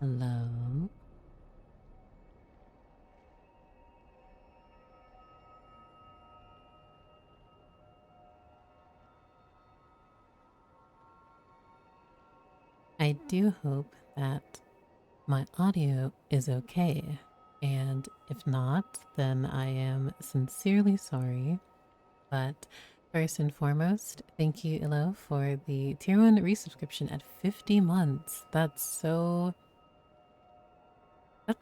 Hello. I do hope that my audio is okay. And if not, then I am sincerely sorry. But first and foremost, thank you, Ilo, for the tier 1 resubscription at 50 months. That's a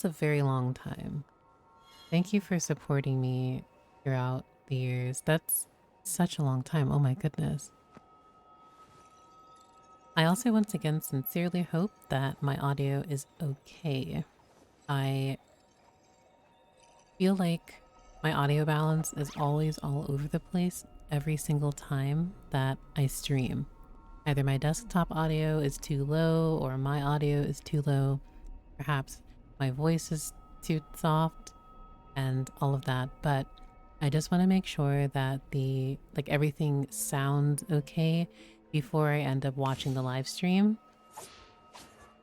very long time. Thank you for supporting me throughout the years. That's such a long time. Oh my goodness. I also once again sincerely hope that my audio is okay. I feel like my audio balance is always all over the place every single time that I stream. Either my desktop audio is too low or my audio is too low. Perhaps my voice is too soft and all of that. But I just want to make sure that everything sounds okay before I end up watching the live stream.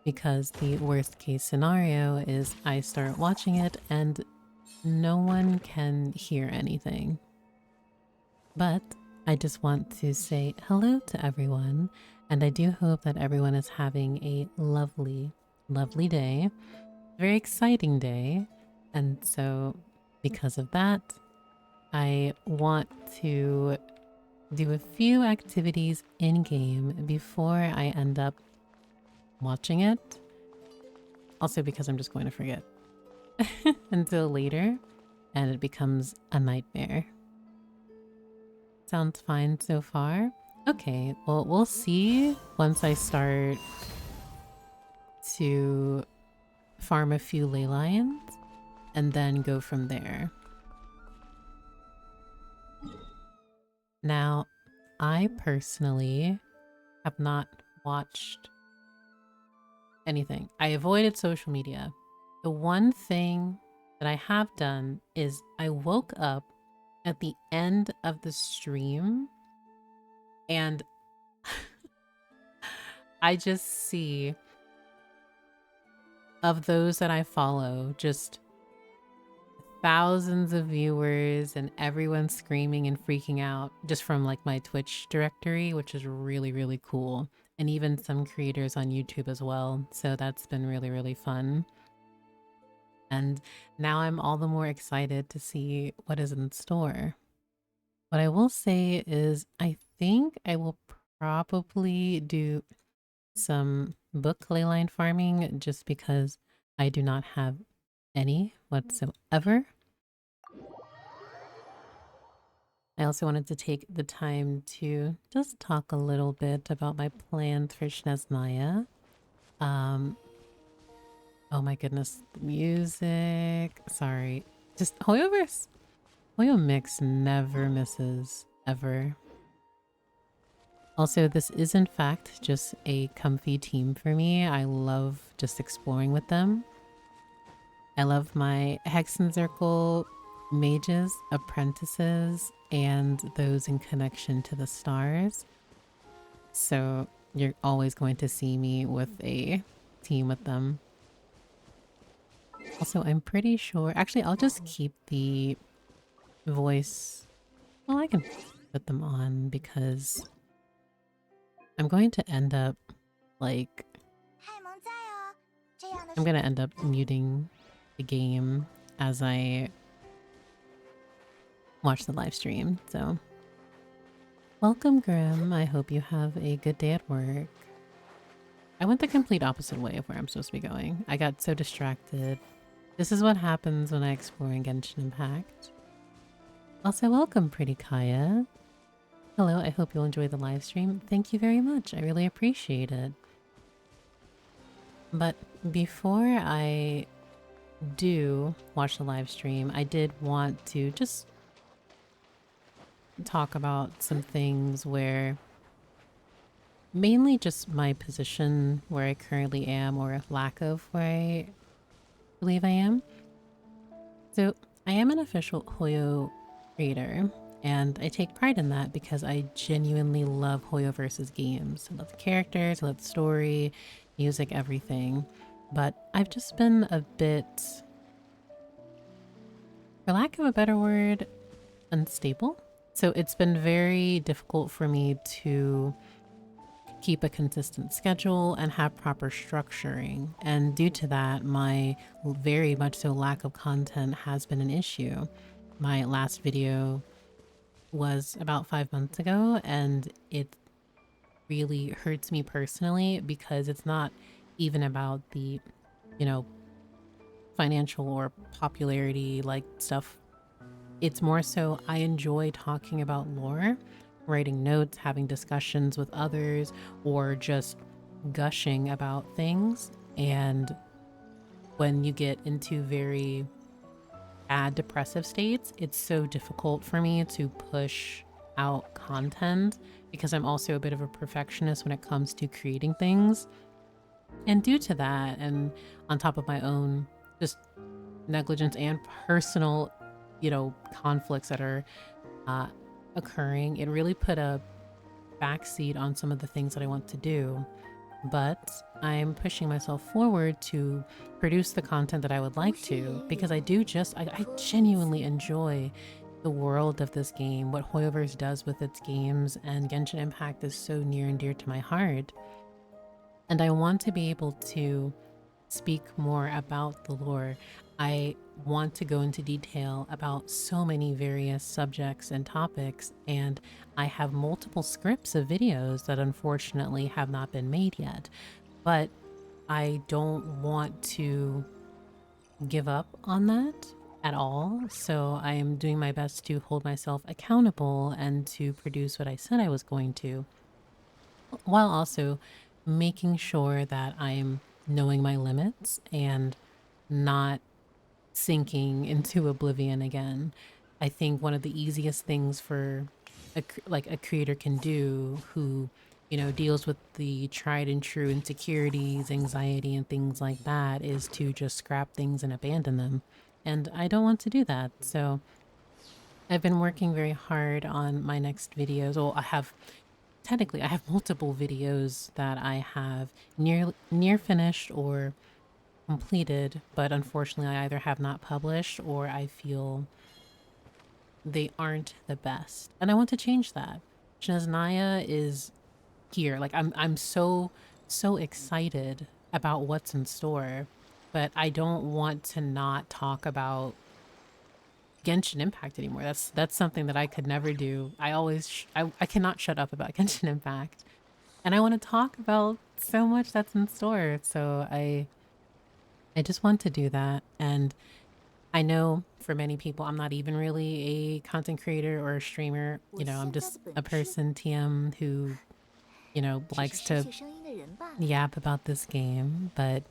Because the worst case scenario is I start watching it and no one can hear anything. But I just want to say hello to everyone, and I do hope that everyone is having a lovely, lovely day. Very exciting day. And so because of that, I want to do a few activities in-game before I end up watching it. Also because I'm just going to forget until later, and it becomes a nightmare. Sounds fine so far. Okay, well, we'll see once I start to farm a few ley lines and then go from there. Now, I personally have not watched anything. I avoided social media. The one thing that I have done is I woke up at the end of the stream and I just see, of those that I follow, just thousands of viewers and everyone screaming and freaking out just from like my Twitch directory, which is really, really cool. And even some creators on YouTube as well. So that's been really, really fun. And now I'm all the more excited to see what is in store. What I will say is I think I will probably do some book leyline farming just because I do not have any whatsoever. I also wanted to take the time to just talk a little bit about my plans for SNEZHNAYA. Oh my goodness, the music. Sorry. Just Hoyoverse. Hoyo Mix never misses, ever. Also, this is in fact just a comfy team for me. I love just exploring with them. I love my Hexen Circle mages, apprentices, and those in connection to the stars. So you're always going to see me with a team with them. Also, I'm pretty sure... Actually, I'll just keep the voice... Well, I can put them on because I'm going to end up, like... I'm going to end up muting the game as I watch the live stream, so... Welcome, Grim. I hope you have a good day at work. I went the complete opposite way of where I'm supposed to be going. I got so distracted. This is what happens when I explore in Genshin Impact. Also, welcome, pretty Kaya. Hello, I hope you'll enjoy the live stream. Thank you very much. I really appreciate it. But before I do watch the live stream, I did want to just talk about some things where mainly just my position where I currently am, or a lack of where I believe I am. So I am an official Hoyo creator, and I take pride in that because I genuinely love Hoyoverse's games. I love the characters, I love the story, music, everything. but I've just been a bit, for lack of a better word, unstable. So it's been very difficult for me to keep a consistent schedule and have proper structuring. And due to that, my very much so lack of content has been an issue. My last video was about 5 months ago, and it really hurts me personally because it's not even about the, you know, financial or popularity like stuff. It's more so I enjoy talking about lore, writing notes, having discussions with others, or just gushing about things. And when you get into very bad depressive states, it's so difficult for me to push out content because I'm also a bit of a perfectionist when it comes to creating things. And due to that, and on top of my own just negligence and personal, conflicts that are occurring, it really put a backseat on some of the things that I want to do. But I'm pushing myself forward to produce the content that I would like to, because I genuinely enjoy the world of this game, what Hoyoverse does with its games, and Genshin Impact is so near and dear to my heart. And I want to be able to speak more about the lore. I want to go into detail about so many various subjects and topics, and I have multiple scripts of videos that unfortunately have not been made yet. But I don't want to give up on that at all, so I am doing my best to hold myself accountable and to produce what I said I was going to, while also making sure that I'm knowing my limits and not sinking into oblivion again. I think one of the easiest things for a creator can do who, deals with the tried and true insecurities, anxiety, and things like that is to just scrap things and abandon them. And I don't want to do that. So I've been working very hard on my next videos. Well, I have multiple videos that I have near finished or completed, but unfortunately I either have not published or I feel they aren't the best. And I want to change that. SNEZHNAYA is here. Like I'm so excited about what's in store, but I don't want to not talk about Genshin Impact anymore. That's something that I could never do. I cannot shut up about Genshin Impact. And I want to talk about so much that's in store. So I just want to do that. And I know for many people, I'm not even really a content creator or a streamer. I'm just a person, TM, who, likes to yap about this game. But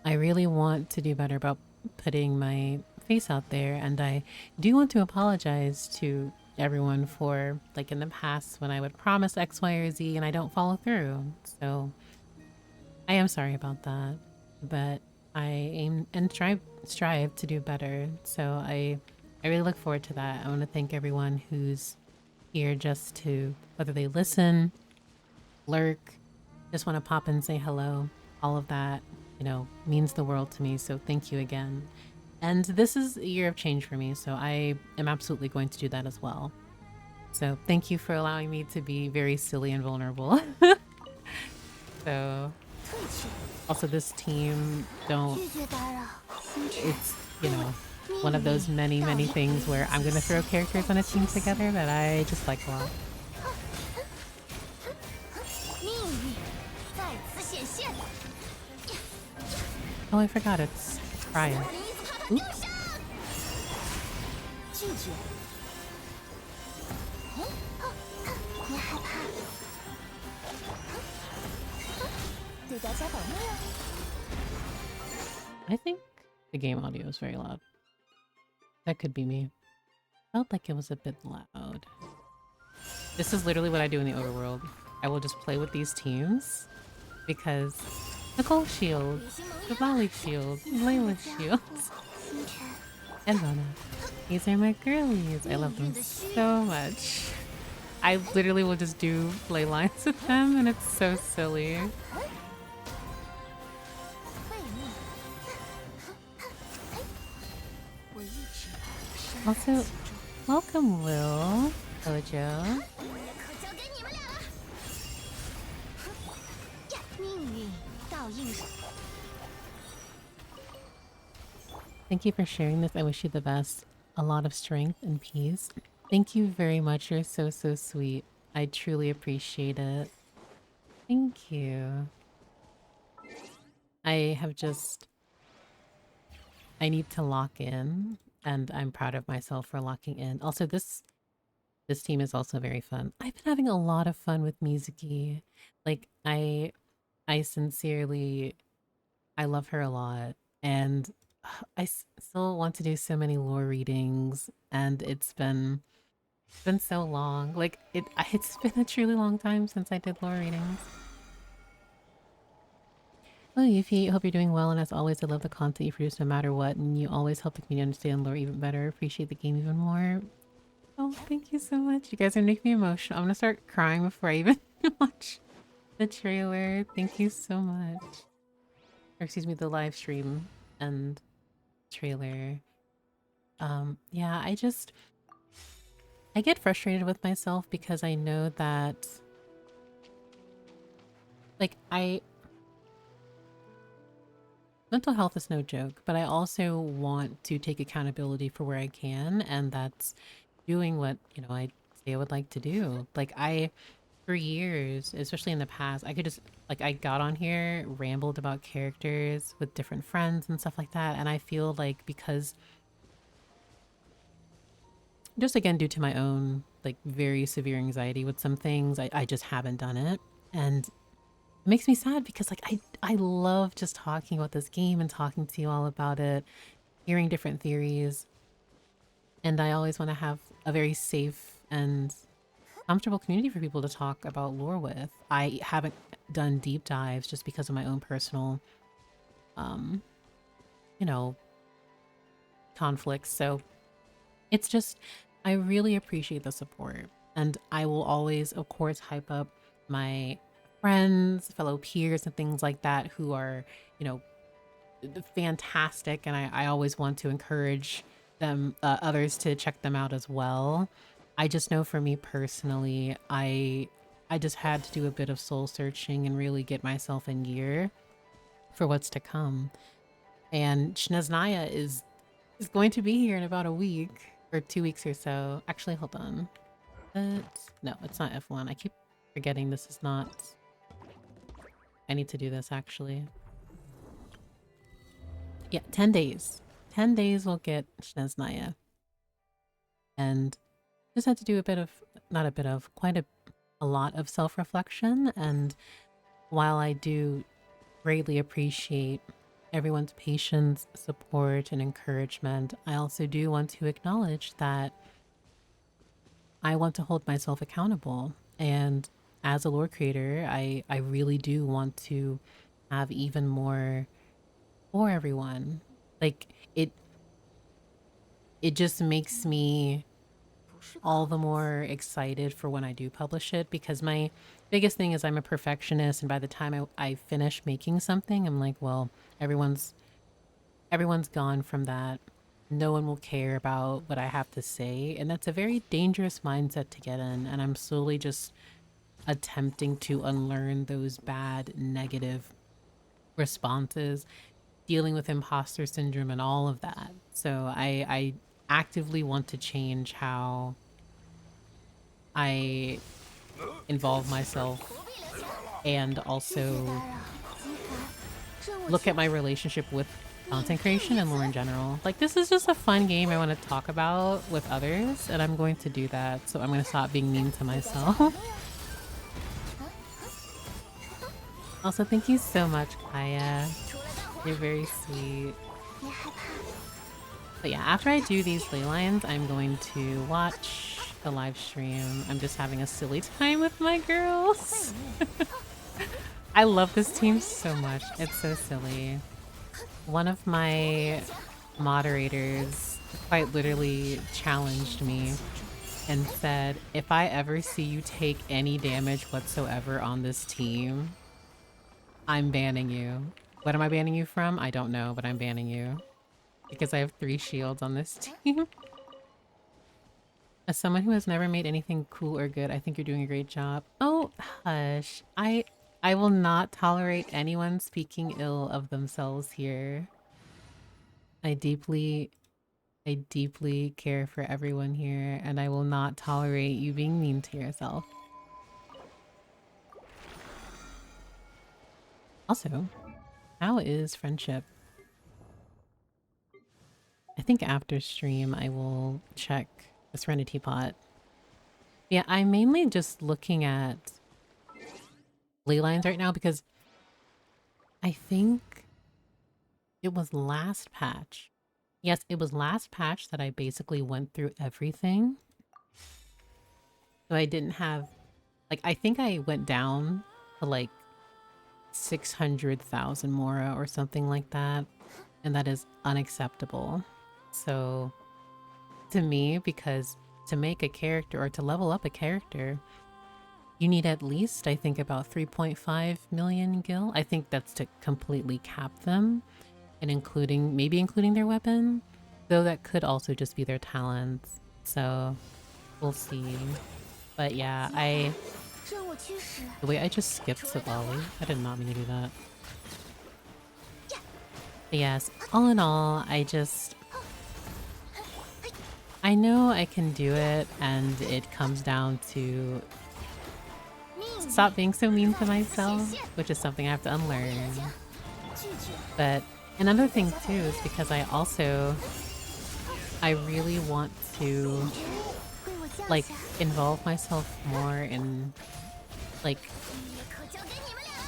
I really want to do better about putting my face out there. And I do want to apologize to everyone for, like, in the past when I would promise X, Y, or Z and I don't follow through. So I am sorry about that. But I aim and strive to do better. So I really look forward to that. I want to thank everyone who's here just to, whether they listen, lurk, just want to pop and say hello, all of that, means the world to me. So thank you again. And this is a year of change for me, so I am absolutely going to do that as well. So thank you for allowing me to be very silly and vulnerable. So also this team, it's, one of those many things where I'm going to throw characters on a team together that I just like a lot. Oh, I forgot it's Freya. Oops. I think the game audio is very loud. That could be me. Felt like it was a bit loud. This is literally what I do in the overworld. I will just play with these teams because the Gold Shield, the Volley Shield, Layla Shields, and Lana. These are my girlies. I love them so much. I literally will just do play lines with them and it's so silly. Also, welcome, Will. Ojo. Thank you for sharing this. I wish you the best. A lot of strength and peace. Thank you very much. You're so, so sweet. I truly appreciate it. Thank you. I have just... I need to lock in, and I'm proud of myself for locking in. Also, this team is also very fun. I've been having a lot of fun with Mizuki. Like, I sincerely... I love her a lot, and still want to do so many lore readings, and it's been so long. Like it's been a truly long time since I did lore readings. Oh, Yuffie, hope you're doing well, and as always, I love the content you produce no matter what, and you always help the community understand lore even better, appreciate the game even more. Oh, thank you so much. You guys are making me emotional. I'm gonna start crying before I even watch the trailer. Thank you so much. Or excuse me, the live stream and trailer. Yeah, I get frustrated with myself because I know that, like, mental health is no joke, but I also want to take accountability for where I can, and that's doing what, I say I would like to do. Like, for years, especially in the past, I could just, like, I got on here, rambled about characters with different friends and stuff like that, and I feel like because, just again, due to my own, like, very severe anxiety with some things, I just haven't done it. And it makes me sad because, like, I love just talking about this game and talking to you all about it, hearing different theories. And I always want to have a very safe and comfortable community for people to talk about lore with. I haven't done deep dives just because of my own personal, um, you know, conflicts. So it's just, I really appreciate the support. And I will always, of course, hype up my friends, fellow peers, and things like that who are, you know, fantastic. And I always want to encourage them, others to check them out as well. I just know for me personally, I just had to do a bit of soul searching and really get myself in gear for what's to come. And SNEZHNAYA is going to be here in about a week or 2 weeks or so. Actually, hold on. No, it's not F1. I keep forgetting this is not... I need to do this actually. Yeah, 10 days. 10 days will get SNEZHNAYA. And just had to do a bit of, not a bit of, quite a lot of self-reflection. And while I do greatly appreciate everyone's patience, support, and encouragement, I also do want to acknowledge that I want to hold myself accountable. And as a lore creator, I really do want to have even more for everyone. Like, it just makes me all the more excited for when I do publish it, because my biggest thing is I'm a perfectionist, and by the time I finish making something, I'm like, well, everyone's gone from that. No one will care about what I have to say, and that's a very dangerous mindset to get in, and I'm slowly just attempting to unlearn those bad negative responses, dealing with imposter syndrome and all of that. So I actively want to change how I involve myself, and also look at my relationship with content creation and lore in general. Like, this is just a fun game I want to talk about with others, and I'm going to do that. So I'm going to stop being mean to myself. Also, thank you so much, Kaya. You're very sweet. But yeah, after I do these ley lines, I'm going to watch the live stream. I'm just having a silly time with my girls. I love this team so much. It's so silly. One of my moderators quite literally challenged me and said, if I ever see you take any damage whatsoever on this team, I'm banning you. What am I banning you from? I don't know, but I'm banning you. Because I have 3 shields on this team. As someone who has never made anything cool or good, I think you're doing a great job. Oh, hush. I will not tolerate anyone speaking ill of themselves here. I deeply care for everyone here, and I will not tolerate you being mean to yourself. Also, how is friendship? I think after stream I will check the Serenity Pot. Yeah, I'm mainly just looking at ley lines right now because I think it was last patch. Yes, it was last patch that I basically went through everything. So I didn't have, like, I think I went down to like 600,000 Mora or something like that. And that is unacceptable. So to me, because to make a character or to level up a character, you need at least, I think, about 3.5 million gil. I think that's to completely cap them and maybe including their weapon, though that could also just be their talents. So we'll see. But yeah, the way I just skipped Savali, I did not mean to do that. But yes, all in all, I know I can do it, and it comes down to stop being so mean to myself, which is something I have to unlearn. But another thing too is because I really want to like involve myself more in like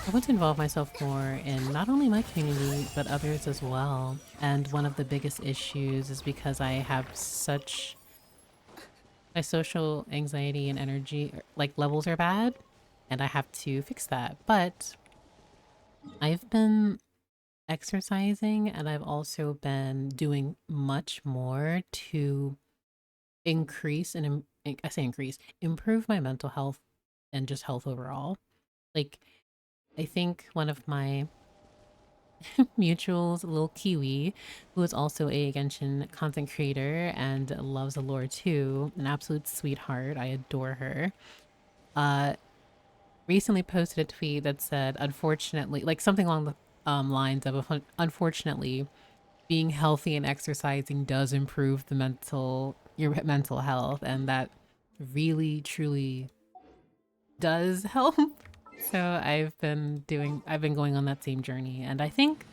I want to involve myself more in not only my community but others as well. And one of the biggest issues is because I have my social anxiety and energy like levels are bad, and I have to fix that. But I've been exercising, and I've also been doing much more to increase and I say increase, improve my mental health and just health overall. Like, I think one of my mutuals, Lil Kiwi, who is also a Genshin content creator and loves the lore too, an absolute sweetheart. I adore her. Recently posted a tweet that said, unfortunately, like something along the lines of, unfortunately, being healthy and exercising does improve your mental health, and that really truly does help. So I've been going on that same journey, and I think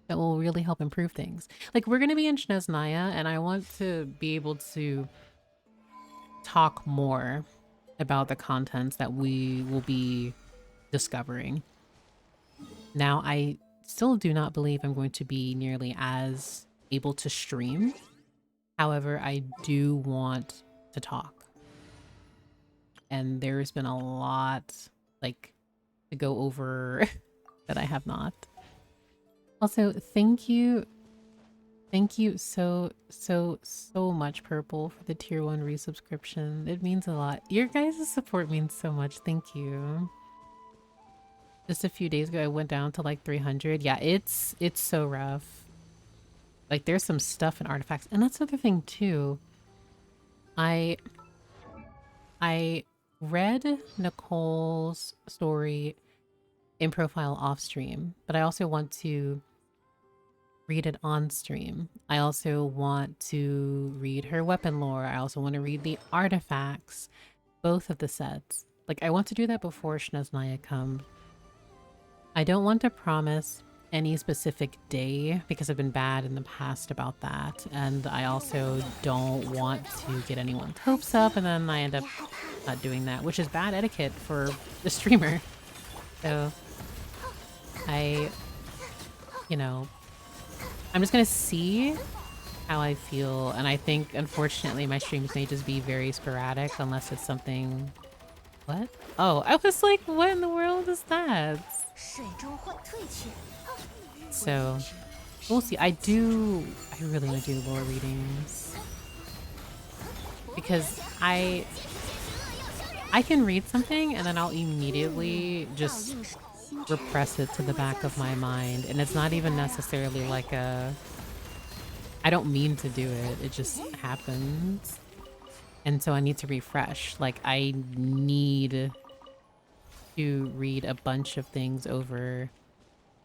that will really help improve things. Like, we're going to be in SNEZHNAYA, and I want to be able to talk more about the contents that we will be discovering. Now, I still do not believe I'm going to be nearly as able to stream. However, I do want to talk. And there's been a lot, like, to go over that I have not. Also, thank you so much, Purple, for the tier 1 resubscription. It means a lot. Your guys' support means so much. Thank you. Just a few days ago, I went down to like 300. Yeah, it's so rough. Like, there's some stuff and artifacts. And that's the other thing, too. I read Nicole's story in profile off stream, but I also want to read it on stream. I also want to read her weapon lore. I also want to read the artifacts, both of the sets. Like, I want to do that before SNEZHNAYA comes. I don't want to promise any specific day because I've been bad in the past about that, and I also don't want to get anyone's hopes up and then I end up not doing that, which is bad etiquette for the streamer. So I'm just gonna see how I feel, and I think unfortunately my streams may just be very sporadic unless it's something... What? Oh, I was like, what in the world is that? So we'll see. I really want to do lore readings because I can read something and then I'll immediately just repress it to the back of my mind, and it's not even necessarily like I don't mean to do it, it just happens. And so I need to refresh. Like, I need to read a bunch of things over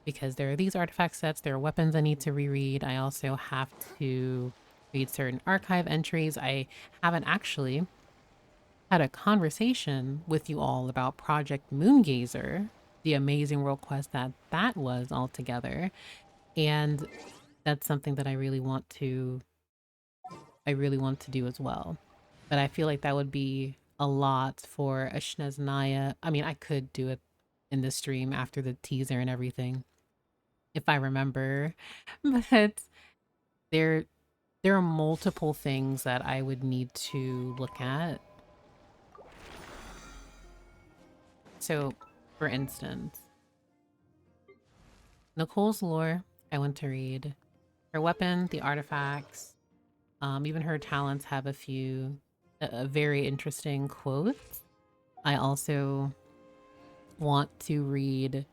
because there are these artifact sets, there are weapons I need to reread. I also have to read certain archive entries. I haven't actually had a conversation with you all about Project Moongazer, the amazing world quest that was altogether. And that's something that I really want to do as well. But I feel like that would be a lot for a SNEZHNAYA. I mean, I could do it in the stream after the teaser and everything, if I remember. But there there are multiple things that I would need to look at. So, for instance, Nicole's lore, I want to read. Her weapon, the artifacts, even her talents have a few very interesting quotes. I also want to read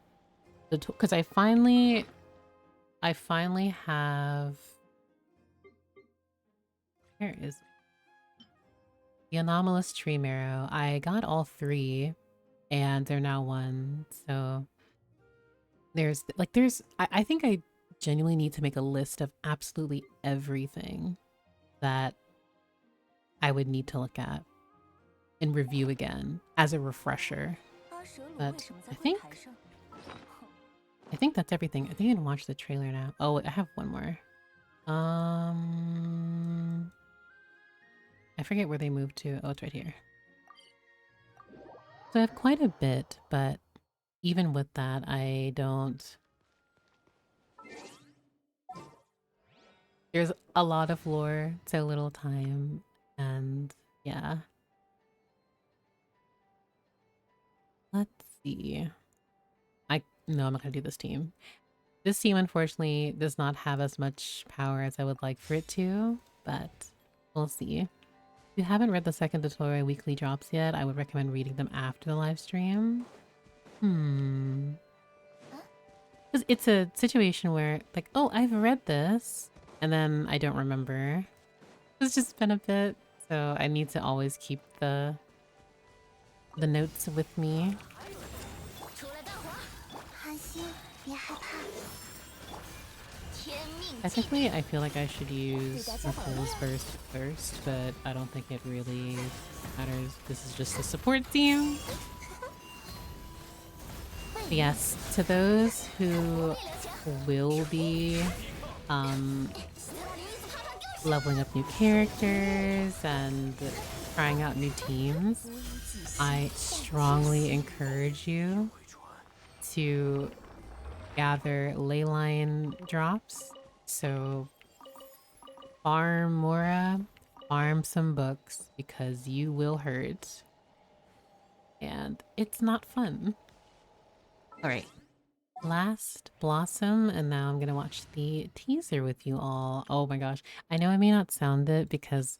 the because I finally have where is the anomalous tree marrow. I got all three, and they're now one. So I think I genuinely need to make a list of absolutely everything that I would need to look at and review again as a refresher. But I think that's everything. I think I can watch the trailer now. Oh, I have one more. I forget where they moved to. Oh, it's right here. So I have quite a bit, but even with that, I don't... There's a lot of lore, so little time, and yeah. Let's see. No, I'm not gonna do this team. This team, unfortunately, does not have as much power as I would like for it to, but we'll see. If you haven't read the second tutorial weekly drops yet, I would recommend reading them after the live stream. Because it's a situation where, like, oh, I've read this, and then I don't remember. It's just been a bit, so I need to always keep the notes with me. Technically, I feel like I should use Nicole's burst first, but I don't think it really matters. This is just a support team. But yes, to those who will be leveling up new characters and trying out new teams, I strongly encourage you to gather leyline drops. So farm Mora, farm some books because you will hurt. And it's not fun. Alright. Last Blossom, and now I'm gonna watch the teaser with you all. Oh my gosh. I know I may not sound it because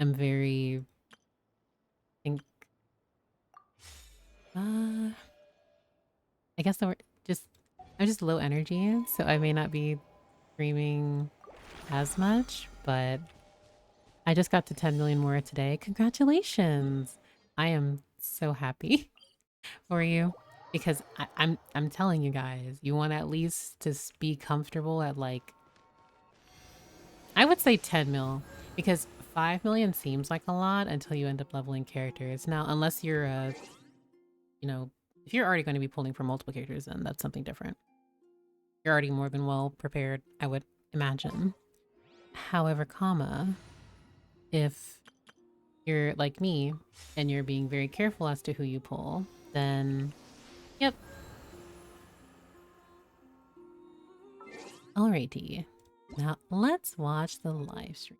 I'm very... I guess I'm just low energy, so I may not be streaming as much, but I just got to 10 million more today. Congratulations! I am so happy for you because I'm telling you guys, you want at least to be comfortable at like I would say 10 mil because 5 million seems like a lot until you end up leveling characters. Now, unless you're if you're already going to be pulling from multiple characters, then that's something different. You're already more than well prepared, I would imagine. However, if you're like me and you're being very careful as to who you pull, then yep. Alrighty. Now let's watch the live stream.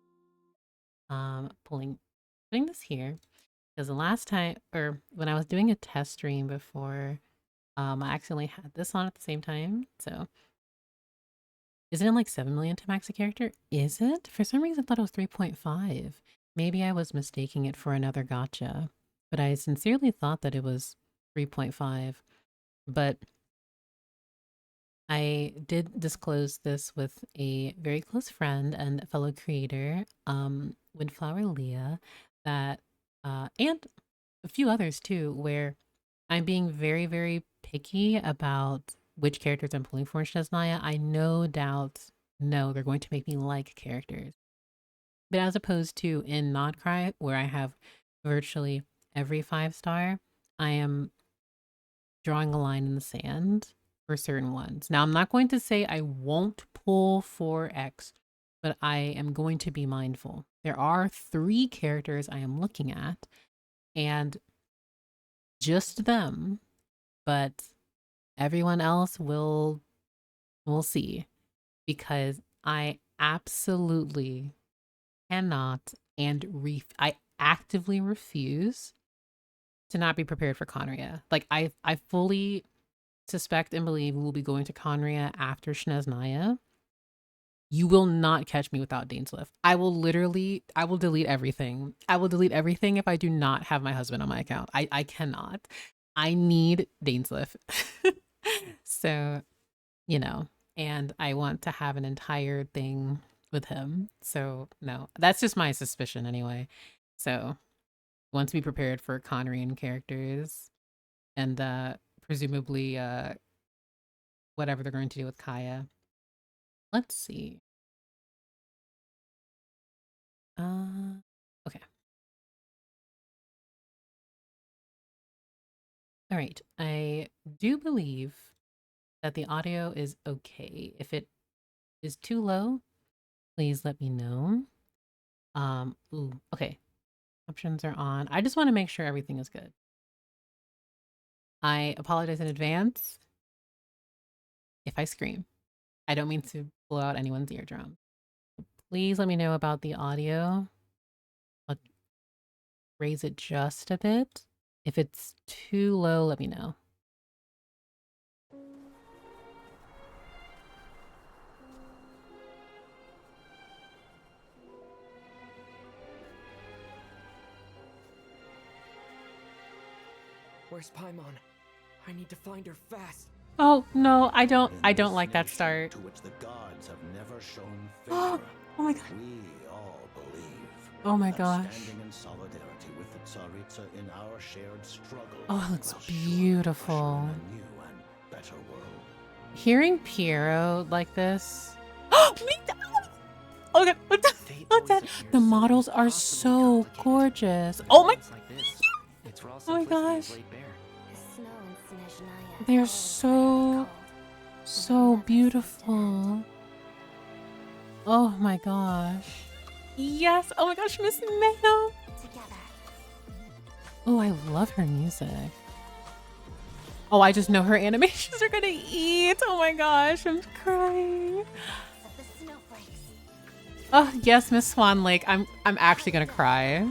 Putting this here because the last time, or when I was doing a test stream before, I accidentally had this on at the same time. So, is it in like 7 million to max a character? Is it? For some reason, I thought it was 3.5. Maybe I was mistaking it for another gacha, but I sincerely thought that it was 3.5. But I did disclose this with a very close friend and fellow creator, Windflower Leah, that, and a few others too, where I'm being very, very picky about which characters I'm pulling for in SNEZHNAYA. I no doubt know they're going to make me like characters. But as opposed to in Not Cry, where I have virtually every 5-star, I am drawing a line in the sand for certain ones. Now, I'm not going to say I won't pull for X, but I am going to be mindful. There are 3 characters I am looking at, and just them, but everyone else we'll see, because I absolutely cannot and I actively refuse to not be prepared for Conria. Like I fully suspect and believe we will be going to Conria after SNEZHNAYA. You will not catch me without Dainslift. I will delete everything. I will delete everything if I do not have my husband on my account. I cannot. I need Dainslift. So, you know, and I want to have an entire thing with him. So no, that's just my suspicion anyway. So want to be prepared for Conrian characters and presumably whatever they're going to do with Kaya. Let's see. Okay. All right. I do believe that the audio is okay. If it is too low, please let me know. Ooh, okay. Options are on. I just want to make sure everything is good. I apologize in advance if I scream. I don't mean to blow out anyone's eardrum. Please let me know about the audio. I'll raise it just a bit. If it's too low, let me know. Where's Paimon? I need to find her fast. Oh no, I don't like that start. To which the gods have never shown Oh, favor. oh my god. We all believe. Oh my that gosh. Standing in solidarity with the Tsaritsa in our shared struggle. Oh, it looks will surely beautiful. usher in a new and better world. Hearing Piero like this. Oh god, what's that? The models are so gorgeous. Oh my Oh my gosh. They're so beautiful. Oh my gosh. Yes. Oh my gosh, Miss Mayo. Oh, I love her music. Oh, I just know her animations are gonna eat. Oh my gosh, I'm crying. Oh yes, Miss Swan Lake. I'm actually gonna cry.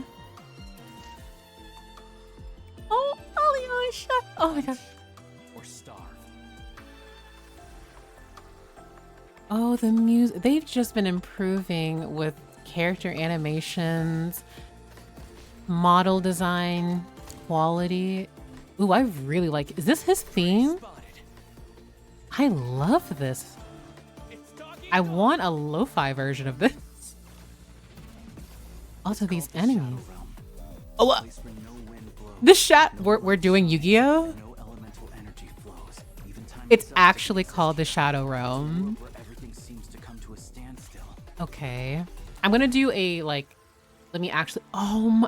Oh, Alyosha. Oh my gosh. Or starve. Oh, the music. They've just been improving with character animations, model design, quality. Ooh, I really like it. Is this his theme? I love this. I want a lo-fi version of this. Also, these enemies. Oh, this chat. We're doing Yu-Gi-Oh! It's actually called the Shadow Realm. Okay. I'm gonna do a, like, let me actually, oh my,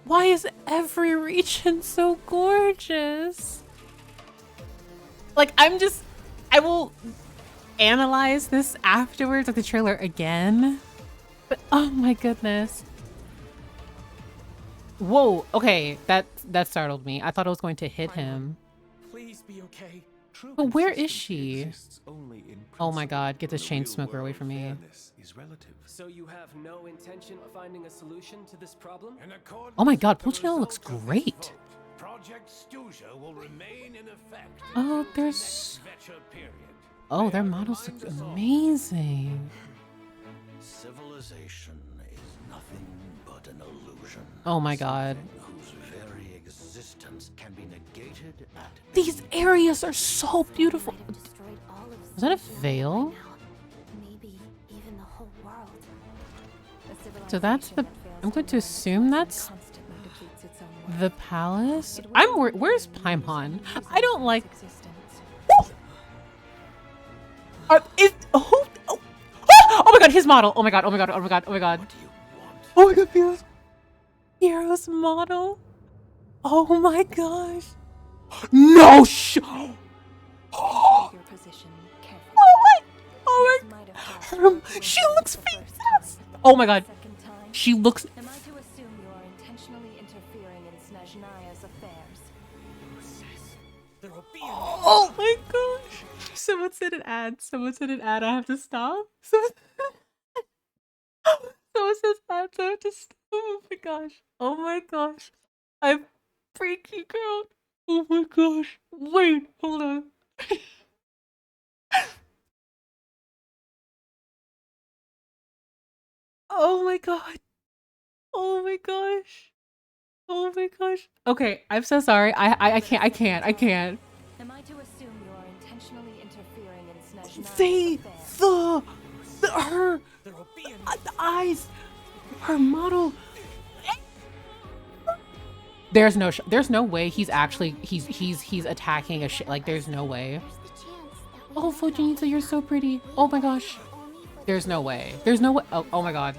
why is every region so gorgeous? Like, I will analyze this afterwards at the trailer again. But, oh my goodness. Whoa, okay, that startled me. I thought I was going to hit him. Please be okay. But where is she? Oh my god, get this chain smoker away from me. So you have no intention of finding a solution to this problem? Oh my god, Pulcinella looks great. Project SNEZHNAYA will remain in effect. Oh, there's... Oh, their models look amazing. Civilization is nothing but an illusion. Oh my god. Whose very existence can be negated at These areas are so beautiful. Is that a veil? So that's the... I'm going to assume that's The palace? Where's Paimon? I don't like. Oh my god, his model. Oh my god, oh my god, oh my god, oh my god. Oh my god, Hero's model. Oh my gosh. No Oh my. She looks famous. Oh my god. She looks. Am I to assume you are intentionally interfering in SNEZHNAYA's affairs? Oh my gosh. Someone said an ad. Someone said an ad. I have to stop. Someone says ad. So I have to stop. Oh my gosh. Oh my gosh. I'm freaky girl. Oh my gosh. Wait, hold on. Oh my god. Oh my gosh. Oh my gosh. Okay, I'm so sorry. I can't. Am I to assume you are intentionally interfering in SNEZHNAYA's They affairs? her the eyes, her model. There's no way he's actually he's attacking a shit. Like there's no way. Oh, Fujinita, you're so pretty. Oh my gosh. There's no way. There's no way. Oh my god.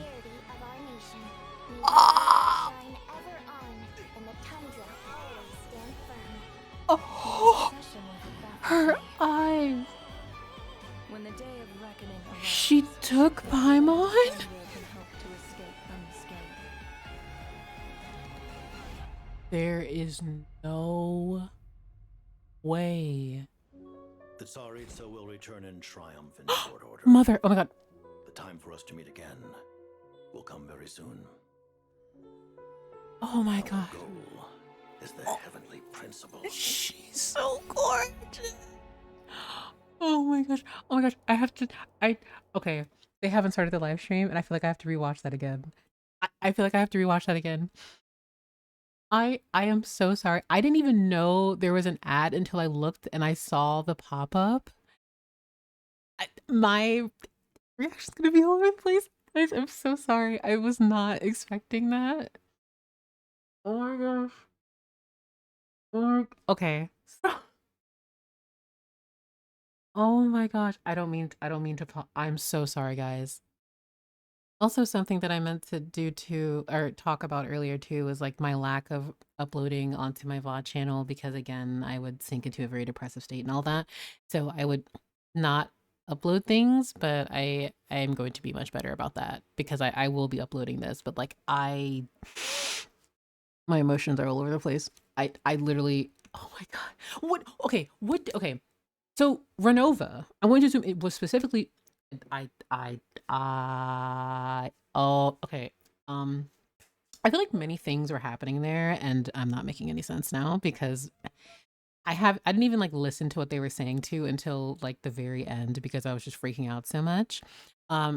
Ah! Oh, her eyes. When the day of reckoning arrives, She took Paimon? no one can hope to escape unscathed. There is no way. The Tsaritsa will return in triumph in short order. Mother, oh my god. The time for us to meet again will come very soon. Oh my Our god. goal is the heavenly principle. She's so gorgeous. Oh my gosh. Oh my gosh. Okay. They haven't started the live stream and I feel like I have to rewatch that again. I feel like I have to rewatch that again. I am so sorry. I didn't even know there was an ad until I looked and I saw the pop-up. My reaction's gonna be all over the place. Guys, I'm so sorry. I was not expecting that. Oh my gosh. Okay. Oh my gosh. I don't mean to I'm so sorry, guys. Also, something that I meant to do too, or talk about earlier too, was like my lack of uploading onto my VOD channel because again, I would sink into a very depressive state and all that. So I would not upload things, but I am going to be much better about that because I will be uploading this, but like my emotions are all over the place. I literally, oh my god. Okay. So Renova, I want to assume it was specifically oh, okay. I feel like many things were happening there and I'm not making any sense now because I didn't even like listen to what they were saying to until like the very end because I was just freaking out so much.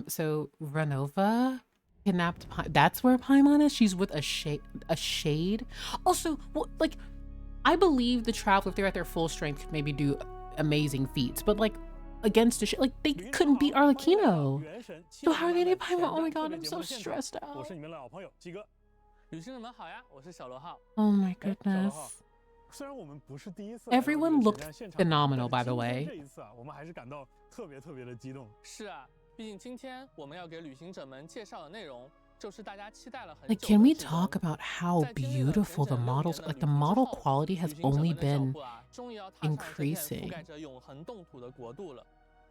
So Renova kidnapped that's where Paimon is. She's with a shade. Also, well, like I believe the Traveler, if they're at their full strength, could maybe do amazing feats, but like against a like they couldn't beat Arlecchino. So how are they gonna Paimon? Oh my god, I'm so stressed out. Oh my goodness. Everyone looked phenomenal, by the way. Like, can we talk about how beautiful the models, like the model quality has only been increasing.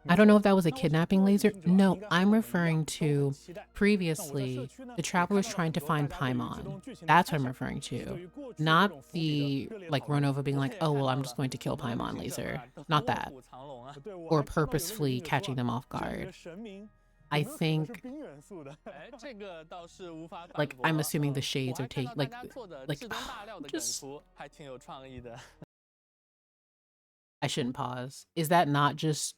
I don't know if that was a kidnapping laser. No, I'm referring to previously the Traveler was trying to find Paimon. That's what I'm referring to. Not the like Renova being like, oh, well, I'm just going to kill Paimon laser. Not that. Or purposefully catching them off guard. I think, like, I'm assuming the shades are taking, like, just, I shouldn't pause. Is that not just,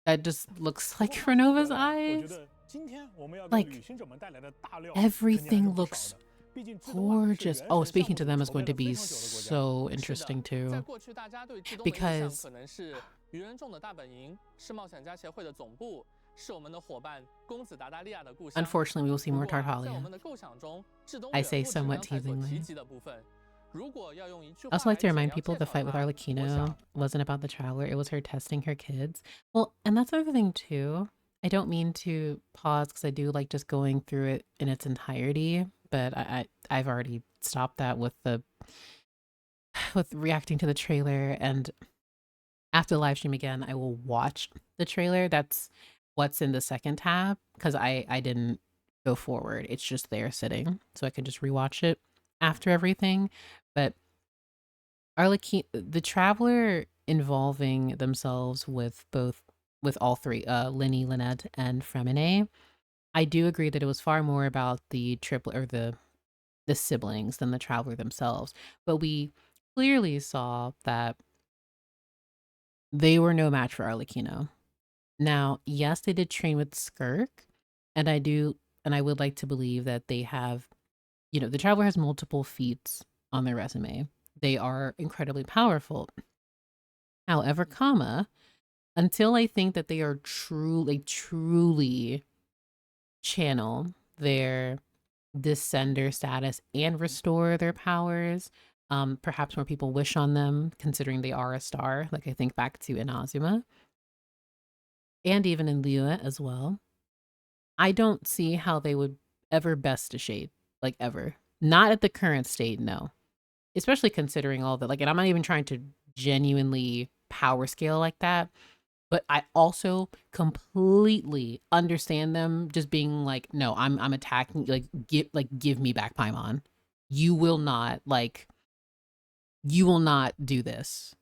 that just looks like Renova's eyes? Like, everything looks gorgeous. Oh, speaking to them is going to be so interesting too. Because unfortunately, we will see more Tartaglia. I say somewhat teasingly. I also like to remind people the fight with Arlecchino wasn't about the Traveler. It was her testing her kids. Well, and that's another thing too. I don't mean to pause because I do like just going through it in its entirety, but I've already stopped that with the with reacting to the trailer, and after the live stream again, I will watch the trailer. That's what's in the second tab because I didn't go forward. It's just there sitting, so I can just rewatch it after everything. But Arlecchino, the Traveler involving themselves with all three, Linny, Lynette, and Fremine. I do agree that it was far more about the triplet or the siblings than the Traveler themselves. But we clearly saw that they were no match for Arlecchino. Now, yes, they did train with Skirk, and I would like to believe that they have, the Traveler has multiple feats on their resume. They are incredibly powerful. However, until I think that they are truly channel their descender status and restore their powers, perhaps more people wish on them considering they are a star. Like I think back to Inazuma and even in Liyue as well. I don't see how they would ever best a shade, like ever. Not at the current state, no. Especially considering all that, like, and I'm not even trying to genuinely power scale like that, but I also completely understand them just being like, no, I'm attacking, give me back Paimon. You will not do this.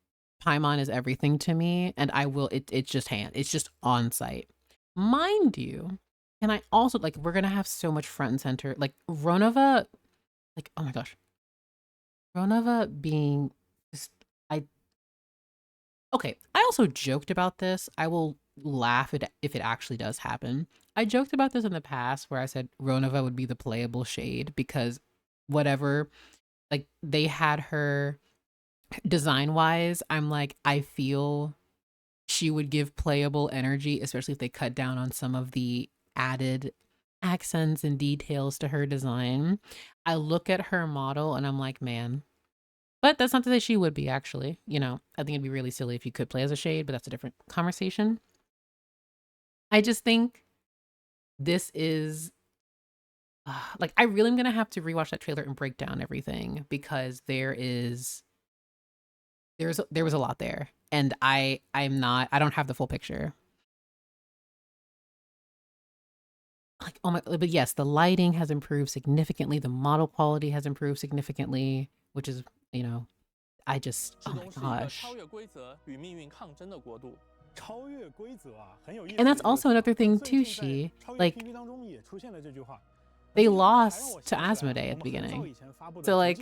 Paimon is everything to me, and I will, it's just on site. Mind you, and I also, like, we're gonna have so much front and center, like, Ronova, like, oh my gosh. Ronova being just, okay, I also joked about this. I will laugh if it actually does happen. I joked about this in the past where I said Ronova would be the playable shade because whatever, like, they had her design-wise, I'm like, I feel she would give playable energy, especially if they cut down on some of the added accents and details to her design. I look at her model and I'm like, man. But that's not to say she would be, actually. I think it'd be really silly if you could play as a shade, but that's a different conversation. I just think this is like, I really am gonna have to rewatch that trailer and break down everything because there was a lot there, and I don't have the full picture. Like, oh my, but yes, the lighting has improved significantly. The model quality has improved significantly, which is, I just, oh my gosh. And that's also another thing too, like, they lost to Asmodee at the beginning. So, like,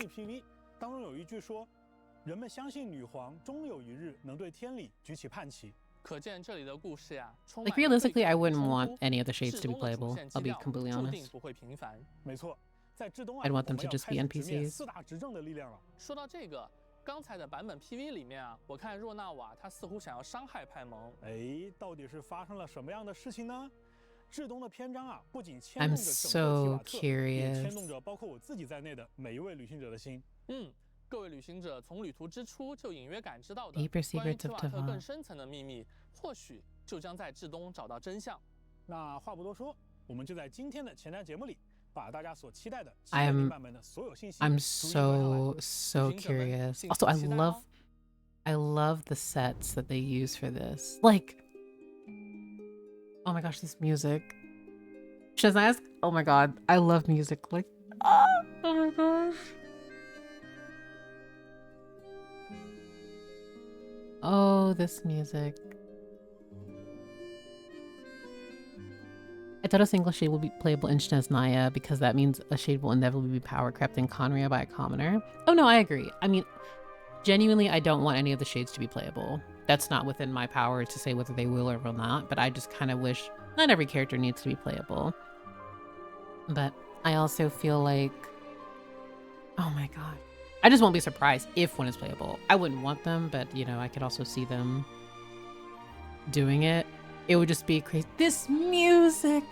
realistically, I wouldn't want any of the shades to be playable. I'll be completely honest. I'd want them to just be NPCs. 说到这个，刚才的版本 PV 里面啊，我看若纳瓦他似乎想要伤害派蒙。哎，到底是发生了什么样的事情呢？制东的篇章啊，不仅牵 I'm 动着整个提 so 瓦特，也 curious. 牵动着包括我自己在内的每一位旅行者的心。各位旅行者从旅途之初就隐约感知到的 Deeper 关于 secrets 提 of 瓦特 Tava. 更深层的秘密，或许就将在制东找到真相。那话不多说，我们就在今天的前瞻节目里，把大家所期待的 I'm 版本的所有信息 I'm so curious. Also, I love the sets that they use for this. Like, oh my gosh, this music. SNEZHNAYA, oh my god, I love music. Like, oh my gosh. Oh, this music. I thought a single shade will be playable in SNEZHNAYA because that means a shade will inevitably be power crept in Conria by a commoner. Oh no, I agree. I mean, genuinely, I don't want any of the shades to be playable. That's not within my power to say whether they will or will not, but I just kind of wish not every character needs to be playable. But I also feel like, oh my god. I just won't be surprised if one is playable. I wouldn't want them, but I could also see them doing it. It would just be crazy. This music!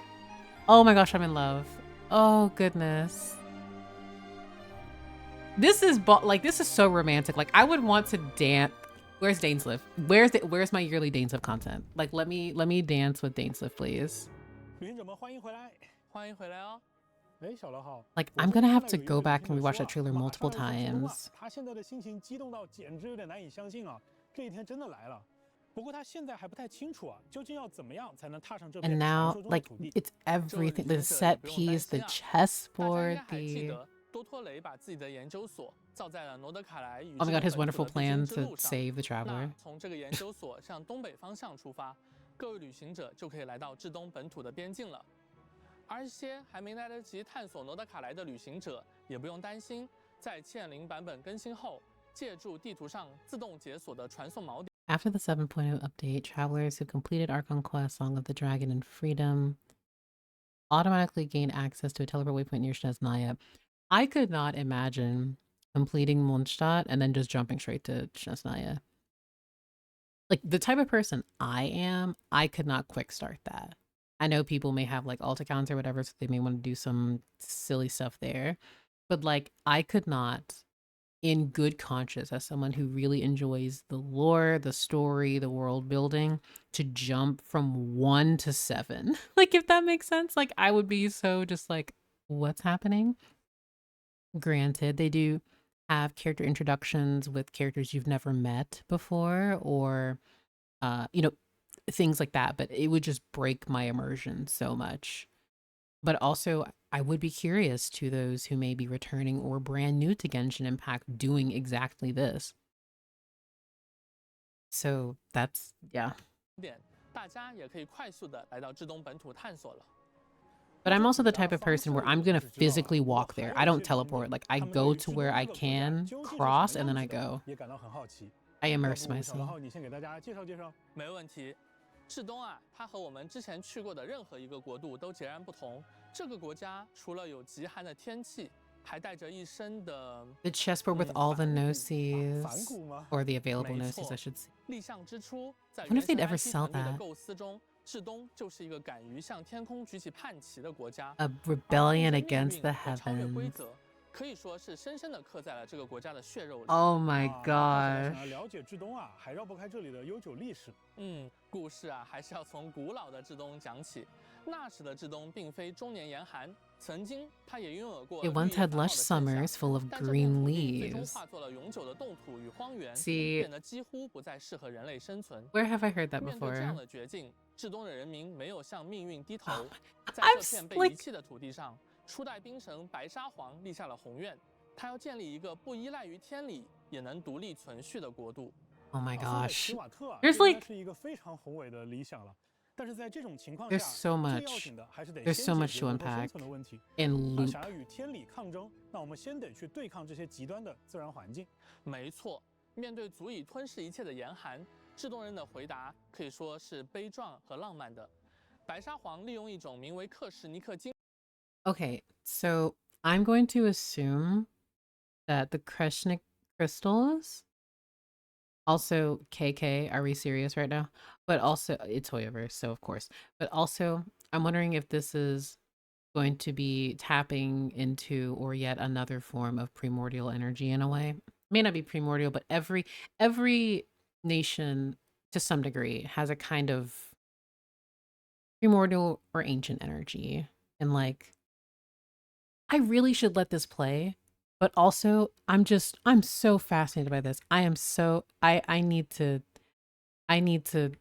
Oh my gosh, I'm in love. Oh goodness. this is this is so romantic. Like I would want to dance. Where's Dainsliff? Where's my yearly Dainsliff content? Like let me dance with Dainsliff, please. 旅行者们欢迎回来。欢迎回来哦。哎，小乐好。Like I'm gonna have to go back and rewatch that trailer multiple times. 他现在的心情激动到简直有点难以相信啊！这一天真的来了。不过他现在还不太清楚啊，究竟要怎么样才能踏上这片 And 传 now 说中的 like 土地。 it's everything. The set piece, the 大家 chessboard, 应该还记 the 得多托雷把自己的研究所造在了罗德卡莱与 oh my god, his 本土 wonderful 的必经 plan 之 to 路上。 save the 那 traveler. 从这个研究所向东北方向出发，各位旅行者就可以来到至东本土的边境了。而一些还没来得及探索罗德卡莱的旅行者，也不用担心，在7.0版本更新后，借助地图上自动解锁的传送锚点。 After the 7.0 update, travelers who completed Archon Quest, Song of the Dragon, and Freedom automatically gain access to a teleport waypoint near SNEZHNAYA. I could not imagine completing Mondstadt and then just jumping straight to SNEZHNAYA. Like, the type of person I am, I could not quick start that. I know people may have, like, alt accounts or whatever, so they may want to do some silly stuff there. But, like, I could not, in good conscience, as someone who really enjoys the lore, the story, the world building, to jump from 1 to 7. Like, if that makes sense, like, I would be so just like, what's happening? Granted, they do have character introductions with characters you've never met before, or, you know, things like that, but it would just break my immersion so much. But also, I would be curious to those who may be returning or brand new to Genshin Impact doing exactly this. So that's, yeah. 大家也可以快速的来到至东本土探索了。 But I'm also the type of person where I'm going to physically walk there. I don't teleport. Like, I go to where I can, cross, and then I go. 也感到很好奇。 I immerse 小乐 myself. 浩，你先给大家介绍介绍。没问题。至东啊，它和我们之前去过的任何一个国度都截然不同。这个国家除了有极寒的天气，还带着一身的 The chessboard with all the 反 gnosis, 骨吗？ or the available 没 gnosis, 错 I should say. 立项之初，在 I wonder if 原 they'd 先 ever IT sell 团队的 that. 构思中，至东就是一个敢于向天空举起叛旗的国家。 A 而 rebellion 抗争 against 命 the 运和超越规 heavens. 则，可以说是深深地刻在了这个国家的血肉里。 Oh my 看起来 gosh. 想要了解至东啊，还绕不开这里的悠久历史。故事啊，还是要从古老的至东讲起。那时的至东并非终年严寒，曾经它也拥有过 It once 绿叶 had 繁茂的 lush 盛夏 summers full of 但这片 green 土地最终 leaves. 化作了永久的冻土与荒原， See, 变得几乎不再适合人类生存。 where have I heard that 面对这样 before? 的绝境，至东的人民没有向命运低头，在 I'm 这片被 like- 遗弃的土地上，初代兵神白沙皇立下了宏愿，他要建立一个不依赖于天理，也能独立存续的国度。 Oh my 放在 gosh. 提瓦特啊， There's 这应该 like- 是一个非常宏伟的理想了。但是在这种情况 There's 下， so 最 much. 要紧的还是得 There's 先 so 解 much 决 to 人类生 unpack 存的问题。 In loop. 想要与天理抗争，那我们先得去对抗这些极端的自然环境。没错，面对足以吞噬一切的严寒，至东人的回答可以说是悲壮和浪漫的。白沙皇利用一种名为克什尼克精 Okay, so I'm going to assume that the Kreshnik crystals, also KK, are we serious right now? But also, it's Hoyoverse, so of course. But also, I'm wondering if this is going to be tapping into or yet another form of primordial energy in a way. May not be primordial, but every nation to some degree has a kind of primordial or ancient energy. And like, I really should let this play, but also I'm so fascinated by this. I need to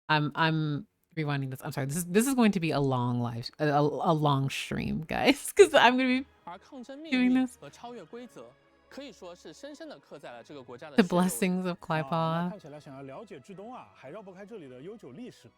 I'm rewinding this. I'm sorry. This is going to be a long a long stream, guys, because I'm going to be 而抗争命 doing 运 this. 和超越规则，可以说是深深地刻在了这个国家的 The 血肉里。 blessings of 那 Clipaw. 看起来想要了解至东啊，还绕不开这里的悠久历史。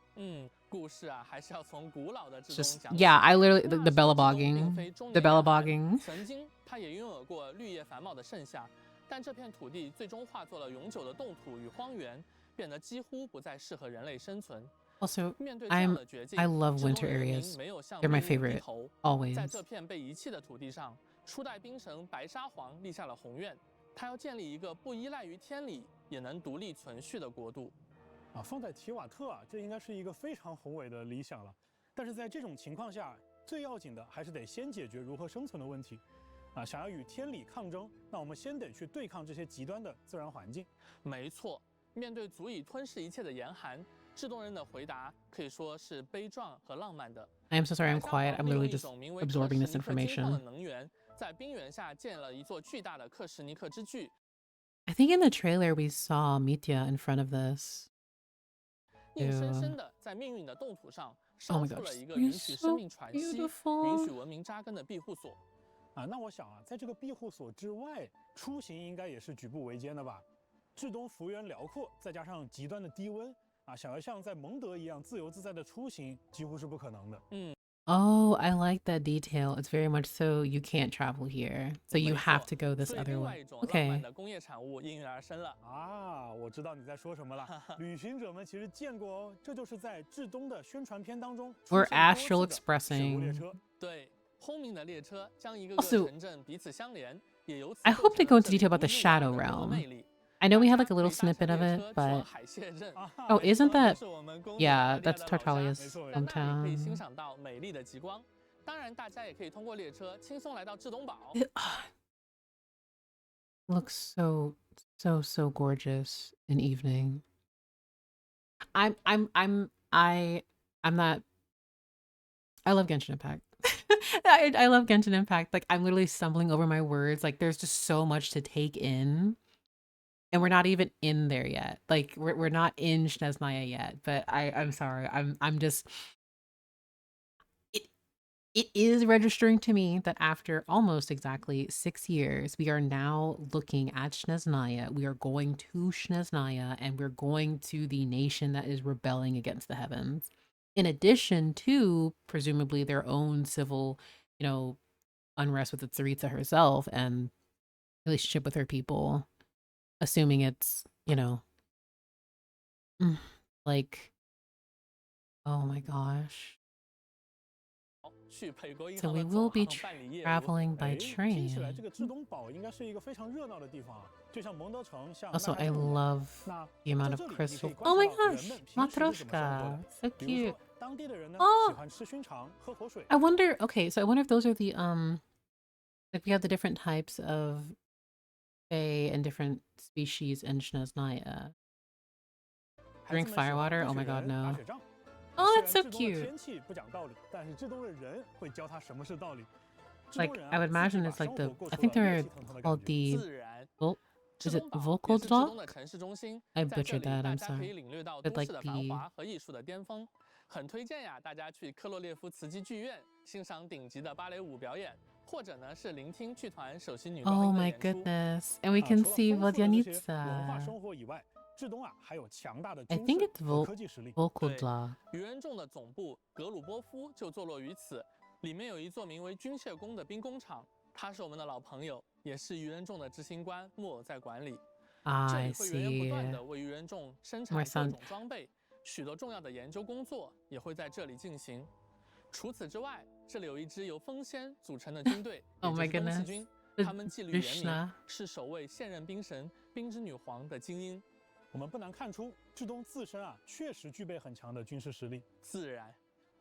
故事啊，还是要从古老的至东 Just 讲起。 yeah, I literally 那 the 时的 Bella 至东并 bogging, 非终 the 年 Bella 严寒 bogging. 曾经，它也拥有过绿叶繁茂的盛夏，但这片土地最终化作了永久的冻土与荒原，变得几乎不再适合人类生存。 Also, 面对这样 I'm 的绝境， I love 至东 winter 的人民 areas. 没有向 They're my 命运低 favorite 头， always. 在这片被遗弃的土地上，初代兵神白沙皇立下了宏愿，他要建立一个不依赖于天理，也能独立存续的国度。放在提瓦特啊，这应该是一个非常宏伟的理想了。但是在这种情况下，最要紧的还是得先解决如何生存的问题。啊，想要与天理抗争，那我们先得去对抗这些极端的自然环境。没错，面对足以吞噬一切的严寒，制动人的回答可以说是悲壮和浪漫的。 I am so sorry I'm quiet. I'm literally just absorbing this 的 information. 能源，在冰原下建了一座巨大的克什尼克之巨。 I think in the trailer we saw Mitya in front of this. 硬生生的在命运的冻土上 Oh 烧 my 出 gosh, 了一个 you're 允许 so 生命喘息、允 beautiful. 许文明扎根的庇护所。啊，那我想啊，在这个庇护所之外，出行应该也是举步维艰的吧？至东幅员辽阔，再加上极端的低温啊，想要像在蒙德一样自由自在的出行，几乎是不可能的。Oh, I like that detail. It's very much so you can't travel here, so you 没 have 错 to go this 所以 other 另外 way. 一种浪漫 Okay. 的工业产物应运而生了。啊，我知道你在说什么了。旅行者们其实见过哦，这就是在至东的宣传片当中出 We're 现 astral 多次的水路列 expressing. 车。对，轰鸣的列车将一个 Also, 个城镇彼此相连，也由此 I 构 hope they 成 go 了 into 这里 detail about the 独一无二 shadow 的人文 realm. 魅力。 I know we had 大 like a 家可 little 以搭乘 snippet of 列 it, 车前往 but 海蟹镇。 oh, 没 isn't 错 that 是我们公主 yeah? 玛利亚 That's 的老家。 Tartalia's 没错，在那里可以欣 hometown. 赏到美丽的极光。当然，大家也可以通过列车轻松来到至东堡。 Looks so gorgeous in evening. I'm not. I love Genshin Impact. I love Genshin Impact. Like I'm literally stumbling over my words. Like there's just so much to take in, and we're not even in there yet. Like we're not in SNEZHNAYA yet. But I'm sorry. I'm just. It is registering to me that after almost exactly 6 years, we are now looking at SNEZHNAYA. We are going to SNEZHNAYA, and we're going to the nation that is rebelling against the heavens. In addition to presumably their own civil, unrest with the Tsaritsa herself and relationship with her people, assuming it's, like, oh my gosh. 去北国银 So 行 we 的 will 总 be 行办理业务。 traveling by 哎，听起来 train. 这个至东堡应该是一个非常热闹的地方啊，就像蒙德城，像 Also, 奈何 I 镇一样。 love 那 the amount 在 of 这里你可以 crystal. 观 Oh 察 my 到人 gosh, 们平时是怎么生活 Matryoshka. 的。 So 比如 cute. 说，当地的人呢 Oh 喜欢吃熏肠、喝口水。 I wonder, okay, so I wonder if those are the, like we have the different types of fae and different species in SNEZHNAYA. 孩 Drink 子们喜欢 firewater? 堆 Oh 雪 my god, 人、打 no. 雪仗。 Oh, 虽 that's 然 so 至东的 cute. 天气不讲道理，但是至东的人会教他什么是道理。至 Like, 东人 I 啊 would 自己 imagine 把 it's like 生 the, 活过 I 出 think 了 they're 热气腾腾的感 called 觉。 the, 自然， is 至 it 东堡也 vocal 是至东 block? 的城市中心。 I 在这 butchered 里， that, 大 I'm 家可以 sorry. 领略到 But 都 like 市的繁 the, 华和艺术的巅峰。很推荐呀，大家去科洛列夫茨基剧院欣赏顶级的芭蕾舞表演，或者呢是聆听剧团首席女高 oh 音的 my 演出。 goodness. And we 啊， can 除了 see 丰富的这些文化 Vodyanitsa. 生活以外，至东啊还有强大的 I 军 think 事 it's 和科技实力。 vocal 对 block. 愚人众的总部格鲁波夫就坐落于此，里面有一座名为军械宫的兵工厂，他是我们的老朋友，也是愚人众的执行官木偶在管理。这 I 里会源源不断 see. 的为愚人众生 My 产 son- 各种装备，许多重要的研究工作也会在这里进行。除此之外，这里有一支由风仙组成的军队， Oh 也 my 就是东 goodness. 契军， The 他们纪律严明， Drishna. 是守卫现任兵神冰之女皇的精英。我们不难看出，至东自身啊确实具备很强的军事实力。自然，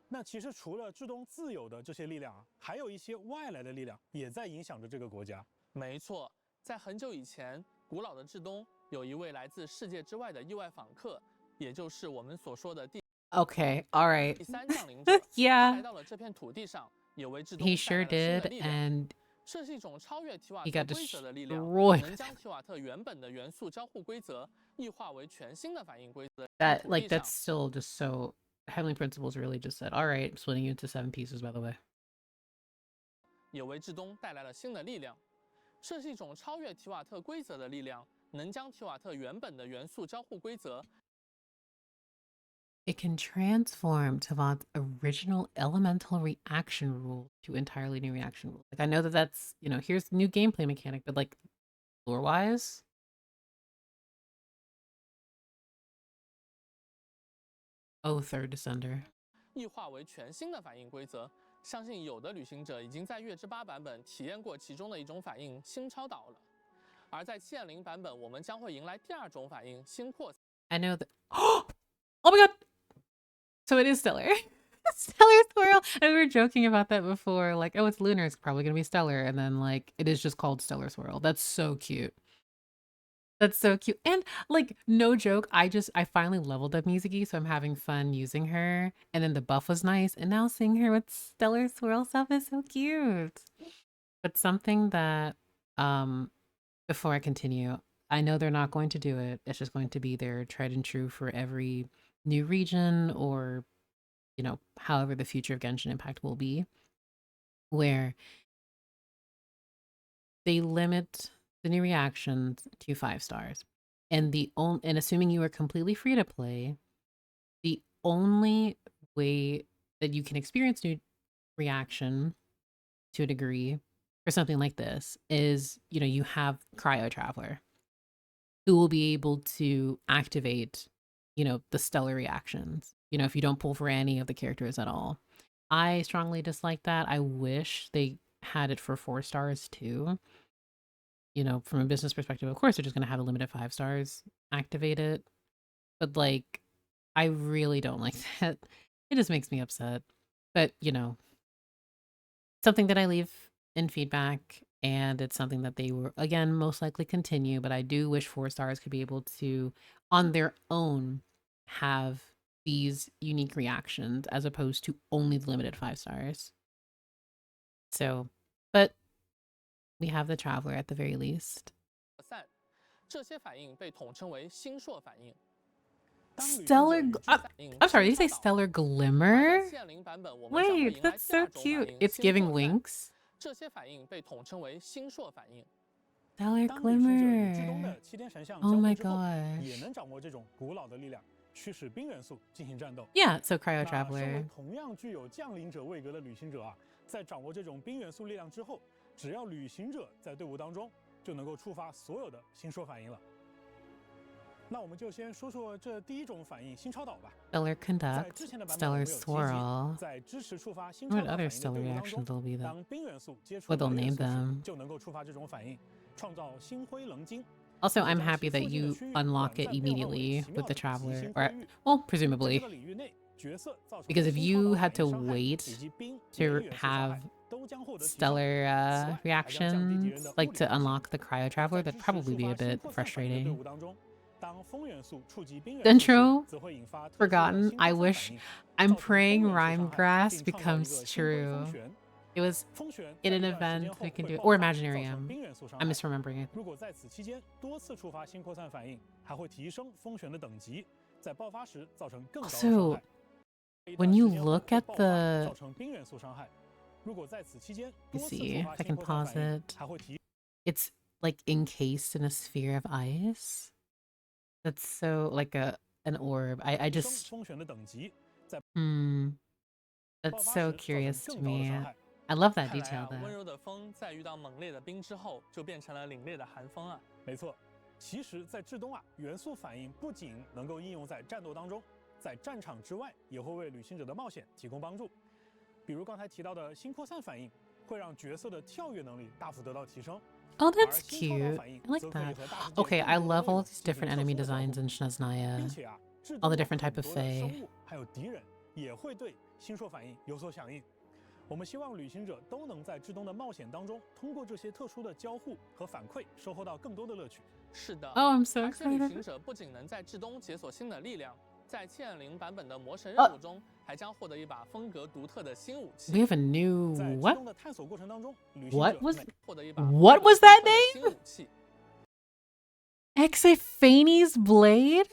那其实除了至东自有的这些力量啊，还有一些外来的力量也在影响着这个国家。没错，在很久以前，古老的至东有一位来自世界之外的意外访客，也就是我们所说的第 Okay, all right. 3降临者。他 Yeah, 来到了这片土地上，也为至东 he 带 sure 来了新的 did. 力量。 And 这是一种超越提瓦 he 特 got 规则的力量， destroyed. 能将提瓦特原本的元素交互规则异化为全新的反应规则。 That, 土 like, 地上 that's still just so. Heavenly Principles really just said, all right, splitting you into 7 pieces, by the way. 也为至东带来了新的力量。这是一种超越提瓦特规则的力量，能将提瓦特原本的元素交互规则 It can transform Tavant's original elemental reaction rule to entirely new reaction rules. Like, I know that that's, here's the new gameplay mechanic, but like, lore-wise? Oh, third Descender. 异化为全新的反应规则。相信有的旅行者已经在月之8版本体验过其中的一种反应新超导了，而在7.0版本，我们将会迎来第2种反应新扩散。 I know that. Oh my god! So it is stellar. Stellar swirl. And we were joking about that before. Like, oh, it's lunar. It's probably going to be stellar. And then, like, it is just called stellar swirl. That's so cute. That's so cute. And like, no joke, I finally leveled up Mizuki, so I'm having fun using her. And then the buff was nice. And now seeing her with stellar swirl stuff is so cute. But something that, before I continue, I know they're not going to do it. It's just going to be their tried and true for every new region or, you know, however the future of Genshin Impact will be, where they limit the new reactions to 5 stars. And and assuming you are completely free to play, the only way that you can experience new reaction to a degree for something like this is, you know, you have Cryo Traveler who will be able to activate, you know, the stellar reactions, you know, if you don't pull for any of the characters at all. I strongly dislike that. I wish they had it for 4 stars too. You know, from a business perspective, of course, they're just going to have a limited 5 stars activated. But like, I really don't like that. It just makes me upset. But, you know, something that I leave in feedback, and it's something that they will, again, most likely continue. But I do wish 4 stars could be able to, on their own, have these unique reactions as opposed to only the limited 5 stars. So, but we have the Traveler at the very least. 这些反应被统称为星烁反应。 Stellar. I'm sorry, did you say Stellar Glimmer? Wait, that's so cute. It's giving winks. 这些反应被统称为星烁反应。 Stellar 当旅行者与至东 Glimmer. 的7天神像 Oh 交 my 互之后， gosh. 也能掌握这种古老的力量，驱使冰元素进行战斗。 Yeah, so Cryo 那身为 Traveler. 同样具有降临者位格的旅行者啊，在掌握这种冰元素力量之后，只要旅行者在队伍当中，就能够触发所有的星烁反应了。那我们就先说说这第一种反应——星超导吧。 Stellar 在 Conduct. 之前的版本我 Stellar 们有提及， Swirl. 在支持触发星超 What 导 other 反应的 stellar 队伍当 reactions 中， will be there? 当冰元素接触 What they'll 白元 name 素时， them. 就能够触发这种反应，创造星辉棱晶。 Also, I'm happy that you unlock it immediately with the Traveler. Or, well, presumably. 在这个领域内，角色造成的 Because if 星超 you 导 had 反 to 应伤害 wait 以及冰 to 元素伤害 have 都将获得提升。 stellar 此外，还将降低敌人 reactions, 的物 like 理 to 伤害。 unlock the Cryo 在 Traveler, 支 that'd 持 probably 触 be a 发星 bit 扩散反应的队 frustrating. 伍当中，当风元素触及冰元素 Dentro 时，则会引发特殊的 Forgotten. 星 I 扩散 wish 反应， I'm 造成风 praying 元素 Rhyme 伤害， Grass 并创造一 becomes 个星辉 true. 风旋。 It was 风旋 in 在 an 一段时间 event 后 we can 会 do, 爆 or 发，造成 Imaginarium. 冰元素伤 I'm 害。 misremembering it. 如果在此期间多次触发星扩散反应，还会提升风旋的等级，在爆发时造成更高的伤 Also, 害。一 when 段 you 时间后 look 会 at 爆发， the, 造成冰元素伤害。如果在此期间 let 多 me 次触 see, 发 I 星 can 扩散 pause 反应， it. 还会提 It's like encased in a sphere of ice. That's so like an orb. I 提升 just, 风旋的等级，在 hmm, 爆 that's 发 so 时造成 curious to 更高的 me. 伤害。 I love that 看来 detail 啊，温 though. 柔的风在遇到猛烈的冰之后，就变成了凛冽的寒风啊。 没错，其实，在至东啊，元素反应不仅能够应用在战斗当中，在战场之外也会为旅行者的冒险提供帮助。比如刚才提到的星扩散反应，会让角色的跳跃能力大幅得到提升。 Oh, 而 that's 星超导 cute. 反应 I like 则可以 that. 和大世界 Okay, 更 I 多的 love 内 all 容 these 进行 different 特 enemy 殊的交互 designs in 并 SNEZHNAYA. 且啊，至 all 东 the 的 different type 很 of 多的 Fae. 生物还有敌人也会对星烁反应有所响应。我们希望旅行者都能在至东的冒险当中，通过这些特殊的交互和反馈，收获到更多的乐趣。是的， Oh, I'm so 而且旅 excited. 行者不仅能在至东解锁新的力量，在7.0版本的魔神哦任务中，还将获得一把风格独特的新武 We 器。 have a new 在至 what? 东的探索过程当中，旅行 What 者 was 每获得一把 What 风格 was 独 that 特的新武器。 Euphemians blade?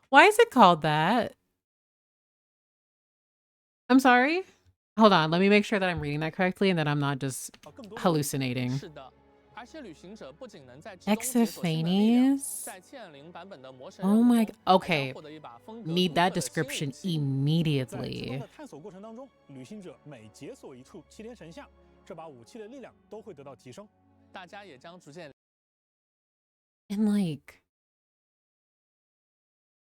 Why is it called that? I'm sorry. Hold on, let me make sure that I'm reading that correctly and that I'm not just 更多的 hallucinating. 是的，而且旅行者不仅能在至东解锁新的力量， Euphemians? 在7.0版本的魔神 Oh 任务 my 中 god. 还将 Okay. 获得一把风格 Need 独 that 特的新武 description 器。在至东 immediately. 的探索过程当中，旅行者每解锁一处7天神像，这把武器的力量都会得到提升。大家也将逐渐 And like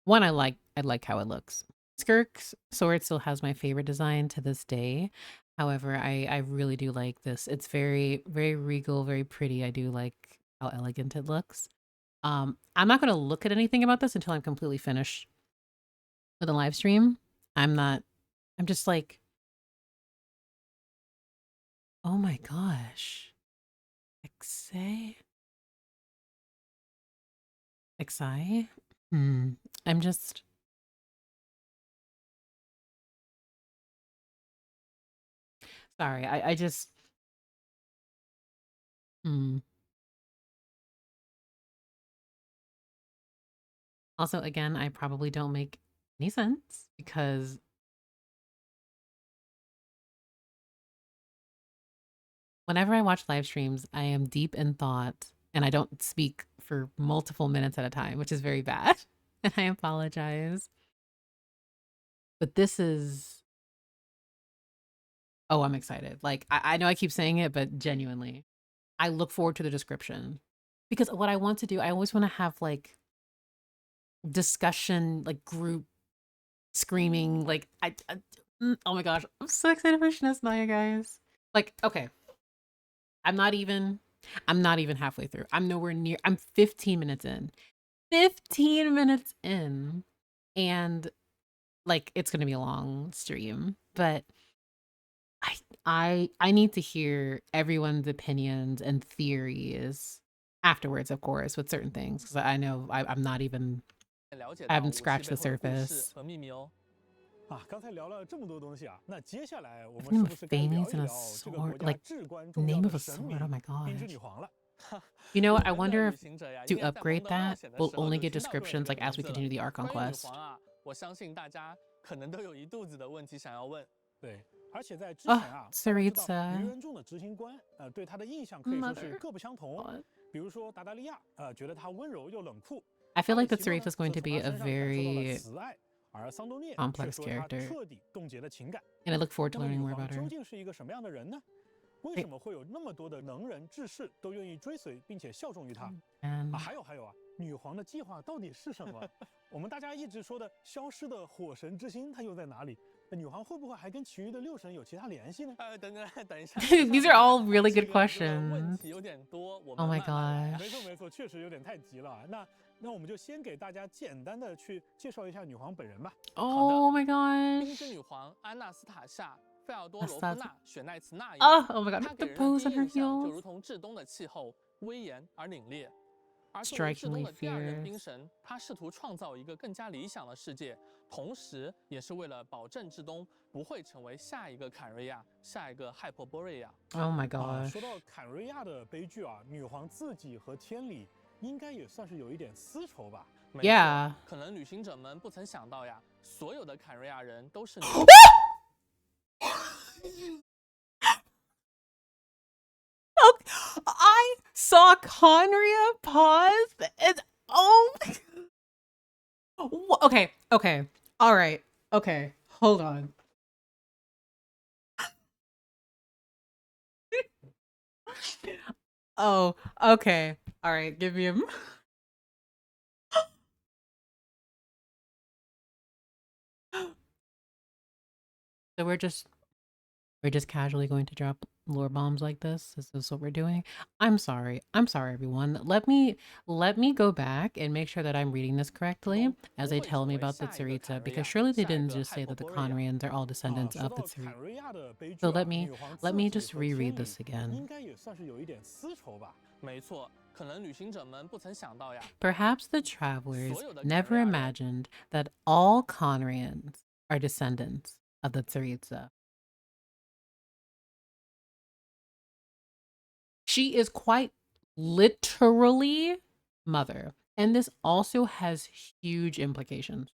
one, I like how it looks. Skirk's sword still has my favorite design to this day. However, I really do like this. It's very, very regal, very pretty. I do like how elegant it looks. I'm not gonna look at anything about this until I'm completely finished for the live stream. I'm just like, oh my gosh. Exai? I'm just, sorry. I just, Also, again, I probably don't make any sense because whenever I watch live streams, I am deep in thought and I don't speak for multiple minutes at a time, which is very bad. And I apologize. But this is, oh, I'm excited. Like, I know I keep saying it, but genuinely, I look forward to the description because what I want to do, I always want to have like discussion, like group screaming. Like, oh my gosh, I'm so excited for SNEZHNAYA, guys. Like, okay. I'm not even halfway through. I'm nowhere near. I'm 15 minutes in. 15 minutes in. And like it's going to be a long stream, but I need to hear everyone's opinions and theories afterwards, of course, with certain things cuz I know I'm not even I haven't scratched the surface. 啊，刚才聊了这么多东西啊，那接下来我们 Name 是 of 不是该聊 euphemians 一 and a 聊这个国 sword, 家 like 至关重要 name 的 of a 神 sword. Oh 明 my 冰之 gosh. 女皇了？ You know what? I wonder if to upgrade that, we'll only get descriptions like as we continue the Archon quest. 我相信大家可能都有一肚子的问题想要问。对，而且在之前啊，大家知道 Tsaritsa. 愚人众的执行官，对他的印象可以说是各不相同。 God. 比如说达达利亚，觉得他温柔又冷酷。 I feel like that Tsaritsa is going to be a very 慈爱，而桑多涅 complex 却说他 character. 彻底冻结了情感。 And I look forward to 那么 learning 女 more 皇 about 究 her. 竟是一个什么样的人呢？为什么会有那么多的能人志士都愿意追随并且效忠于他？啊，还有啊，女皇的计划到底是什么？我们大家一直说的消失的火神之心，它又在哪里？女皇会不会还跟其余的6神有其他联系呢？等一下 These are all really good questions. 问题有点多，我 Oh 们 my 慢慢来。 gosh. 没错，确实有点太急了。那我们就先给大家简单的去介绍一下女皇本人吧。 Oh my 冰 gosh. 之女皇安娜斯塔夏·费奥多罗夫娜·雪奈茨纳 Oh my god. 她给 The 人的 pose 第 on 一 her 印象就 heels. 如同至东的气候，威严而凛冽。而作为至东的第2任冰神，她试图创造一个更加理想的世界，同时也是为了保证至东不会成为下一个坎瑞亚、下一个海珀波瑞亚。 Oh my gosh. 说到坎瑞亚的悲剧啊，女皇自己和天理应该也算是有一点私仇吧。 Yeah. 可能旅行者们不曾想到呀，所有的坎瑞亚人都是女。I saw Conria pause and okay. All right. Okay. Hold on. Oh, okay. All right. Give me a So we're just casually going to drop lore bombs like this. Is this what we're doing? I'm sorry everyone. Let me go back and make sure that I'm reading this correctly as they tell me about the Tsaritsa, because surely they didn't just say that the Conrians are all descendants of the Tsaritsa. So let me just reread this again. Perhaps the travelers never imagined that all Conrians are descendants of the Tsaritsa. She is quite literally mother, and this also has huge implications.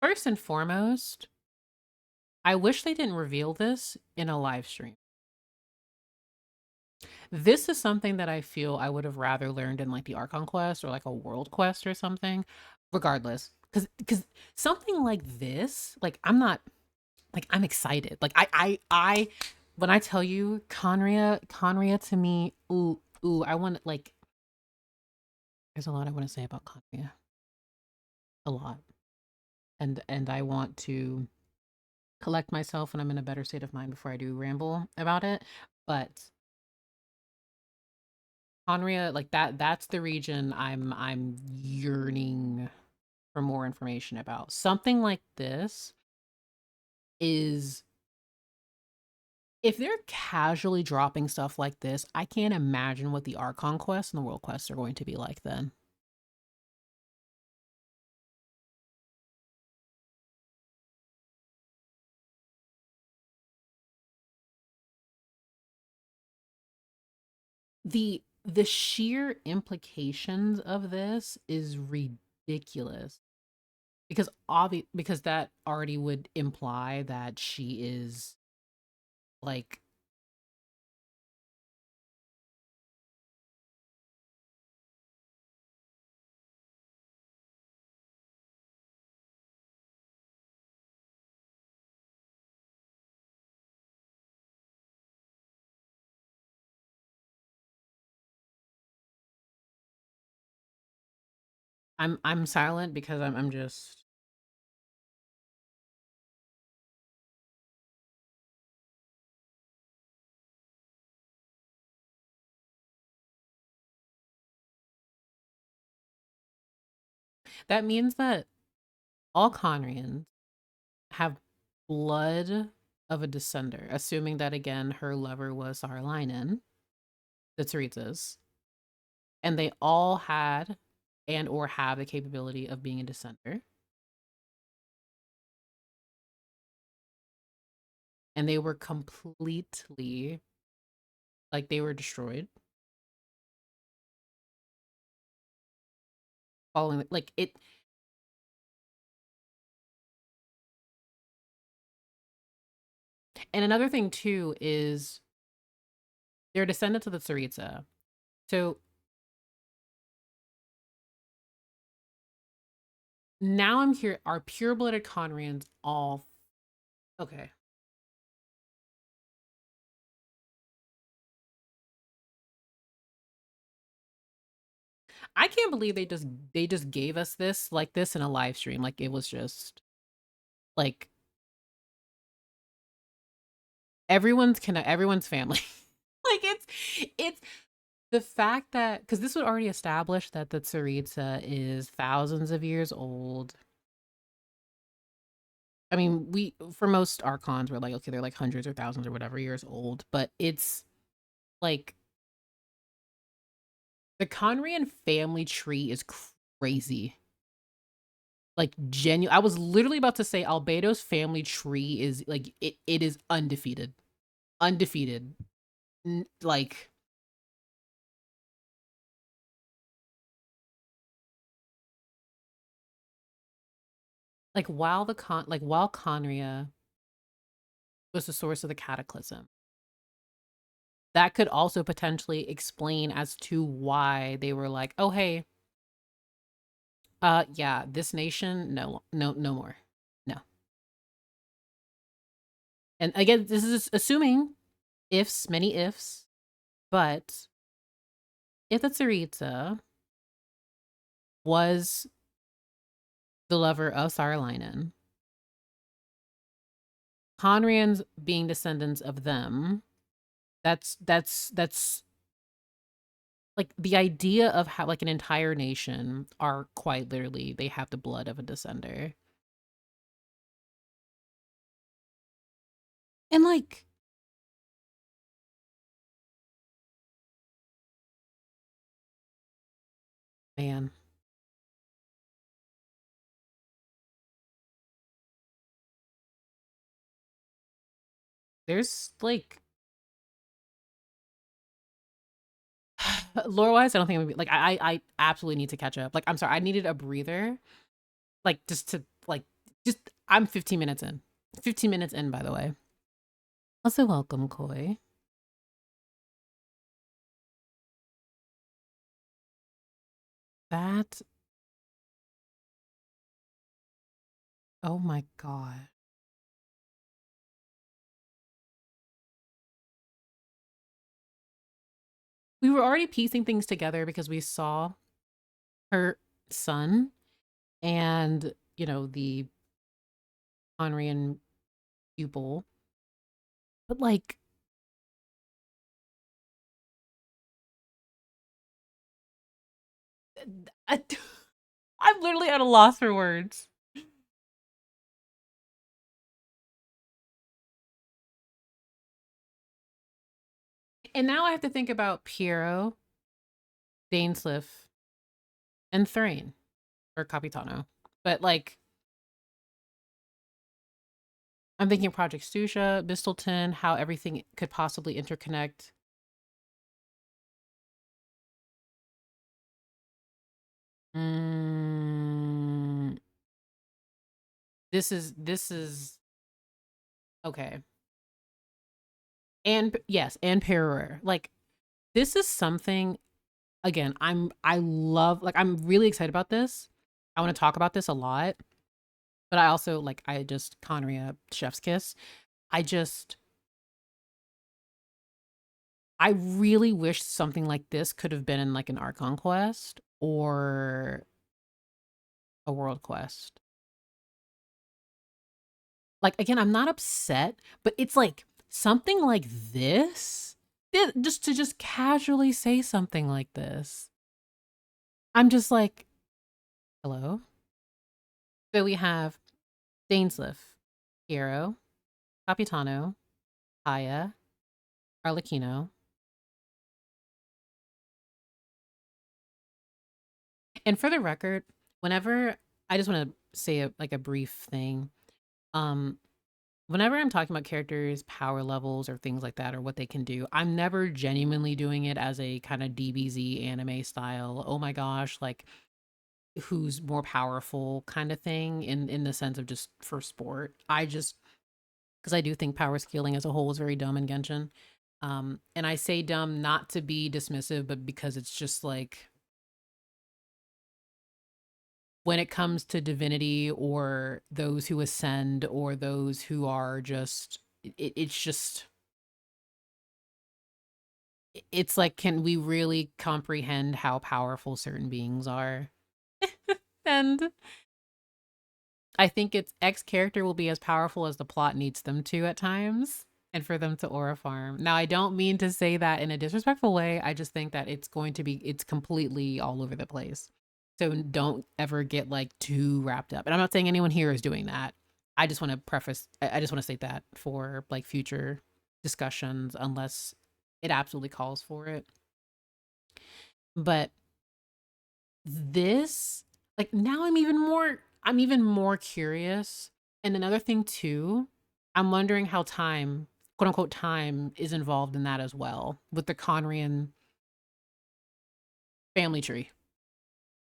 First and foremost, I wish they didn't reveal this in a live stream. This is something that I feel I would have rather learned in like the Archon quest or like a world quest or something. Regardless, because something like this, like I'm excited. Like I when I tell you Conria to me, ooh, I want like. There's a lot I want to say about Conria. A lot, and I want to collect myself when I'm in a better state of mind before I do ramble about it. But Conria, like that's the region I'm yearning for more information about. Something like this is, if they're casually dropping stuff like this, I can't imagine what the Archon quests and the World quests are going to be like then. The sheer implications of this is ridiculous. Because that already would imply that she is like, I'm silent because I'm just, that means that all Conrians have blood of a descender, assuming that again her lover was Sarlainen, the Tsaritsas, and they all had and or have the capability of being a descender. And they were completely, like, they were destroyed. Following, like, it. And another thing, too, is they're descendants of the Tsaritsa. So now I'm here. Are pure-blooded Conrians all... Okay. I can't believe they just gave us this like this in a live stream. Like, it was just like everyone's family. Like, it's the fact that, because this would already establish that the Tsaritsa is thousands of years old. I mean, for most Archons, we're like, okay, they're like hundreds or thousands or whatever years old, but it's like the Conrian family tree is crazy. Like, genuine. I was literally about to say Albedo's family tree is like, it is undefeated. Undefeated. Like, while Conria was the source of the cataclysm, that could also potentially explain as to why they were like, oh hey, yeah, this nation, no more. No. And again, this is assuming ifs, many ifs, but if the Tsaritsa was the lover of Sarlainen, Conrians being descendants of them, that's like the idea of how like an entire nation are quite literally, they have the blood of a descender. And like, man, there's like lore wise, I don't think it would be like, I absolutely need to catch up. Like, I'm sorry, I needed a breather, like just to like just I'm 15 minutes in. 15 minutes in, by the way. Also, welcome, Koi. That, oh my god. We were already piecing things together because we saw her son and, you know, the Conrian pupil. But like, I'm literally at a loss for words. And now I have to think about Piero, Dainsleif, and Thrain, or Capitano. But like, I'm thinking Project Stusha, Bistleton, how everything could possibly interconnect. Mm, this is okay. And yes, and Peror. Like, this is something, again, I love, like, I'm really excited about this. I want to talk about this a lot. But I also, like, I just, Conria, chef's kiss. I really wish something like this could have been in, like, an Archon quest or a world quest. Like, again, I'm not upset, but it's like something like this, just to just casually say something like this. I'm just like, hello? So we have Dainsleif, Piero, Capitano, Aya, Arlecchino. And for the record, whenever I just want to say a brief thing, whenever I'm talking about characters, power levels, or things like that, or what they can do, I'm never genuinely doing it as a kind of DBZ anime style. Oh my gosh, like who's more powerful kind of thing in the sense of just for sport. I just, because I do think power scaling as a whole is very dumb in Genshin. And I say dumb not to be dismissive, but because it's just like, when it comes to divinity or those who ascend or those who are just, it's just, it's like, can we really comprehend how powerful certain beings are? And I think its X character will be as powerful as the plot needs them to at times, and for them to aura farm. Now, I don't mean to say that in a disrespectful way. I just think that it's going to be, it's completely all over the place. So don't ever get like too wrapped up. And I'm not saying anyone here is doing that. I just want to preface, I just want to state that for like future discussions, unless it absolutely calls for it. But this, like, now I'm even more curious. And another thing too, I'm wondering how time, quote unquote time, is involved in that as well with the Conrian family tree.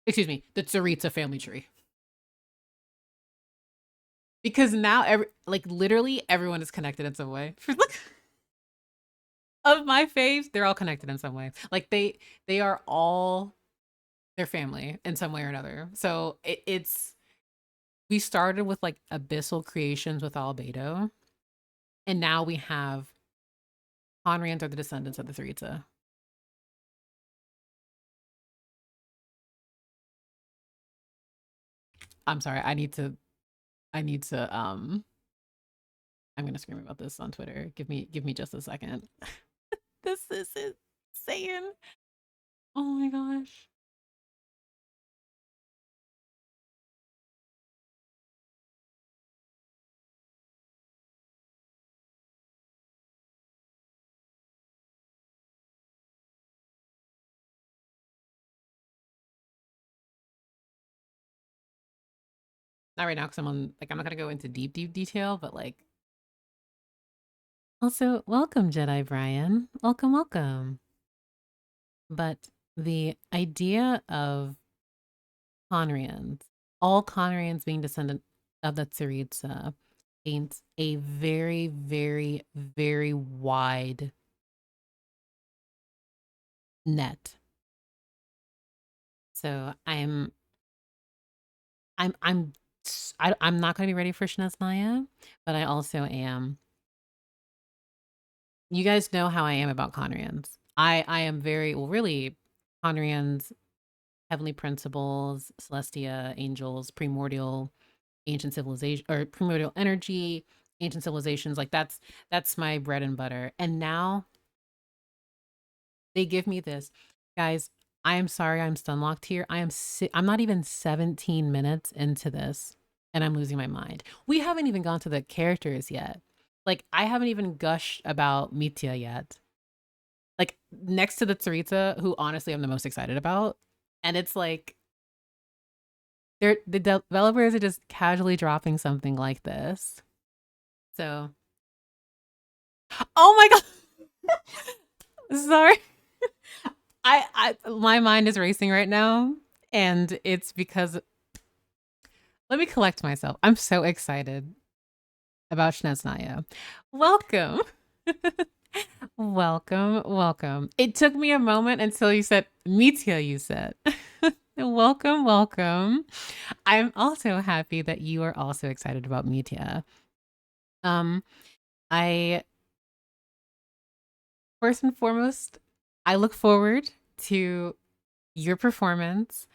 Excuse me, the Tsaritsa family tree. Because now literally everyone is connected in some way. Of my faves, they're all connected in some way. Like they are all their family in some way or another. So it's, we started with like abyssal creations with Albedo, and now we have Conrians are the descendants of the Tsaritsa. I'm sorry, I need to I'm gonna scream about this on Twitter. Give me just a second. This is insane. Oh my gosh. Not right now, because I'm on, like, I'm not gonna go into deep detail, but like, also welcome Jedi Brian, welcome. But the idea of Conrians, all Conrians being descendant of the Tsaritsa, paints a very, very, very wide net. So I'm not going to be ready for SNEZHNAYA, but I also am. You guys know how I am about Conrians. I am very, well, really, Conrians, heavenly principles, Celestia, angels, primordial, ancient civilization, or primordial energy, ancient civilizations. Like that's my bread and butter. And now they give me this. Guys, I am sorry I'm stun locked here. I'm not even 17 minutes into this and I'm losing my mind. We haven't even gone to the characters yet. Like, I haven't even gushed about Mitya yet. Like, next to the Tsaritsa, who honestly I'm the most excited about. And it's like, the developers are just casually dropping something like this. So, oh my god, sorry. My mind is racing right now, and it's because let me collect myself. I'm so excited about SNEZHNAYA. Welcome. Welcome. It took me a moment until you said Mitya, you said. Welcome. I'm also happy that you are also excited about Mitya. I first and foremost, I look forward to your performance.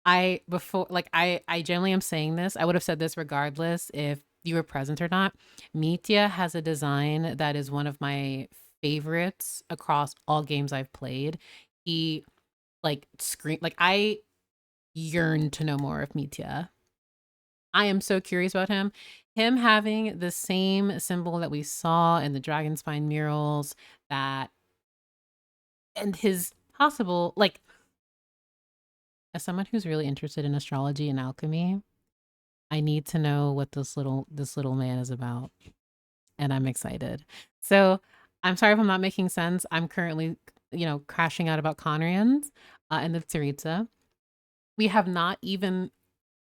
I generally am saying this. I would have said this regardless if you were present or not. Mitya has a design that is one of my favorites across all games I've played. He I yearn to know more of Mitya. I am so curious about him. Him having the same symbol that we saw in the dragon spine murals, that and his possible, like, as someone who's really interested in astrology and alchemy, I need to know what this little man is about, and I'm excited. So I'm sorry if I'm not making sense. I'm currently, crashing out about Conrians and the Tsaritsa. We have not even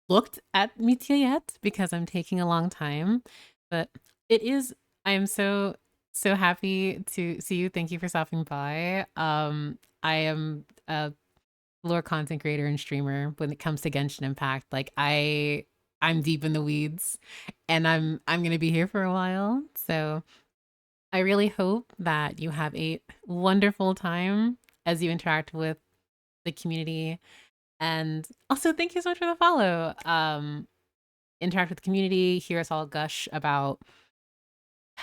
looked at Mitya yet because I'm taking a long time, but I am so happy to see you. Thank you for stopping by. I am a lore content creator and streamer when it comes to Genshin Impact. Like, I'm deep in the weeds and I'm going to be here for a while. So I really hope that you have a wonderful time as you interact with the community. And also, thank you so much for the follow. Interact with the community, hear us all gush about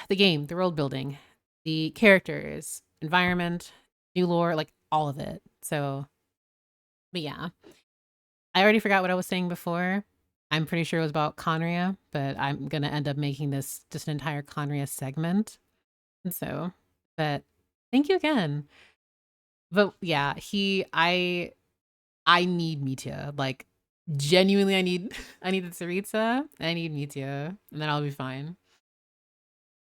the game, the world building, the characters, environment, new lore, like all of it. So, but yeah, I already forgot what I was saying before. I'm pretty sure it was about Conria, but I'm going to end up making this just an entire Conria segment. And so, but thank you again. But yeah, I need Mitya. Like, genuinely, I need the Tsaritsa, I need Mitya, and then I'll be fine.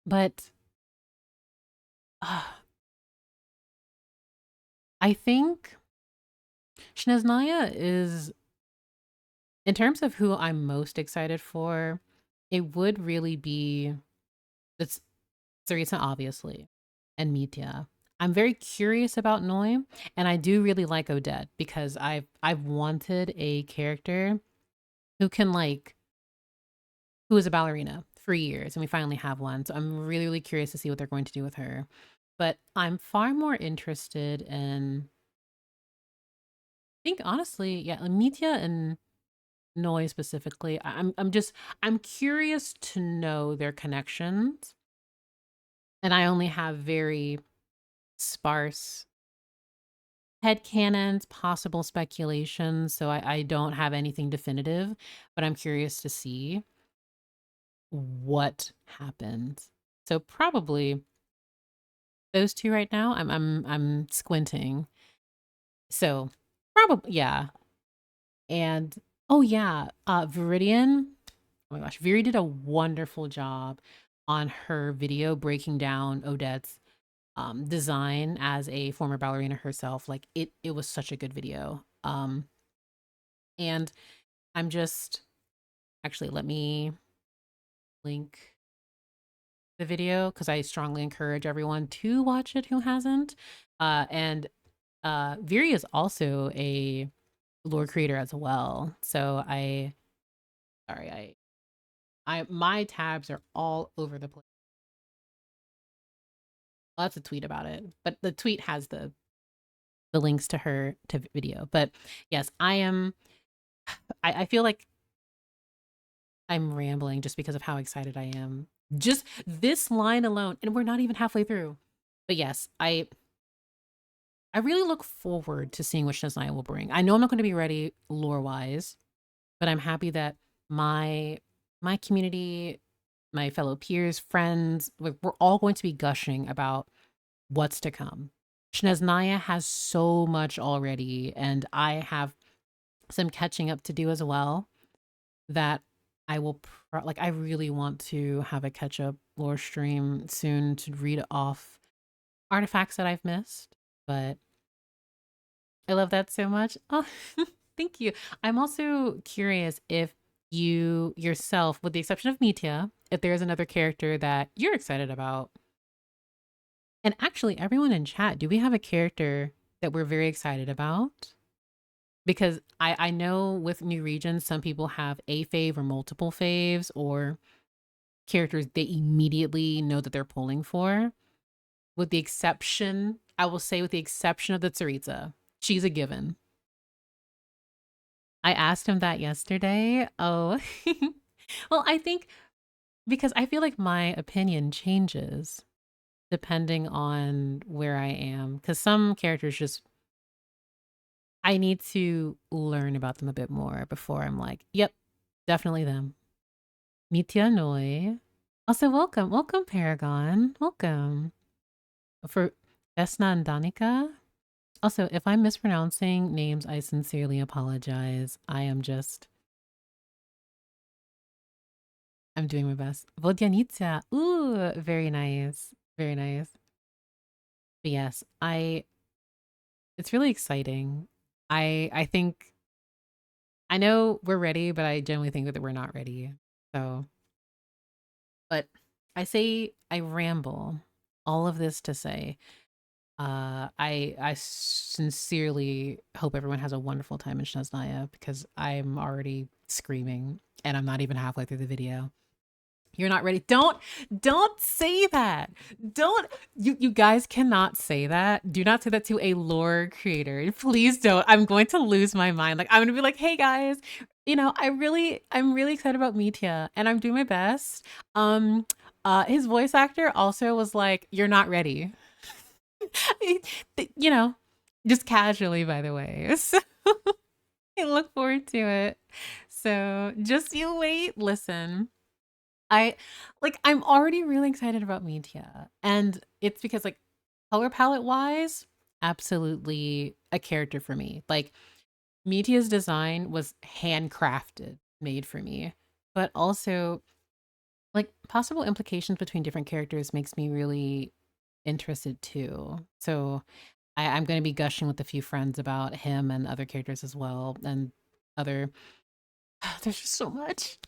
But I think SNEZHNAYA is, in terms of who I'm most excited for, it would really be it's Tsaritsa, obviously, and Mitya. I'm very curious about Noi, and I do really like Odette because I've wanted a character who can, like, who is a ballerina for years, and we finally have one. So I'm really, really curious to see what they're going to do with her. But I'm far more interested in, I think, honestly, yeah, Mitya and Noi specifically. I'm curious to know their connections, and I only have very sparse headcanons, possible speculations, so I don't have anything definitive, but I'm curious to see what happened. So probably those two right now. I'm squinting. So probably, yeah. And oh yeah, Viridian. Oh my gosh, Viri did a wonderful job on her video breaking down Odette's design as a former ballerina herself. Like, it was such a good video. And I'm just actually, let me link the video because I strongly encourage everyone to watch it who hasn't. And Viri is also a lore creator as well. So my tabs are all over the place. Well, that's a tweet about it, but the tweet has the links to her to video. But yes, I feel like I'm rambling just because of how excited I am. Just this line alone, and we're not even halfway through. But yes, I really look forward to seeing what SNEZHNAYA will bring. I know I'm not going to be ready lore-wise, but I'm happy that my community, my fellow peers, friends, we're all going to be gushing about what's to come. SNEZHNAYA has so much already, and I have some catching up to do as well that I will I really want to have a catch up lore stream soon to read off artifacts that I've missed, but I love that so much. Oh, thank you. I'm also curious if you yourself, with the exception of Mitya, if there's another character that you're excited about. And actually, everyone in chat, do we have a character that we're very excited about? Because I know with new regions, some people have a fave or multiple faves or characters they immediately know that they're pulling for. With the exception, I will say with the exception of the Tsaritsa. She's a given. I asked him that yesterday. Oh, well, I think because I feel like my opinion changes depending on where I am. Because some characters just, I need to learn about them a bit more before I'm like, yep, definitely them. Mitya Noi. Also, welcome. Welcome, Paragon. Welcome. For Vesna and Danica. Also, if I'm mispronouncing names, I sincerely apologize. I'm doing my best. Vodyanitsa. Ooh, very nice. Very nice. But yes, it's really exciting. I think, I know we're ready, but I generally think that we're not ready. So, but I ramble all of this to say, I sincerely hope everyone has a wonderful time in SNEZHNAYA because I'm already screaming and I'm not even halfway through the video. You're not ready. Don't say that. You guys cannot say that. Do not say that to a lore creator. Please don't. I'm going to lose my mind. Like, I'm going to be like, hey guys, I'm really excited about Mitya and I'm doing my best. His voice actor also was like, you're not ready. Just casually, by the way. So I look forward to it. So just you wait. Listen, I'm already really excited about Mitya. And it's because color palette wise, absolutely a character for me. Like Mitya's design was handcrafted, made for me. But also possible implications between different characters makes me really interested too. So I'm going to be gushing with a few friends about him and other characters as well. And other, there's just so much.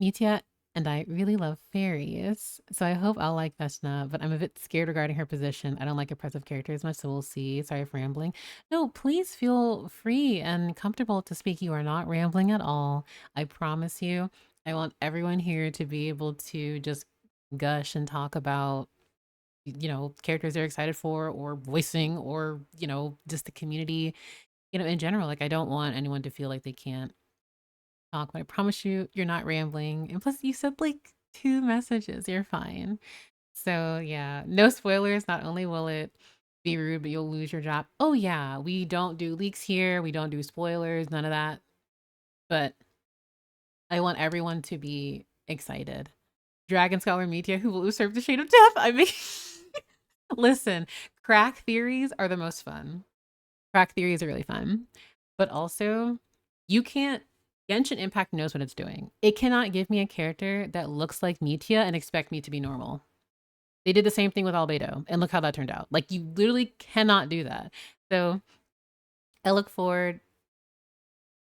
Mitya and I really love fairies, so I hope I'll like Vesna, but I'm a bit scared regarding her position. I don't like oppressive characters much, so we'll see. Sorry for rambling. No, please feel free and comfortable to speak. You are not rambling at all. I promise you. I want everyone here to be able to just gush and talk about characters they're excited for or voicing or just the community in general. I don't want anyone to feel like they can't talk, but I promise you you're not rambling, and plus you said 2 messages. You're fine. So yeah, no spoilers. Not only will it be rude, but you'll lose your job. Oh yeah, we don't do leaks here, we don't do spoilers, none of that, but I want everyone to be excited. Dragon Scholar Mitya, who will usurp the shade of death. I mean, listen, crack theories are the most fun. Crack theories are really fun. But also, Genshin Impact knows what it's doing. It cannot give me a character that looks like Mitya and expect me to be normal. They did the same thing with Albedo, and look how that turned out. You literally cannot do that. So, I look forward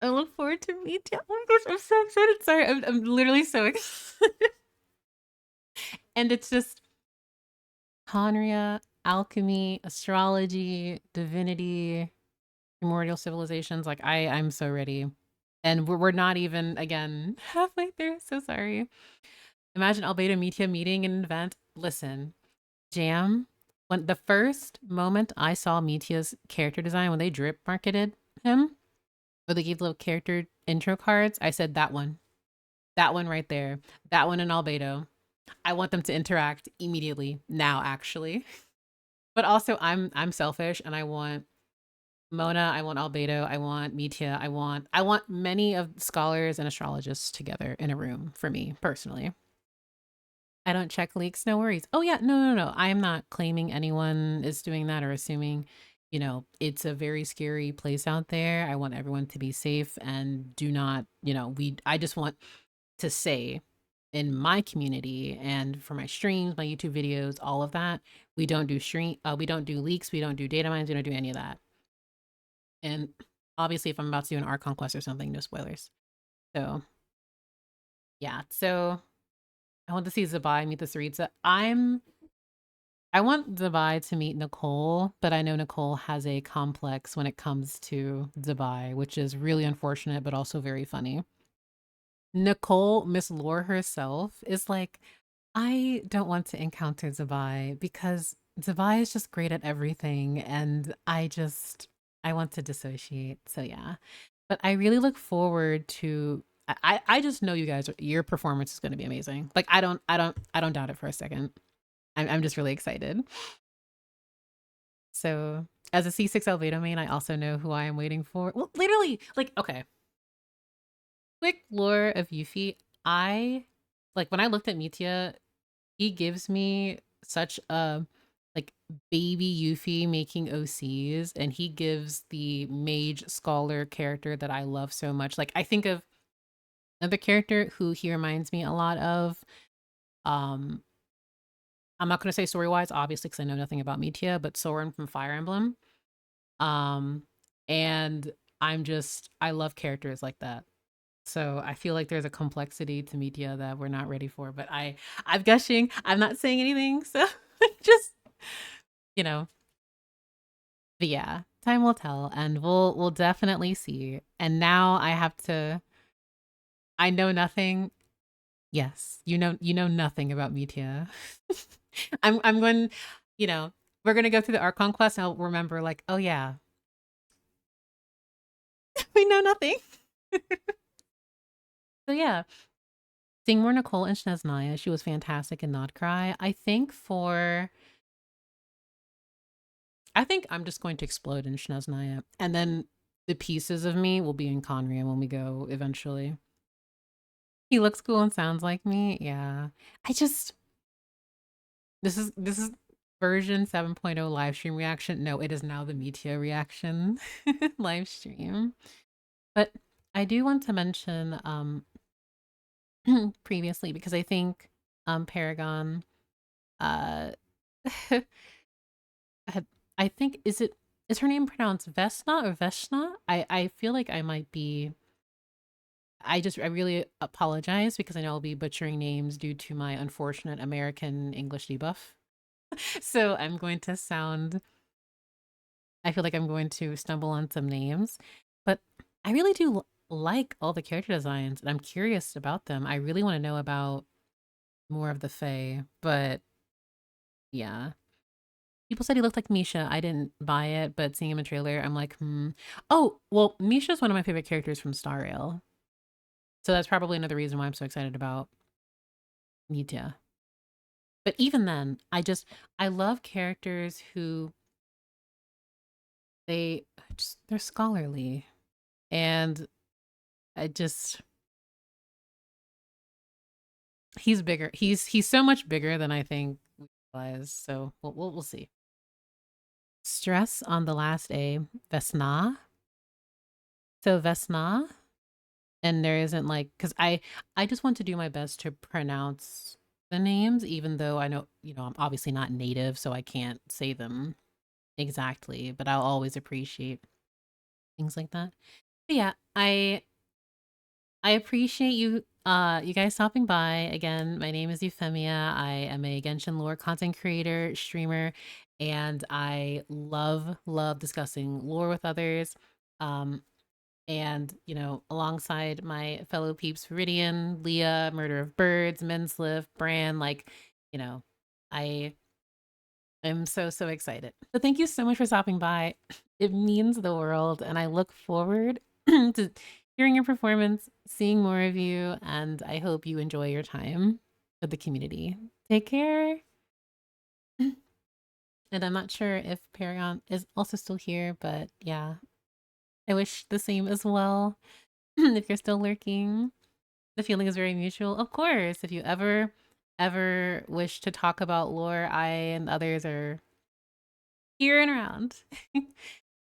to Mitya. Oh my gosh, I'm so excited. Sorry, I'm literally so excited. And it's just Khaenri'ah, alchemy, astrology, divinity, primordial civilizations. I'm so ready. And we're not even, again, halfway through. So sorry. Imagine Albedo Mitya meeting an event. Listen, Jam, when the first moment I saw Mitya's character design, when they drip marketed him, or they gave little character intro cards, I said that one. That one right there. That one in Albedo. I want them to interact immediately. Now, actually. But also I'm selfish and I want Mona, I want Albedo, I want Mitya, I want many of scholars and astrologists together in a room for me personally. I don't check leaks, no worries. Oh yeah, no. I am not claiming anyone is doing that or assuming, you know, it's a very scary place out there. I want everyone to be safe and do not, you know, I just want to say in my community and for my streams, my YouTube videos, all of that, we don't do we don't do leaks, we don't do data mines, we don't do any of that. And obviously if I'm about to do an Archon quest or something, no spoilers. So yeah, so I want to see Zabai meet the Saritsa. I want Zabai to meet Nicole, but I know Nicole has a complex when it comes to Zabai, which is really unfortunate, but also very funny. Nicole, Miss Lore herself, is like, I don't want to encounter Zabai because Zabai is just great at everything, and I want to dissociate. So yeah, but I really look forward to. I just know you guys. Your performance is going to be amazing. Like I don't doubt it for a second. I'm just really excited. So as a C6 Albedo main, I also know who I am waiting for. Well, literally, like, okay. Quick lore of Yuffie. Like when I looked at Mitya, he gives me such a like baby Yuffie making OCs, and he gives the mage scholar character that I love so much. Like I think of another character who he reminds me a lot of. I'm not going to say story-wise, obviously, because I know nothing about Mitya, but Soren from Fire Emblem. And I love characters like that. So I feel like there's a complexity to Mitya that we're not ready for. But I'm gushing. I'm not saying anything. So just, you know. But yeah, time will tell, and we'll definitely see. And now I know nothing. Yes, you know nothing about Mitya. I'm going, you know, we're gonna go through the Archon quest and I'll remember like, oh yeah. We know nothing. So yeah. Seeing more Nicole and SNEZHNAYA, she was fantastic in Not Cry. I think I'm just going to explode in SNEZHNAYA. And then the pieces of me will be in Conria when we go eventually. He looks cool and sounds like me. Yeah. This is version 7.0 live stream reaction. No, it is now the Mitya reaction live stream. But I do want to mention previously, because I think Paragon I think is her name pronounced Vesna or Veshna? I feel like I might be. I really apologize because I know I'll be butchering names due to my unfortunate American English debuff. So I'm going to sound. I feel like I'm going to stumble on some names, but I really do like all the character designs, and I'm curious about them. I really want to know about more of the Fae, but yeah. People said he looked like Misha. I didn't buy it, but seeing him in a trailer, I'm like, Oh, well, Misha's one of my favorite characters from Star Rail. So that's probably another reason why I'm so excited about Mitya. But even then, I love characters who they're scholarly. And he's bigger. He's so much bigger than I think we realize. So we'll see. Stress on the last A, Vesna. So Vesna, and there isn't like, because I just want to do my best to pronounce the names, even though I know, I'm obviously not native, so I can't say them exactly, but I'll always appreciate things like that. But yeah, I appreciate you guys stopping by. Again, my name is Euphemia. I am a Genshin lore content creator, streamer, and I love discussing lore with others. And, alongside my fellow peeps, Viridian, Leah, Murder of Birds, Mensliff, Bran, I am so excited. So thank you so much for stopping by. It means the world, and I look forward to hearing your performance, seeing more of you, and I hope you enjoy your time with the community. Take care. And I'm not sure if Paragon is also still here, but yeah, I wish the same as well. If you're still lurking, the feeling is very mutual. Of course, if you ever wish to talk about lore, I and others are here and around.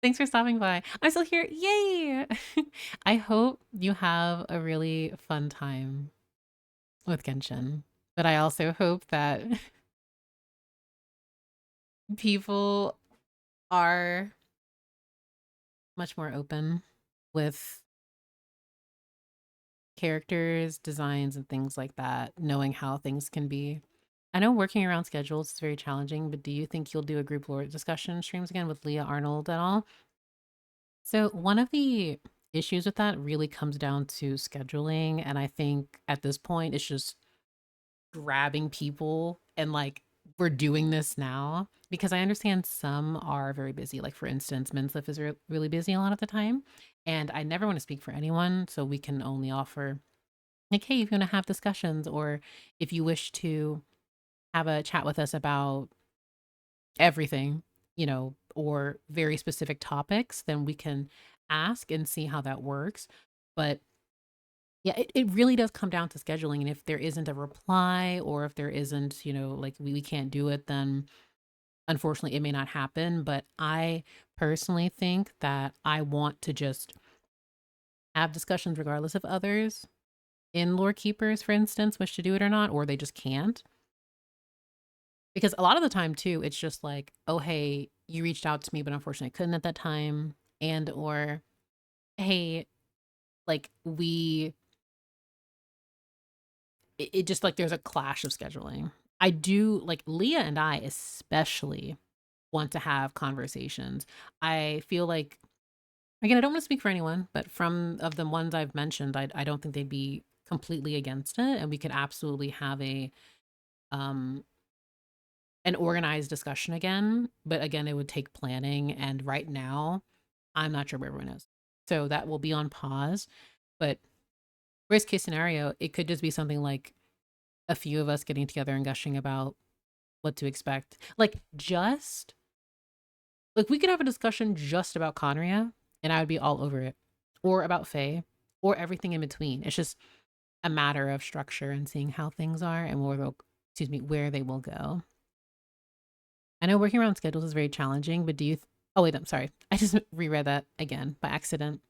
Thanks for stopping by. I'm still here. Yay! I hope you have a really fun time with Genshin. But I also hope that people are much more open with characters, designs, and things like that, knowing how things can be. I know working around schedules is very challenging, but do you think you'll do a group lore discussion streams again with Leah Arnold at all? So one of the issues with that really comes down to scheduling, and I think at this point it's just grabbing people and like we're doing this now because I understand some are very busy. Like for instance, Minsliff is really busy a lot of the time, and I never want to speak for anyone, so we can only offer like, hey, if you want to have discussions or if you wish to have a chat with us about everything, you know, or very specific topics, then we can ask and see how that works. But yeah, it really does come down to scheduling. And if there isn't a reply or if there isn't, you know, like we can't do it, then unfortunately it may not happen. But I personally think that I want to just have discussions regardless of others in lore keepers, for instance, wish to do it or not, or they just can't. Because a lot of the time too, it's just like, oh, hey, you reached out to me, but unfortunately I couldn't at that time. And or, hey, like it just like there's a clash of scheduling. I do like Leah and I especially want to have conversations. I feel like, again, I don't want to speak for anyone, but from of the ones I've mentioned, I don't think they'd be completely against it. And we could absolutely have um an organized discussion again. But again, it would take planning. And right now, I'm not sure where everyone is. So that will be on pause. But worst case scenario, it could just be something like a few of us getting together and gushing about what to expect. Like we could have a discussion just about Conria and I would be all over it. Or about Faye. Or everything in between. It's just a matter of structure and seeing how things are and where they will go. I know working around schedules is very challenging, but do you oh wait, I'm sorry. I just reread that again by accident.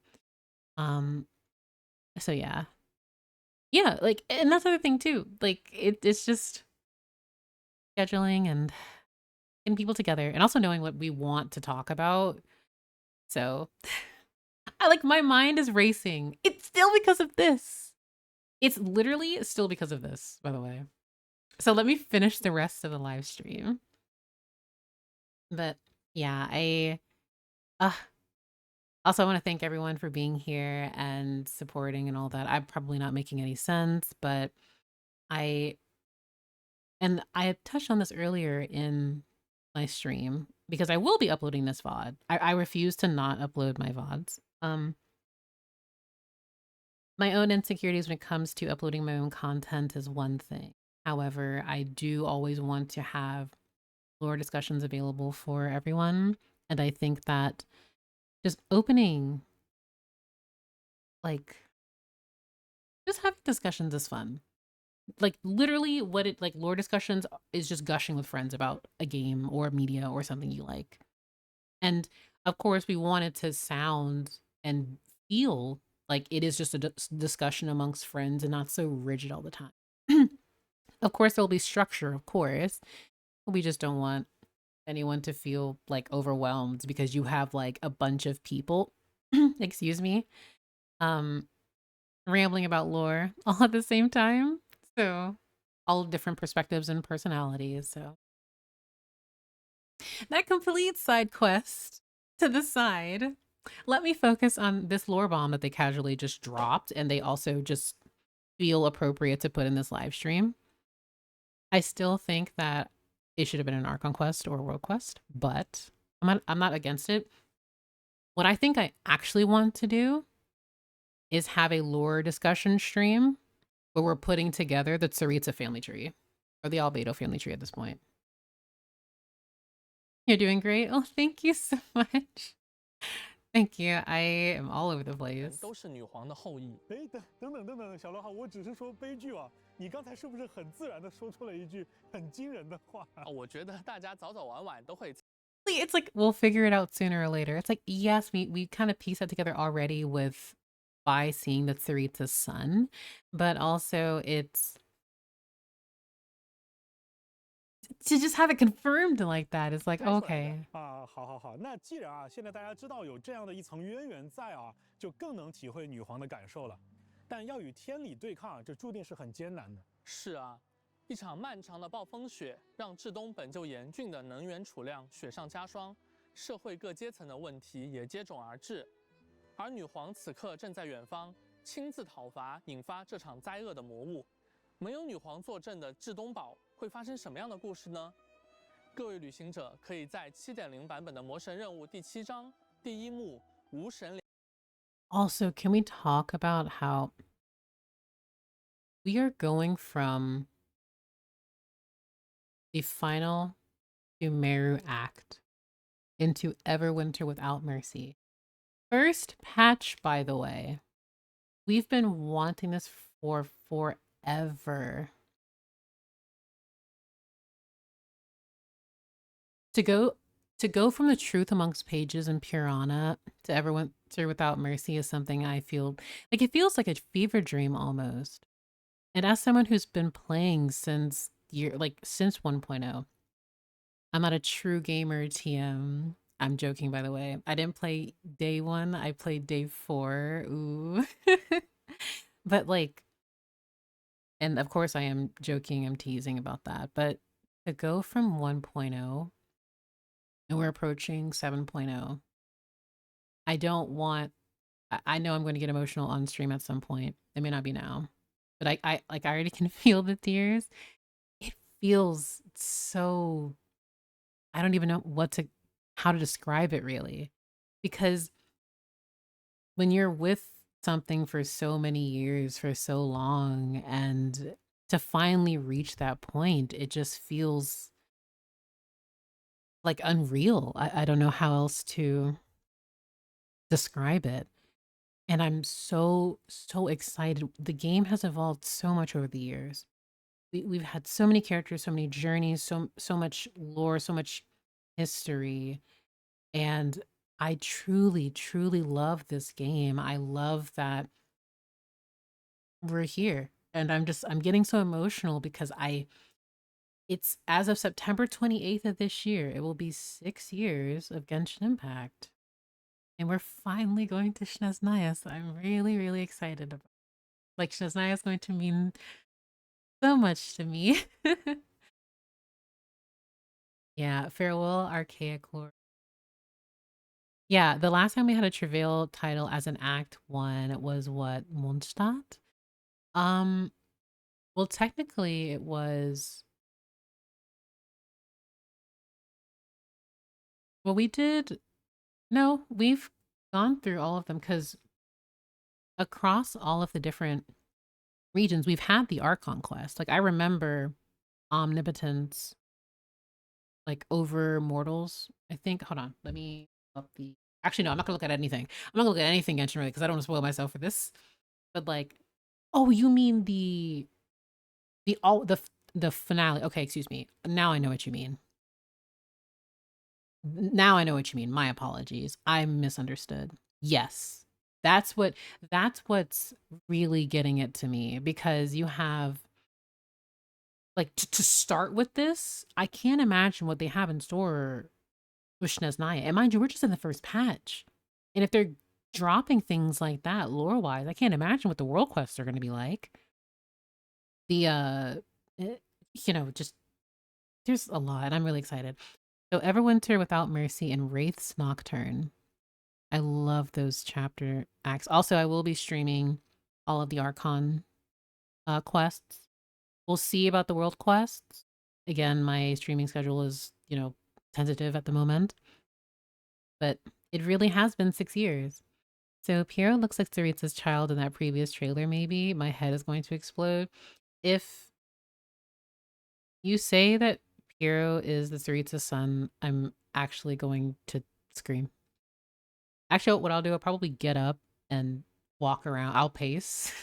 Um so yeah. Yeah, like and that's the other thing too. Like it's just scheduling and getting people together and also knowing what we want to talk about. So I like my mind is racing. It's still because of this. It's literally still because of this, by the way. So let me finish the rest of the live stream. But yeah, I also, I want to thank everyone for being here and supporting and all that. I'm probably not making any sense, but I touched on this earlier in my stream because I will be uploading this VOD. I refuse to not upload my VODs. My own insecurities when it comes to uploading my own content is one thing. However, I do always want to have lore discussions available for everyone. And I think that just opening, like, just having discussions is fun. Like literally lore discussions is just gushing with friends about a game or media or something you like. And of course we want it to sound and feel like it is just a discussion amongst friends and not so rigid all the time. Of course there'll be structure, of course. But we just don't want anyone to feel like overwhelmed because you have like a bunch of people, excuse me, rambling about lore all at the same time. So all different perspectives and personalities. So that completes side quest to the side. Let me focus on this lore bomb that they casually just dropped and they also just feel appropriate to put in this live stream. I still think that it should have been an Archon quest or a world quest, but I'm not against it. What I think I actually want to do is have a lore discussion stream where we're putting together the Tsaritsa family tree or the Albedo family tree at this point. You're doing great. Oh, thank you so much. Thank you. I am all over the 人 place. 都是女皇的后裔。哎，等等，小罗哈，我只是说悲剧啊，你刚才是不是很自然的说出了一句很惊人的话？我觉得大家早早晚晚都会。It's like we'll figure it out sooner or later. It's like, yes, we kind of piece that together already with by seeing the Tsaritsa's son, but also it's to just have it confirmed like that. It's like, 猜出来的 okay. 啊，好，那既然啊，现在大家知道有这样的一层渊源在啊，就更能体会女皇的感受了。但要与天理对抗，这注定是很艰难的。是啊，一场漫长的暴风雪让至东本就严峻的能源储量雪上加霜，社会各阶层的问题也接踵而至。而女皇此刻正在远方亲自讨伐引发这场灾厄的魔物。没有女皇坐镇的至东堡会发生什么样的故事呢？各位旅行者可以在 7.0 版本的魔神任务第7章第1幕无神。Also, can we talk about how we are going from the final Sumeru act into Everwinter Without Mercy? First patch, by the way. We've been wanting this for forever. To go from the truth amongst pages and Purana to Everwinter Without Mercy is something I feel like it feels like a fever dream almost. And as someone who's been playing since 1.0, I'm not a true gamer TM. I'm joking, by the way. I didn't play day 1. I played day 4. Ooh. But like, and of course I am joking, I'm teasing about that. But to go from 1.0 and we're approaching 7.0, I don't want, I know I'm going to get emotional on stream at some point. It may not be now, but I already can feel the tears. It feels so, I don't even know how to describe it really, because when you're with something for so many years, for so long, and to finally reach that point, it just feels like unreal. I don't know how else to describe it. And I'm so excited. The game has evolved so much over the years. We've had so many characters, so many journeys, so much lore, so much history. And I truly love this game. I love that we're here. And I'm getting so emotional because it's as of September 28th of this year, it will be 6 years of Genshin Impact. And we're finally going to SNEZHNAYA, so I'm really excited about it. Like, SNEZHNAYA is going to mean so much to me. Yeah, farewell, Archaic Lore. Yeah, the last time we had a Travail title as an Act 1 was what? Mondstadt? Well, technically it was... Well, No, we've gone through all of them because across all of the different regions, we've had the Archon quest. Like, I remember Omnipotence, like, over Mortals, I think. Hold on, let me up the... Actually, no, I'm not gonna look at anything. I'm not gonna look at anything Genshin really because I don't want to spoil myself for this. But like, oh, you mean the finale? Okay, excuse me. Now I know what you mean. Now I know what you mean. My apologies. I misunderstood. Yes. That's what's really getting it to me, because you have like to start with this, I can't imagine what they have in store with SNEZHNAYA. And mind you, we're just in the first patch. And if they're dropping things like that lore-wise, I can't imagine what the world quests are going to be like. Just there's a lot. I'm really excited. So Everwinter Without Mercy and Wraith's Nocturne. I love those chapter acts. Also, I will be streaming all of the Archon quests. We'll see about the world quests. Again, my streaming schedule is, tentative at the moment. But it really has been 6 years. So Piero looks like Tsaritsa's child in that previous trailer, maybe. My head is going to explode. If you say that Hero is the Tsaritsa's son, I'm actually going to scream. Actually, what I'll do, I'll probably get up and walk around. I'll pace.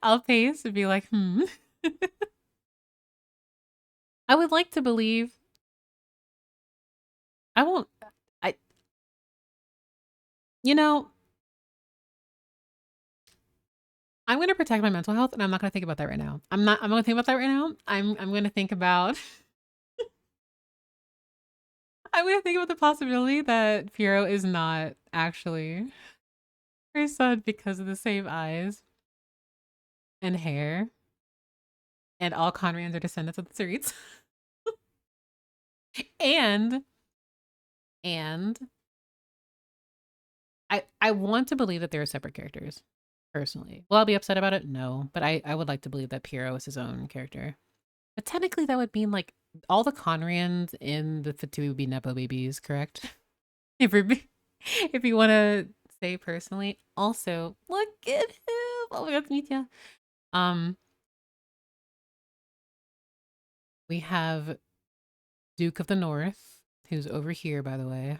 I'll pace and be like, I would like to believe. I won't. I. You know, I'm gonna protect my mental health, and I'm not gonna think about that right now. I'm not gonna think about that right now. I'm gonna think about. I'm gonna think about the possibility that Piero is not actually her son because of the same eyes and hair, and all Conrians are descendants of the Tsarits. and I want to believe that they're separate characters, personally. Will I be upset about it? No, but I would like to believe that Piero is his own character. But technically, that would mean like all the Conrians in the Fatui would be nepo babies, correct? if we if you want to say personally. Also, look at him. Oh my God, Mitya. We have Duke of the North, who's over here, by the way.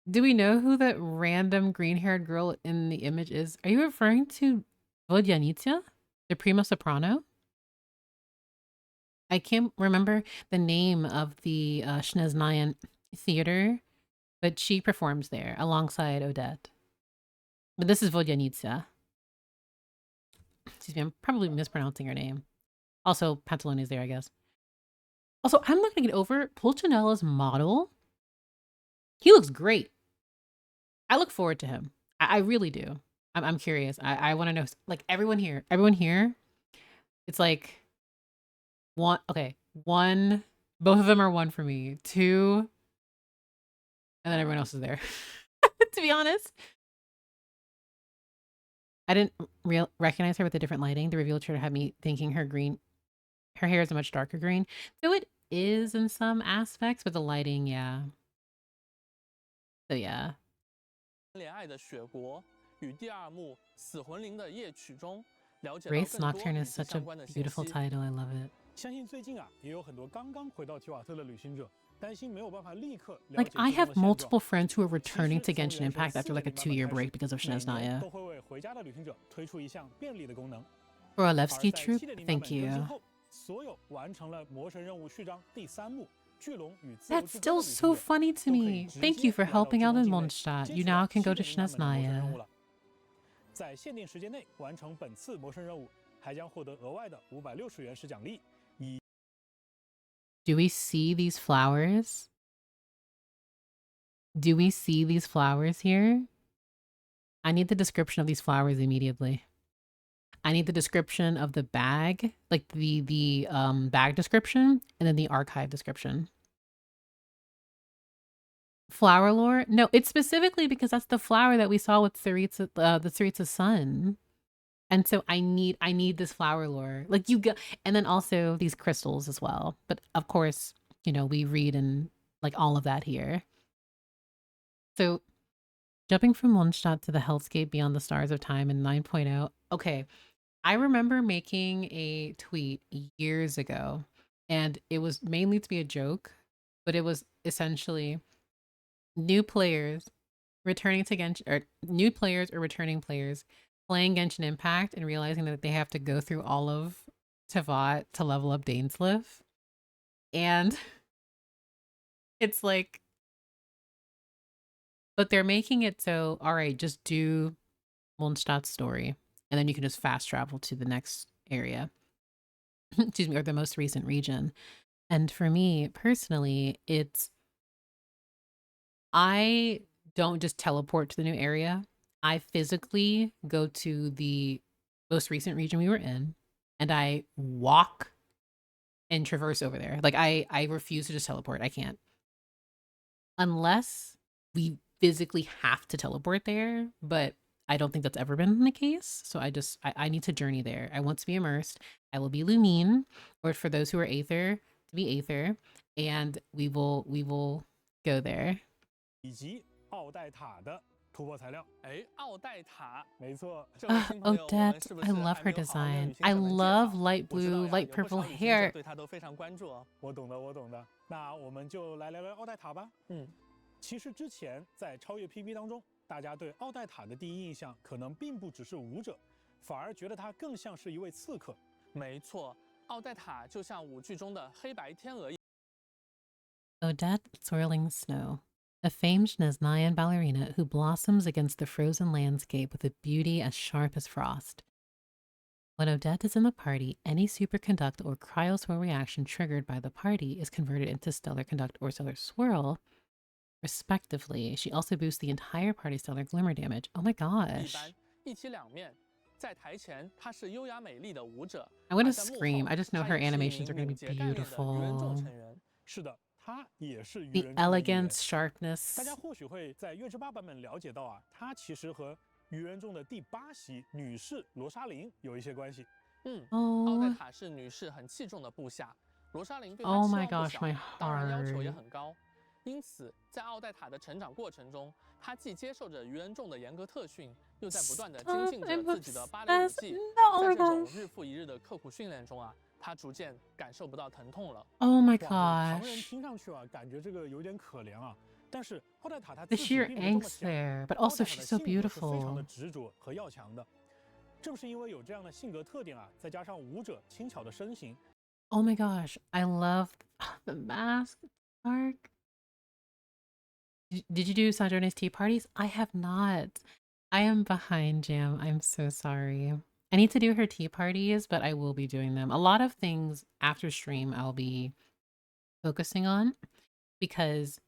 Do we know who that random green-haired girl in the image is? Are you referring to Vodyanitya, the prima soprano? I can't remember the name of the SNEZHNAYA theater, but she performs there alongside Odette. But this is Vodyanitsa. Excuse me, I'm probably mispronouncing her name. Also, Pantaloni's there, I guess. Also, I'm not gonna get over Pulcinella's model. He looks great. I look forward to him. I really do. I'm curious. I want to know, like, everyone here, it's like one, okay, one, both of them are one for me. Two, and then everyone else is there. To be honest, I didn't recognize her with the different lighting. The reveal tried to have me thinking her hair is a much darker green. So it is in some aspects, but the lighting, yeah. So yeah. 恋爱的雪国与第二幕死魂灵的夜曲中了解到 Grace 更多 Nocturne 与 is 其 such a 相关的信 beautiful 息。 title. I love it. 相信最近啊，也有很多刚刚回到提瓦特的旅行者，担心没有办法立刻了 Like 解 I 最终 have 的现状。 multiple friends who are 其 returning 实 to 从 Genshin 原神 Impact after like a 4.0 2-year 版本 break 开 because of 始，每年 SNEZHNAYA. 都会为回家的旅行者推出一项便利的功能。 For 而 Alevsky 在 Troop, 7.0 版 thank 本更新 you. 后，所有完成了魔神任务序章第3幕巨龙与自由 That's 之 still 光的旅 so 行者， funny to 都可以 me. 直 Thank 接 you for 来到 helping 至 out 东 in 境内， Mondstadt. 接 You 触 now 到 can go to 7.0 版本的魔神任 SNEZHNAYA. 务了。在限定时间内完成本次魔神任务，还将获得额外的560元时奖励。 Do we see these flowers? Do we see these flowers here? I need the description of these flowers immediately. I need the description of the bag, like the bag description, and then the archive description. Flower lore? No, it's specifically because that's the flower that we saw with Tsaritsa, the Tsaritsa's son. And so I need this flower lore. Like you get, and then also these crystals as well. But of course, you know, we read and like all of that here. So jumping from Mondstadt to the Hellscape Beyond the Stars of Time in 9.0. Okay. I remember making a tweet years ago, and it was mainly to be a joke, but it was essentially new players returning to Genshin, or new players or returning players playing Genshin Impact and realizing that they have to go through all of Tevat to level up Dainsleif. And it's like, but they're making it so, all right, just do Mondstadt's story, and then you can just fast travel to the next area. Excuse me, or the most recent region. And for me personally, I don't just teleport to the new area. I physically go to the most recent region we were in, and I walk and traverse over there. Like I refuse to just teleport. I can't. Unless we physically have to teleport there, but I don't think that's ever been the case. So I need to journey there. I want to be immersed. I will be Lumine, or for those who are Aether, to be Aether, and we will go there. 以及奥黛塔的突破材料。哎，奥黛塔，没错，这位新朋友，我们 Odette, 是不 I 是 love 还没 her 有好好跟 design. 旅行 I 者们介 love 绍？ light 我知道 blue, 呀， light 有不 purple 少旅行者 hair. 对她都非常关注哦。我懂的，我懂的。那我们就来聊聊奥黛塔吧。其实之前在超越 PB 当中，大家对奥黛塔的第一印象可能并不只是舞者，反而觉得她更像是一位刺客。没错，奥黛塔就像舞剧中的黑白天鹅一样。 Odette Swirling Snow, a famed SNEZHNAYA ballerina who blossoms against the frozen landscape with a beauty as sharp as frost. When Odette is in the party, any superconduct or cryoswirl reaction triggered by the party is converted into stellar conduct or stellar swirl, respectively. She also boosts the entire party stellar glimmer damage. Oh my 一 gosh. 般一体两面，在台前她是优雅美丽的舞者， I'm gonna 而在幕 scream. 后 I just know 她 her 也是一 animations are 名 gonna 敏 be 捷干练的愚人众 beautiful. 成员。是的，她也是愚 The 人众的一员。 elegance, sharpness. 大家或许会在月之8版本了解到啊，她其实和愚人众的第8席女士罗莎琳有一些关系。奥黛 Oh, 塔是女士很器重的部下，罗莎琳对她 oh 期 my 望不 gosh, 小， my 当然要求也 heart. 很高。因此，在奥黛塔的成长过程中，她既接受着愚人众的严格特训，又在不断的精进着 I'm 自己的芭蕾舞 obsessed. 技。 No, oh 在 my 这种 gosh. 日复一日的刻苦训练中啊，她逐渐感受不到疼痛了。 Oh my 哇，这旁人 gosh. 听上去啊，感觉这个有点可怜啊。但是奥黛塔她 The 自己 sheer 并不这么 angst 想， there, but 奥 also 黛塔 she's 的 so 性格是非常的 beautiful. 执着和要强的。正是因为有这样的性格特点啊，再加上舞者轻巧的身形， Oh my gosh, I love the mask arc. Did you do Sojourner's tea parties? I have not. I am behind, Jam. I'm so sorry. I need to do her tea parties, but I will be doing them. A lot of things after stream I'll be focusing on because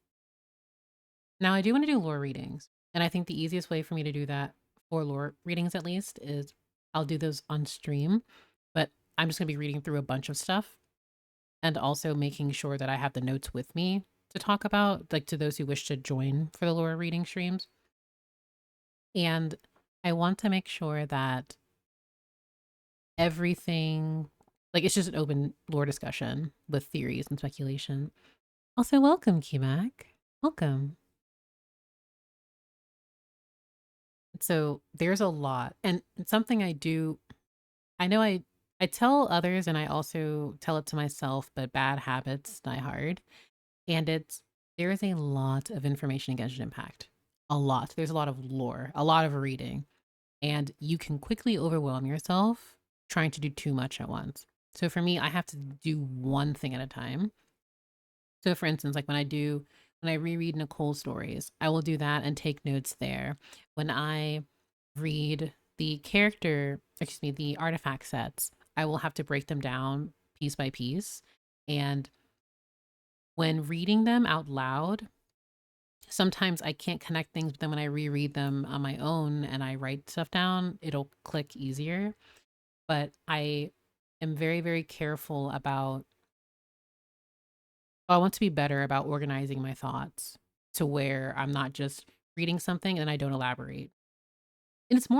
now I do want to do lore readings. And I think the easiest way for me to do that, for lore readings at least, is I'll do those on stream. But I'm just going to be reading through a bunch of stuff and also making sure that I have the notes with me to talk about, like to those who wish to join for the lore reading streams. And I want to make sure that everything, like it's just an open lore discussion with theories and speculation. Also, welcome, Kimak. Welcome. So there's a lot. And something I do, I know I tell others and I also tell it to myself, but bad habits die hard. And there is a lot of information in Genshin Impact. A lot. There's a lot of lore, a lot of reading. And you can quickly overwhelm yourself trying to do too much at once. So for me, I have to do one thing at a time. So for instance, like when I reread Nicole's stories, I will do that and take notes there. When I read the artifact sets, I will have to break them down piece by piece. And when reading them out loud, sometimes I can't connect things, but then when I reread them on my own and I write stuff down, it'll click easier. But I am very, very careful about, I want to be better about organizing my thoughts to where I'm not just reading something and I don't elaborate. And it's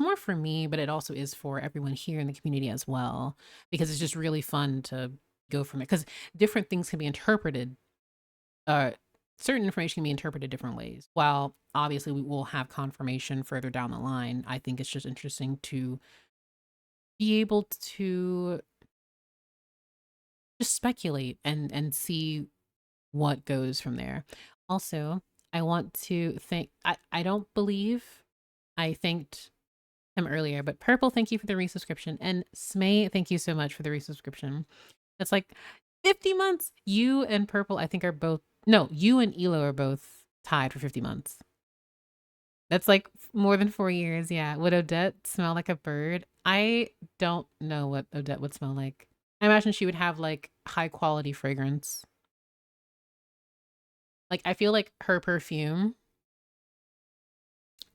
more for me, but it also is for everyone here in the community as well, because it's just really fun to go from it, because different things can be interpreted. Certain information can be interpreted different ways. While obviously we will have confirmation further down the line, I think it's just interesting to be able to just speculate and see what goes from there. Also, I want to thank, I don't believe I thanked him earlier, but Purple, thank you for the resubscription. And Smay, thank you so much for the resubscription. That's like 50 months. You and Purple, I think, are both, no, you and Elo are both tied for 50 months. That's like more than 4 years. Yeah. Would Odette smell like a bird? I don't know what Odette would smell like. I imagine she would have like high quality fragrance. Like, I feel like her perfume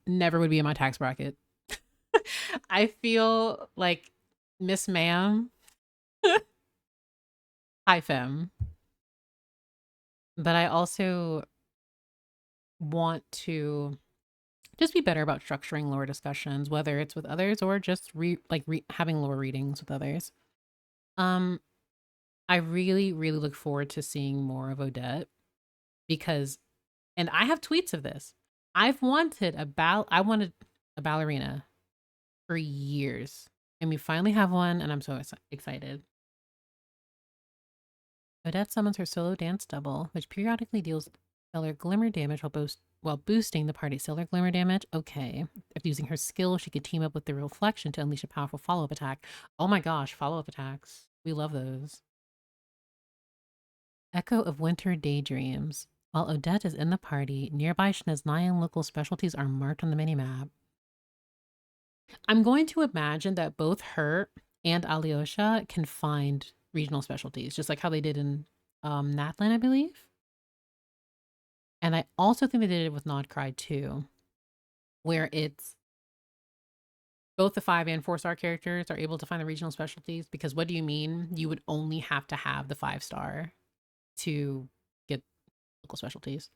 never would be in my tax bracket. I feel like Miss Ma'am, high femme. But I also want to just be better about structuring lore discussions, whether it's with others or just having lore readings with others. I really, really look forward to seeing more of Odette because, and I have tweets of this, I've wanted I wanted a ballerina for years, and we finally have one, and I'm so excited. Odette summons her solo dance double, which periodically deals stellar glimmer damage while boosting the party's stellar glimmer damage. Okay. If using her skill, she could team up with the reflection to unleash a powerful follow-up attack. Oh my gosh, follow-up attacks. We love those. Echo of Winter Daydreams. While Odette is in the party, nearby SNEZHNAYA local specialties are marked on the minimap. I'm going to imagine that both her and Alyosha can find regional specialties, just like how they did in Natlan, I believe. And I also think they did it with Nodcry too, where it's both the 5 and 4-star characters are able to find the regional specialties, because what do you mean? You would only have to have the 5-star to get local specialties.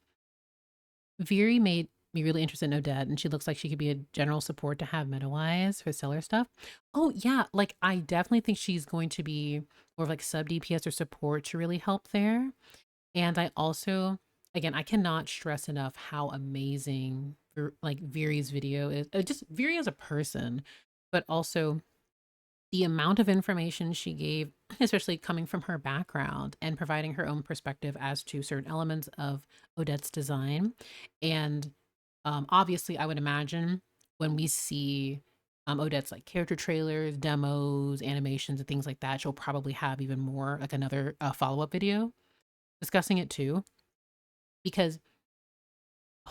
Viri made me really interested in Odette, and she looks like she could be a general support to have meta-wise for seller stuff. Oh yeah, like I definitely think she's going to be more of like sub DPS or support to really help there. And I also, again, I cannot stress enough how amazing like Viri's video is. Just Viri as a person, but also the amount of information she gave, especially coming from her background and providing her own perspective as to certain elements of Odette's design. And obviously, I would imagine when we see Odette's like character trailers, demos, animations, and things like that, she'll probably have even more, like another follow-up video discussing it too. Because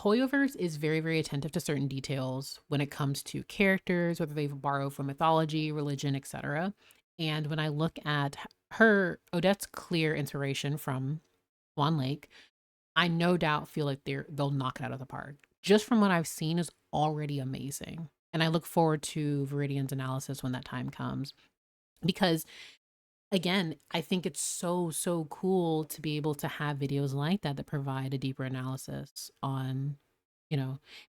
Hoyoverse is very, very attentive to certain details when it comes to characters, whether they've borrowed from mythology, religion, etc. And when I look at Odette's clear inspiration from Swan Lake, I no doubt feel like they'll knock it out of the park. Just from what I've seen is already amazing. And I look forward to Viridian's analysis when that time comes. Because again, I think it's so, so cool to be able to have videos like that that provide a deeper analysis on,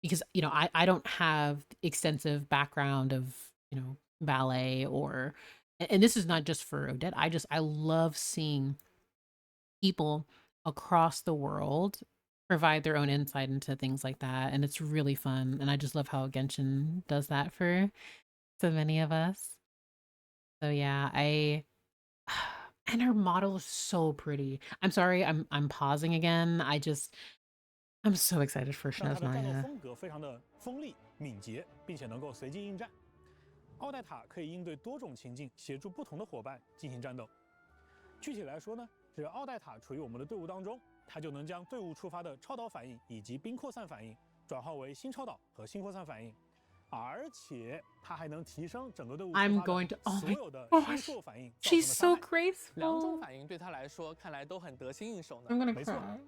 because, I don't have extensive background of, ballet and this is not just for Odette. I love seeing people across the world provide their own insight into things like that. And it's really fun. And I just love how Genshin does that for so many of us. So yeah, and her model is so pretty. I'm sorry, I'm pausing again. I'm so excited for 让他的战斗 SNEZHNAYA. 风格非常的锋利、敏捷，并且能够随机应战。奥黛塔可以应对多种情境，协助不同的伙伴进行战斗。具体来说呢，只要奥黛塔处于我们的队伍当中，它就能将队伍触发的超导反应以及冰扩散反应转化为新超导和新扩散反应，而且它还能提升整个队伍触发的所有的新硕反应。She's so 两种 graceful. 反应对他来说，看来都很得心应手呢。 I'm gonna 没错 cry.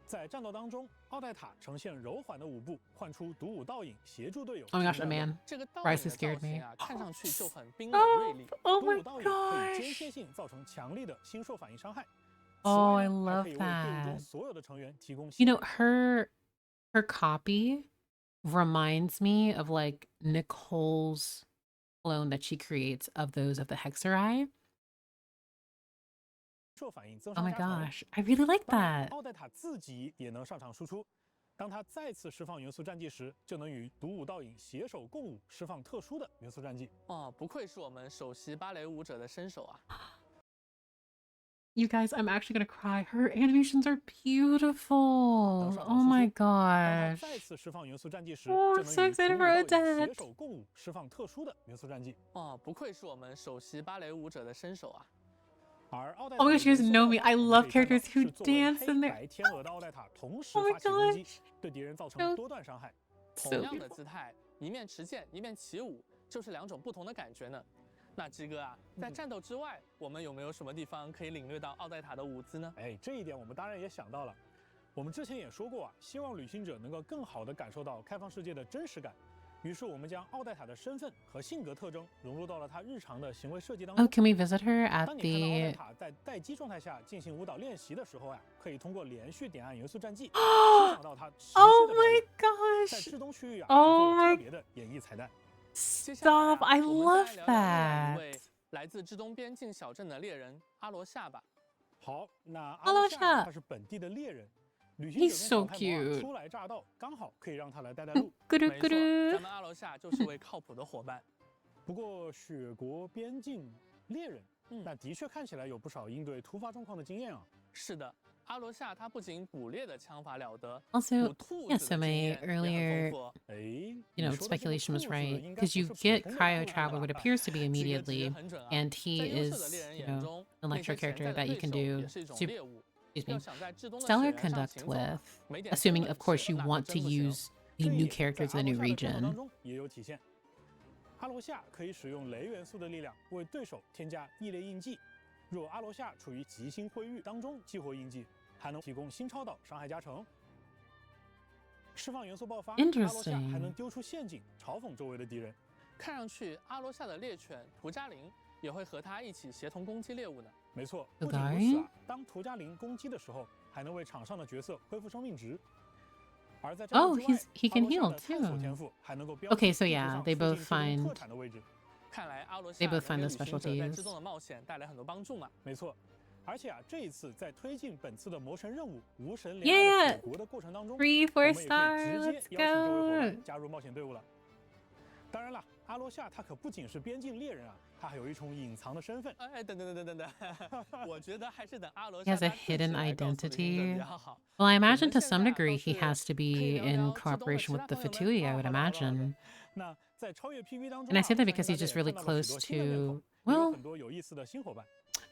在战斗当中，奥黛塔呈现柔缓的舞步，唤出独舞倒影，协助队友。 Oh my gosh, man. 这个倒影的 Rice 造 scared 型 me. 啊，看上去就很冰冷锐利。 Oh 独 my 舞倒影可以间 gosh. 歇性造成强力的新硕反应伤害。 Oh, I 此外呢，还 love 可以为队伍 that. 中所有的成员提供。 Her copy reminds me of like Nicole's clone that she creates of those of the Hexerai. 硕反应增 Oh 伤 my 加成。 gosh, I really like 当然， that. 奥黛塔自己也能上场输出。当他再次释放元素战技时，就能与独舞倒影携手共舞，释放特殊的元素战技。哦，不愧是我们首席芭蕾舞者的身手啊！ You guys, I'm actually gonna cry. Her animations are beautiful. Oh my 当他 gosh. 再次释放元素战技时， Oh, 就 I'm 能 so 与 excited 独 for 舞倒影 Odette. 携手共舞，释放特殊的元素战技。哦，不愧是我们首席芭蕾舞者的身手啊！ 而奥黛 Oh 塔 my 的 gosh, you guys 元素 know 后 me. I 我们 love 可以看到 characters who 是作为 dance 黑 in their. 白天鹅的奥黛塔同时 Oh my 发起攻击 gosh. 对敌人造 So 成多段伤害。 同 So 样的 beautiful. 姿态，一面持剑，一面起舞，就是两种不同的感觉呢。那鸡哥啊，在战斗之外，我们有没有什么地方可以领略到奥黛塔的舞姿呢？哎，这一点我们当然也想到了。我们之前也说过啊，希望旅行者能够更好地感受到开放世界的真实感。于是我们将奥黛塔的身份和性格特征融入到了她日常的行为设计当中。 Oh, can we visit her at 当你看到奥黛 the? 塔在待机状态下进行舞蹈练习的时候呀，可以通过连续点按元素战技，欣赏到她持续 Oh 的表 my 演。在 gosh. 制东区域啊， Oh 还会 my 有特别的演绎彩蛋。接下来 Stop! 啊 I 我们 love 再来聊聊另外 that. 一位来自至东边境小镇的猎人阿罗夏吧。好，那阿阿罗罗夏夏他是本地的猎人，旅行者 He's 跟 so 小太魔 cute. 初来乍到，刚好可以让他来带路。没错， Guru. 咱们阿罗夏就是位靠谱的伙伴。不过雪国边境猎人，那的确看起来有不少应对突发状况的经验啊。是的，阿罗夏他不仅捕猎的枪法了得， Also, 捕兔 yeah, 子 so 的经 my 验也很 earlier, 丰富。哎， you know, 你说的这个 speculation was 兔子 right 应该 because 不 you 是普 get 通的 cryo 兔子 travel what 吧 appears to be 这个直觉 immediately, 很准啊， and 在 he 优秀 is, 的猎人 you 眼 know, 中， an 那 electro 些潜 character 在的 that you 对 can 手 do 也是一种 super, 猎物。 excuse 要 me, 想在至东的 stellar 雪原上 conduct 行走， with, 没点真 assuming 本 of course 事 you 那可 want to 真不行。 use 这 the 一 new 点在 characters 阿 in the 罗 new 夏的构造当 region. 中也有体现。阿罗夏可以使用雷元素的力量为对手添加异类印记。若阿罗夏处于吉星辉域当中激活印记，还能提供新超导伤害加成。释放元素爆发，阿罗夏还能丢出陷阱嘲讽周围的敌人。看上去阿罗夏的猎犬图加林也会和他一起协同攻击猎物呢。没错，不仅如此啊，当图加林攻击的时候，还能为场上的角色恢复生命值。而在这 Oh, 之外， he can 阿罗夏 heal 的探索天 too. 赋还能够标记 Okay, so 地图 yeah, 上 they 附 both 近制定 find 特产的位置。看来阿罗夏 they 能 both find 给 those 旅行者在 specialties. 之中的冒险带来很多帮助嘛。没错，而且啊，这一次在推进本次的魔神任务无神 Yeah, 联爱的祖国的过程当中， 3 我 4们也可以 star, 直 let's 接邀请这位伙 go. 伴加入冒险队伍了。当然了，阿罗夏他可不仅是边境猎人啊，他还有一重隐藏的身份。哎，等，我觉得还是等阿罗 He 夏 has a 他自己 hidden 来告诉旅行者 identity. 比较好。 Well, I 我 imagine 们 to 现 some 在 degree 倒 he 是 has to 可以 be 聊 in 聊志东的 cooperation 其 with 他 the 朋友们。 Fatui, I 好 would 的，好的，好的。 imagine. 那在超越 PV 当中 And I 啊， say that 相 because 信 he's 大 just 家也 really 看到了许 close 多新的面孔， to, 也有 well, 很多有意思的新伙伴。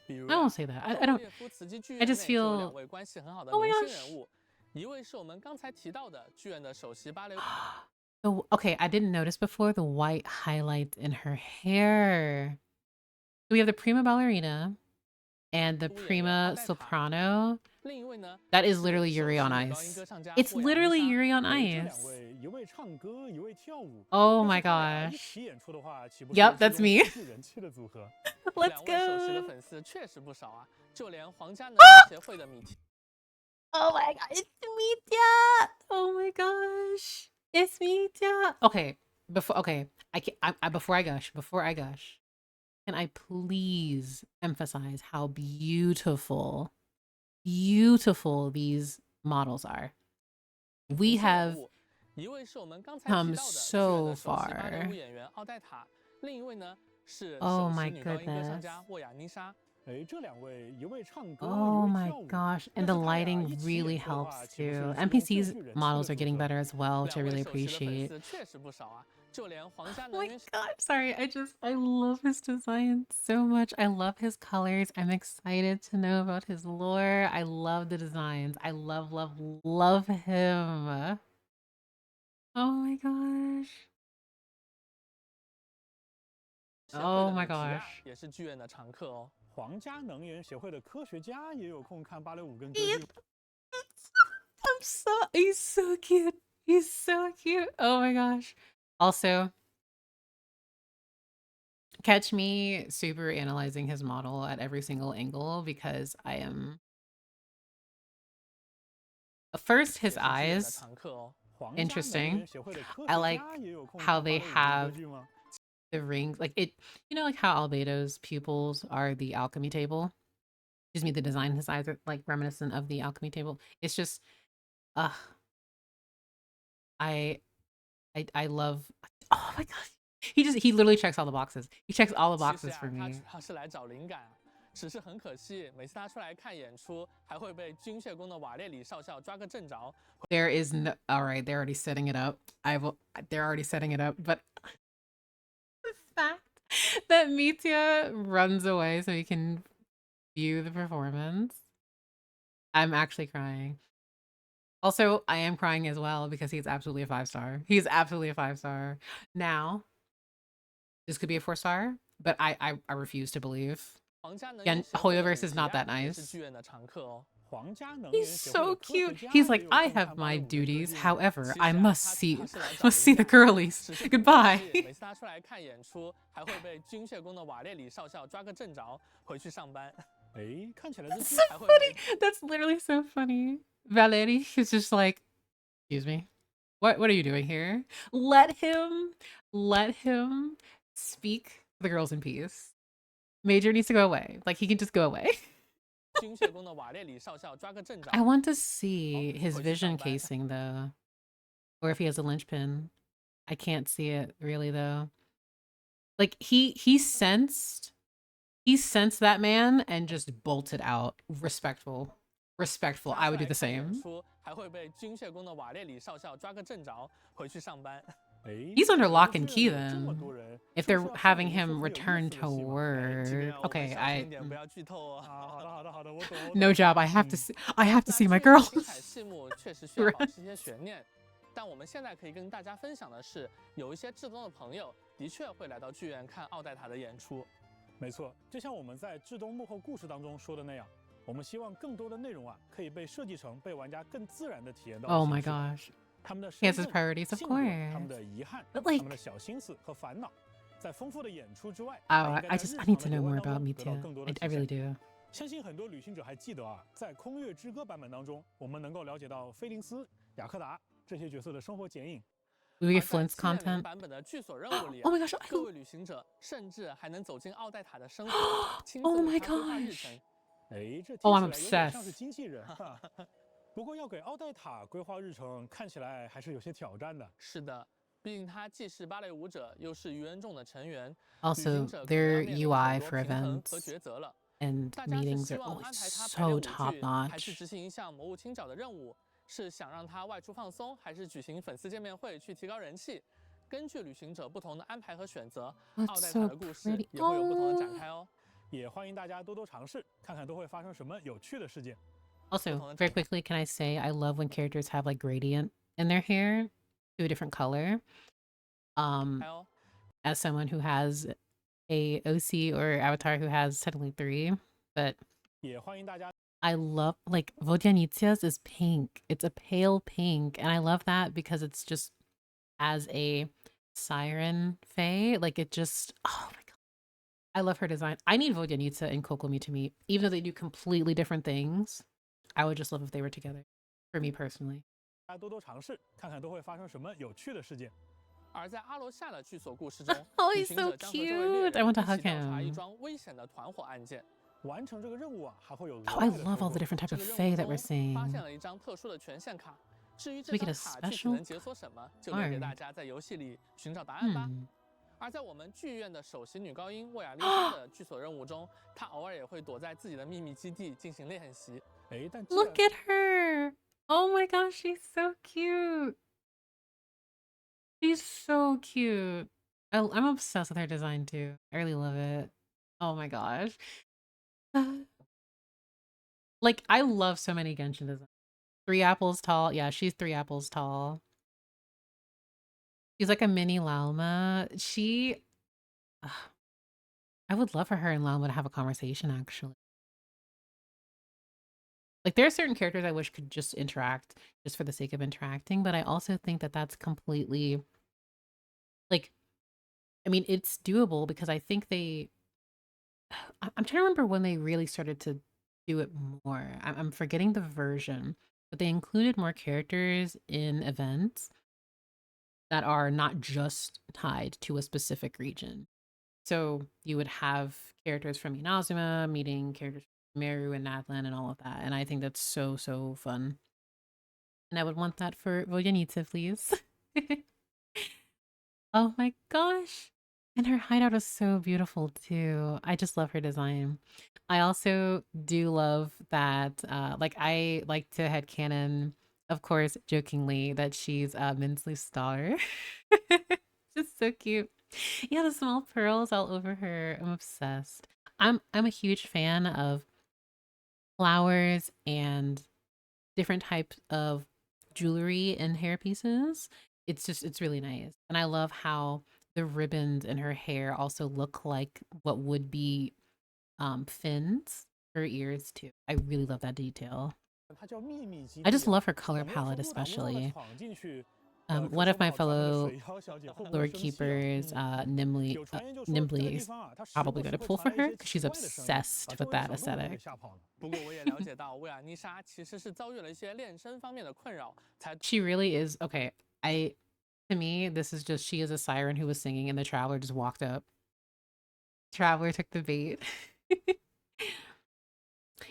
比如 I 啊， won't say that. I 霍 don't, 列夫慈济剧 I 院 just 内就有 feel, 两位关系很好的 oh my 明星 gosh. 人物，一位是我们刚才提到的剧院的首席芭蕾舞。Okay, I didn't notice before the white highlights in her hair. So we have the prima ballerina and the 演员 prima 奥黛塔 soprano. 另一位呢 That is 是 literally 首 Yuri 席 on 女高音 ice. 歌唱家 It's 沃亚妮 literally 莎。 Yuri on 哎，这 ice. 两位，一位唱歌，一位跳舞。 Oh 要 my 是他俩一 gosh. 起演出的话，岂不是 Yup, 剧 that's 中 me. 最具人气的组合？ Let's 两位首席的 go. 粉丝确实不少啊，就连皇家能源协会的米提 Oh my god, it's Mitya! Oh my gosh, it's Mitya! Okay, before I gush, can I please emphasize how beautiful these models are? We 明星人 have 物，一位是我们刚才 come 提到的剧 so 院的首席芭蕾 far. 舞演员奥黛塔，另一位呢是 Oh 首席 my 女高音歌唱 goodness. 家沃亚妮莎。哎，这两位，一位唱歌， Oh 一位 my 跳舞。 gosh, 要 and 是 the 他俩 lighting 一起 really 演出的话， helps 岂不是 too. 剧中最 NPC's 具人气的 models are 组 getting 合？ better as well, which I 两位 really 首席的粉 appreciate. 丝确实不少啊，就连皇家 Oh 能 my 源 god, sorry, I love his design so much. I love his colors. I'm excited to know about his lore. I love the designs. I love him. Oh my gosh. 协会 Oh 的 my 米提亚 gosh. 也是剧院的常客哦。皇家能源协会的科学家也有空看芭蕾舞跟歌 He's, 剧。 he's so cute. He's so cute. Oh my gosh. Also, catch me super analyzing his model at every single angle because I am. First, his 也是剧院的 eyes. 常客哦。皇家能 Interesting. 源协会的科 I 学 like 家也有空 how 看芭 they 蕾舞跟歌 have 剧吗？ the rings, like it, you know, like how Albedo's pupils are the alchemy table. Excuse me, the design of his eyes are like reminiscent of the alchemy table. It's just, I love. Oh my god, he literally checks all the boxes. He checks all the 其实 boxes 啊， for 他 me. 主要是来找灵感，只是很可惜，每次他出来看演出，还会被军械宫的瓦列里少校抓个正着。 There is no. All right, they're already setting it up. They're already setting it up, but the fact that Mitya runs away so he can view the performance, I'm actually crying. Also, I am crying as well because he's absolutely a 5-star. He's absolutely a 5-star. Now, this could be a 4-star, but I refuse to believe. 皇家能 Yeah, 源协会的 Hoyoverse 米 is 提 not 亚 that 也是 nice. 剧院的常客哦。皇家能源 He's 协会的 so 科学 cute. 家 He's 也 like, 有 I 空看 have 芭 my 蕾舞跟歌 duties. 剧吗？ However, 其实 I 啊， must 他 see 他是来找 must see 灵 the 感， girlies. 只是很可 Goodbye. 惜，每次他出来看演出，还会被军械宫的瓦列里少校抓个正着，回去上班。哎，看起来这 That's 剧 so 还会 funny. 被 That's literally so funny. Valerie is just like, excuse me. What are you doing here? Let him speak to the girls in peace. Major needs to go away. Like he can just go away. 军械宫的瓦列里少校抓个正着。 I want to see his 回去 vision 上班。 casing though. Or if he has a linchpin. I can't see it really though. Like he sensed that man and just bolted out. Respectful. Respectful. I would do the 下次来看演 same. 出还会被军械宫的瓦列里少校抓个正着，回去上班。He's under 哎， lock 这 and 个 key 有这么 then. 多人， If 是不 they're 是要上 having 演一出 him 很有意 return 思 to 的戏码？ 哎，今天 work. 我们 Okay, 小心一点，不要剧透哦。好的，好的，好的，我懂。 No job. I have to 嗯 see. I have to 那 see my 剧院的 girl. 精彩戏目确实需要保持一些悬念，但我们现在可以跟大家分享的是，有一些至东的朋友的确会来到剧院看奥黛塔的演出。没错，就像我们在至东幕后故事当中说的那样，我们希望更多的内容啊，可以被设计成被玩家更自然的体验到的 Oh 形 my 式。 gosh. 他们的 He 身 has his 份、 priorities, of 性格、他们 course. 的遗憾、 But 他 like, 们的小心思和烦恼，在丰富的演出之外， oh, 还应该 I 在 just 日 I 常 need 的 to 游 know 玩 more 当 about 中 me 得到 too. 更多的 I 体 really 现。 do. 相信很多旅行者还记得啊，在《空月之歌》版本当中，我们能够了解到菲林斯、雅克达这些角色的生活剪影。 We get 而在 Flint's 7.0 content. 版本的剧所任务里 Oh my gosh. 各位旅行者甚至还能走进奥黛塔的生活，亲 Oh 自 my 为她规划日 gosh. 程。哎，这 Oh, 听 I'm 起来有点像 obsessed. 是机器人哈。不过要给奥黛塔规划日程，看起来还是有些挑战的。是的，毕竟她既是芭蕾舞者，又是愚人众的成员，旅 Also, 行者可能 their 要面临 UI 很多 for 平衡和 events 抉择了。 and 大家是 meetings 希 are 望 always 安排她排 so 练舞 top 剧，还是 notch. 执行一项魔物清剿的任务？是想让她外出放松，还是举行粉丝见面会去提高人气？根据旅行者不同的安排和选择， That's 奥黛塔 so 的故事 pretty. 也会有不同的 Oh. 展开哦。也欢迎大家多多尝试，看看都会发生什么有趣的事件。 Also, very quickly, can I say I love when characters have like gradient in their hair to a different color. 还有 As someone who has a OC or avatar who has technically 3, but 也欢迎大家 I love like Vodyanitsyas is pink. It's a pale pink, and I love that because it's just as a siren fae, like it just oh my god. I love her design. I need Vodyanitsa and Kokomi to meet, even though they do completely different things. I would just love if they were together, for me personally. 多多尝试，看看都会发生什么有趣的事件。 而在阿罗夏的剧所故事中， Oh, 旅 he's 行 so 者将和这位猎 cute. 人 I want to 一起 hug 调查一 him. 桩危险的团伙案件。 完成这个任务啊，还会有额 Oh, I 外的 love 收 all the 获。 different type 这 of 个任 fae 务 that we're 中发 seeing. 现了一张特殊的权限卡，至于 So 这 we get 张 a 卡具体能 special 解锁什么，就留给 card. 大家在游戏里寻找答案吧。 而在我们剧院的首席女高音沃亚丽莎的剧所任务中，她偶尔也会躲在自己的秘密基地进行练习。哎，但既 Look 然 at her. Oh my gosh, she's so cute. She's so cute. I'm obsessed with her design too. I really love it. Oh my gosh. Like, I love so many Genshin designs. 3 apples tall. Yeah, she's 3 apples tall. She's like a mini Lalma. I would love for her and Lalma to have a conversation, actually. Like, there are certain characters I wish could just interact just for the sake of interacting, but I also think that that's completely, like, I mean, it's doable because I think I'm trying to remember when they really started to do it more. I'm forgetting the version, but they included more characters in events that are not just tied to a specific region. So you would have characters from Inazuma meeting characters from Meru and Nadland and all of that. And I think that's so, so fun. And I would want that for Voyanitsa, please. Oh my gosh. And her hideout is so beautiful too. I just love her design. I also do love that, like, I like to headcanon, of course, jokingly, that she's Minsley's daughter. Just so cute. Yeah, the small pearls all over her. I'm obsessed. I'm a huge fan of flowers and different types of jewelry and hair pieces. It's really nice. And I love how the ribbons in her hair also look like what would be fins for ears too. I really love that detail. 它叫秘密基地 I just 啊 love her color 等要 palette 从入堂路上 especially. 闯进去， One 可 of my 说不好咱们的 fellow 水妖小姐会不会 Lord 生气啊？ Keepers, Nimble, 有传言就说这个 Nimbly 地 is 方啊，它时 probably 不 going 时 to 会 pull 传 for 来 her 一些 because 奇 she's 怪的声音， obsessed 把 with 周围 that 小动物给 aesthetic. 吓跑了。不过我也了解到，薇娅妮莎其实是遭遇了一些炼身方面的困扰，才 She really is okay. To me, this is just she is a siren who was singing and the traveler just walked up. Traveler took the bait.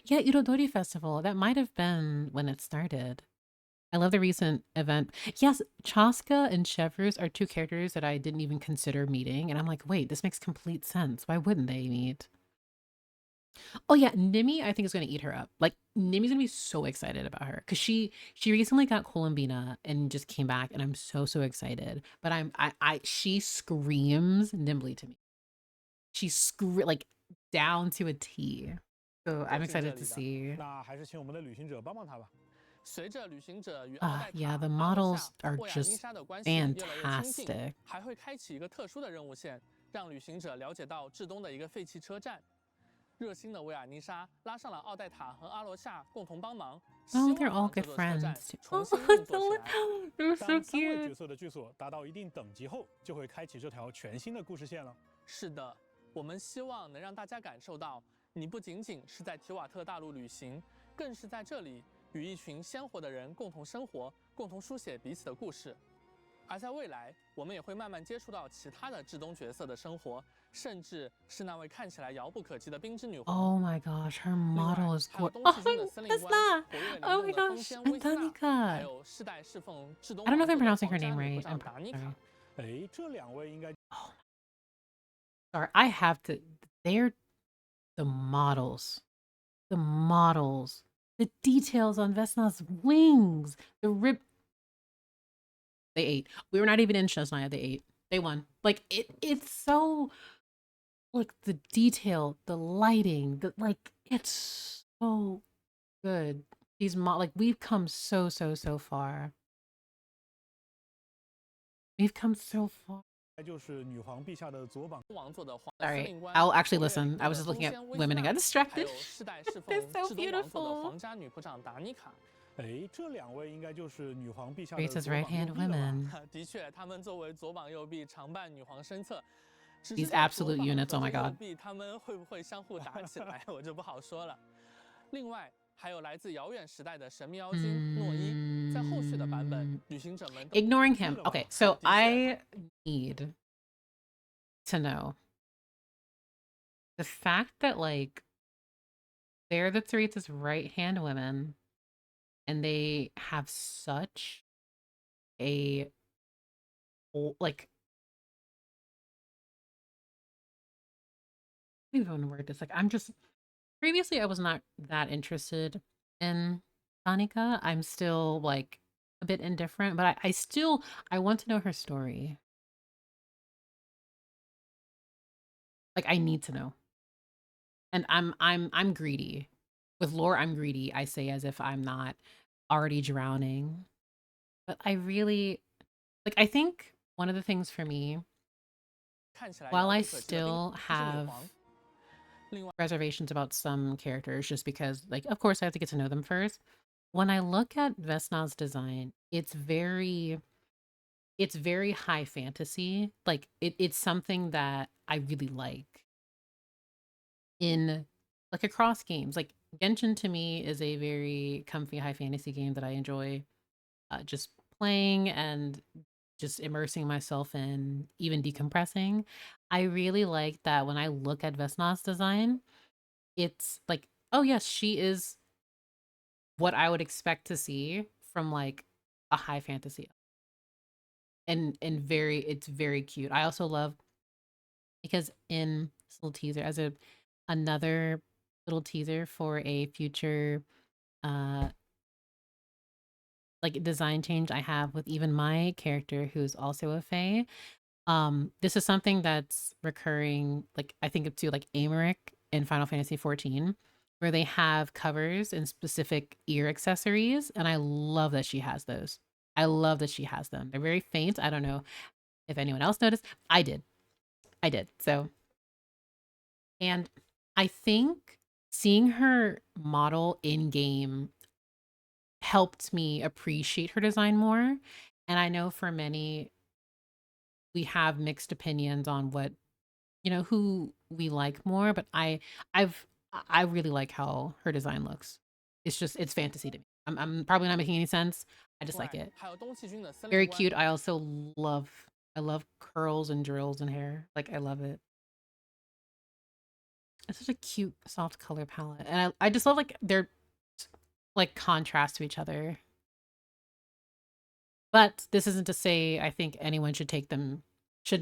Yeah, Irodori Festival. That might have been when it started. I love the recent event. Yes, Chaska and Chevreuse are two characters that I didn't even consider meeting. And I'm like, wait, this makes complete sense. Why wouldn't they meet? Oh yeah, Nimi, I think is gonna eat her up. Like Nimi's gonna be so excited about her because she recently got Columbina and just came back, and I'm so excited. But she screams Nimbly to me. She like down to a T. So I'm excited to see. 那还是请我们的旅行者帮帮他吧。随着旅行者与奥黛 Yeah, 塔、the 阿罗夏 models are 或雅妮 just 莎的关系越来越亲近， fantastic. 还会开启一个特殊的任务线，让旅行者了解到至东的一个废弃车站。热心的维亚妮莎拉上了奥黛塔和阿罗夏共同帮忙，希 Oh, 望 they're all 让这 good 座车站 friends. 重 Oh, 新运作起来。 they're so 当3位 cute. 角色的剧所达到一定等级后，就会开启这条全新的故事线了。是的，我们希望能让大家感受到，你不仅仅是在提瓦特大陆旅行，更是在这里与一群鲜活的人共同生活，共同书写彼此的故事。而在未来，我们也会慢慢接触到其他的至东角色的生活，甚至是那位看起来遥不可及的冰之女皇。 Oh my gosh, her 另外 model is 还有 gorgeous. 东契军的森林 That's 官 not. 活跃灵 Oh 动 my 的风 gosh, 仙薇斯娜，还 Antanika. 有世代侍奉至东 I don't know 王 if I'm 座的 pronouncing her 皇家 name 女 right. 部 I'm 长达妮 sorry. 卡。哎，这2位应该 Sorry, I have to. They're the models. The models. The details on Vesna's wings. The rib. They ate. We were not even in SNEZHNAYA. They ate. They won. Like it's so like the detail, the lighting, like it's so good. These like we've come so far. We've come so far. 就是女皇陛下的左膀。王座的皇 Sorry, I'll actually listen. I was just 风 looking 仙 at 薇 women 斯 and 娜 got distracted. 还有世代侍奉 They're so 至东王座的 beautiful. 皇家女部长达妮卡。哎，这2位应该就是女皇陛下的 Grace's 左膀 right 右 hand 臂了吧？ women. 的确，他们作为左膀右臂，常伴女皇身侧。只 These 是在 absolute 左膀 units, 和 oh my 这右 god. 臂他们会不会相互打起来，我就不好说了。另外，还有来自遥远时代的神秘妖精诺伊，在后续的版本，旅行者们都 Ignoring him. Okay, so 的确 I need to know the fact that like they're the Tsuritsu's right hand women and they have such a like I don't even want to word this. Like I'm just previously I was not that interested in Danica. I'm still like a bit indifferent, but I still I want to know her story. Like I need to know. And I'm greedy. With lore, I'm greedy. I say as if I'm not already drowning. But I really like I think one of the things for me, 看起来 while 遥 I 不可及的冰 still 之女 have 皇。另外， reservations about some characters just because like of course I have to get to know them first. When I look at Vesna's design, it's very high fantasy. Like it's something that I really like in like across games. Like Genshin to me is a very comfy high fantasy game that I enjoy just playing and just immersing myself in, even decompressing. I really like that when I look at Vesna's design, it's like, oh yes, she is what I would expect to see from like a high fantasy. And very it's very cute. I also love because in this little teaser as a another little teaser for a future uh like design change I have with even my character who's also a fae. This is something that's recurring, like I think to like Amaric in Final Fantasy 14, where they have covers and specific ear accessories, and I love that she has those. I love that she has them. They're very faint. I don't know if anyone else noticed. I did. I did. So, and I think seeing her model in game helped me appreciate her design more. And I know for many, we have mixed opinions on what, you know, who we like more, but I really like how her design looks. It's just, it's fantasy to me. I'm probably not making any sense. I just like 外 it. 还有东契军的森林 Very 官 cute. I also I love curls and drills in hair. Like I love it. It's such a cute, soft color palette. And I just love like their like contrast to each other. But this isn't to say I think anyone should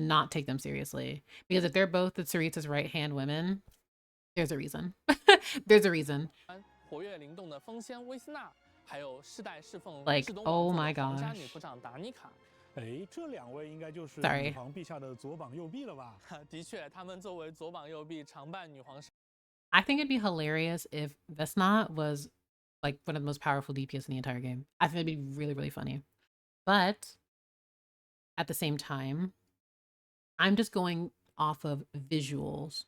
not take them seriously. Because if they're both the Tsaritsa's right-hand women, there's a reason. There's a reason. 活跃灵动的风仙薇斯娜，还有世代侍奉 Like, 至东 oh 王 my 座的皇家 gosh. 女仆长达妮卡。哎，这两位应该就是女 Sorry. 皇陛下的左膀右臂了吧？的确，他们作为左膀右臂，常伴女皇。I think it'd be hilarious if Vesna was like one of the most powerful DPS in the entire game. I think it'd be really, really funny. But at the same time, I'm just going off of visuals.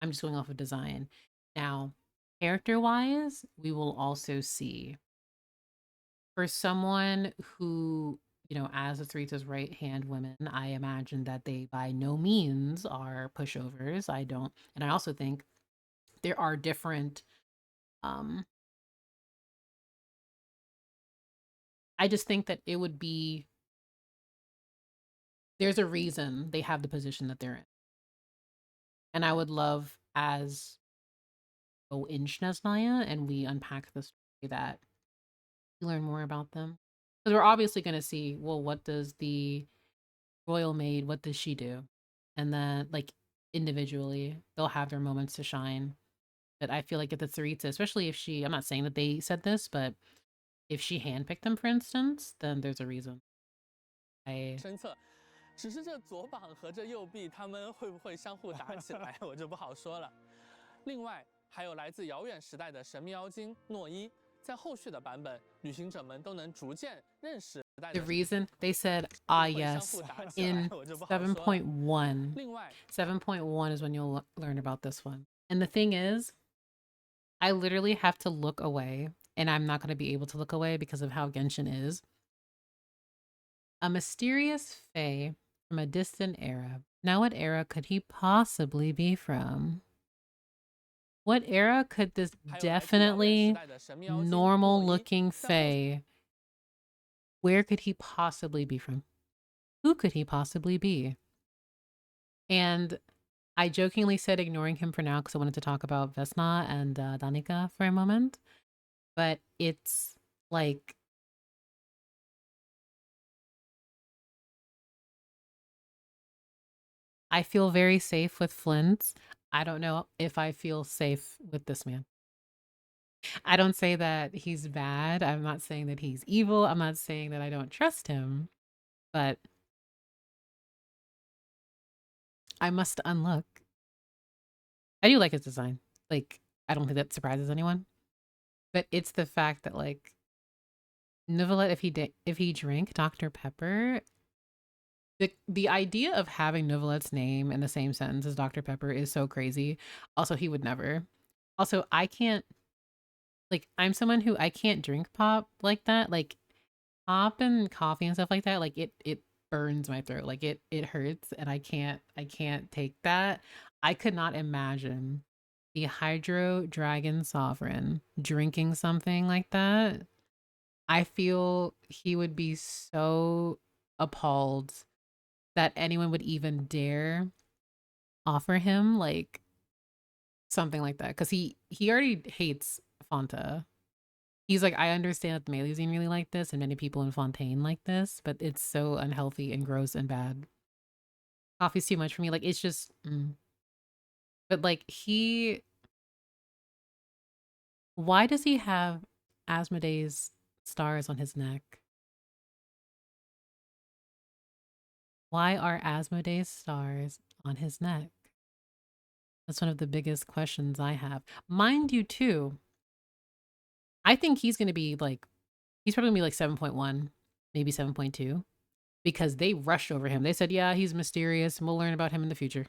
I'm just going off of design. Now, character-wise, we will also see. For someone who, you know, as a Tsaritsa's right-hand women, I imagine that they by no means are pushovers. I don't. And I also think there are different I just think that it would be there's a reason they have the position that they're in. And I would love as go in SNEZHNAYA and we unpack the story that we learn more about them. Because we're obviously gonna see, well, what does the royal maid, what does she do? And then like individually, they'll have their moments to shine. But I feel like at the Tsaritsa, especially if I'm not saying that they said this, but if she handpicked them, for instance, then there's a reason. 身侧，只是这左膀和这右臂，他们会不会相互打起来，我就不好说了。另外，还有来自遥远时代的神秘妖精诺伊，在后续的版本，旅行者们都能逐渐认识。The reason they said, yes, in 7.1. 7.1 is when you'll learn about this one. And the thing is, I literally have to look away, and I'm not going to be able to look away because of how Genshin is. A mysterious fae from a distant era. Now, what era could he possibly be from? What era could this definitely normal-looking fae, where could he possibly be from? Who could he possibly be? And I jokingly said ignoring him for now because I wanted to talk about Vesna and Danica for a moment. But it's like... I feel very safe with Flint. I don't know if I feel safe with this man. I don't say that he's bad. I'm not saying that he's evil. I'm not saying that I don't trust him. But I must unlook. I do like his design. Like, I don't think that surprises anyone. But it's the fact that, like, Neuvillette, if he drank Dr. Pepper, the idea of having Neuvillette's name in the same sentence as Dr. Pepper is so crazy. Also, he would never. Also, I can't, like, I'm someone who I can't drink pop like that. Like, pop and coffee and stuff like that, like, it burns my throat. Like, it hurts, and I can't take that. I could not imagine the Hydro Dragon Sovereign drinking something like that. I feel he would be so appalled that anyone would even dare offer him like something like that, because he already hates Fanta. He's like, I understand that the Melee's really like this and many people in Fontaine like this, but it's so unhealthy and gross and bad. Coffee's too much for me. Like, it's just but like, why does he have Asmodee's stars on his neck? Why are Asmodee's stars on his neck? That's one of the biggest questions I have. Mind you, too, I think he's going to be like, he's probably going to be like 7.1, maybe 7.2, because they rushed over him. They said, yeah, he's mysterious and we'll learn about him in the future.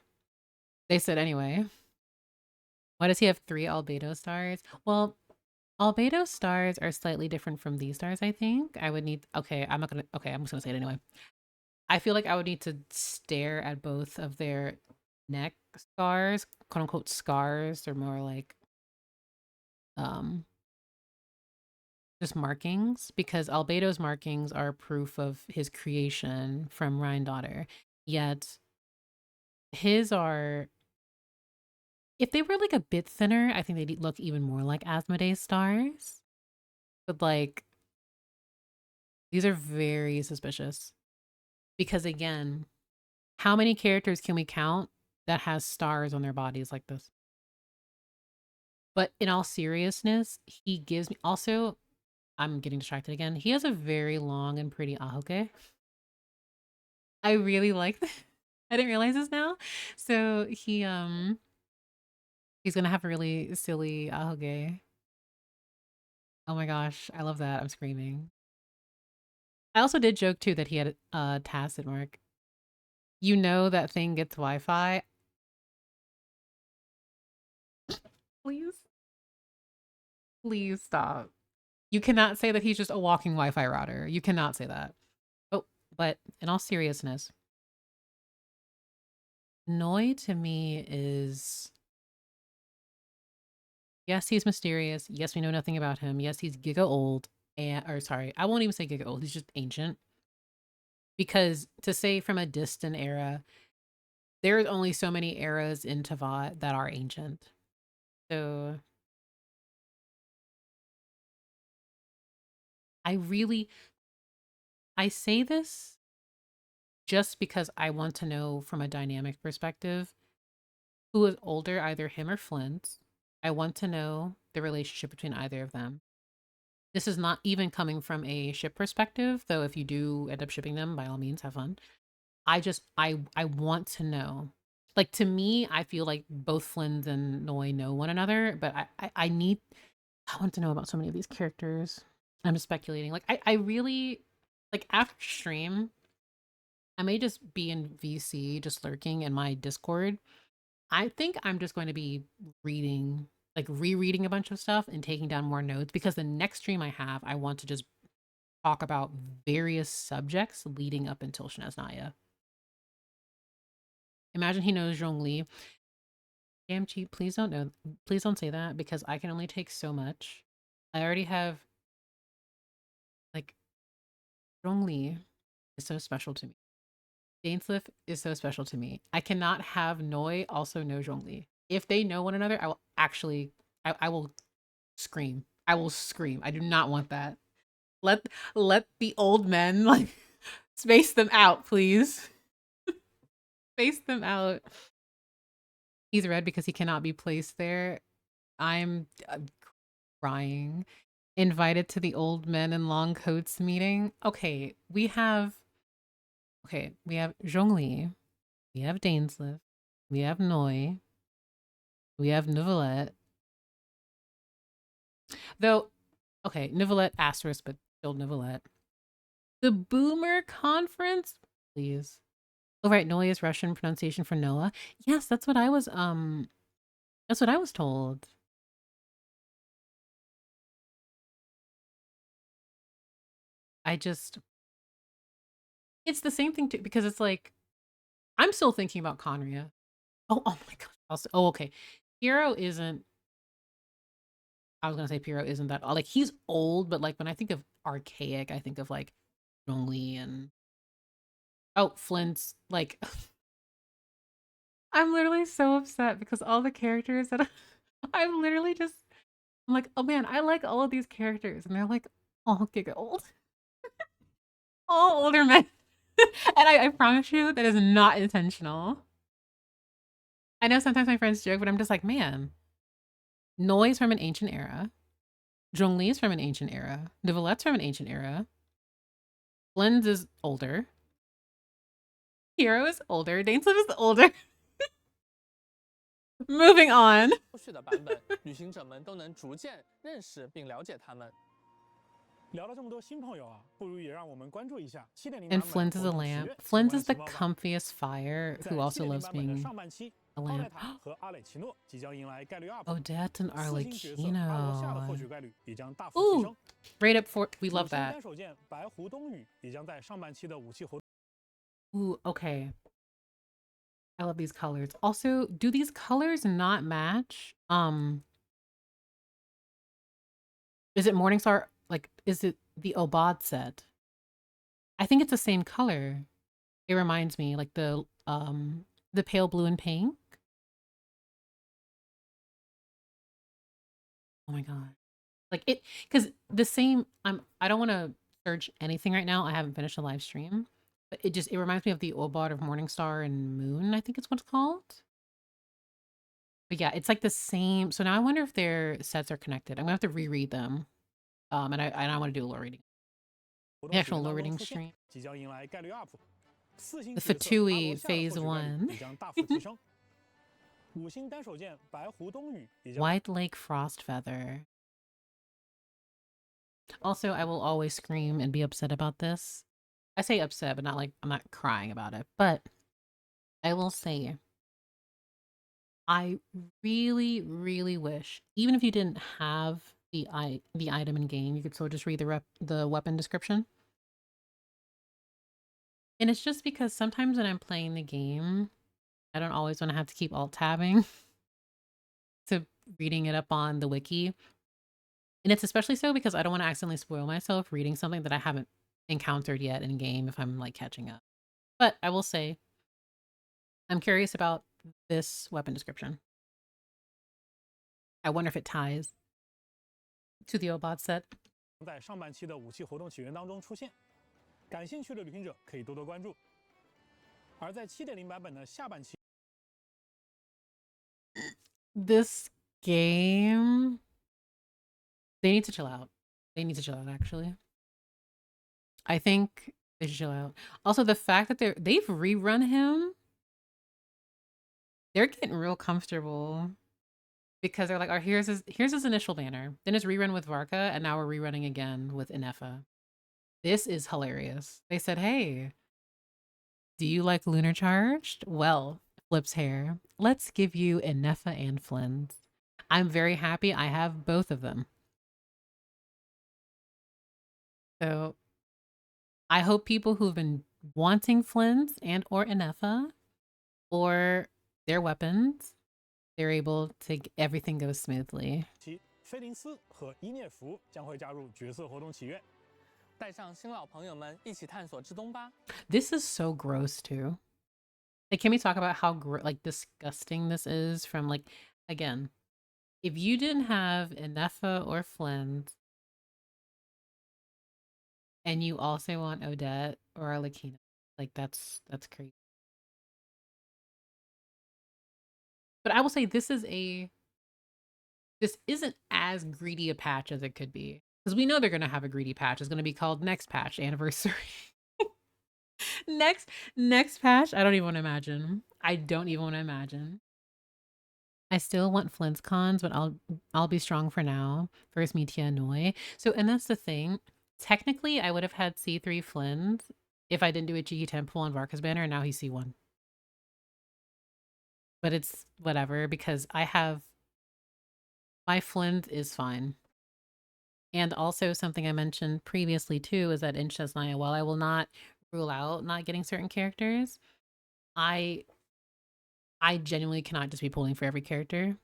They said, anyway, why does he have 3 albedo stars? Well, albedo stars are slightly different from these stars, I think. I would need, I'm just going to say it anyway. I feel like I would need to stare at both of their neck scars, quote unquote scars. They're more like just markings, because Albedo's markings are proof of his creation from Rhine Daughter. Yet his are If they were like a bit thinner, I think they'd look even more like Asmodee's stars. But like, these are very suspicious. Because again, how many characters can we count that has stars on their bodies like this? But in all seriousness, he gives me also, I'm getting distracted again. He has a very long and pretty ahoke. I really like that. I didn't realize this now. So he's gonna have a really silly ahoge. Oh my gosh, I love that. I'm screaming. I also did joke too that he had a tacit mark. You know that thing gets Wi-Fi. Please. Please stop. You cannot say that he's just a walking Wi-Fi router. You cannot say that. Oh, but in all seriousness, Noi to me is... Yes, he's mysterious. Yes, we know nothing about him. Yes, he's giga old. Or sorry, I won't even say giga old. He's just ancient. Because to say from a distant era, there's only so many eras in Tavat that are ancient. So I say this just because I want to know from a dynamic perspective who is older, either him or Flint. I want to know the relationship between either of them. This is not even coming from a ship perspective, though if you do end up shipping them, by all means, have fun. I want to know. Like, to me, I feel like both Flynn and Noi know one another, but I want to know about so many of these characters. I'm just speculating. Like, I really, like, after stream, I may just be in VC, just lurking in my Discord. I think I'm just going to be reading, like, rereading a bunch of stuff and taking down more notes, because the next stream I have, I want to just talk about various subjects leading up until SNEZHNAYA. Imagine he knows Zhongli. Damn cheap, please don't say that, because I can only take so much. I already have, like, Zhongli is so special to me. Dainsliff is so special to me. I cannot have Noi also know Zhongli. If they know one another, I will actually, I will scream. I will scream. I do not want that. Let the old men, like, space them out, please. Space them out. He's red because he cannot be placed there. I'm crying. Invited to the old men in long coats meeting. Okay, we have Zhongli, we have Dainsliff, we have Noi, we have Neuvillette. Though, okay, Neuvillette asterisk, but still Neuvillette. The Boomer Conference, please. Oh right, Noi is Russian pronunciation for Noah. Yes, that's what I was told. It's the same thing too, because it's like, I'm still thinking about Conria. Oh my gosh. Also, okay. Piero isn't, I was gonna say Piero isn't that, like, he's old, but like when I think of archaic, I think of like Zhongli and Flint's, like, I'm literally so upset because all the characters that I'm literally just, I'm like, oh man, I like all of these characters, and they're like all giga old. All older men. And I promise you that is not intentional. I know sometimes my friends joke, but I'm just like, man, Noi's from an ancient era. Zhongli's from an ancient era. Neuvillette's from an ancient era. Flynn's is older. Hero is older. Dainsliff is older. Moving on. 后续的版本，旅行者们都能逐渐认识并了解他们。聊了这么多新朋友啊，不如也让我们关注一下7.0 And Flint is a lamp. Flint is the comfiest fire, who also loves being a lamp. Odette and Arlecchino. Ooh, right up for, we love that. Ooh, okay. I love these colors. Also, do these colors not match? Is it Morningstar? Like, is it the Obad set? I think it's the same color. It reminds me, like the pale blue and pink. Oh my god. Like it, because the same. I don't want to search anything right now. I haven't finished the live stream, but it reminds me of the Obot of Morningstar and Moon. I think it's what's called. But yeah, it's like the same. So now I wonder if their sets are connected. I'm gonna have to reread them. And I want to do a lore reading. 活 The 动起 actual 源 lore 当中 reading 出现， stream. 即将迎来概率 up。4星 The 角色阿罗 Fatui 夏的 phase 获取概率 1. 也将大幅提升。5星单手剑白狐冬雨也将 White Lake Frost Feather. Also, I will always scream and be upset about this. I say upset, but not like I'm not crying about it. But I will say, I really, really wish, even if you didn't have the item in game, you could still just read the weapon description. And it's just because sometimes when I'm playing the game, I don't always want to have to keep alt tabbing to reading it up on the wiki. And it's especially so because I don't want to accidentally spoil myself reading something that I haven't encountered yet in game if I'm like catching up. But I will say, I'm curious about this weapon description. I wonder if it ties to the Obot set. 在上半期的武器活动起源当中出现，感兴趣的旅行者可以多多关注。而在 7.0 版本的下半期， This game, they need to chill out. They need to chill out, actually. I think they should chill out. Also, the fact that they've rerun him, they're getting real comfortable because they're like, "Oh, here's his initial banner, then his rerun with Varka, and now we're rerunning again with Inefa." This is hilarious. They said, "Hey, do you like Lunar Charged? Well, Flip's hair. Let's give you Inefa and Flynn's." I'm very happy I have both of them. So I hope people who've been wanting Flynn's and or Inefa or their weapons, they're able to everything goes smoothly. 其菲林斯和伊涅弗将会加入角色活动起源。带上新老朋友们一起探索至东吧。 This is so gross too. Like, can we talk about how like disgusting this is? From like, again, if you didn't have Inefa or Flynn's, and you also want Odette or Arlecchino, like that's crazy. But I will say this isn't as greedy a patch as it could be. Because we know they're gonna have a greedy patch. It's gonna be called next patch anniversary. next patch. I don't even want to imagine. I don't even want to imagine. I still want Flint's cons, but I'll be strong for now. First Mitia Noi. So, and that's the thing. Technically, I would have had C3 Flynn's if I didn't do a Cheeky Temple on Varka's banner, and now he's C1. But it's whatever, because I have... My Flynn's is fine. And also something I mentioned previously, too, is that in SNEZHNAYA, while I will not rule out not getting certain characters, I genuinely cannot just be pulling for every character.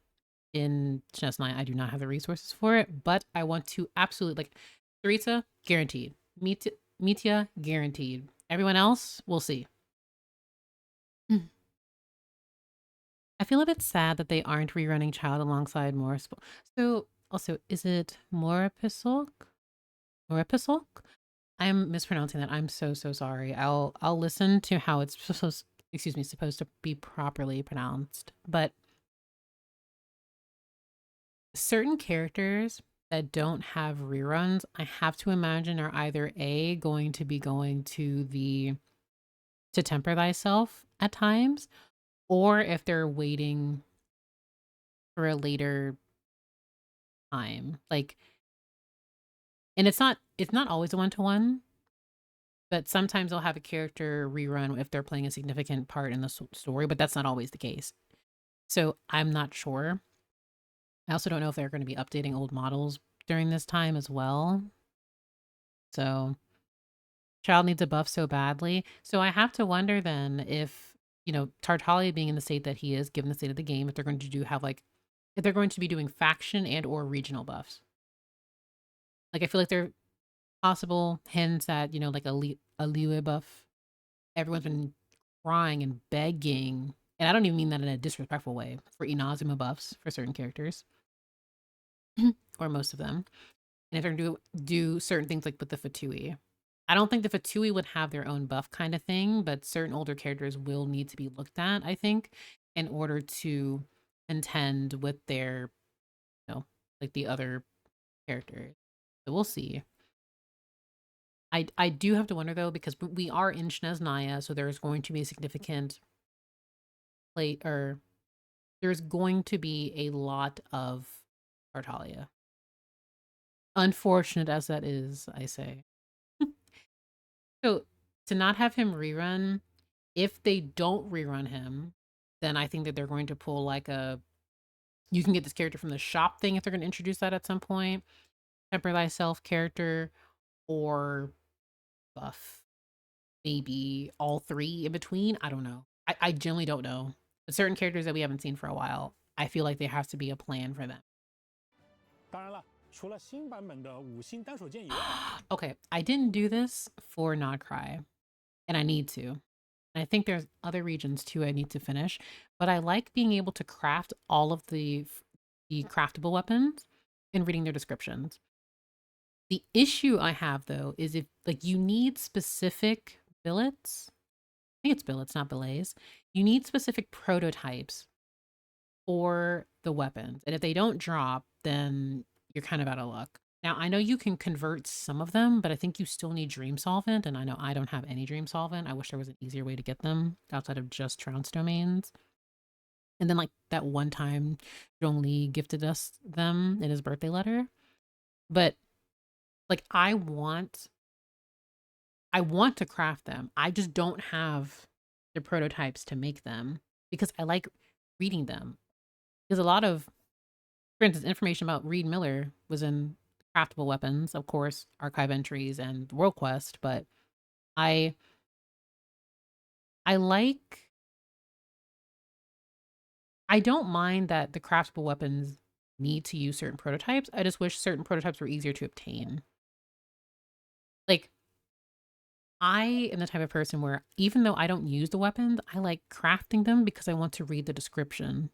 In SNEZHNAYA, I do not have the resources for it, but I want to absolutely, like, Sarita, guaranteed. Mitya, guaranteed. Everyone else, we'll see. I feel a bit sad that they aren't rerunning Child alongside more. So, also, is it Morapisolk? Morapisolk? I'm mispronouncing that. I'm so sorry. I'll listen to how it's supposed to be properly pronounced. But certain characters that don't have reruns, I have to imagine are either A, going to be going to Temper Thyself at times, or if they're waiting for a later time. Like, and it's not always a one-to-one, but sometimes they'll have a character rerun if they're playing a significant part in the story, but that's not always the case. So I'm not sure. I also don't know if they're going to be updating old models during this time as well. So Child needs a buff so badly. So I have to wonder then if, Tartaglia being in the state that he is, given the state of the game, if they're going to be doing faction and or regional buffs. Like, I feel like there are possible hints at, like a Liyue buff. Everyone's been crying and begging, and I don't even mean that in a disrespectful way, for Inazuma buffs for certain characters. or most of them. And if they're going to do certain things like with the Fatui. I don't think the Fatui would have their own buff kind of thing, but certain older characters will need to be looked at, I think, in order to contend with their, like the other characters. So we'll see. I do have to wonder though, because we are in SNEZHNAYA, so there's going to be a significant there's going to be a lot of Tartaglia. Unfortunate as that is, I say. So to not have him rerun, if they don't rerun him, then I think that they're going to pull like you can get this character from the shop thing if they're going to introduce that at some point. Temper Thyself character or buff. Maybe all three in between. I don't know. I generally don't know. But certain characters that we haven't seen for a while, I feel like there has to be a plan for them. 当然了，除了新版本的5星单手剑以外， Okay, I didn't do this for Not Cry, and I need to. And I think there's other regions too I need to finish, but I like being able to craft all of the craftable weapons and reading their descriptions. The issue I have though is if like you need specific billets. I think it's billets, not billets. You need specific prototypes for the weapons. And if they don't drop, then you're kind of out of luck. Now, I know you can convert some of them, but I think you still need Dream Solvent, and I know I don't have any Dream Solvent. I wish there was an easier way to get them outside of just Trounce domains. And then, like, that one time Zhongli gifted us them in his birthday letter. But, like, I want to craft them. I just don't have the prototypes to make them because I like reading them. There's a lot of, for instance, information about Reed Miller was in craftable weapons, of course, archive entries and World Quest, but I don't mind that the craftable weapons need to use certain prototypes. I just wish certain prototypes were easier to obtain. Like, I am the type of person where even though I don't use the weapons, I like crafting them because I want to read the description.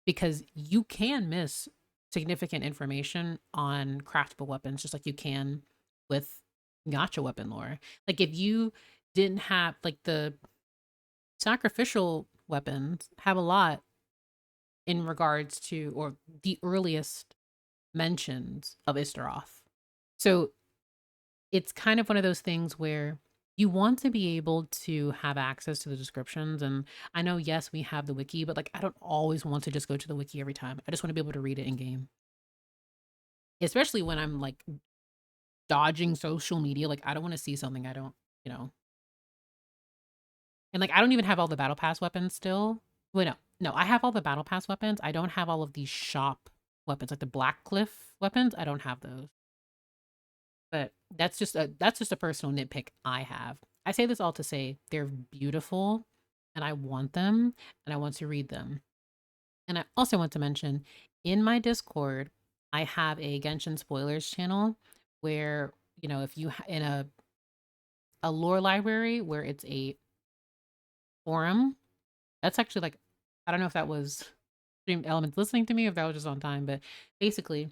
Because you can miss significant information on craftable weapons, just like you can with gacha weapon lore. Like if you didn't have, like, the sacrificial weapons have a lot in regards to, or the earliest mentions of Istaroth. So it's kind of one of those things where you want to be able to have access to the descriptions. And I know, yes, we have the wiki, but like I don't always want to just go to the wiki every time. I just want to be able to read it in game. Especially when I'm like dodging social media. Like I don't want to see something I don't, And like I don't even have all the battle pass weapons still. Wait, no, I have all the battle pass weapons. I don't have all of these shop weapons, like the Black Cliff weapons. I don't have those. But that's just a personal nitpick I have. I say this all to say they're beautiful and I want them and I want to read them. And I also want to mention in my Discord, I have a Genshin spoilers channel where, if you in a lore library where it's a forum, that's actually like, I don't know if that was Stream Elements listening to me or if that was just on time, but basically,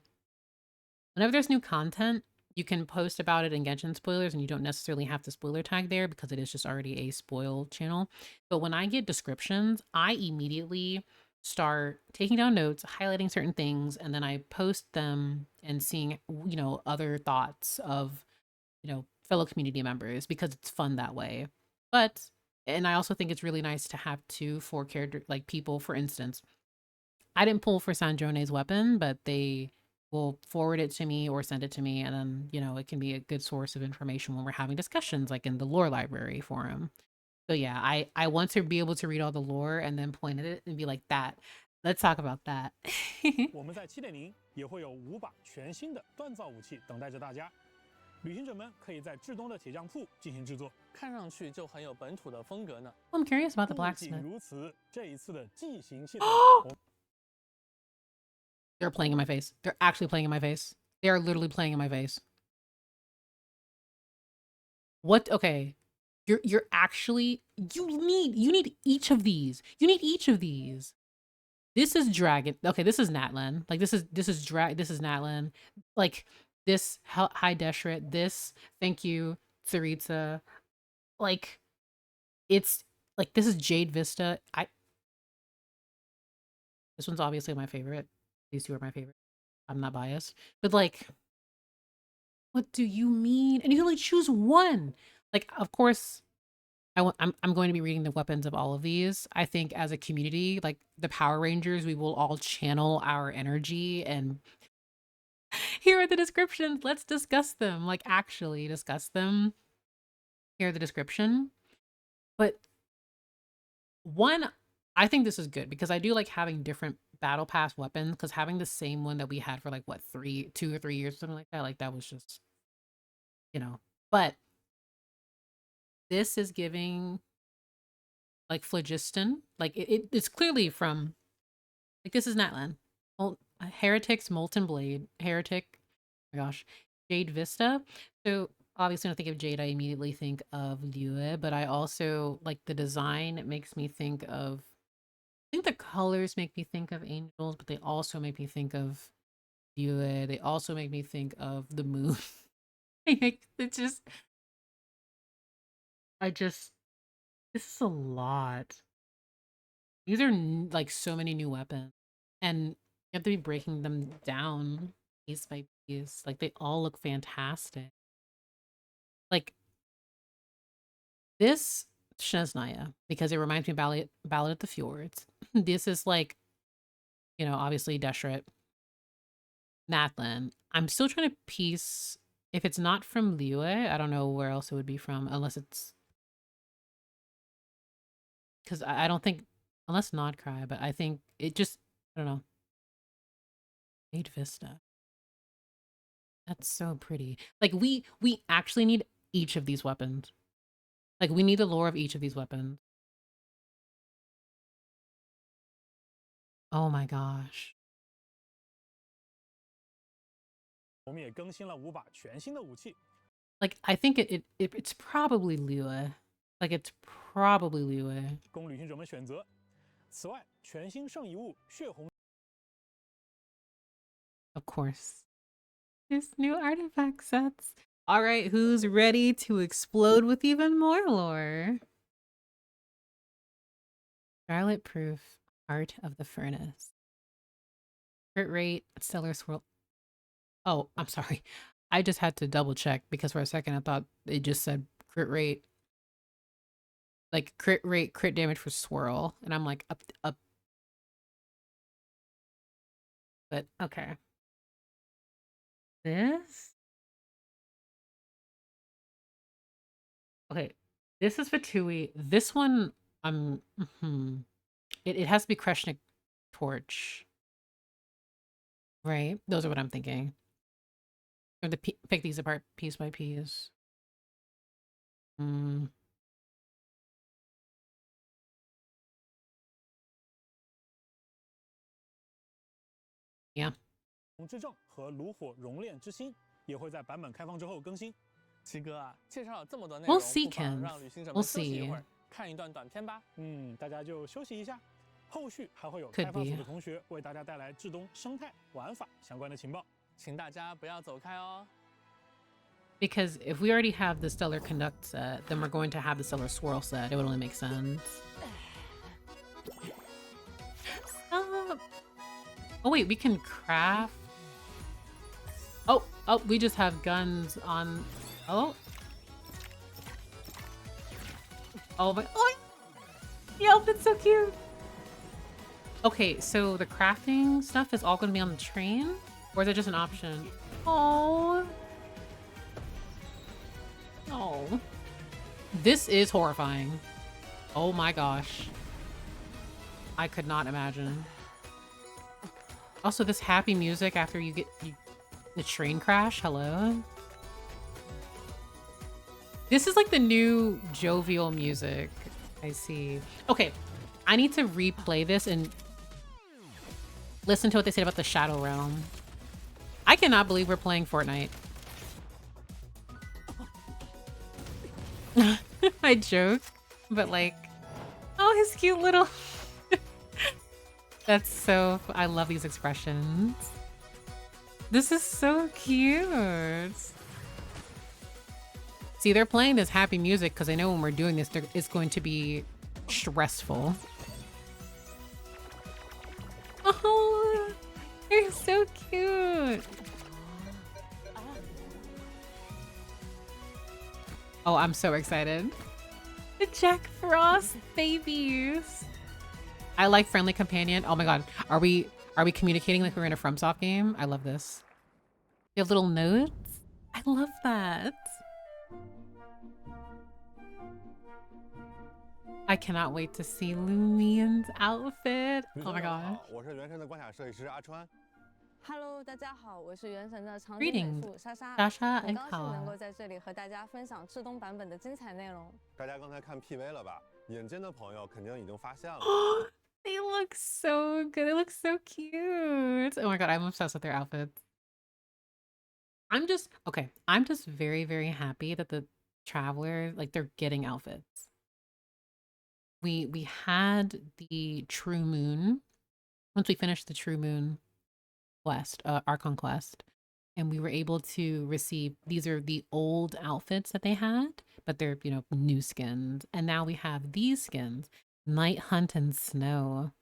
whenever there's new content, you can post about it in Genshin spoilers and you don't necessarily have to spoiler tag there because it is just already a spoil channel. But when I get descriptions, I immediately start taking down notes, highlighting certain things, and then I post them and seeing, other thoughts of, fellow community members because it's fun that way. And I also think it's really nice to have 4 character, like people, for instance. I didn't pull for SNEZHNAYA's weapon, but they will forward it to me or send it to me, and then, it can be a good source of information when we're having discussions, like in the lore library forum. So yeah, I want to be able to read all the lore and then point at it and be like, that. Let's talk about that. 我们在 7.0 也会有5把全新的锻造武器等待着大家。旅行者们可以在至东的铁匠铺进行制作，看上去就很有本土的风格呢。I'm curious about the 不仅 blacksmith. 如此，这一次的技型系统， They're playing in my face. They're actually playing in my face. They are literally playing in my face. What? Okay. You're actually, you need each of these. You need each of these. This is Dragon. Okay, this is Natlan. Like this is Natlan. Like this High Deshret. This, thank you, Tsaritsa. Like it's like this is Jade Vista. This one's obviously my favorite. These two are my favorite. I'm not biased, but like, what do you mean? And you can only choose one. Like, of course, I'm going to be reading the weapons of all of these. I think as a community, like the Power Rangers, we will all channel our energy, and here are the descriptions. Let's discuss them. Like actually discuss them. Here are the description. But one, I think this is good because I do like having different battle pass weapons, because having the same one that we had for like what 2 or 3 years, something like that was just, you know. But this is giving like phlogiston, like it's clearly from, like this is Natlan. Heretic's Molten Blade, Heretic, oh my gosh, Jade Vista. So obviously when I think of Jade, I immediately think of Liyue, but I also like the design. It makes me think of, I think the colors make me think of angels, but they also make me think of Liyue. They also make me think of the moon. It's just, this is a lot. These are like so many new weapons, and you have to be breaking them down piece by piece. Like they all look fantastic. Like this SNEZHNAYA, because it reminds me of Ballad at the Fjords. This is like, you know, obviously Deshret, Natlan. I'm still trying to piece, if it's not from Liyue, I don't know where else it would be from, unless it's, because I don't think, unless Nodcry, but I think it just, I don't know. Jade Vista. That's so pretty. Like we actually need each of these weapons. Like we need the lore of each of these weapons. Oh my gosh. 我们也更新了5把全新的武器。 Like I think it's probably Liyue. Like it's probably Liyue. 供旅行者们选择。此外，全新圣遗物血红。 Of course. There's new artifact sets. All right, who's ready to explode with even more lore? Scarlet Proof, Heart of the Furnace. Crit rate, Stellar Swirl. Oh, I'm sorry. I just had to double check because for a second I thought it just said crit rate. Like crit rate, crit damage for swirl. And I'm like, up. But okay. This? Okay. This is Fatui. This one, it has to be Kreshnik Torch. Right? Those are what I'm thinking. Or pick these apart piece by piece. Yeah. 之证和炉火熔炼之心也会在版本开放之后更新。七哥啊，介绍了这么多内容， We'll see, 不妨 Ken. 让旅行者 We'll 们休息一 see. 会儿，看一段短片吧。大家就休息一下。后续还会有 Could 开发组 be. 的同学为大家带来至东生态玩法相关的情报。请大家不要走开哦。 Because if we already have the Stellar Conduct set, then we're going to have the Stellar Swirl set. It would only make sense. Stop. Oh wait, we can craft. Oh, we just have guns on. Oh. Oh my. Oh. Yelp, it's so cute. Okay, so the crafting stuff is all going to be on the train, or is it just an option? Oh. Oh. This is horrifying. Oh my gosh. I could not imagine. Also, this happy music after you get the train crash. Hello? This is like the new jovial music. I see. Okay, I need to replay this and listen to what they said about the Shadow Realm. I cannot believe we're playing Fortnite. I joke, but like, oh, his cute little... That's so... I love these expressions. This is so cute. See, they're playing this happy music because I know when we're doing this, it's going to be stressful. Oh, they're so cute. Oh, I'm so excited. The Jack Frost babies. I like friendly companion. Oh my god. Are we communicating like we're in a FromSoft game? I love this. You have little notes? I love that. I cannot wait to see Lumien's outfit. Oh my god. 我是原神的关卡设计师阿川。Hello， 大家好，我是原神的场景 Greetings， 美术莎莎。 莎莎，很高兴好能够在这里和大家分享至东版本的精彩内容。大家刚才看 PV 了吧？眼尖的朋友肯定已经发现了。They look so good. They look so cute. Oh my god, I'm obsessed with their outfits. I'm just very, very happy that the travelers, like, they're getting outfits. We had the True Moon. Once we finished the True Moon quest, Archon quest, and we were able to receive, these are the old outfits that they had, but they're, you know, new skins. And now we have these skins, Night Hunt and Snow.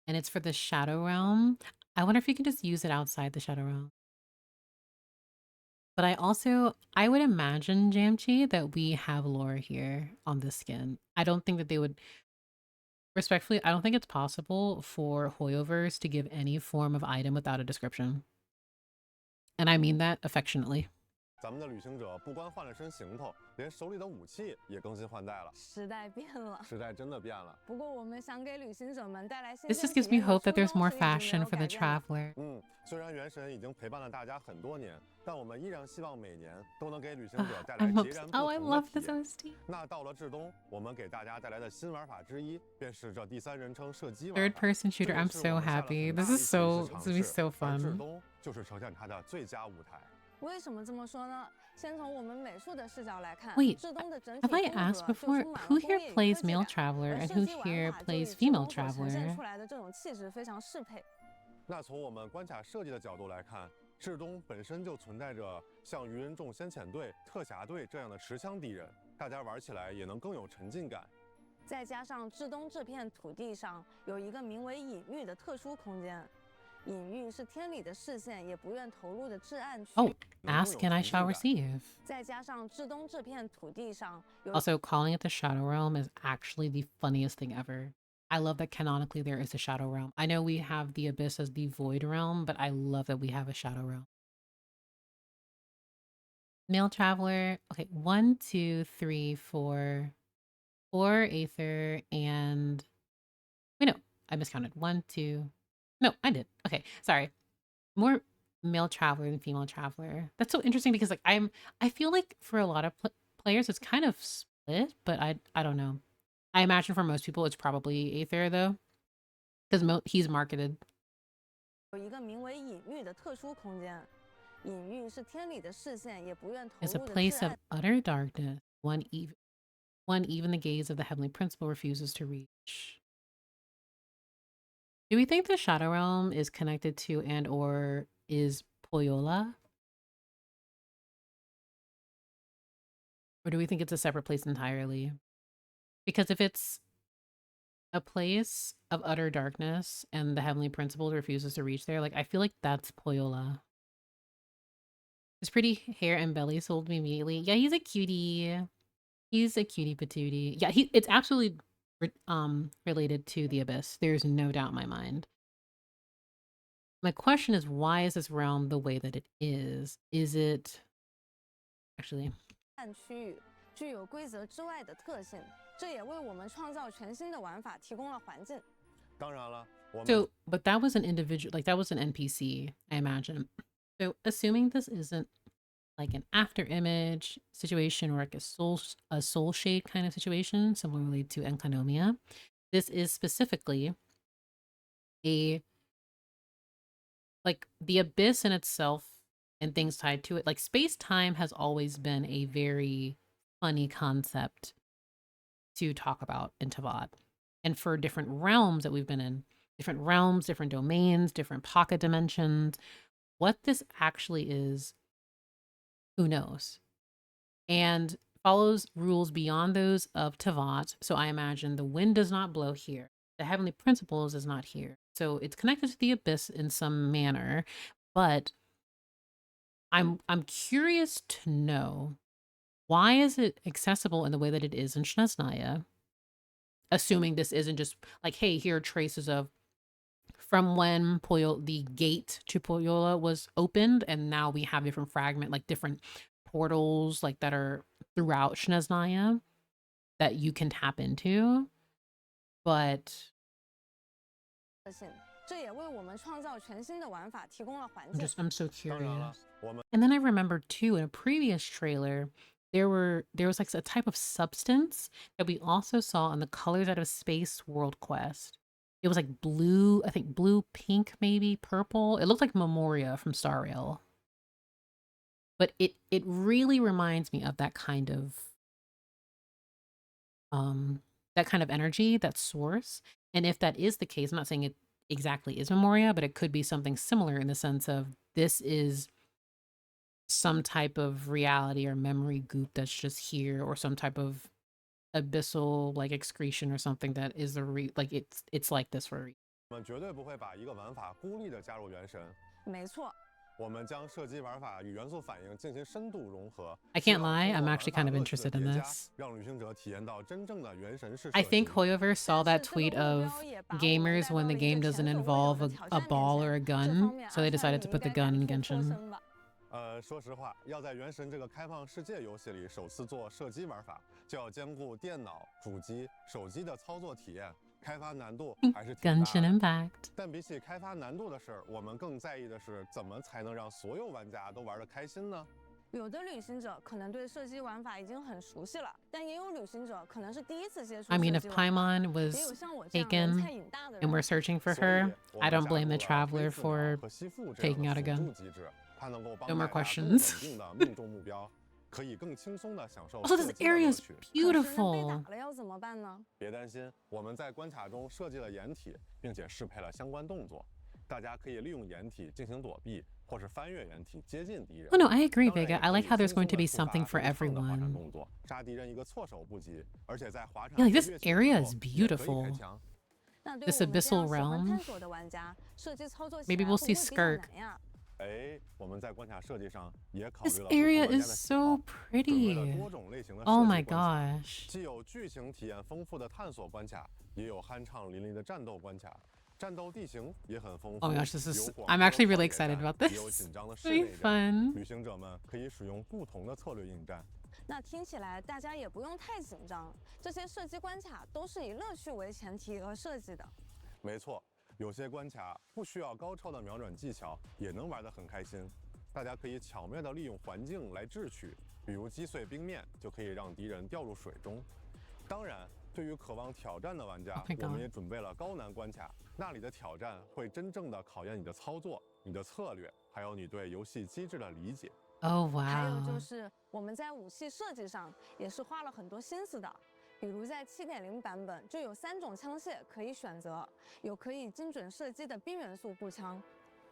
And it's for the Shadow Realm. I wonder if you can just use it outside the Shadow Realm. But I would imagine, Jamchi, that we have lore here on this skin. I don't think that they would, respectfully, I don't think it's possible for Hoyoverse to give any form of item without a description. And I mean that affectionately. 咱们的旅行者不光换了身行头，连手里的武器也更新换代了。时代变了，时代真的变了。不过我们想给旅行者们带来新 This 鲜 just 体 gives me 验的 hope that 初 there's 衷 more 是一直没 fashion 有 for the 改变的。 traveler. 虽然原神已经陪伴了大家很多年，但我们依然希望每年都能给旅行者带来 I'm 截然 obs 不 oh, I 同 love 的 this 体验。 OST. 那到了至东，我们给大家带来的新玩法之一，便是这第三人称射击玩 Third 法。 person shooter. I'm so happy. This is so, this will be so 而至 fun. 东就是呈现它的最佳舞台。 为什么这么说呢？先从我们美术的视角来看， Wait, 至东的整体 Have I 风格 asked 就 before 充满了 who 工 here 业与科 plays 技 male 感， traveler 而 and 射 who 击玩 here 法就与 plays 至 female 东所呈现 traveler? 出来的这种气质非常适配。 那从我们关卡设计的角度来看，至东本身就存在着像鱼人众先遣队、特侠队这样的持枪敌人，大家玩起来也能更有沉浸感。 再加上至东这片土地上有一个名为隐域的特殊空间，隐域是天理的视线也不愿投入的至暗区。 Oh, ask and I shall receive. 再加上至东这片土地上有 Also, calling it the Shadow Realm is actually the funniest thing ever. I love that canonically there is a Shadow Realm. I know we have the Abyss as the Void Realm, but I love that we have a Shadow Realm. Male Traveler. Okay, 1, 2, 3, 4. 4 Aether and... Wait, no. I miscounted. 1, 2... No, I did. Okay, sorry. More male traveler than female traveler. That's so interesting because like I feel like for a lot of players it's kind of split, but I don't know. I imagine for most people it's probably Aether though, because he's marketed. 有一个名为隐域的特殊空间，隐域是天理的视线也不愿投 It's a 入的 place 至 of 暗。 utter darkness. One even the gaze of the heavenly principle refuses to reach. Do we think the Shadow Realm is connected to and or is Poyola? Or do we think it's a separate place entirely? Because if it's a place of utter darkness and the heavenly principle refuses to reach there, like I feel like that's Poyola. His pretty hair and belly sold me immediately. Yeah, he's a cutie. He's a cutie patootie. Yeah, it's absolutely related to the Abyss. There's no doubt in my mind. My question is, why is this realm the way that it is? Is it actually 暗区域具有规则之外的特性，这也为我们创造全新的玩法提供了环境。当然了，我们 so? But that was an individual, like that was an NPC, I imagine. So assuming this isn't like an after image situation or like a soul shade kind of situation, similarly to Enkanomia. This is specifically a like the Abyss in itself and things tied to it. Like space-time has always been a very funny concept to talk about in Tavad. And for different realms that we've been in, different realms, different domains, different pocket dimensions. What this actually is, who knows? And follows rules beyond those of Tavat. So I imagine the wind does not blow here. The heavenly principles is not here. So it's connected to the abyss in some manner, but I'm curious to know, why is it accessible in the way that it is in SNEZHNAYA? Assuming this isn't just like, hey, here are traces of from when the gate to Poyola was opened, and now we have different fragment, like different portals, like that are throughout SNEZHNAYA that you can tap into. But 这也为我们创造全新的玩法提供了环 I'm 境。 so 当然了 curious. 我们 And then I remember too, in a previous trailer, there was like a type of substance that we also saw on the Colors Out of Space World Quest. It was like blue, I think blue, pink, maybe purple. It looked like Memoria from Star Rail. But it really reminds me of that kind of energy, that source. And if that is the case, I'm not saying it exactly is Memoria, but it could be something similar in the sense of this is some type of reality or memory goop that's just here, or some type of abyssal like excretion or something that is it's like this for a reason. 我们绝对不会把一个玩法孤立地加入原神。没错， 我们将射击玩法与元素反应进行深度融合。 I can't lie, I'm actually kind of interested in this. 让旅行者体验到真正的原神式。 I think Hoyoverse saw that tweet of gamers when the game doesn't involve a ball or a gun, so they decided to put the gun in Genshin. 说实话，要在原神这个开放世界游戏里首次做射击玩法，就要兼顾电脑、主机、手机的操作体验，开发难度还是挺大 Genshin 的。 Impact. 但比起开发难度的事儿，我们更在意的是怎么才能让所有玩家都玩得开心呢？ 有的旅行者可能对射击玩法已经很熟悉了，但也有旅行者可能是第一次接触 I mean, 射 if 击玩法， Paimon 也 was 有像我这样人 taken 菜瘾大的 and 人。 we're searching for 所以 her, 我 I 们 don't 加 blame 入 the 了 traveler 微刺鸟 for 和吸附这样 taking out a 的辅 gun. 助机制，它能够帮 No more 买家更 questions. 稳定的命中目标，可以更轻松地享受 Also, 射 this 击的 area 乐 is 趣。可是那被 beautiful. 打了要怎么办呢？ 别担心，我们在关卡中设计了掩体，并且适配了相关动作，大家可以利用掩体进行躲避，或是翻越掩体接近敌人。 Oh no, I agree, 当然也 Vega. I 可 like 以 how there's 轻 going 松 to 地 be 触发 something for 流畅的滑铲 everyone. 动作，杀敌人一个措手不及，而且在滑铲 Yeah, like 和 this 跃起 area 之 is 后也可以 beautiful. 开枪。 那对 This 我们这 abyssal 样喜欢 realm. 探索的玩家，射击操作起 Maybe 来 we'll 会不 see 会比较 Skirk. 难呀？ 哎，我们在关卡设计上也考虑 This 了不同 area 玩家的 is 喜好， so 准备了 pretty. 多种类型的 Oh 设 my 计关卡， gosh. 既有剧情体验丰富的探索关卡，也有酣畅淋漓的战斗关卡。战斗地形也很丰富。 Oh my gosh, this is. 有广 I'm 阔的 actually 旷 really 野 excited 战 about 也有 this. 紧张的室 Very 内战。 fun. 旅行者们可以使用不同的策略应战。 那听起来大家也不用太紧张，这些射击关卡都是以乐趣为前提而设计的。 没错，有些关卡不需要高超的瞄准技巧，也能玩得很开心。大家可以巧妙地利用环境来智取，比如击碎冰面就可以让敌人掉入水中。当然，对于渴望挑战的玩家， Oh my god. 我们也准备了高难关卡，那里的挑战会真正的考验你的操作、你的策略，还有你对游戏机制的理解。 Oh 还有 wow. 就是我们在武器设计上也是花了很多心思的，比如在 7.0 版本就有3种枪械可以选择，有可以精准射击的冰元素步枪，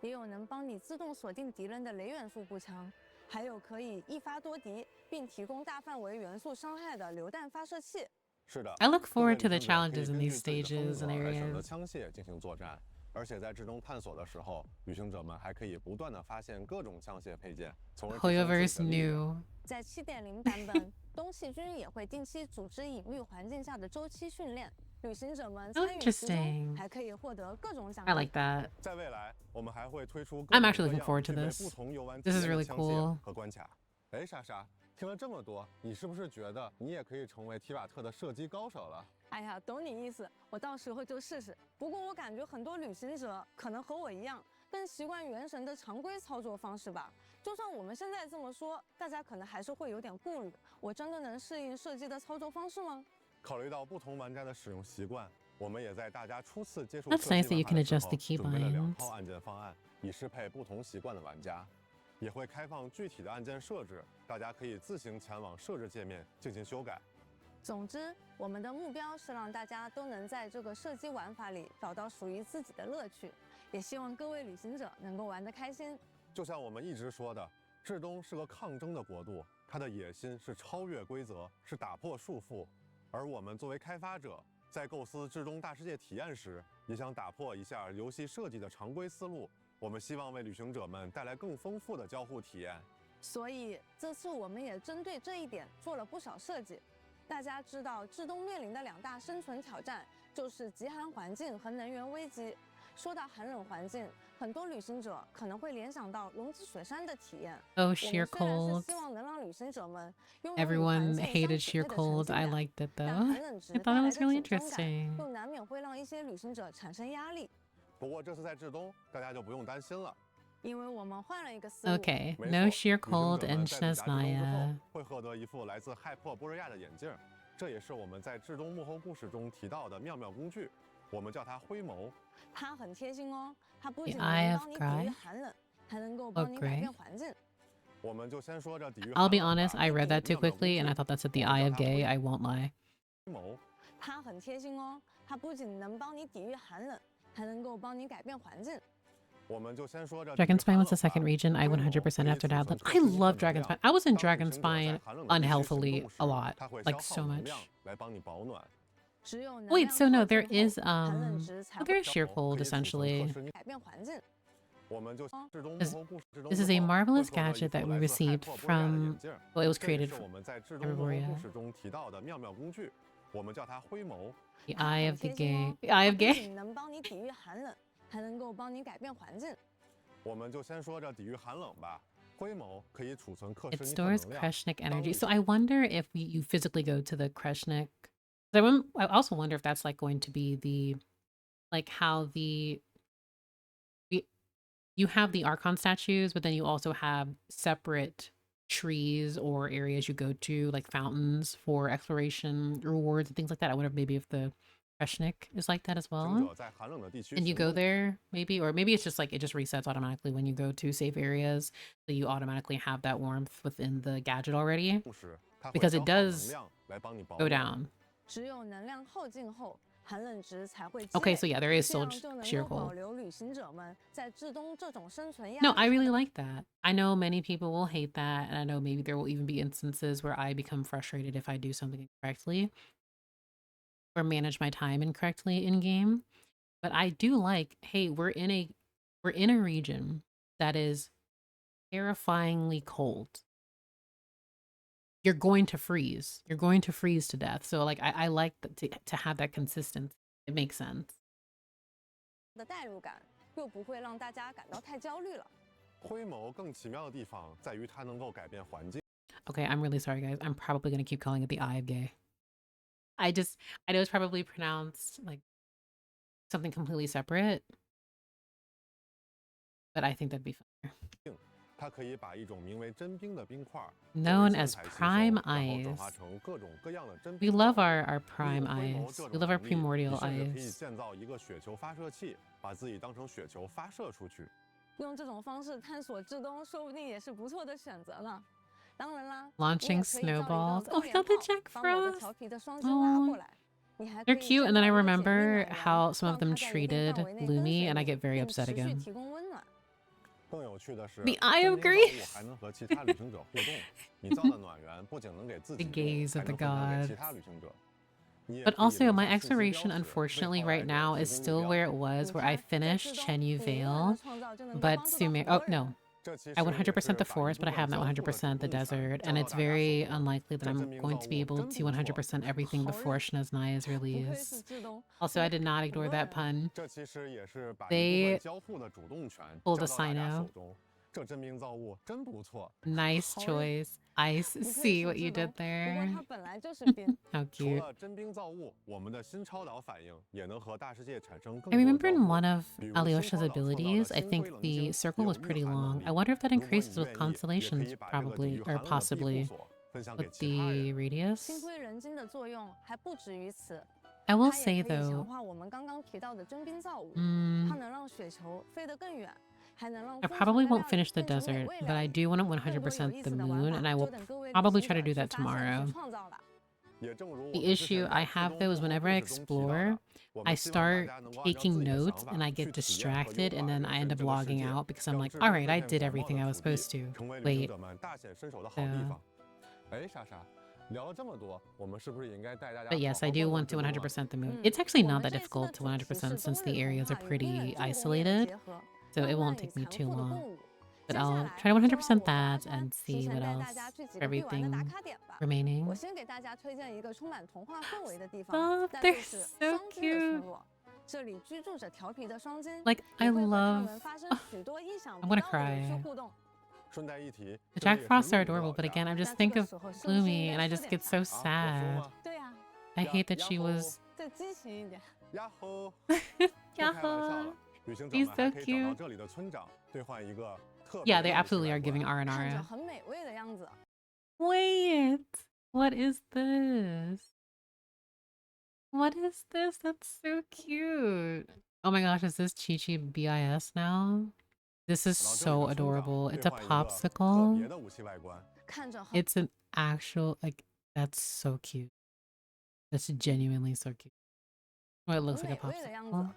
也有能帮你自动锁定敌人的雷元素步枪，还有可以一发多敌并提供大范围元素伤害的榴弹发射器。 是的 I look 各位 forward to 旅 the 行者可以 challenges in 根据 these 自己的 stages 风 and 格来选择 areas. 枪械进行作战，而且在之中探索的时候，旅行者们还可以不断的发现各种枪械配件，从而提升自 Hoyoverse 己的力量。 knew. 在 7.0 版本，东气军也会定期组织隐秘环境下的周期训练，旅行者们参与其中， Interesting. 还可以获得各种奖 I 励。 like that. 在未来，我们还会推出 I'm 各种 actually 各 looking 样 forward to 具备 this. 不同游玩 This is 体验的 really 枪 cool. 械和关卡。哎，莎莎，听了这么多，你是不是觉得你也可以成为提瓦特的射击高手了？ 哎呀，懂你意思，我到时候就试试。不过我感觉很多旅行者可能和我一样，更习惯原神的常规操作方式吧。就算我们现在这么说，大家可能还是会有点顾虑。我真的能适应射击的操作方式吗？ 考虑到不同玩家的使用习惯，我们也在大家初次接触 That's 射击 nice that you 玩法 can 的时 adjust 候 the key 准备了2 binds. 套按键方案，以适配不同习惯的玩家。也会开放具体的按键设置，大家可以自行前往设置界面进行修改。总之，我们的目标是让大家都能在这个射击玩法里找到属于自己的乐趣，也希望各位旅行者能够玩得开心。就像我们一直说的，至东是个抗争的国度，它的野心是超越规则，是打破束缚。而我们作为开发者，在构思至东大世界体验时，也想打破一下游戏设计的常规思路。我们希望为旅行者们带来更丰富的交互体验。所以这次我们也针对这一点做了不少设计。大家知道，至东面临的2大生存挑战就是极寒环境和能源危机。说到寒冷环境，很多旅行者可能会联想到龙之雪山的体验。 Oh, sheer 我们虽然 cold. 是希望能让旅行者们拥有与 Everyone 环境 hated 相匹 sheer 配的沉 cold. 浸 I 感， liked it 但 though. 寒冷值 I 带 thought it 来 was 的 really 紧张感 interesting. 又难免会让一些旅行者产生压力。不过这次在至东，大家就不用担心了。因为我们换了一个思路。 Okay, 没 no 错 sheer 旅行 cold 者们 in 在抵达至东之后 SNEZHNAYA. 会获得一副来自骇破波瑞亚的眼镜，这也是我们在至东幕后故事中提到的妙妙工具，我们叫它灰眸。它很贴心哦，它不 The 仅 Eye 能 of 帮你抵御 Grey? 寒冷，还能够帮你改 Grey? 变环境。我们就先说这抵御 I'll be 寒冷 honest, 吧 I read that too 妙妙工 quickly and I 具 thought that said the 我们 Eye 叫 of 它 Gay. I won't lie. 灰眸。它很贴心哦，它不仅能帮你抵御寒冷，还能够帮你改变环境。我们就先说这 Dragonspine was the 抵御寒 second 冷吧 region I 灰眸 100% 可以 have to 储 add. 存 I 克制一 love 份能量 Dragonspine. I was in 当旅行者在 Dragonspine 寒冷的地区行 unhealthily 动时 a lot, 它会 like 消 so 耗能 much. 量来帮你保暖。只有能 Wait, 量 so no, 耗 there 尽后 is 寒冷值才 oh, 会 there is sheer 可 cold 以储存克 essentially. 制改变环境。我们就至东幕 This- 后故事至东 This is 之 a 后 marvelous 会获得一 gadget 副 that we 来自骇 received 破波瑞亚的 from 眼镜 well, it was 这也 created 是 from 我们在至东幕后 Everborea. 故事中提到的妙妙工具，我们叫它灰眸。 the 它 Eye 很 of the 贴心 Gay. 哦 The Eye 它 of 不 Gay? 仅能帮你抵御寒冷，还能够帮你改变环境。我们就先说这抵御寒冷吧。灰眸可以储存克 It 什尼特 stores 能量。 Kreshnik 当 energy. 旅 So I wonder if you physically go to the Kreshnik. I also wonder if that's like going to be the, like how you have the Archon statues, but then you also have separate trees or areas you go to, like fountains for exploration rewards and things like that. I wonder maybe if the Kreshnik is like that as 行 well. 者在寒冷的地区 And you 行 go 动 there maybe, or maybe it's just like it just resets automatically when you go to safe areas, so you automatically have that warmth within the gadget already 时，它会 because 消 it 耗能 does 量来帮你保 go 暖。 down. 只有能量耗尽后，寒冷值才会积 Okay, 累 so yeah, there is 这 still 样就能 sheer 够保 cold. 留旅行者们在至东这种生存压 No, 力 I 下 really 的 like that. I know many people will hate that, and I know maybe there will even be instances where I become frustrated if I do something incorrectly or manage my time incorrectly in game. But I do like, hey, we're in a region that is terrifyingly cold. You're going to freeze. You're going to freeze to death. So like I like to have that consistency. It makes sense. 的代入感，又不会让大家感到太焦虑了。灰眸更奇妙的地方在于它能够改变环境。 Okay, I'm really sorry, guys. I'm probably going to keep calling it the Eye of Gay. I know it's probably pronounced like something completely separate, but I think that'd be funnier. 它可以把一种名为真冰的冰块 Known 作为 as 建材吸收 prime 然后转 eyes. 化成各种各样的真 We 冰 love 造物 our 利 prime 用灰眸 eyes. 这 We 种 love our 能力， primordial 你甚至可以 eyes. 建造一个雪球发射器，把自己当成雪球发射出去。用这种方式探索至东，说不定也是不错的选择呢。当然啦， Launching 你也可以造一个 snowballs. 高 Oh, 连 I got the 炮 Jack 把我的 Frost. 调皮的双生拉 Oh, 过来。你还可 they're 以 cute. 建 And then I 造一个解密 remember 暖 how 源 some of 让 them 它在一定 treated 范围内跟 Lumi, 随 and I 你 get very 并 upset 持续 again. 提供温暖。更有趣的是， The Eye 真 of 冰造 Grey. 物还能和其他旅行者互动。你造的暖源不仅能给自己 The 用， gaze 还 of the 能分享给 gods. 其他旅行者。你也 But 可以 also, 留 my 下信息标 exploration, 识，为 unfortunately, 后来 right 者 now 提 is 供 still 目 where 标。 it was, 你 where I 看，在 finished 至东， Chen 你 Yu 一个人 Vale, 的创造就能够 but 帮助到 Sumer. 很 Oh 多 no, 人。这其 I 实也 100% 是 the 把一 forest, 部 but I 分 have not 交付的 100% 主 the 动权 desert, 交 and 到 it's 大家手 very 中。 unlikely that 这 I'm 真冰 going 造 to be 物 able 真 to 不错， 100% everything 好 before 嘞， SNEZHNAYA's 不愧 release. 是至东， Also, I did not 很 ignore 多 that 人 pun. 这其实也是把一部 They 分交付的主动权 pulled 交 a 到大家 Sino. 手中。这真冰造物真不错。 Nice 好嘞， choice. I 不愧 see 是 what 至 you 东， did 不过 there. 它本来就是冰。 How 除 cute. 了真冰造物，我们的新超导反应也能和大世界产生更 I 多 remember 交 in 互。 one of 比如新 Alyosha's 超导创造的 abilities, I 新 think 灰棱 the 晶 circle 也有 was 御 pretty 寒能 long. 力。 I wonder if that 如果你 increases with 愿意，也可 constellations, 以把这个抵 probably, 御 or 寒冷的庇护 possibly 所分享给 with 其他 the 人。 radius. 星辉人晶的作用还不止于此， I will 它也 say 可以强 though, 化我们刚刚提到的真冰造物。它 mm, 能让雪球飞得更远，还能让 I 封存 probably 的 won't 料理 finish the 变成美 desert, 味 but 料 I 理。 do want to 更多有 100% 意 the 思的玩 moon, 法 and I 就 will 等各位旅 probably 行 try to 者 do 去 that 发现、 tomorrow. 去创造了。The issue I have though is whenever I explore, I start taking notes and I get distracted and then I end up logging out because I'm like, all right, I did everything I was supposed to. Wait. 哎，莎莎，聊了这么多，我们是不是也应该带大家 But yes, I do want to 100% the moon. It's actually not that difficult to 100% since the areas are pretty isolated, so it won't take me too long. But I'll try to 100% that and see what else for everything remaining. 我先给大家推荐一个充满童话氛围的地 Oh, 方，那 they're 就是 so 双金的 cute. 村落。这里居住着调皮的双金， Like, I 也会和它 love... 们发生许多意想 I'm 不 gonna 到的有趣 cry. 互动。 The Jack Frosts are adorable, but again, I just think of Bloomy and I just get so sad. 对呀， I hate that she was... 再激情一点。 Yahoo! Yahoo! 旅行者 He's 们 so 还可以找到 cute. 这里的村长，兑换一个特别 Yeah, 的 they 旅行 absolutely are 外观 giving 看着 R&R. 很美味的样子。 Wait, what is this? What is this? That's so cute. Oh my gosh, is this Chi-Chi BIS now? This is 到这里 so 的村长 adorable. 兑 It's a 换一个特别 popsicle. 的武器外观。 看着很 It's an actual, like, that's so cute. That's genuinely so cute. Oh, it looks like a 美味的样子 popsicle.。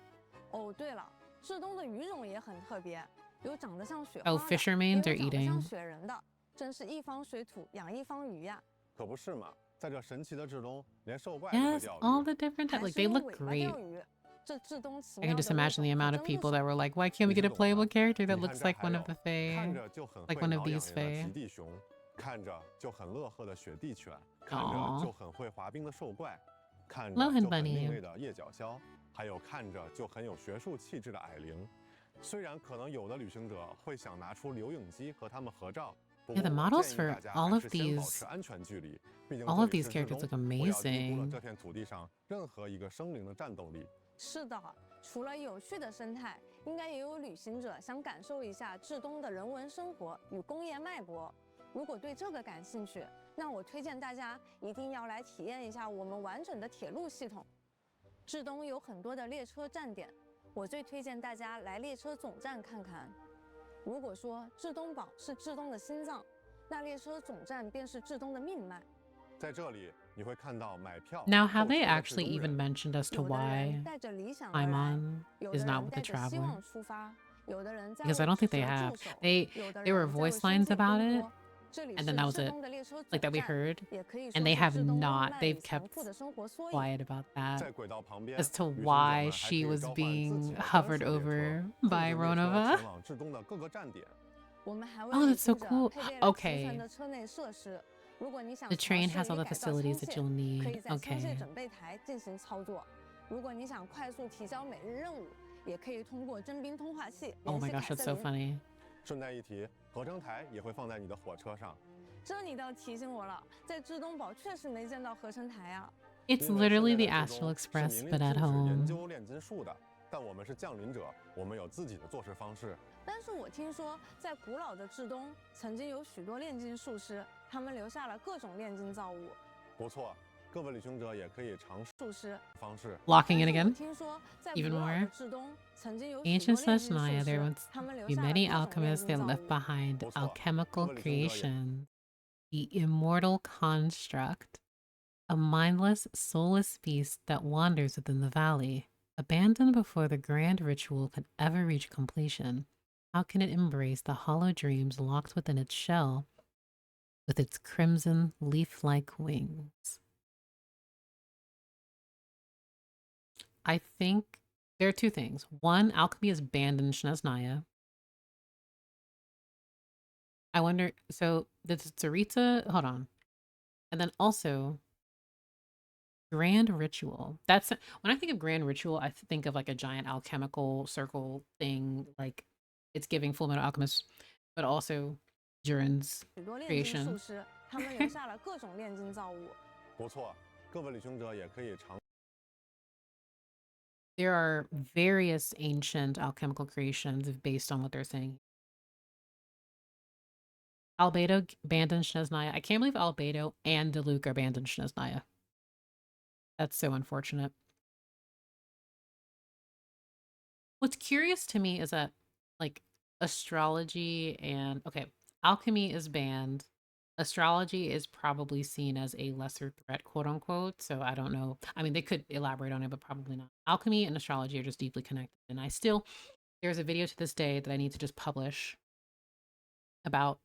哦，对了，至东的鱼种也很特别，有长得像雪 Oh, 花的，也 fishermen 有 are 长得像 eating. 雪人的，真是一方水土养一方鱼呀。 可不是嘛，在这神奇的至东，连兽怪都会 Yes, 钓 all 鱼。 the different 还 types. Like, 是 they 用 look 尾巴 great. 钓鱼，这至东奇 I 妙 can 的 just 物 imagine 种 the 可 amount 真 of 不 people 少。 that were like, why can't we 你 get 是 a 懂的， playable character 你 that 看 looks 这 like 还 one 有 of the 看 Fae? 着就很 Like 会 one 挠 of 痒 these 痒的 Fae. 极地熊，看着就很乐呵的雪地犬，看着 Aw. 就很会滑冰的兽怪，看 Love 着 and 就很 Bunny. 另类的夜角鸮，还有看着就很有学术气质的矮灵。虽然可能有的旅行者会想拿出留影机和他们合照，不 Yeah, 过 the 我 models 建议 for 大家 all 还 of 是先保 these, 持安全距离，毕竟 all 这 of 里 these 是至 characters 东， look 不要低估了 amazing. 这片土地上任何一个生灵的战斗力。 是的，除了有趣的生态，应该也有旅行者想感受一下至东的人文生活与工业脉搏。如果对这个感兴趣，那我推荐大家一定要来体验一下我们完整的铁路系统。至东有很多的列车站点，我最推荐大家来列车总站看看。如果说至东堡是至东的心脏，那列车总站便是至东的命脉。 在这里，你会看到买票。 Now, have 候 they 车的 actually 志 even 工人 mentioned as to 有的人 why 带着理想而来， Paimon 有 is 的 not 人 with 带 the 着希 traveler? 望出发，有的人在 Because 为 I don't think 职 they 责 have. 驻守， They 有的 there were 人在为 voice 生 lines 计 about 奔 it, 波。这里 and 是 then that was 至 it. 东的列车 Like 总 that we 站， heard, 也可以 and 说 they 是 have 至东 not. 浪漫 They've 与残 kept 酷的生活缩影。 quiet about 在 that 轨道旁边， as to 旅行者 why 们还可 she 以 was 召唤自己 being 的专 hovered 属列车， over 坐 by 着列车 Ronova. 前往至东的各个站点。我们还为 Oh, 旅 that's so 行者 cool. 配备了齐 Okay. 全的车内设施。如果你想 The 尝 train 试 has all 以 the 改造枪 facilities that 械， you'll 可 need. 以在枪械 Okay. 准备台进行操作。如果你想快速提交每日任务，也可以通过征兵通话器 Oh 联 my 系 gosh, 凯 that's 瑟 so 琳。 funny. 顺带一提，合成台也会放在你的火车上。这你倒提醒我了，在至东堡确实没见到合成台啊。 It's 因为现 literally 在 the 的至 Astral 东是 Express, 明 but 令 at 禁止研 home. 究炼金术的，但我们是降临者，我们有自己的做事方式。 但是我听说，在古老的至东，曾经有许多炼金术师，他们留下了各种炼金造物。不错，各位旅行者也可以尝试术师，方式。 Locking it 但是我 again. 听说，在 Even 古老 more. 的至东，曾经有许 Ancient 多炼金术 SNEZHNAYA, there 师， once 他们留 be 下了 many 各种炼 alchemists 金 that 造 left 物。 behind 不错， alchemical 各位旅行者也 creations. The immortal construct, a mindless, soulless beast that wanders within the valley, abandoned before the grand ritual could ever reach completion. How can it embrace the hollow dreams locked within its shell with its crimson leaf-like wings? I think there are two things. One, alchemy is banned in SNEZHNAYA. I wonder, so the Tsaritsa, hold on. And then also, Grand Ritual. That's when I think of Grand Ritual, I think of like a giant alchemical circle thing, like it's giving Full Metal Alchemist, but also Durin's 许多炼金 creation. 术师，他们留下了各种炼金造物。不错，各位旅行者也可以尝。 There are various ancient alchemical creations based on what they're saying. Albedo banned in SNEZHNAYA. I can't believe Albedo and Diluc are banned in SNEZHNAYA. That's so unfortunate. What's curious to me is that, like, astrology and, okay, alchemy is banned. astrology is probably seen as a lesser threat, quote unquote. So I don't know. I mean, they could elaborate on it, but probably not. Alchemy and astrology are just deeply connected. And there's a video to this day that I need to just publish about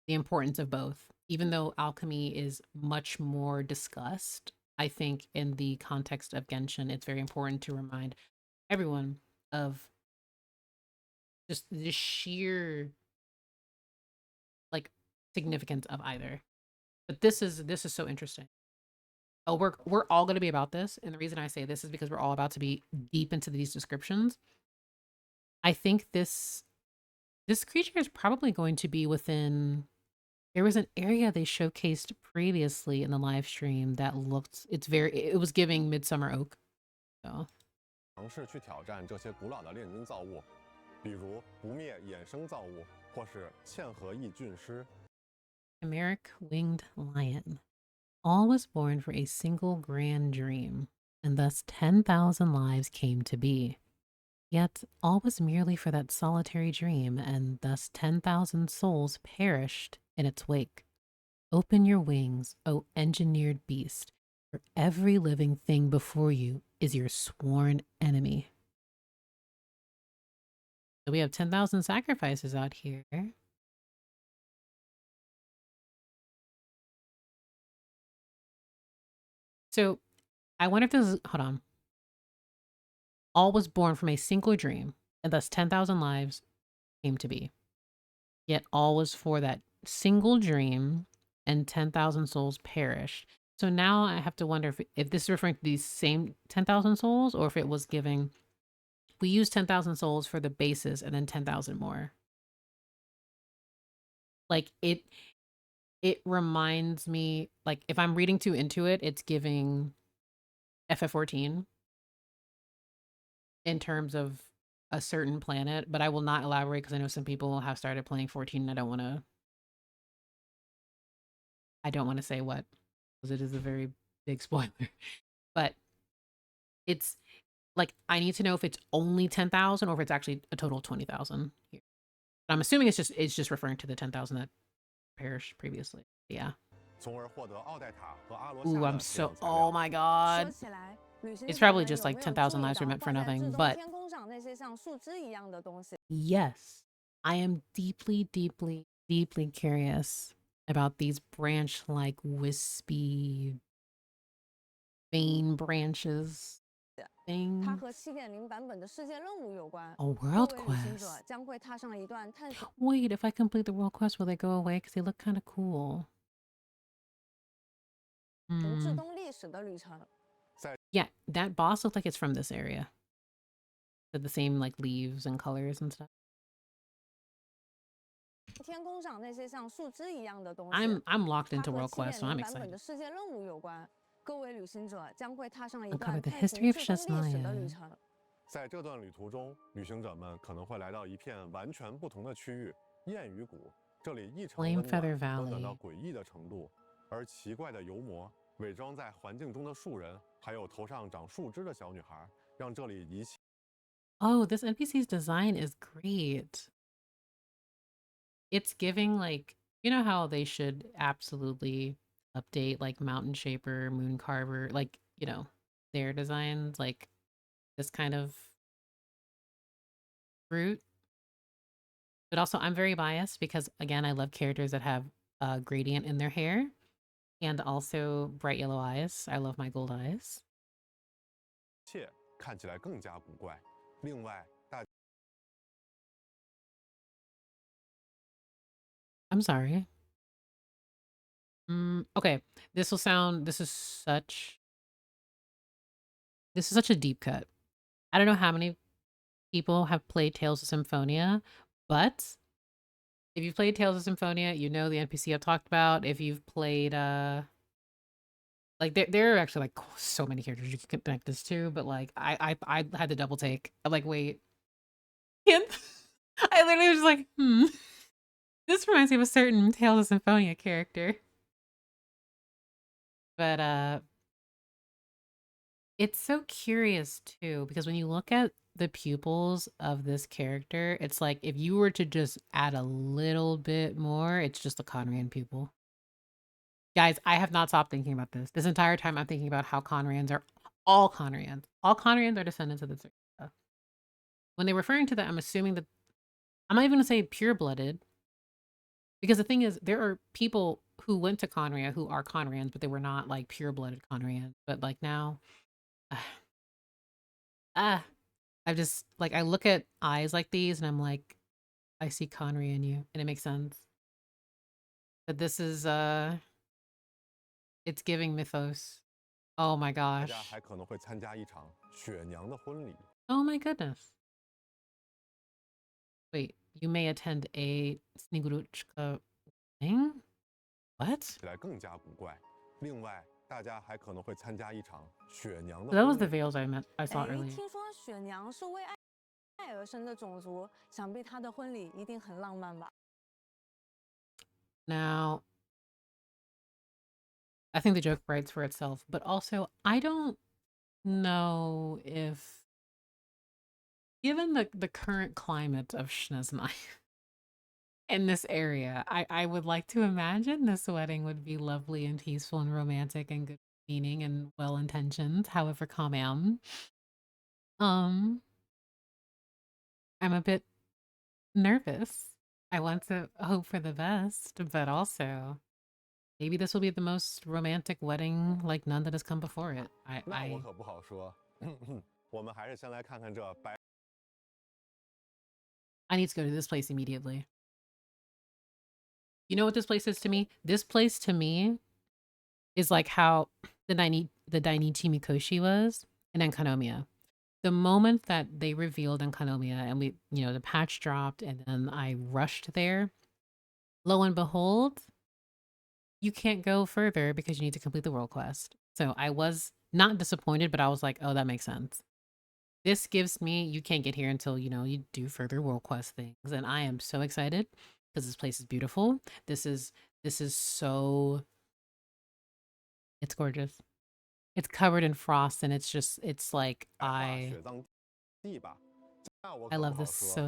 the importance of both. Even though alchemy is much more discussed, I think in the context of Genshin, it's very important to remind everyone of just the sheer like significance of either. But this is so interesting. Oh, we're all going to be about this, and the reason I say this is because we're all about to be deep into these descriptions. I think this creature is probably going to be within. There was an area they showcased previously in the live stream that looked. It was giving Midsummer Oak. So 尝试去挑战这些古老的炼金造物，比如不灭衍生造物，或是嵌合异菌师。Chimeric winged lion. All was born for a single grand dream, and thus 10,000 lives came to be. Yet all was merely for that solitary dream, and thus 10,000 souls perished in its wake. Open your wings, O engineered beast, for every living thing before you is your sworn enemy. So we have 10,000 sacrifices out here. So I wonder if this is, hold on. All was born from a single dream, and thus 10,000 lives came to be. Yet all was for that single dream, and 10,000 souls perished. So now I have to wonder if this is referring to these same 10,000 souls, or if it was giving, we use 10,000 souls for the basis and then 10,000 more. Like it reminds me, like if I'm reading too into it, it's giving FF14 in terms of a certain planet, but I will not elaborate because I know some people have started playing 14 and I don't want to say what, because it is a very big spoiler. But it's like I need to know if it's only 10,000 or if it's actually a total of 20,000 here. But I'm assuming it's just referring to the 10,000 that perished previously. Yeah. 从而获得奥黛塔和阿罗夏 Ooh, 的 I'm 培 so 养材 oh 料。 my god. 说起来，旅行 It's 者 probably 们 just 有 like 没有 10,000 注意 lives were 到 meant for 放在 nothing, 至 but 中天空上那些像树枝一样的东西？ yes, I am deeply, deeply, deeply curious about these branch-like wispy vein branches 它 things. 和7.0版本的世界任务有关。 A 各 world 位旅行者 quest. 将会踏上一段探索 Wait, if I complete the world quest, will they go away? Because they look kind of cool. 至东历史的旅程。 Yeah, that boss looked like it's from this area. With the same like leaves and colors and stuff. 天空上那些像树枝一样的东西， I'm locked 它 into 和 world quest, so 7.0 I'm 版本的 excited. 世界任务有关。各位旅行者将会踏上一 I'll 段 cover the 探寻 history of 至东历史的 SNEZHNAYA. 旅程。 在这段旅途中，旅行者们可能会来到一片完全不同的区域——谚语谷。这里异常温 Flamefeather 暖，温暖到 Valley. 诡异的程度。而奇怪的油魔、伪装在环境中的树人，还有头上长树枝的小女孩，让这里一切。 Oh, this NPC's design is great. It's giving like, you know how they should absolutely update like Mountain Shaper, Moon Carver, like, you know, their designs, like this kind of fruit. But also I'm very biased because again, I love characters that have a gradient in their hair and also bright yellow eyes. I love my gold eyes. 切看起来更加古怪。另外，大 I'm sorry. Okay, this is such a deep cut. I don't know how many people have played Tales of Symphonia, but if you've played Tales of Symphonia, you know the NPC I've talked about. If you've played like there are actually like so many characters you can connect this to, but like I had to double take. I'm like, wait. I literally was just like, this reminds me of a certain Tales of Symphonia character. But it's so curious too, because when you look at the pupils of this character, it's like if you were to just add a little bit more, it's just a Conran pupil. Guys, I have not stopped thinking about this. This entire time I'm thinking about how Conrians are all Conrians. All Conrians are descendants of the Tsarina. When they're referring to that, I'm assuming that I'm not even gonna say pure-blooded. Because the thing is, there are people who went to Conria who are Conrians, but they were not like pure-blooded Conrians. But like now, ah, I just like I look at eyes like these and I'm like, I see Conry in you, and it makes sense. But this is it's giving mythos. Oh my 大家 gosh. 还可能会参加一场雪娘的婚礼， Oh my goodness. Wait, you may attend a Snegurutchka thing? What? 起来更加古怪。另外，大家还可能会参加一场雪娘的 So that was 婚 the 礼。 veils I saw earlier. 听说雪娘是为爱而生的种族，想必她的婚礼一定很浪漫吧？ Now, I think the joke writes for itself, but also I don't know if, given the current climate of SNEZHNAYA in this area, I would like to imagine this wedding would be lovely and peaceful and romantic and good meaning and well intentioned. However, calm am. I'm a bit nervous. I want to hope for the best, but also maybe this will be the most romantic wedding like none that has come before it. 那我可不好说。我们还是先来看看这白。 I need to go to this place immediately. You know what this place is to me? This place to me is like how the Dainichi Mikoshi was in Enkanomiya. The moment that they revealed Enkanomiya and we, the patch dropped and then I rushed there, lo and behold, you can't go further because you need to complete the world quest. So I was not disappointed, but I was like, oh, that makes sense. This gives me, you can't get here until, you do further world quest things. And I am so excited because this place is beautiful. This is so, it's gorgeous. It's covered in frost and it's like, I love this so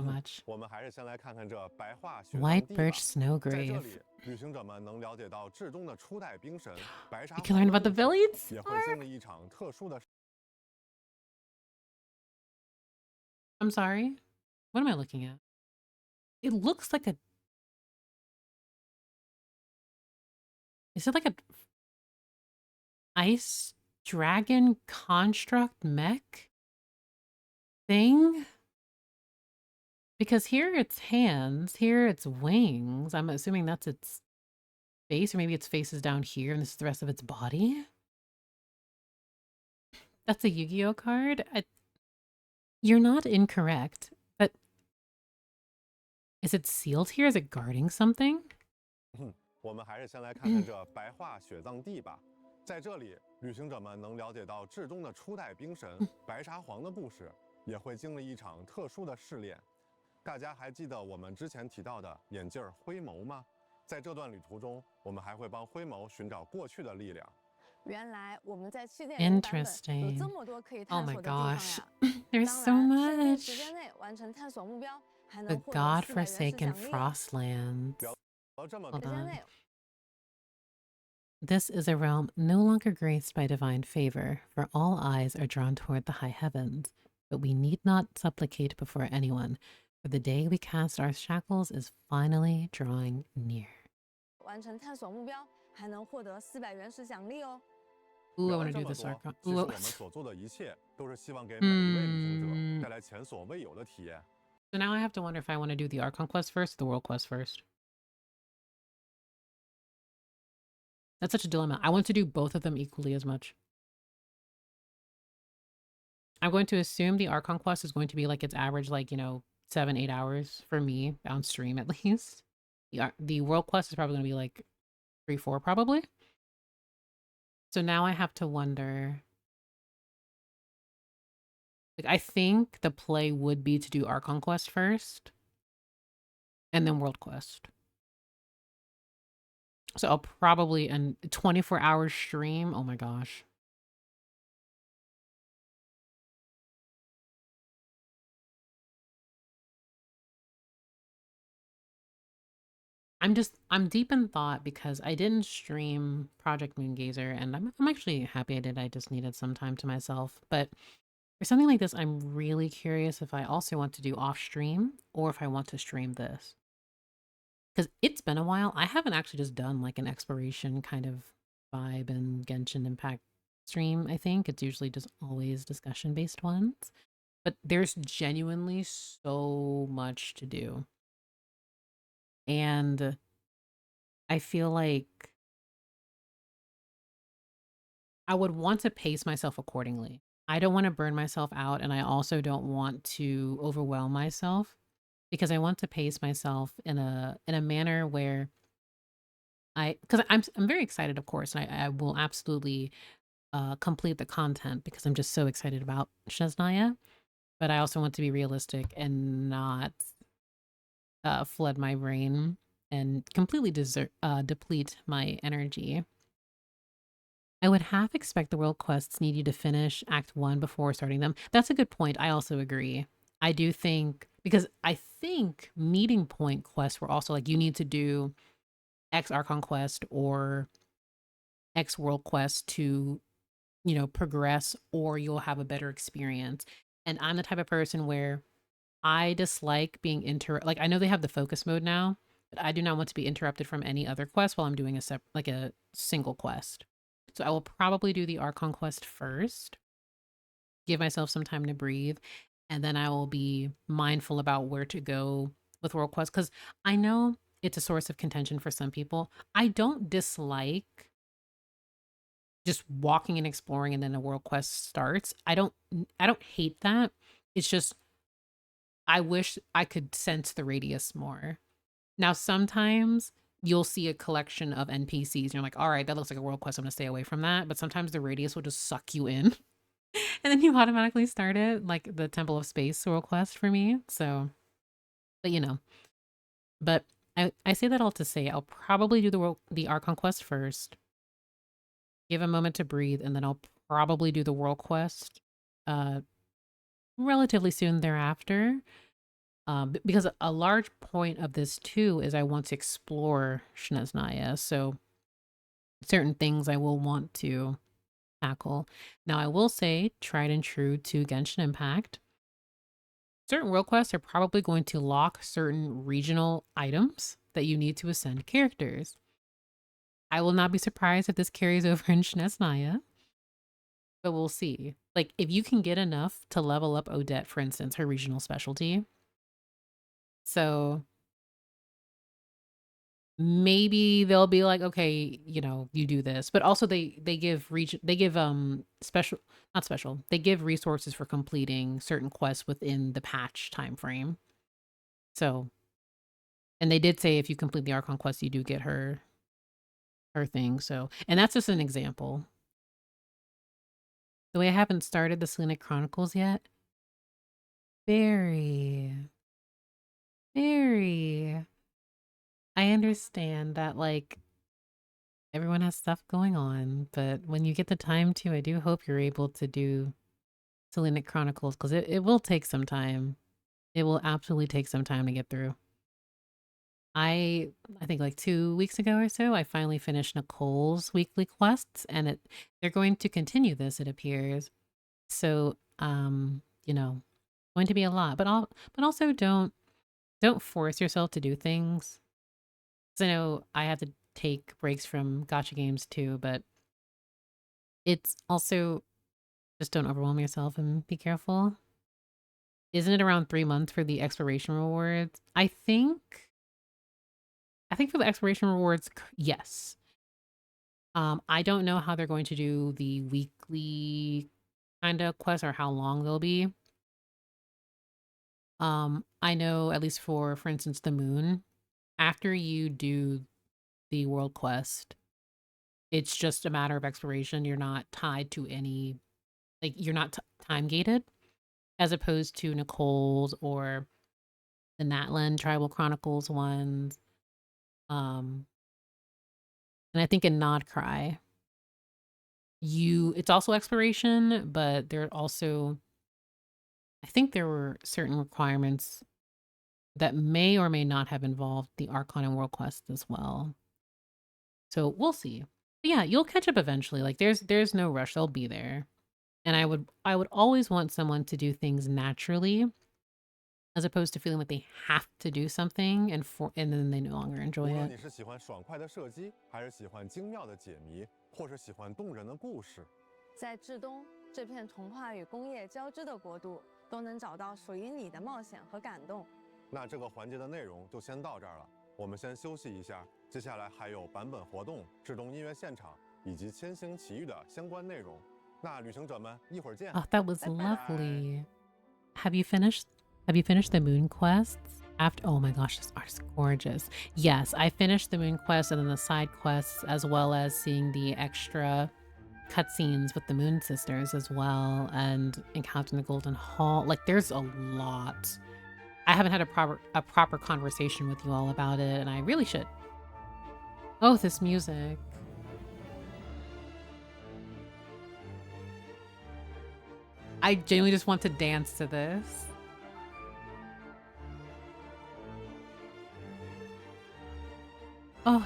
much. 我们还是先来看看这白桦雪 White 藏地吧。 birch snow 在这 grave. 里，旅行者们能了解到至东的初代冰神白沙 You can learn about the 皇的故事 village. 也会经历一场特殊的。 I'm sorry. What am I looking at? It looks like a... Is it like a ice dragon construct mech thing? Because here it's hands, here it's wings. I'm assuming that's its face, or maybe its face is down here and this is the rest of its body. That's a Yu-Gi-Oh card. You're not incorrect, but is it sealed here? Is it guarding something? 我们还是先来看看这白桦雪藏地吧。在这里，旅行者们能了解到至东的初代冰神白沙皇的故事，也会经历一场特殊的试炼。大家还记得我们之前提到的眼镜灰眸吗？在这段旅途中，我们还会帮灰眸寻找过去的力量。 原来我们在7.0版本有 Interesting. 这么多可以 Oh 探 my 索的地方 gosh. 呀！ There's 当 so 然，限定时 much. 间内完成探索目标，还 The 能获得400元是 godforsaken 奖励哦。 Frostlands. 聊这么 Hold 时间 on. 内 This is a realm no longer graced by divine favor, for all eyes are drawn toward the high heavens. But we need not supplicate before anyone, for the day we cast our shackles is finally drawing near. 完成探索目标，还能获得400元是奖励哦。 Ooh, I 聊 want 了 to 这 do 么 this 多， arc. 其实我 Ooh. 们所做的一切都是希望给每一位旅行者带来前所未有的体验。 So now I have to wonder if I want to do the Archon quest first or the world quest first. That's such a dilemma. I want to do both of them equally as much. I'm going to assume the Archon quest is going to be like its average, like, 7-8 hours for me on stream at least. The world quest is probably going to be like 3-4 probably. So now I have to wonder. Like, I think the play would be to do Archon quest first and then world quest. So I'll probably, and 24-hour stream, oh my gosh. I'm deep in thought because I didn't stream Project Moongazer, and I'm actually happy I did. I just needed some time to myself. But for something like this, I'm really curious if I also want to do off stream or if I want to stream this. Because it's been a while. I haven't actually just done like an exploration kind of vibe and Genshin Impact stream, I think. It's usually just always discussion based ones. But there's genuinely so much to do. And I feel like I would want to pace myself accordingly. I don't want to burn myself out, and I also don't want to overwhelm myself because I want to pace myself in a manner where because I'm very excited, of course, and I will absolutely complete the content because I'm just so excited about SNEZHNAYA. But I also want to be realistic and not flood my brain and completely deplete my energy. I would half expect the world quests need you to finish Act 1 before starting them. That's a good point. I also agree. I do think, because I think meeting point quests were also like, you need to do X Archon quest or X world quest to, progress, or you'll have a better experience. And I'm the type of person where I dislike being like, I know they have the focus mode now, but I do not want to be interrupted from any other quest while I'm doing a single quest. So I will probably do the Archon quest first, give myself some time to breathe, and then I will be mindful about where to go with world quests, because I know it's a source of contention for some people. I don't dislike just walking and exploring and then a world quest starts. I don't hate that. It's just I wish I could sense the radius more. Now, sometimes you'll see a collection of NPCs and you're like, all right, that looks like a world quest. I'm going to stay away from that. But sometimes the radius will just suck you in. And then you automatically start it, like the Temple of Space world quest for me. So, but but I say that all to say I'll probably do the Archon quest first, give a moment to breathe, and then I'll probably do the world quest relatively soon thereafter. Because a large point of this too is I want to explore SNEZHNAYA, so certain things I will want to tackle. Now, I will say, tried and true to Genshin Impact, certain world quests are probably going to lock certain regional items that you need to ascend characters. I will not be surprised if this carries over in SNEZHNAYA, but we'll see. Like, if you can get enough to level up Odette, for instance, her regional specialty. So maybe they'll be like, okay, you do this, but also they give special, not special, they give resources for completing certain quests within the patch time frame. So, and they did say if you complete the Archon quest, you do get her thing. So, and that's just an example. The way I haven't started the Selenic Chronicles yet. Very I understand that, like, everyone has stuff going on, but when you get the time to, I do hope you're able to do Selenic Chronicles, because it will take some time. It will absolutely take some time to get through. I think like 2 weeks ago or so, I finally finished Nicole's weekly quests, and they're going to continue this, it appears. So, going to be a lot, but also don't force yourself to do things. Because I know I have to take breaks from gacha games too, but it's also just don't overwhelm yourself and be careful. Isn't it around 3 months for the exploration rewards? I think for the exploration rewards, yes. I don't know how they're going to do the weekly kind of quests or how long they'll be. I know at least for instance, the moon, after you do the world quest, it's just a matter of exploration. You're not tied to any, like, you're not time gated, as opposed to Nicole's or the Natlan Tribal Chronicles ones. And I think in Nodcry, it's also exploration, but there also, I think there were certain requirements that may or may not have involved the Archon and World Quest as well. So we'll see. But yeah, you'll catch up eventually. Like there's no rush. They'll be there. And I would always want someone to do things naturally, as opposed to feeling like they have to do something and then they no longer 无 enjoy 论 it. 你是喜欢爽快的射击，还是喜欢精妙的解谜，或是喜欢动人的故事，在至东这片童话与工业交织的国度，都能找到属于你的冒险和感动。那这个环节的内容就先到这儿了。我们先休息一下，接下来还有版本活动、至东音乐现场以及千星奇遇的相关内容。那旅行者们，一会儿见。 Oh, that was lovely. Have you finished the moon quests? Oh my gosh, this art is gorgeous. Yes, I finished the moon quest and then the side quests, as well as seeing the extra cutscenes with the Moon Sisters as well, and encountering the Golden Hall. Like, there's a lot. I haven't had a proper conversation with you all about it, and I really should. Oh, this music. I genuinely just want to dance to this. Oh.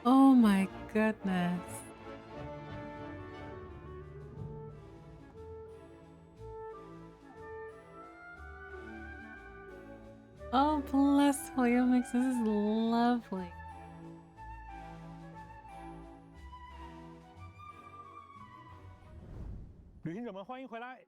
Oh my goodness. Oh, bless Hoyomix. This is lovely. 旅行者们，欢迎回来！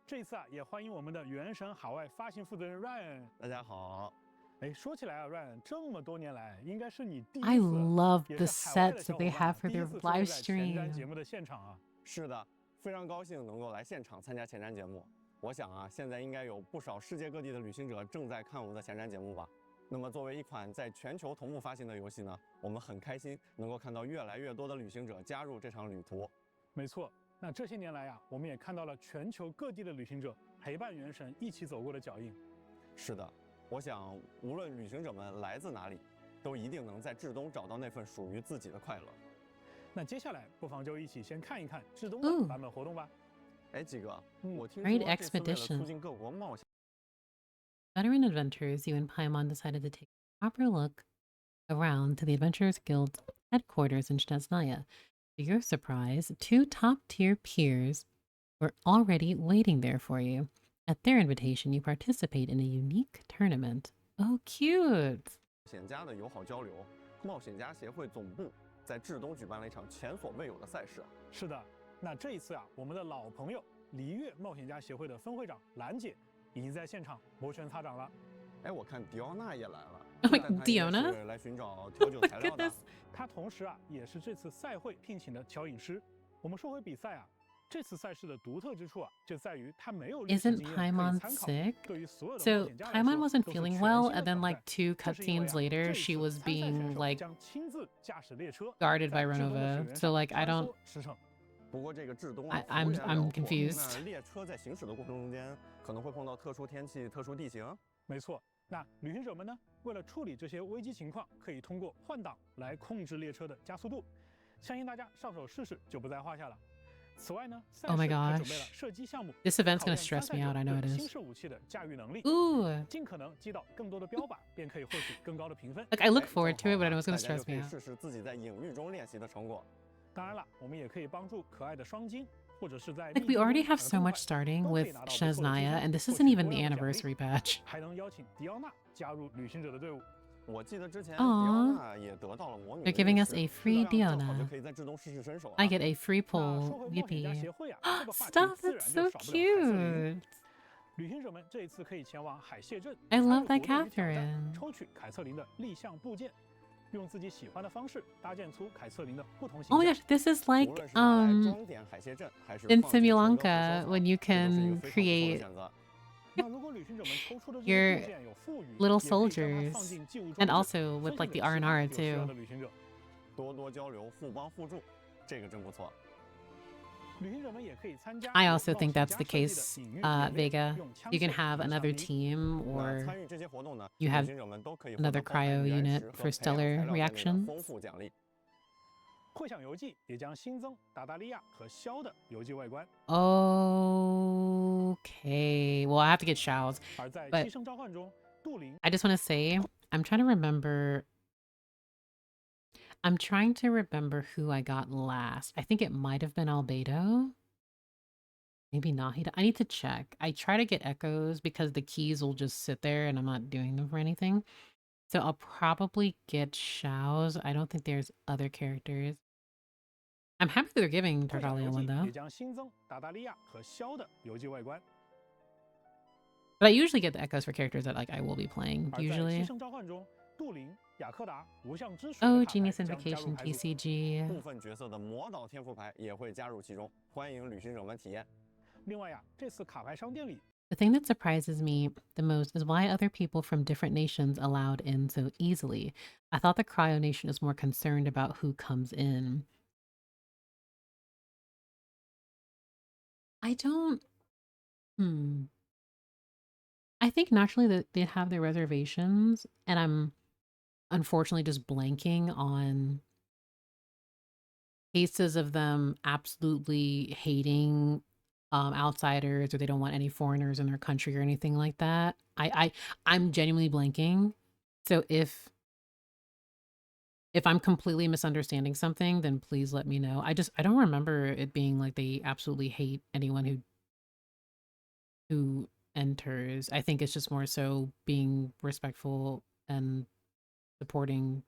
这次啊，也欢迎我们的原神海外发行负责人 Ryan。大家好。哎，说起来啊 ，Ryan，这么多年来，应该是你第一次， I love 也 the 是海外的 sets 小 that 伙 they 伴 have for 第一 their 次出现在 live 前瞻 stream. 节目的现场啊。是的，非常高兴能够来现场参加前瞻节目。我想啊，现在应该有不少世界各地的旅行者正在看我们的前瞻节目吧。那么，作为一款在全球同步发行的游戏呢，我们很开心能够看到越来越多的旅行者加入这场旅途。没错，那这些年来呀，我们也看到了全球各地的旅行者陪伴原神一起走过的脚印。是的，我想无论旅行者们来自哪里，都一定能在至东找到那份属于自己的快乐。那接下来不妨就一起先看一看至东的版本活动吧。哎，几哥，我听 Great 说这次为了 expedition. 促进各国冒险。 Veteran adventurers, you and Paimon decided to take a proper look around to the Adventurers Guild's headquarters in SNEZHNAYA. To your surprise, 2 top-tier peers were already waiting there for you. At their invitation, you participate in a unique tournament. Oh, cute! 冒险家的友好交流，冒险家协会总部在至东举办了一场前所未有的赛事。是的，那这一次啊，我们的老朋友璃月冒险家协会的分会长兰姐已经在现场摩拳擦掌了。哎，我看迪奥娜也来了。 Oh my 但她应该 Diona? 是来寻找调酒材料的。她同时啊，也是这次赛会聘请的调饮师。我们说回比赛啊，这次赛事的独特之处啊，就在于它没有历史 Isn't 经验可 Paimon 以参考。 sick? 对于所有的冒 So 险家来 Paimon 说， wasn't 都是 feeling 全 well, 新的 and then 挑 like 战。 2这是因为 cutscenes 啊， later, 这 she 次 was 参赛 being 选手 like 将亲自驾驶列车 guarded 在 by 至东的水 Renova. 源 So 上 like I 穿 don't. 梭驰骋。不过这个至东 I'm 幅员辽阔 confused. 那列车在行驶的过程中间可能会碰到特殊天气、特殊地形。没错，那旅行者们呢，为了处理这些危机情况，可以通过换挡来控制列车的加速度。相信大家上手试试就不在话下了。此外呢，赛 Oh 事 my 还准备了 gosh. 射击项目， This event's 考 gonna 验 stress 参 me 赛 out, 者 I know it 对 is. 新式武器的驾驭能力， Ooh. 尽可能击倒更多的标靶，便可以获取更高的评分。 Like I look 哎 forward to 正 it, 好 but I know it's 大 gonna 家就 stress 可 me 以 out. 试试自己在隐喻中练习的成果。当然了，我们也可以帮助可爱的双金，或者是在 Like we already have so much starting with SNEZHNAYA, and this isn't even the anniversary patch. 还能邀请迪奥娜加入旅行者的队伍。我记得之前 Aw. 迪奥娜也得到了魔女 They're 的 giving 陨 us 石 a free 这样正好 Diona. 就可以在至东试试身手了。 I get a free 那 pull. 说回冒险家 Yippee. 协会啊，这个话题 Stop, 自 that's 然就 so 少不了凯瑟琳。 cute. 旅行者们这一次可以前往海蟹镇 I 参与 love 活 that 动与挑战 Catherine. 抽取凯瑟琳的立项部件，用自己喜欢的方式搭建出凯瑟琳的不同形 Oh my 象。 gosh, this is 无 like 论是拿来 um 装点海蟹镇，还是 in 放进成功和 Simulanka 收藏 when you 这都是一 can 个非常不错的 create 选择。那如果旅行者们抽出的这 your 些部件有富余， little 也可以将它 soldiers 放进寄物 and 装置 also 分 with 享 like 给 the 其他 R&R 有需要 too. 的旅行者。多多交流，互帮互助，这个真不错。旅行者们也可以参加 I 由 also 冒 think 险 that's 家 the 设计的 case, 隐喻演练 Vega. 用枪 You can 械 have 影响 another 敌 team 那 or 参与这些活动呢， you 旅 have 行者们都可以获 another 得包含 cryo 原 unit 石和 for 培养材 stellar 料在内的 reactions. 丰富奖励。会享游记也将新增达达利亚和肖的游记外观。Okay, well I have to get Xiao's, 而在 but 七圣召唤中，杜林 I just want to say I'm trying to remember. I'm trying to remember who I got last. I think it might have been Albedo. Maybe Nahida. I need to check. I try to get echoes because the keys will just sit there and I'm not doing them for anything. So I'll probably get Xiao's. I don't think there's other characters. I'm happy that they're giving 会享 Tartaglia 游 one 记 though. 也将新增达达利亚和肖的游记外观。 But I usually get the echoes for characters that like I will be playing 而在七 usually. 圣召唤中，杜林、雅克达、无相之水 Oh, 的卡牌 Genius 将加入 Invocation 牌组。 TCG. 部分角色的魔导天赋牌也会加入其中，欢迎旅行者们体验。另外呀，这次卡牌商店里 The thing that surprises me the most is why other people from different nations allowed in so easily. I thought the Cryo Nation is more concerned about who comes in. I don't. I think naturally that they have their reservations, and I'm unfortunately just blanking on cases of them absolutely hating outsiders, or they don't want any foreigners in their country or anything like that. I'm genuinely blanking. So if I'm completely misunderstanding something, then please let me know. I don't remember it being like they absolutely hate anyone who enters. I think it's just more so being respectful and supporting,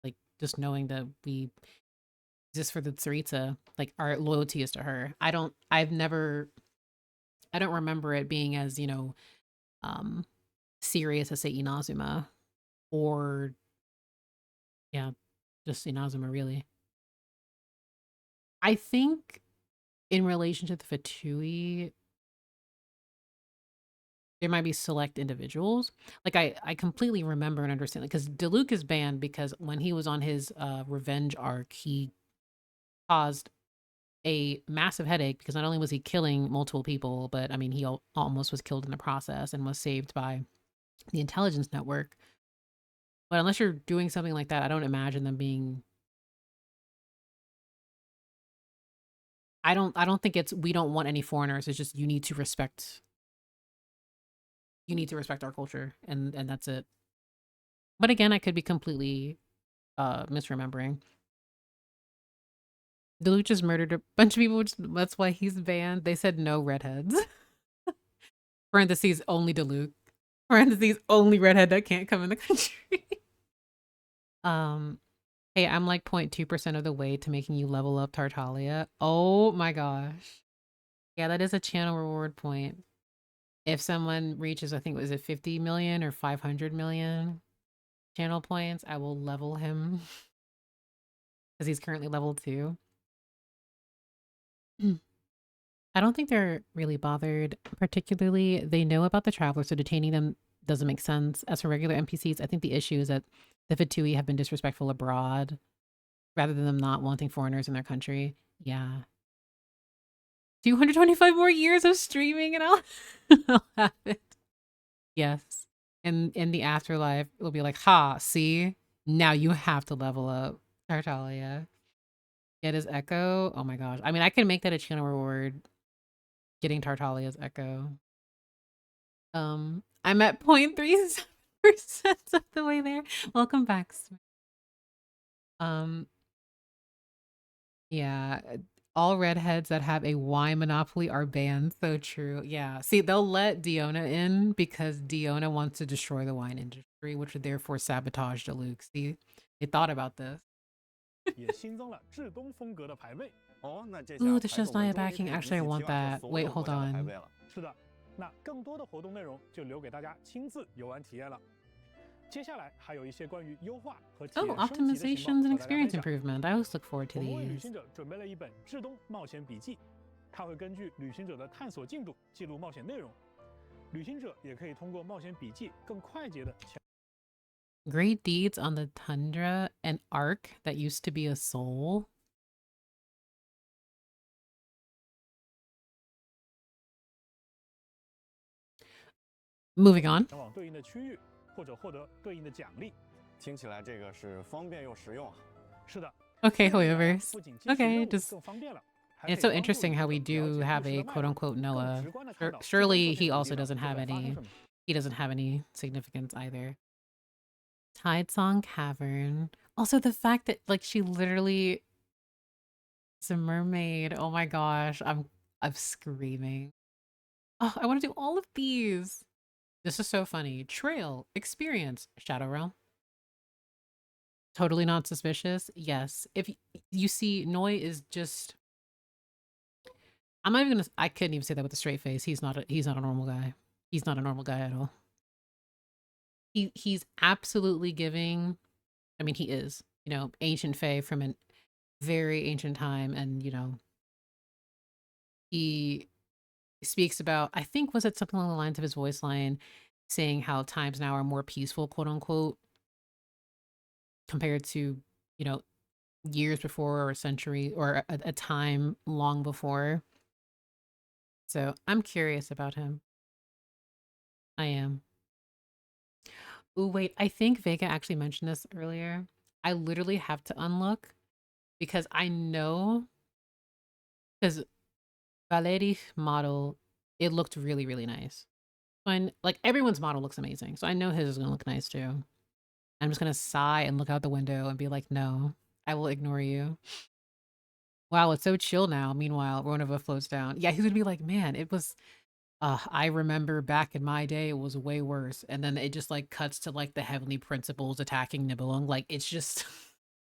like just knowing that we exist for the Tsaritsa, like our loyalty is to her. I don't remember it being as, serious as say Inazuma or yeah, just Inazuma really. I think in relation to the Fatui, there might be select individuals. Like I completely remember and understand, because Diluc is banned because when he was on his revenge arc, he caused a massive headache because not only was he killing multiple people, but I mean he almost was killed in the process and was saved by the intelligence network. But unless you're doing something like that, I don't imagine them being. I don't think it's we don't want any foreigners. It's just you need to respect our culture, and that's it. But again, I could be completely misremembering. Deluge just murdered a bunch of people, that's why he's banned. They said no redheads. Parentheses, only Deluge. Parentheses, only redhead that can't come in the country. Hey, I'm like 0.2% of the way to making you level up Tartaglia. Oh my gosh. Yeah, that is a channel reward point. If someone reaches, I think, was it 50 million or 500 million channel points, I will level him. Because he's currently level 2. I don't think they're really bothered. Particularly, they know about the travelers, so detaining them doesn't make sense. As for regular NPCs, I think the issue is that the Fatui have been disrespectful abroad rather than them not wanting foreigners in their country. Yeah. 225 more years of streaming and I'll have it. Yes. And in the afterlife, it'll be like, ha, see? Now you have to level up Tartaglia. Get his echo. Oh my gosh. I mean, I can make that a channel reward. Getting Tartaglia's echo. I'm at 0.3% of the way there. Welcome back. Yeah, all redheads that have a wine monopoly are banned. So true. Yeah. See, they'll let Diona in because Diona wants to destroy the wine industry, which would therefore sabotage Deluxe. See, they thought about this. 也新增了至东风格的牌位。哦，那这 Ooh, 下 the 牌手们 SNEZHNAYA 终于可 backing. 以 Actually, I 一起 want 提完 that. 所 Wait, 有国 hold 家的牌 on. 位了。是的，那更多的活动内容就留给大家亲自游玩体验了。接下来还有一些关于优化和体 Oh, 验升级的情 optimizations 报 and 和大家分 experience 享。 improvement. I always look forward to 我们为旅 these. 行者准备了一本至东冒险笔记，它会根据旅行者的探索进度记录冒险内容。旅行者也可以通过冒险笔记更快捷的。 Great deeds on the tundra, an ark that used to be a soul. Moving on. 前往对应的区域，或者获得对应的奖励。听起来这个是方便又实用啊。是的， Okay, 这样一来 Hoyoverse. 不仅支持 Okay, 任务 just 更方便了，还 and 可 it's 以 so 帮助 interesting 旅 how 行 we 者了 do 解 have 故事 a 的脉 quote 络， unquote 更 Noah. 直观的看到志 Surely 东 he 这片土 also 地上 doesn't 都 have 在发生 any 什么。 he doesn't have any significance either. Tide Song Cavern. Also the fact that like she literally is a mermaid. Oh my gosh. I'm screaming. Oh, I want to do all of these. This is so funny. Trail, experience, Shadow Realm. Totally not suspicious. Yes. If you see, Noi is just. I'm not even gonna. I couldn't even say that with a straight face. He's not a normal guy. He's not a normal guy at all. He's absolutely giving. I mean, he is. You know, ancient fae from a very ancient time, and you know, he speaks about. I think was it something along the lines of his voice line, saying how times now are more peaceful, quote unquote, compared to you know years before or a century or a time long before. So I'm curious about him. I am. Ooh, wait, I think Vega actually mentioned this earlier. I literally have to unlook because I know because Valeri's model, it looked really, really nice. When like everyone's model looks amazing. So I know his is gonna look nice too. I'm just gonna sigh and look out the window and be like, no, I will ignore you. Wow, it's so chill now. Meanwhile, Ronova floats down. Yeah, he's gonna be like, man, it was I remember back in my day it was way worse. And then it just like cuts to like the heavenly principles attacking Nibelung. Like it's just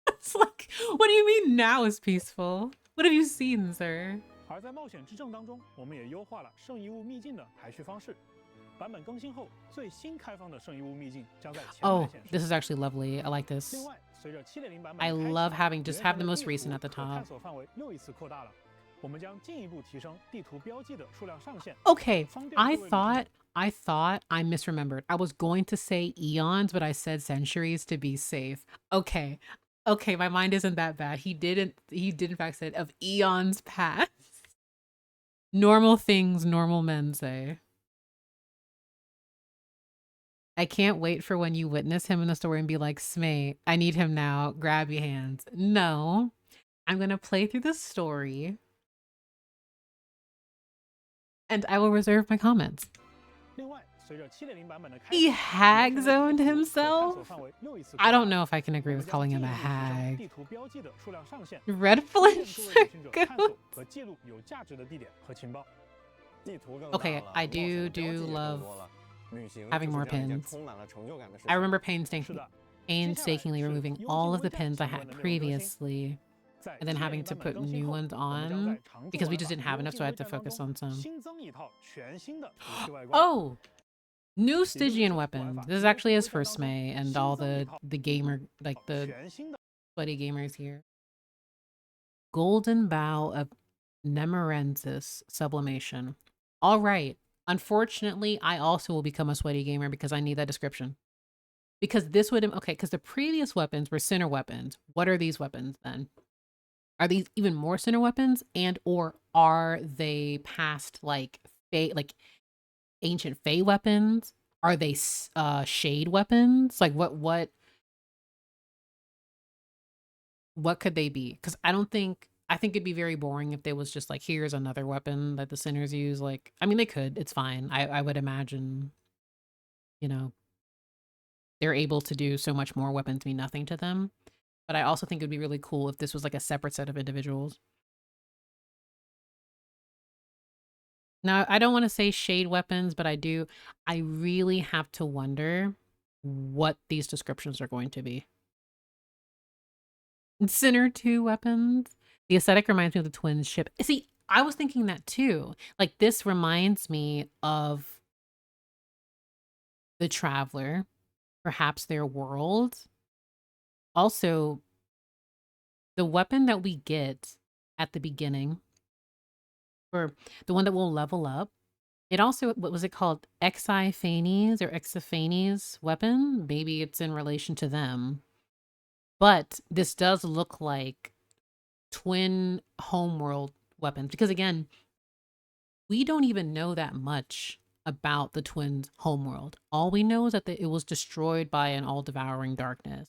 it's like, what do you mean now is peaceful? What have you seen, sir? 而在冒险之证当中，我们也优化了圣遗物秘境的排序方式。版本更新后，最新开放的圣遗物秘境将在前排 Oh, 显示。 this is actually lovely. I like this. 另外，随着 7.0 版本 I 的开启， love having just have the 原 most 神的 recent 地 at the 图可探 top. 索范围又一次扩大了。我们将进一步提升地图标记的数量上限。 Okay, 方便 I 各位旅行 thought I misremembered. I was going to say eons, but I said centuries to be safe. Okay. Okay, my mind isn't that bad. He did in fact say of eons past. Normal things normal men say. I can't wait for when you witness him in the story and be like, Smay, I need him now. Grab your hands. No, I'm going to play through the story and I will reserve my comments. 另外，随着 7.0 版本的开 He 启， hag 原神的 zoned 地图可探 himself? 索范围又一次 I 扩大 don't 了 know if I can 我 agree 们 with 将 calling 进 him 一 a 步提升 hag. 地图标记的数量上限， Red 方便 flames 各位旅行者 are 探索 good. 和记录有价值的地点和情报。 地图更大 Okay, 了， I 冒险的 do 标记也更 love 多了。旅行 having 就是 more 这样一件 pins. 充满了成就感的事 I 情。 remember 是 painstakingly 的， painstakingly removing all of the pins I had previously 在 and then having 7.0 to 版本 put 更新 new 后， ones 我们将在 on 常驻 because we 玩 just 法 didn't have 流 enough, 星 so I 微 had to 战当 focus 中 on some. 新增一套全新的武器外观。 Oh, new 也就是 Stygian 说，玩 weapons. 法 This is 流 actually 星 his 微战 first 当中 May and 新 all 增一 the 套 gamer like the 全新的 sweaty gamers here. Golden Bow of Nemerensis Sublimation. All right. Unfortunately, I also will become a sweaty gamer because I need that description. Because this would okay, because the previous weapons were sinner weapons. What are these weapons then? Are these even more sinner weapons, and or are they past like ancient fae weapons? Are they shade weapons? Like what could they be? Because I think it'd be very boring if there was just like, here's another weapon that the sinners use. Like, I mean, they could, it's fine. I would imagine, you know, they're able to do so much more, weapons mean nothing to them. But I also think it'd be really cool if this was like a separate set of individuals. Now, I don't want to say shade weapons, but I really have to wonder what these descriptions are going to be. Sinner 2 weapons. The aesthetic reminds me of the twins ship. See, I was thinking that too. Like, this reminds me of the Traveler, perhaps their world. Also, the weapon that we get at the beginning, or the one that will level up, it also, what was it called? Exiphanes or Exiphanes weapon? Maybe it's in relation to them. But this does look like twin homeworld weapons. Because again, we don't even know that much about the twins' homeworld. All we know is that it was destroyed by an all-devouring darkness.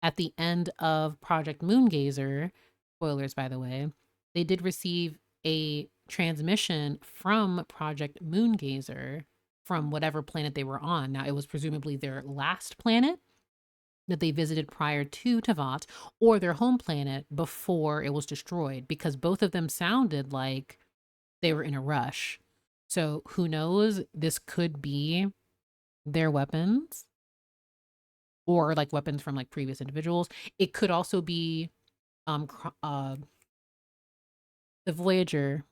at the end of Project Moongazer, spoilers by the way, they did receive a transmission from Project Moongazer from whatever planet they were on. Now, it was presumably their last planet that they visited prior to Tavat, or their home planet before it was destroyed, because both of them sounded like they were in a rush. So who knows? This could be their weapons, or like weapons from like previous individuals. It could also be the Voyager.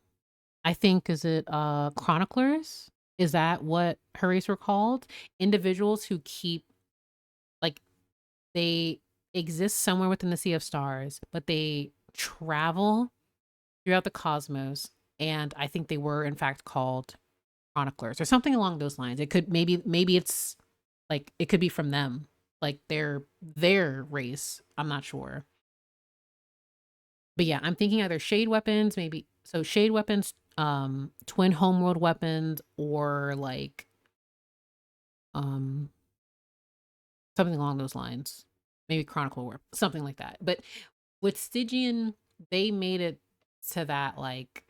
I think, is it chroniclers? Is that what her race were called? Individuals who keep, like, they exist somewhere within the Sea of Stars, but they travel throughout the cosmos, and I think they were in fact called chroniclers or something along those lines. It could maybe it's like it could be from them, like their race. I'm not sure. But yeah, I'm thinking either shade weapons, maybe so shade weapons, twin homeworld weapons, or like something along those lines. Maybe Chronicle Warp, something like that. But with Stygian, they made it to that like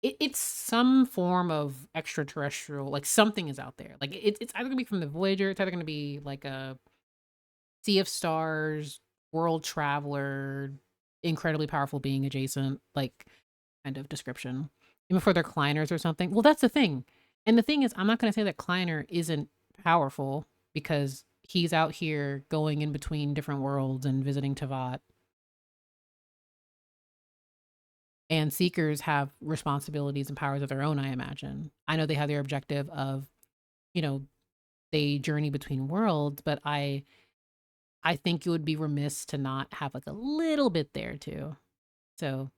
it's some form of extraterrestrial, like something is out there. Like it's either gonna be from the Voyager, it's either gonna be like a Sea of Stars, world traveler, incredibly powerful being adjacent, like kind of description. Even for their Kleiners or something. Well, that's the thing. And the thing is, I'm not gonna say that Kleiner isn't powerful because he's out here going in between different worlds and visiting Tavat. And Seekers have responsibilities and powers of their own, I imagine. I know they have their objective of, you know, they journey between worlds, but I think it would be remiss to not have like a little bit there too. So,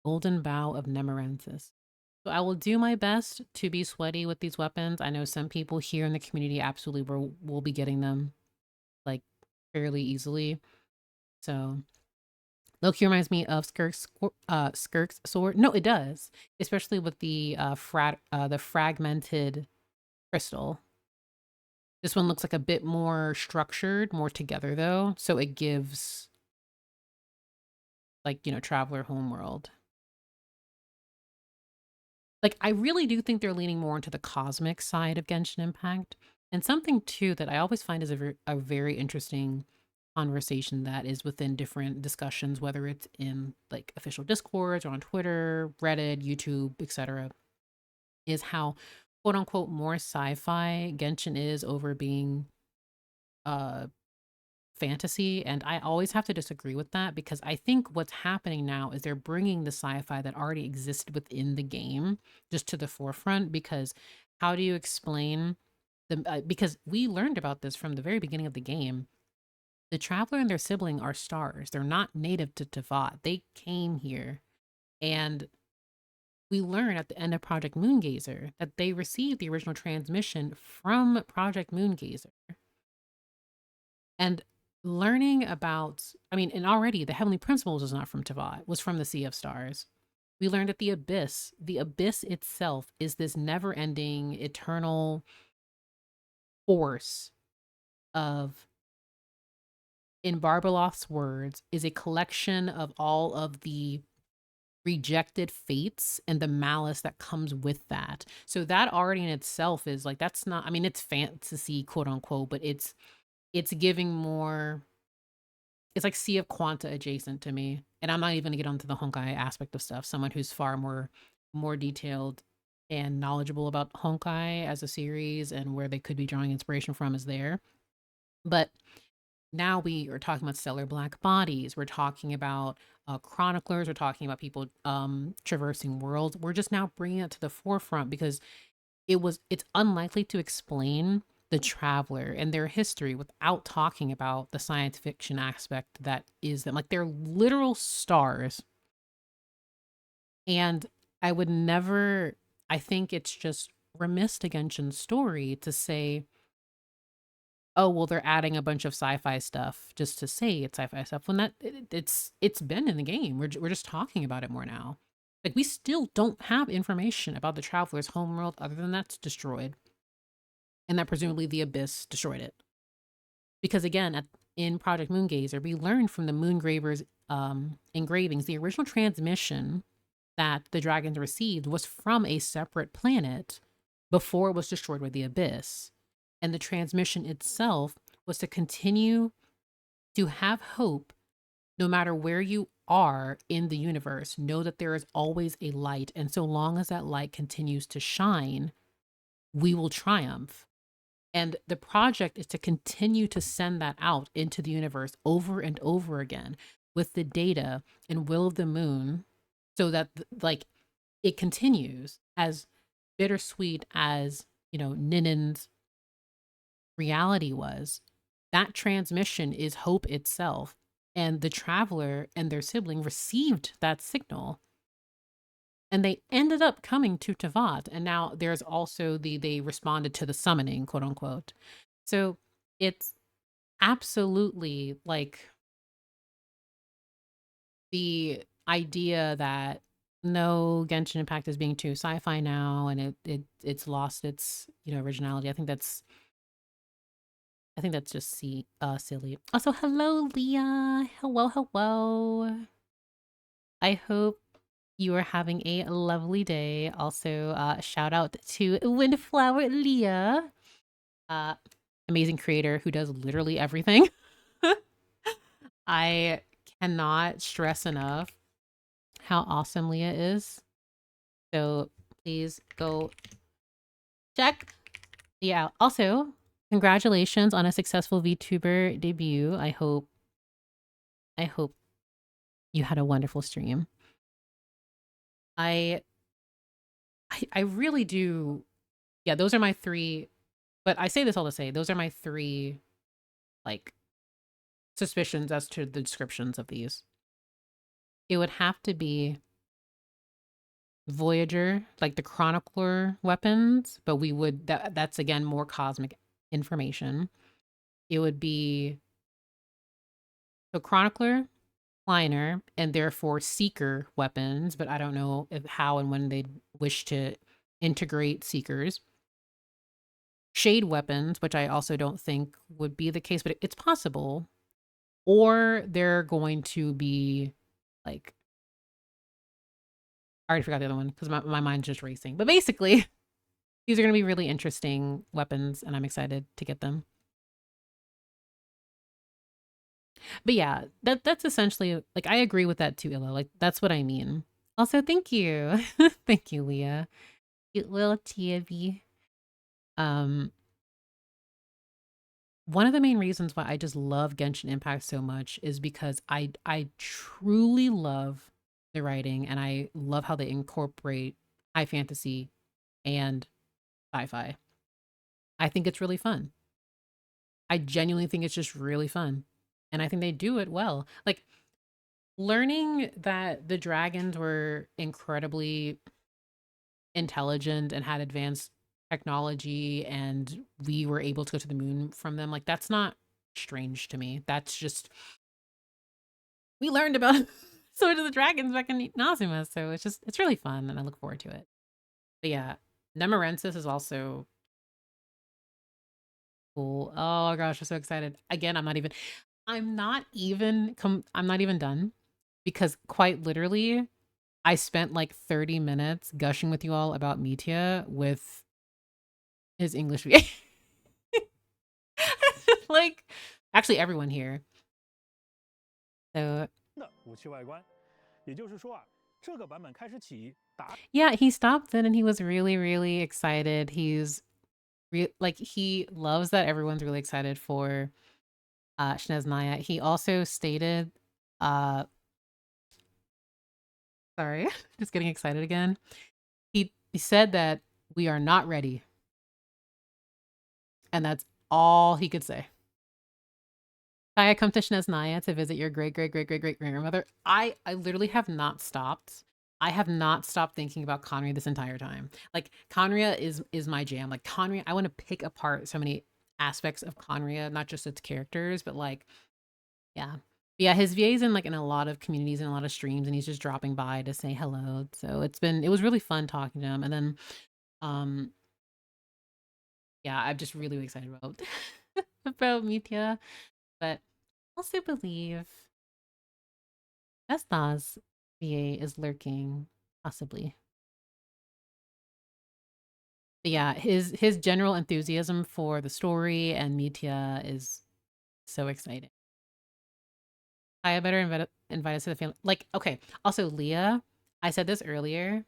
Golden Bow of Nemerensis. So I will do my best to be sweaty with these weapons. I know some people here in the community absolutely will be getting them like fairly easily. So Loki reminds me of Skirk's sword. No, it does, especially with the fragmented crystal. This one looks like a bit more structured, more together though, so it gives like, you know, Traveler Homeworld. Like, I really do think they're leaning more into the cosmic side of Genshin Impact. And something too that I always find is a very interesting conversation that is within different discussions, whether it's in like official discords or on Twitter, Reddit, YouTube, etc., is how quote unquote more sci-fi Genshin is over being fantasy. And I always have to disagree with that, because I think what's happening now is they're bringing the sci-fi that already existed within the game just to the forefront. Because how do you explain the because we learned about this from the very beginning of the game. The Traveler and their sibling are stars. They're not native to Tavat. They came here. And we learn at the end of Project Moongazer that they received the original transmission from Project Moongazer. And learning about, I mean, and already the Heavenly Principles was not from Tavat, was from the Sea of Stars. We learned that the Abyss itself is this never-ending, eternal force of, in Barbalof's words, is a collection of all of the rejected fates and the malice that comes with that. So that already in itself is like, that's not, I mean, it's fantasy, quote unquote, but it's giving more, it's like Sea of Quanta adjacent to me. And I'm not even gonna get onto the Honkai aspect of stuff. Someone who's far more detailed and knowledgeable about Honkai as a series and where they could be drawing inspiration from is there. But now we are talking about stellar black bodies. We're talking about chroniclers. We're talking about people traversing worlds. We're just now bringing it to the forefront because it's unlikely to explain the Traveler and their history without talking about the science fiction aspect that is them. Like, they're literal stars. And I would never, I think it's just remiss to Genshin's story to say, oh, well, they're adding a bunch of sci-fi stuff just to say it's sci-fi stuff, when it's been in the game. We're just talking about it more now. Like, we still don't have information about the Traveler's homeworld other than that's destroyed. And that presumably the Abyss destroyed it. Because again, in Project Moongazer, we learned from the Moongravers engravings, the original transmission that the dragons received was from a separate planet before it was destroyed by the Abyss. And the transmission itself was to continue to have hope no matter where you are in the universe. Know that there is always a light. And so long as that light continues to shine, we will triumph. And the project is to continue to send that out into the universe over and over again with the data and Will of the Moon, so that like it continues. As bittersweet as, you know, Ninen's reality was, that transmission is hope itself. And the traveler and their sibling received that signal. And they ended up coming to Tavat. And now there's also they responded to the summoning, quote unquote. So it's absolutely like the idea that no, Genshin Impact is being too sci-fi now and it's lost its, you know, originality. I think that's just silly. Also, hello, Leah. Hello. I hope you are having a lovely day. Also, shout out to Windflower Leah, amazing creator who does literally everything. I cannot stress enough how awesome Leah is. So please go check Leah out. Also, congratulations on a successful VTuber debut. I hope you had a wonderful stream. I really do. Yeah, those are my 3, but I say this all to say, those are my 3 like suspicions as to the descriptions of these. It would have to be Voyager, like the Chronicler weapons, but we would that's again more cosmic information. It would be the Chronicler, Liner, and therefore Seeker weapons, but I don't know how and when they'd wish to integrate Seekers. Shade weapons, which I also don't think would be the case, but it's possible. Or they're going to be like, I already forgot the other one because my mind's just racing. But basically, these are going to be really interesting weapons, and I'm excited to get them. But yeah, that's essentially, like, I agree with that too, Illa. Like, that's what I mean. Also, thank you. Thank you, Leah. Cute little TB. One of the main reasons why I just love Genshin Impact so much is because I truly love the writing, and I love how they incorporate high fantasy and sci-fi. I think it's really fun. I genuinely think it's just really fun. And I think they do it well. Like, learning that the dragons were incredibly intelligent and had advanced technology and we were able to go to the moon from them, like, that's not strange to me. That's just, we learned about Sword of the Dragons back in Nazuma, so it's really fun and I look forward to it. But yeah, Nemerensis is also cool. Oh gosh, I'm so excited. Again, I'm not even done, because quite literally I spent like 30 minutes gushing with you all about Mitya with his English VA. Like, actually everyone here. So yeah, he stopped in and he was really, really excited. He's like, he loves that everyone's really excited for SNEZHNAYA. He also stated, sorry, just getting excited again. He said that we are not ready. And that's all he could say. Kaya, come to SNEZHNAYA to visit your great-great-great-great-great-grandmother. I literally have not stopped. I have not stopped thinking about Conria this entire time. Like, Conria is my jam. Like, Conria, I want to pick apart so many aspects of Conria, not just its characters, but like, yeah. Yeah, his VA's in a lot of communities and a lot of streams, and he's just dropping by to say hello. So it was really fun talking to him. And then yeah, I'm just really excited about about Mitya, but I also believe SNEZHNAYA's VA is lurking, possibly. But yeah, his general enthusiasm for the story and Mitya is so exciting. I better invite us to the family. Like, okay. Also, Leah, I said this earlier.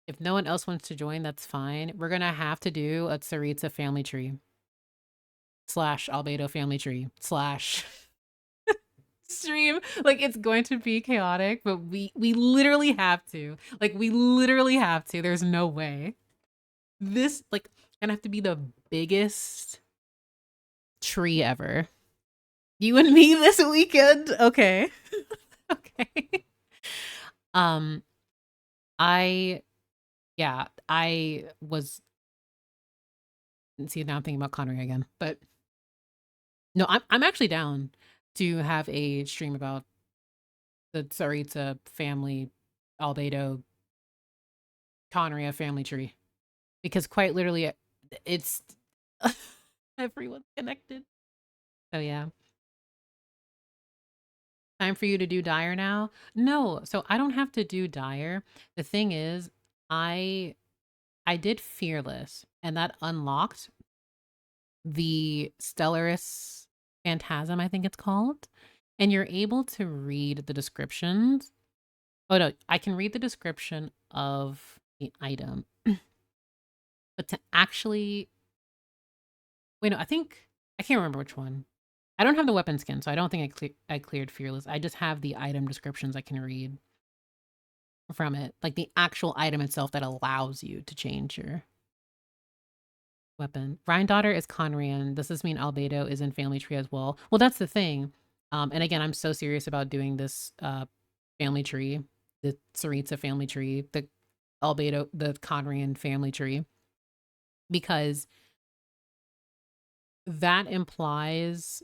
If no one else wants to join, that's fine. We're gonna have to do a Tsaritsa family tree / Albedo family tree / stream. Like, it's going to be chaotic, but we literally have to. Like, we literally have to. There's no way. This, like, gonna have to be the biggest tree ever. You and me this weekend? Okay. Okay. I was, see, now I'm thinking about Connery again, but no, I'm actually down to have a stream about the Tsaritsa family, Albedo, Connery family tree, because quite literally it's everyone's connected. So yeah. Time for you to do Dire now? No, so I don't have to do Dire. The thing is, I did Fearless, and that unlocked the Stellaris Phantasm, I think it's called. And you're able to read the descriptions. Oh no, I can read the description of the item. But to actually, wait, no, I think, I can't remember which one. I don't have the weapon skin, so I don't think I cleared Fearless. I just have the item descriptions I can read from it. Like the actual item itself that allows you to change your weapon. Ryan Daughter is Conrian. Does this mean Albedo is in family tree as well? Well, that's the thing. And again, I'm so serious about doing this family tree, the Tsaritsa family tree, the Albedo, the Conrian family tree, because that implies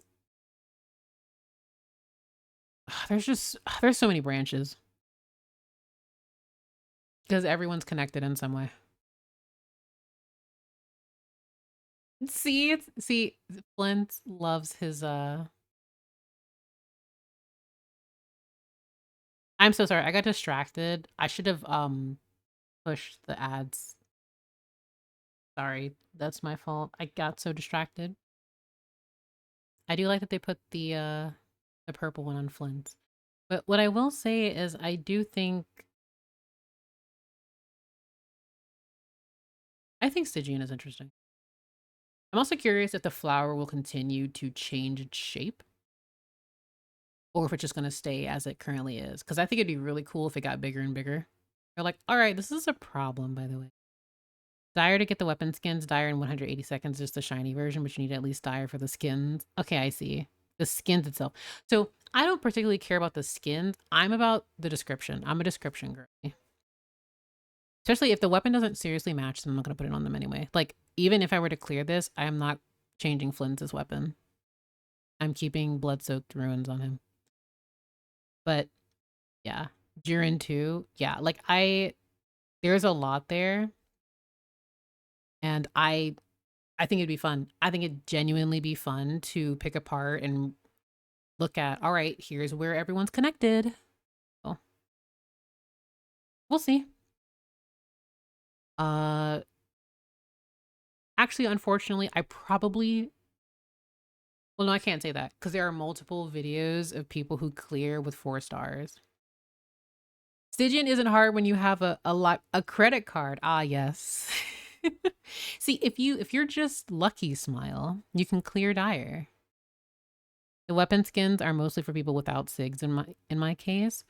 there's so many branches because everyone's connected in some way. See, Flint loves his I'm so sorry. I got distracted. I should have pushed the ads. Sorry, that's my fault. I got so distracted. I do like that they put the purple one on Flint. But what I will say is I do think Stygian is interesting. I'm also curious if the flower will continue to change its shape or if it's just going to stay as it currently is. Because I think it'd be really cool if it got bigger and bigger. They're like, all right, this is a problem, by the way. Dire to get the weapon skins, Dire in 180 seconds, just the shiny version, but you need at least Dire for the skins. Okay, I see. The skins itself. So I don't particularly care about the skins. I'm about the description. I'm a description girl. Especially if the weapon doesn't seriously match, then I'm not going to put it on them anyway. Like, even if I were to clear this, I am not changing Flint's weapon. I'm keeping Blood-Soaked Ruins on him. But, yeah. Jiren too. Yeah, like, there's a lot there. And I think it'd be fun. I think it'd genuinely be fun to pick apart and look at, all right, here's where everyone's connected. Oh. We'll see. Actually, unfortunately, well, no, I can't say that because there are multiple videos of people who clear with 4 stars. Stygian isn't hard when you have a credit card. Ah, yes. See, if you're just lucky, Smile, you can clear Dire. The weapon skins are mostly for people without SIGs in my case.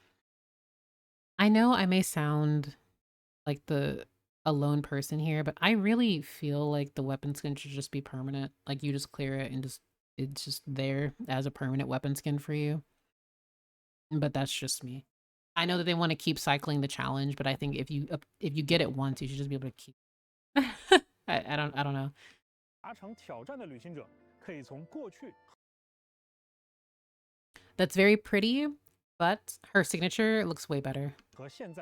I know I may sound like a lone person here, but I really feel like the weapon skin should just be permanent. Like you just clear it and it's just there as a permanent weapon skin for you. But that's just me. I know that they want to keep cycling the challenge, but I think if you get it once, you should just be able to keep. I don't know. That's very pretty, but her signature looks way better. And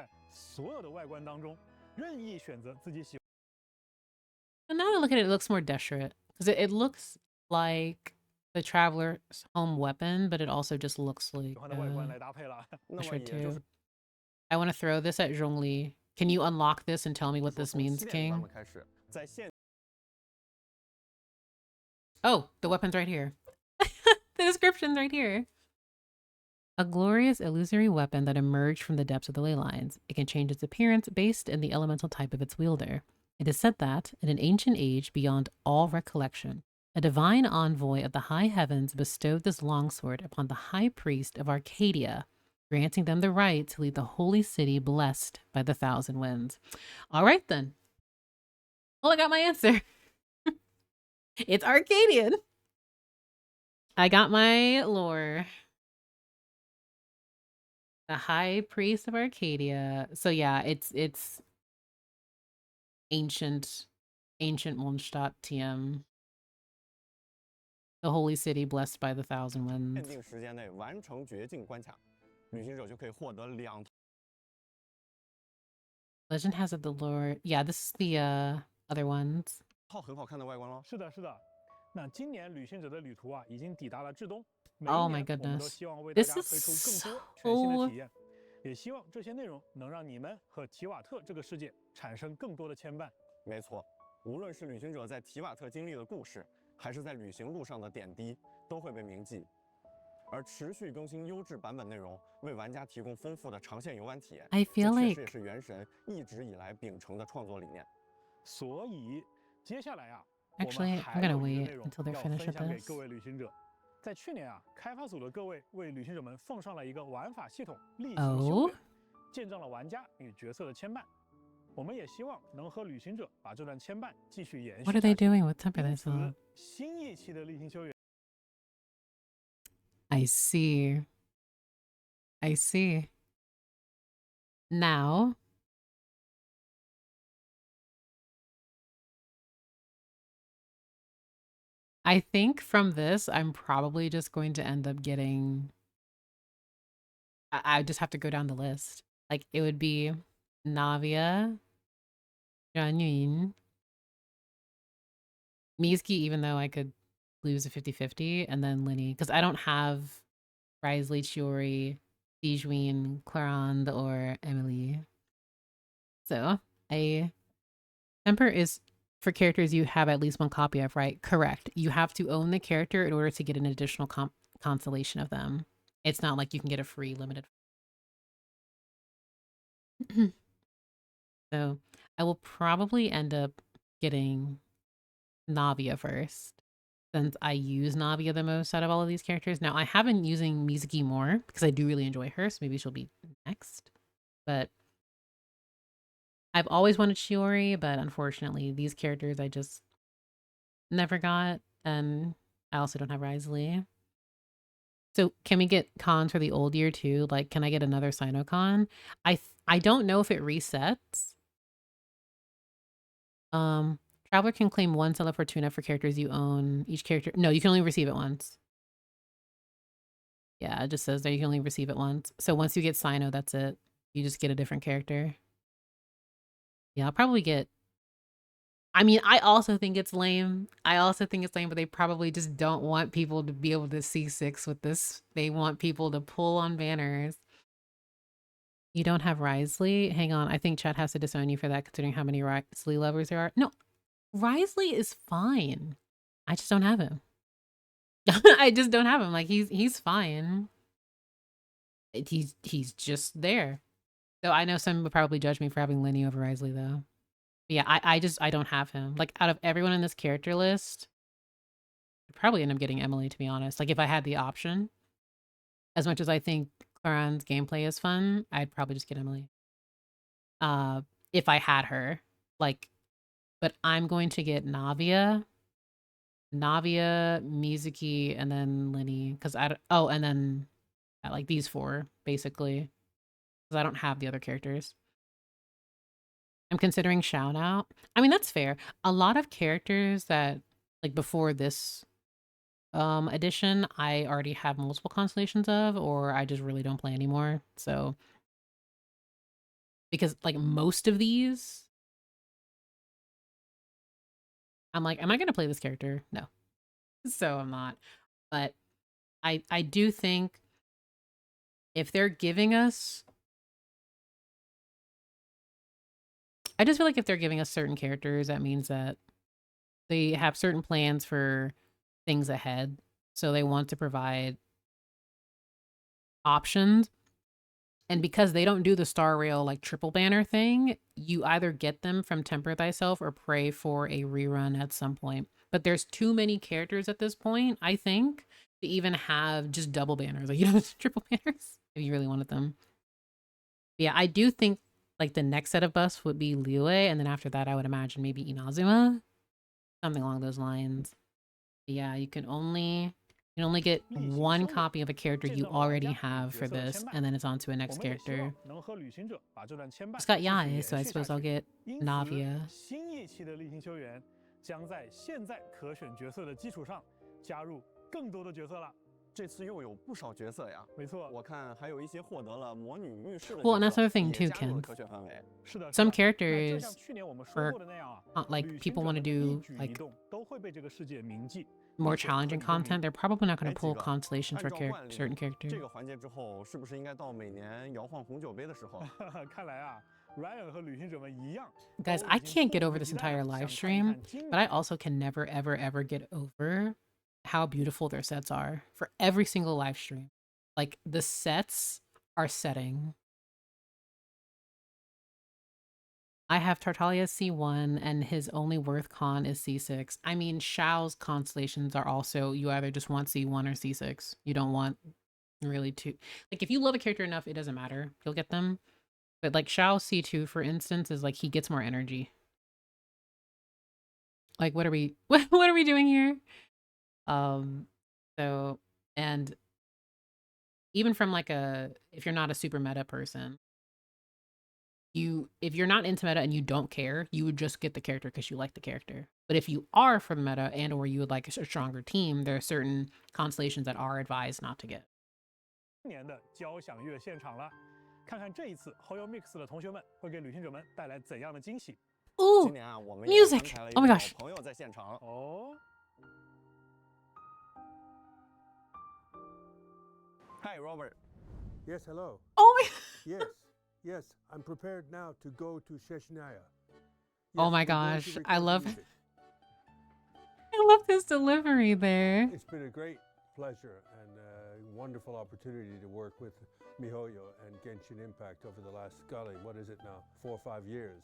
now I look at it, it looks more Desherate because it looks like the traveler's home weapon, but it also just looks like 喜欢的外观来搭配了。那 I 么 should 也就是 too. I want to throw this at Zhongli. Can you unlock this and tell me what 说 this 从 means, 7.0 版 King? 本开始，在现 Oh, the weapon's right here. The description's right here. A glorious illusory weapon that emerged from the depths of the ley lines. It can change its appearance based on the elemental type of its wielder. It is said that, in an ancient age beyond all recollection, a divine envoy of the high heavens bestowed this longsword upon the high priest of Arcadia, granting them the right to lead the holy city blessed by the thousand winds. All right, then. Well, I got my answer. It's Arcadian. I got my lore. The high priest of Arcadia. So yeah, it's ancient Mondstadt TM. The holy city blessed by the thousand 限 winds. 定时间内完成绝境关卡，旅行者就可以获得2 Legend has it the lore. Yeah, this is the other ones. 套很好看的外观喽。是的，是的。那今年旅行者的旅途啊，已经抵达了至东。每一 Oh 年 my 我们都 goodness. 希望为大 This 家 is 推出更多全新的 so 体验，也希望这些内容能让你们和提瓦特这个世界产生更多的牵绊。没错，无论是旅行者在提瓦特经历的故事，还是在旅行路上的点滴，都会被铭记。而持续更新优质版本内容，为玩家提供丰富的长线游玩体验， I 这 feel 确 like 实也是原神一直以来秉承的创作理念。所以接下来啊， Actually, 我们 I'm 还 gonna 有一个 wait 内容 until they're 要 finished 分 with 享给 this. 各位旅行者。在去年啊，开发组的各位为旅行者们奉上了一个玩法系统例行修 Oh? 改，见证了玩家与角色的牵绊。我们也希望能和旅行者把这段牵绊继续延续 What are 下 they 去。 doing with temper 因 they 此 saw? 新一期的例行修改 I see. I see. Now, I think from this, I'm probably just going to end up getting... I just have to go down the list. Like, it would be Navia, Jianyun, Mizuki, even though I could lose a 50-50, and then Linny, because I don't have Risley, Chiori, Sijween, Clarande, or Emily. So, Temper is for characters you have at least one copy of, right? Correct. You have to own the character in order to get an additional constellation of them. It's not like you can get a free limited. So, I will probably end up getting Navia first, since I use Navia the most out of all of these characters. Now, I have been using Mizuki more because I do really enjoy her, so maybe she'll be next. But I've always wanted Shiori, but unfortunately, these characters I just never got, and I also don't have Risley. So can we get cons for the old year too? Like, can I get another Sinocon? I don't know if it resets. Traveler can claim 1 Stella Fortuna for characters you own. Each character... No, you can only receive it once. Yeah, it just says that you can only receive it once. So once you get Sino, that's it. You just get a different character. Yeah, I'll probably get... I mean, I also think it's lame. But they probably just don't want people to be able to C6 with this. They want people to pull on banners. You don't have Risley? Hang on, I think chat has to disown you for that, considering how many Risley lovers there are. No, Risley is fine. I just don't have him. I just don't have him. Like, he's fine. He's just there. So I know some would probably judge me for having Lenny over Risley, though. But yeah, I don't have him. Like, out of everyone in this character list, I'd probably end up getting Emily, to be honest. Like, if I had the option. As much as I think Claran's gameplay is fun, I'd probably just get Emily. If I had her. Like, but I'm going to get Navia, Mizuki, and then Linny. Because and then like these 4, basically. Because I don't have the other characters. I'm considering Xiao now. I mean, that's fair. A lot of characters that, like, before this edition, I already have multiple constellations of, or I just really don't play anymore. So, because, like, most of these, I'm like, am I going to play this character? No. So I'm not. But I do think if they're giving us, I just feel like if they're giving us certain characters, that means that they have certain plans for things ahead. So they want to provide options. And because they don't do the Star Rail like triple banner thing, you either get them from Temper Thyself or pray for a rerun at some point. But there's too many characters at this point, I think, to even have just double banners. Like, you know, triple banners if you really wanted them. Yeah, I do think like the next set of buffs would be Liyue, and then after that I would imagine maybe Inazuma. Something along those lines. But yeah, you can only get one copy of a character you already have for this, and then it's on to a next character. Just got Yae, so I suppose I'll get Navia. 新一期的例行修员将在现在可选角色的基础上加入更多的角色了。这次又有不少角色呀，没错，我看还有一些获得了魔女浴室的 Well, and that's 角 another 色 thing 也 too, 加入了 Ken. 可选范围。是的， Some 那就 characters 像去年我们说 for 过的那样啊， like 旅行 people 者 want 的 to 一 do 举一 like 动都会被这个世界铭记。 more challenging content. They're probably not going to pull 哎，几个， constellations for 按照惯例， certain characters. 这个环节之后，是不是应该到每年摇晃红酒杯的时候？看来啊 ，Ryan 和旅行者们一样。 Guys, I can't get over this entire live stream, but I also can never, ever, ever get over how beautiful their sets are for every single live stream. Like, the sets are setting. I have Tartaglia C1 and his only worth con is C6. I mean, Shao's constellations are also, you either just want C1 or C6. You don't want really two. Like, if you love a character enough, it doesn't matter. You'll get them. But like Shao C2, for instance, is like he gets more energy. Like, what are we what are we doing here? So, and even from like if you're not a super meta person, if you're not into meta and you don't care, you would just get the character because you like the character. But if you are for the meta and or you would like a stronger team, there are certain constellations that are advised not to get. 今年的交响乐现场了，看看这一次 Hoyo Mix 的同学们会给旅行者们带来怎样的惊喜。 Ooh, 今年啊，我们也 music! 安排了一 Oh 位 my 老 gosh. 朋友在现场。哦。 Hi, Robert. Yes, hello. Oh my Yes, yes, I'm prepared now to go to SNEZHNAYA. Oh my Yes, we're going to gosh, I record love music. I love his delivery there. It's been a great pleasure and a wonderful opportunity to work with MiHoYo and Genshin Impact over the last, golly, what is it now, 4 or 5 years.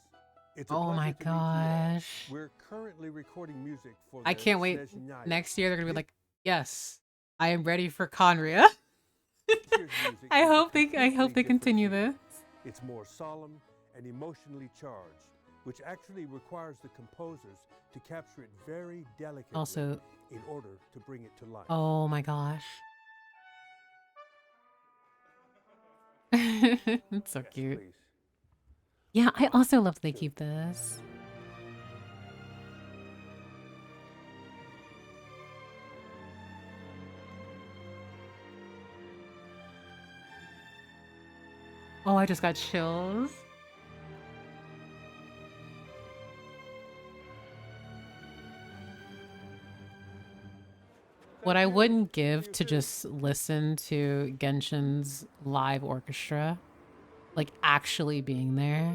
It's a Oh my pleasure to meet you all. gosh. We're currently recording music for I the can't wait. SNEZHNAYA. Next year they're gonna be This like, yes, I am ready for Conria. year's music I is a hope they completely continue different this. feel. It's more solemn and emotionally charged, which actually requires the composers to capture it very delicately Also, in order to bring it to life. oh my gosh. It's so Yes, cute. please. Yeah, I also love that they keep this. Oh, I just got chills. What I wouldn't give to just listen to Genshin's live orchestra, like actually being there.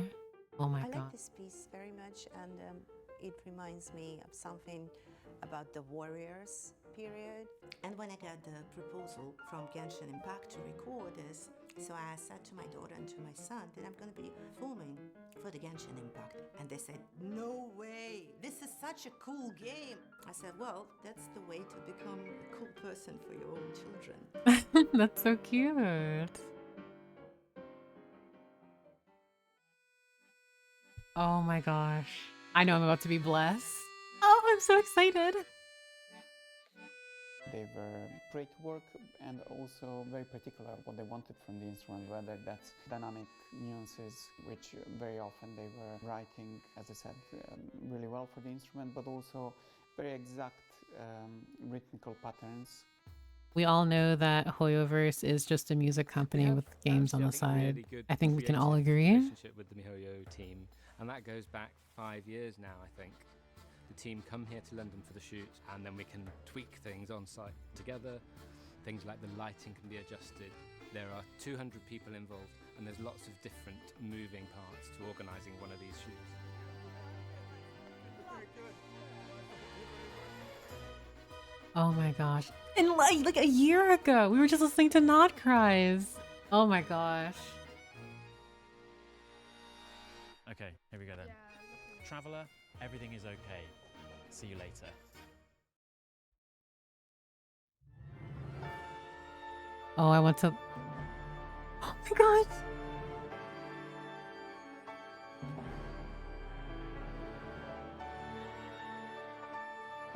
Oh my I god. like this piece very much, and it reminds me of something about the Warriors period. And when I got the proposal from Genshin Impact to record this, so I said to my daughter and to my son that I'm going to be performing for the Genshin Impact. And they said, no way, this is such a cool game. I said, well, that's the way to become a cool person for your own children. That's so cute. Oh my gosh. I know I'm about to be blessed. Oh, I'm so excited. They were great work and also very particular what they wanted from the instrument, whether that's dynamic nuances, which very often they were writing, as I said, really well for the instrument, but also very exact rhythmical patterns. We all know that Hoyoverse is just a music company with games on the side. I think we can all agree. Relationship with the MiHoYo team, and that goes back 5 years now, I think. The team come here to London for the shoot, and then we can tweak things on site together. Things like the lighting can be adjusted. There are 200 people involved, and there's lots of different moving parts to organising one of these shoots. Oh my gosh. And like a year ago, we were just listening to Not Cries. Oh my gosh. Okay, here we go then. Traveller, everything is okay. See you later. Oh, I want to... Oh my gosh.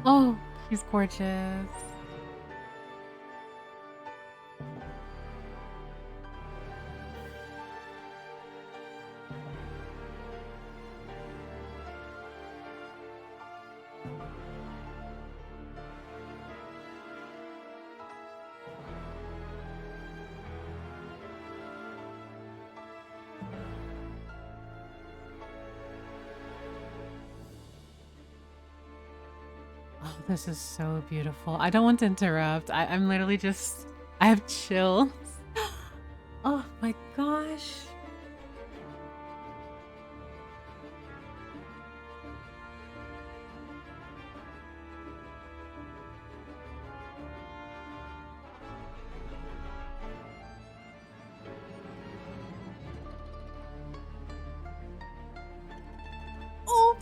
Oh, he's gorgeous. Oh, this is so beautiful. I don't want to interrupt. I'm literally just... I have chills. Oh my gosh. Oh.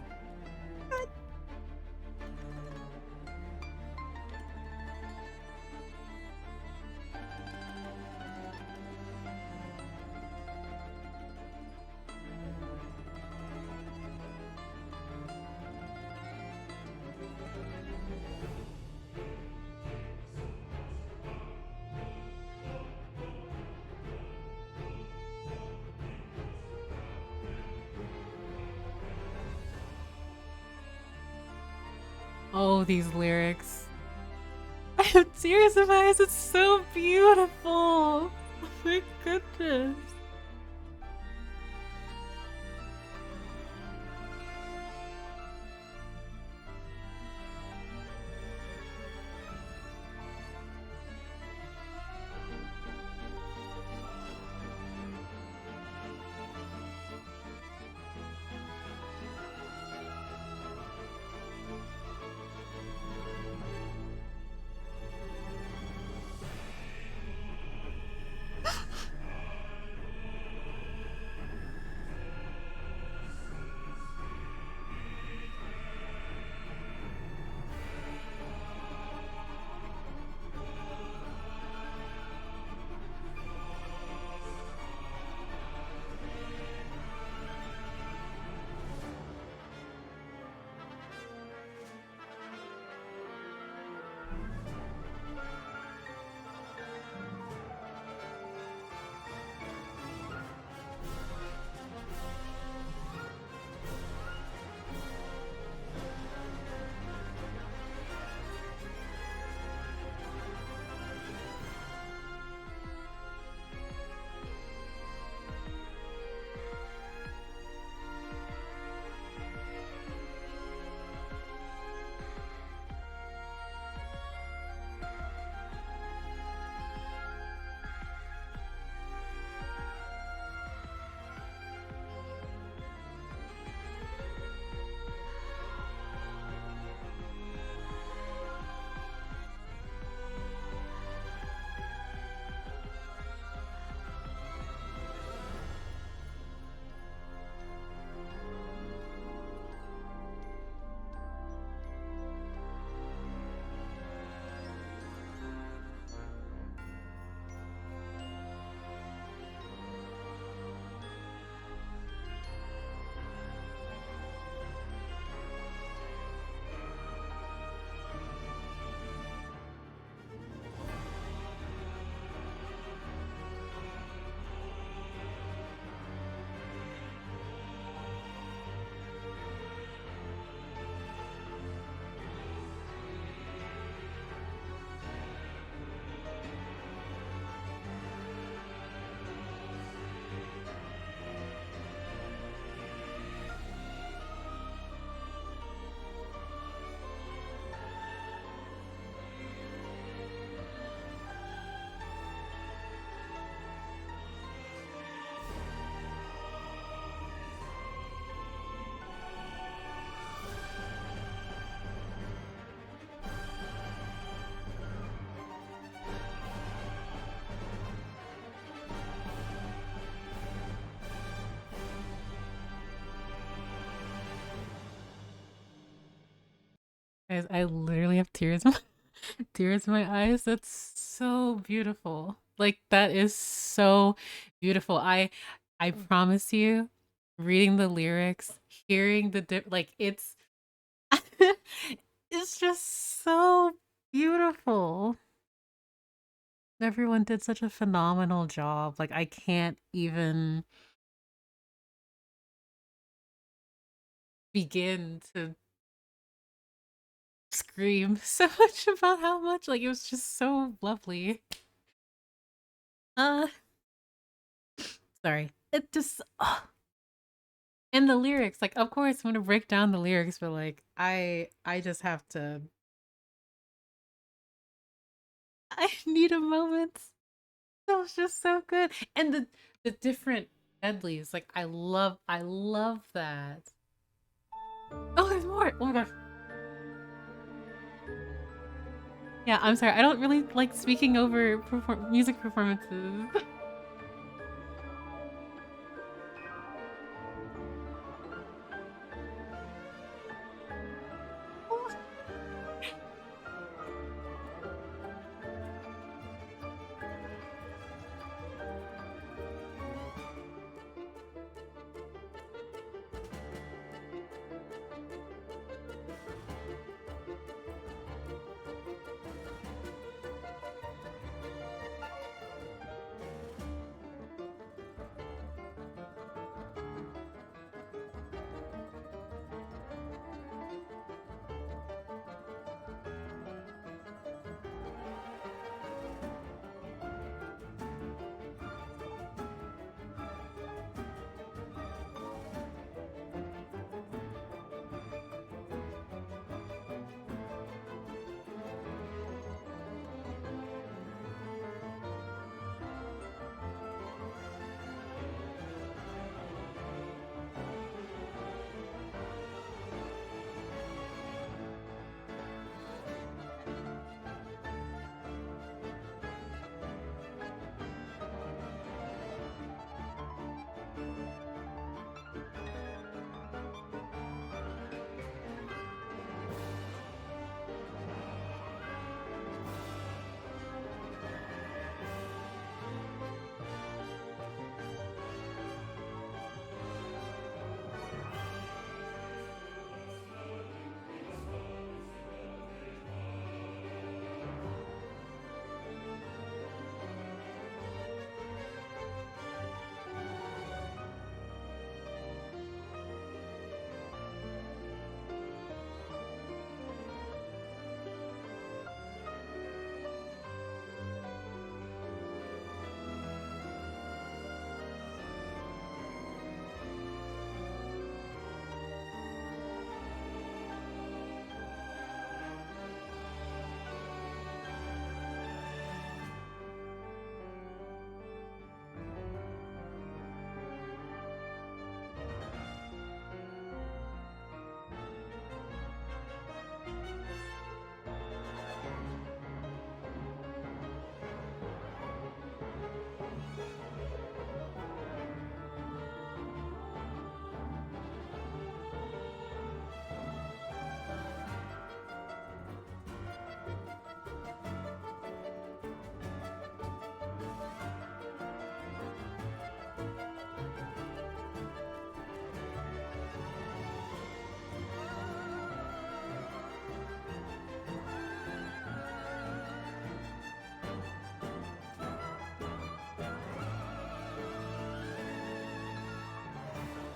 Oh, these lyrics. I have tears in my eyes. It's so beautiful. Oh my goodness. Guys, I literally have tears in tears in my eyes. That's so beautiful. Like, that is so beautiful. I promise you, reading the lyrics, hearing the like, it's it's just so beautiful. Everyone did such a phenomenal job. Like, I can't even begin to scream so much about how much, like, it was just so lovely. Sorry. It just, and the lyrics, like, of course I'm gonna break down the lyrics, but like, I just have to. I need a moment. That was just so good, and the different medleys, like, I love that. Oh, there's more. Oh my gosh. Yeah, I'm sorry. I don't really like speaking over music performances.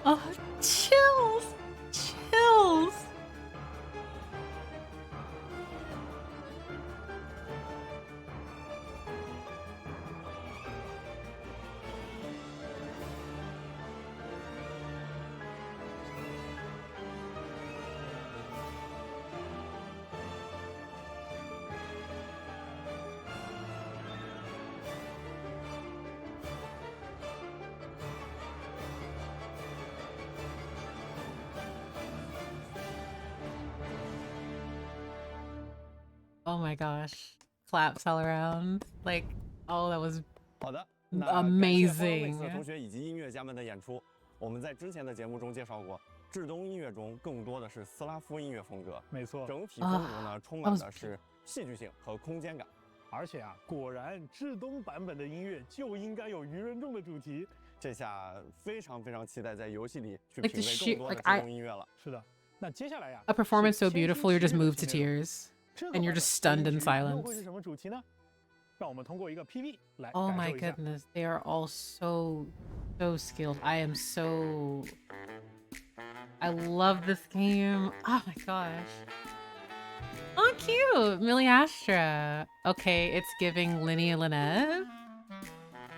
Oh, chills! Chills! Oh my gosh. Claps all around. Like, oh, that was 好的，那感谢方伟 amazing. 瑟同学以及音乐家们的演出。我们在之前的节目中介绍过，至东音乐中更多的是斯拉夫音乐风格，没错，整体风格呢充满的是戏剧性和空间感。而且啊，果然至东版本的音乐就应该有愚人众的主题。这下非常非常期待在游戏里去品味更多的至东音乐了。是的，那接下来呀 A performance so beautiful, you're just moved to tears, and you're just stunned in 又 silence. 会是什么主题呢？让我们通过一个 PV 来 Oh 感 my 受一下。 goodness, they are all so skilled. I love this game. Oh my gosh. Oh, cute! Millie Astra. Okay, it's giving Linny Lynette.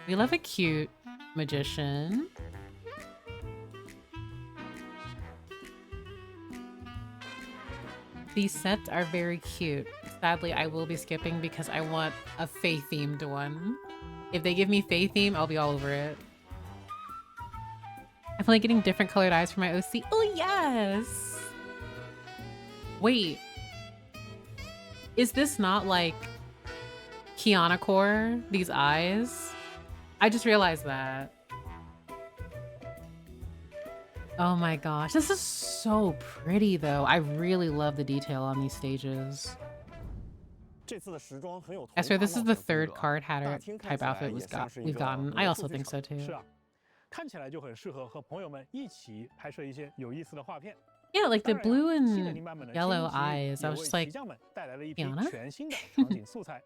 We love a cute magician. These sets are very cute. Sadly, I will be skipping because I want a Fae-themed one. If they give me Fae-theme, I'll be all over it. I feel like getting different colored eyes for my OC. Oh, yes! Wait. Is this not like Kiana Core? These eyes? I just realized that. Oh my gosh. This is so pretty though. I really love the detail on these stages. 这次的时装很有 I swear this is the third card hatter type outfit we've gotten. I also think so too. 是啊，看起来就很适合和朋友们一起拍摄一些有意思的画片。 Yeah, like the blue and yellow eyes. I was just like, 带来了一批 Kiana? 全新的场景素材。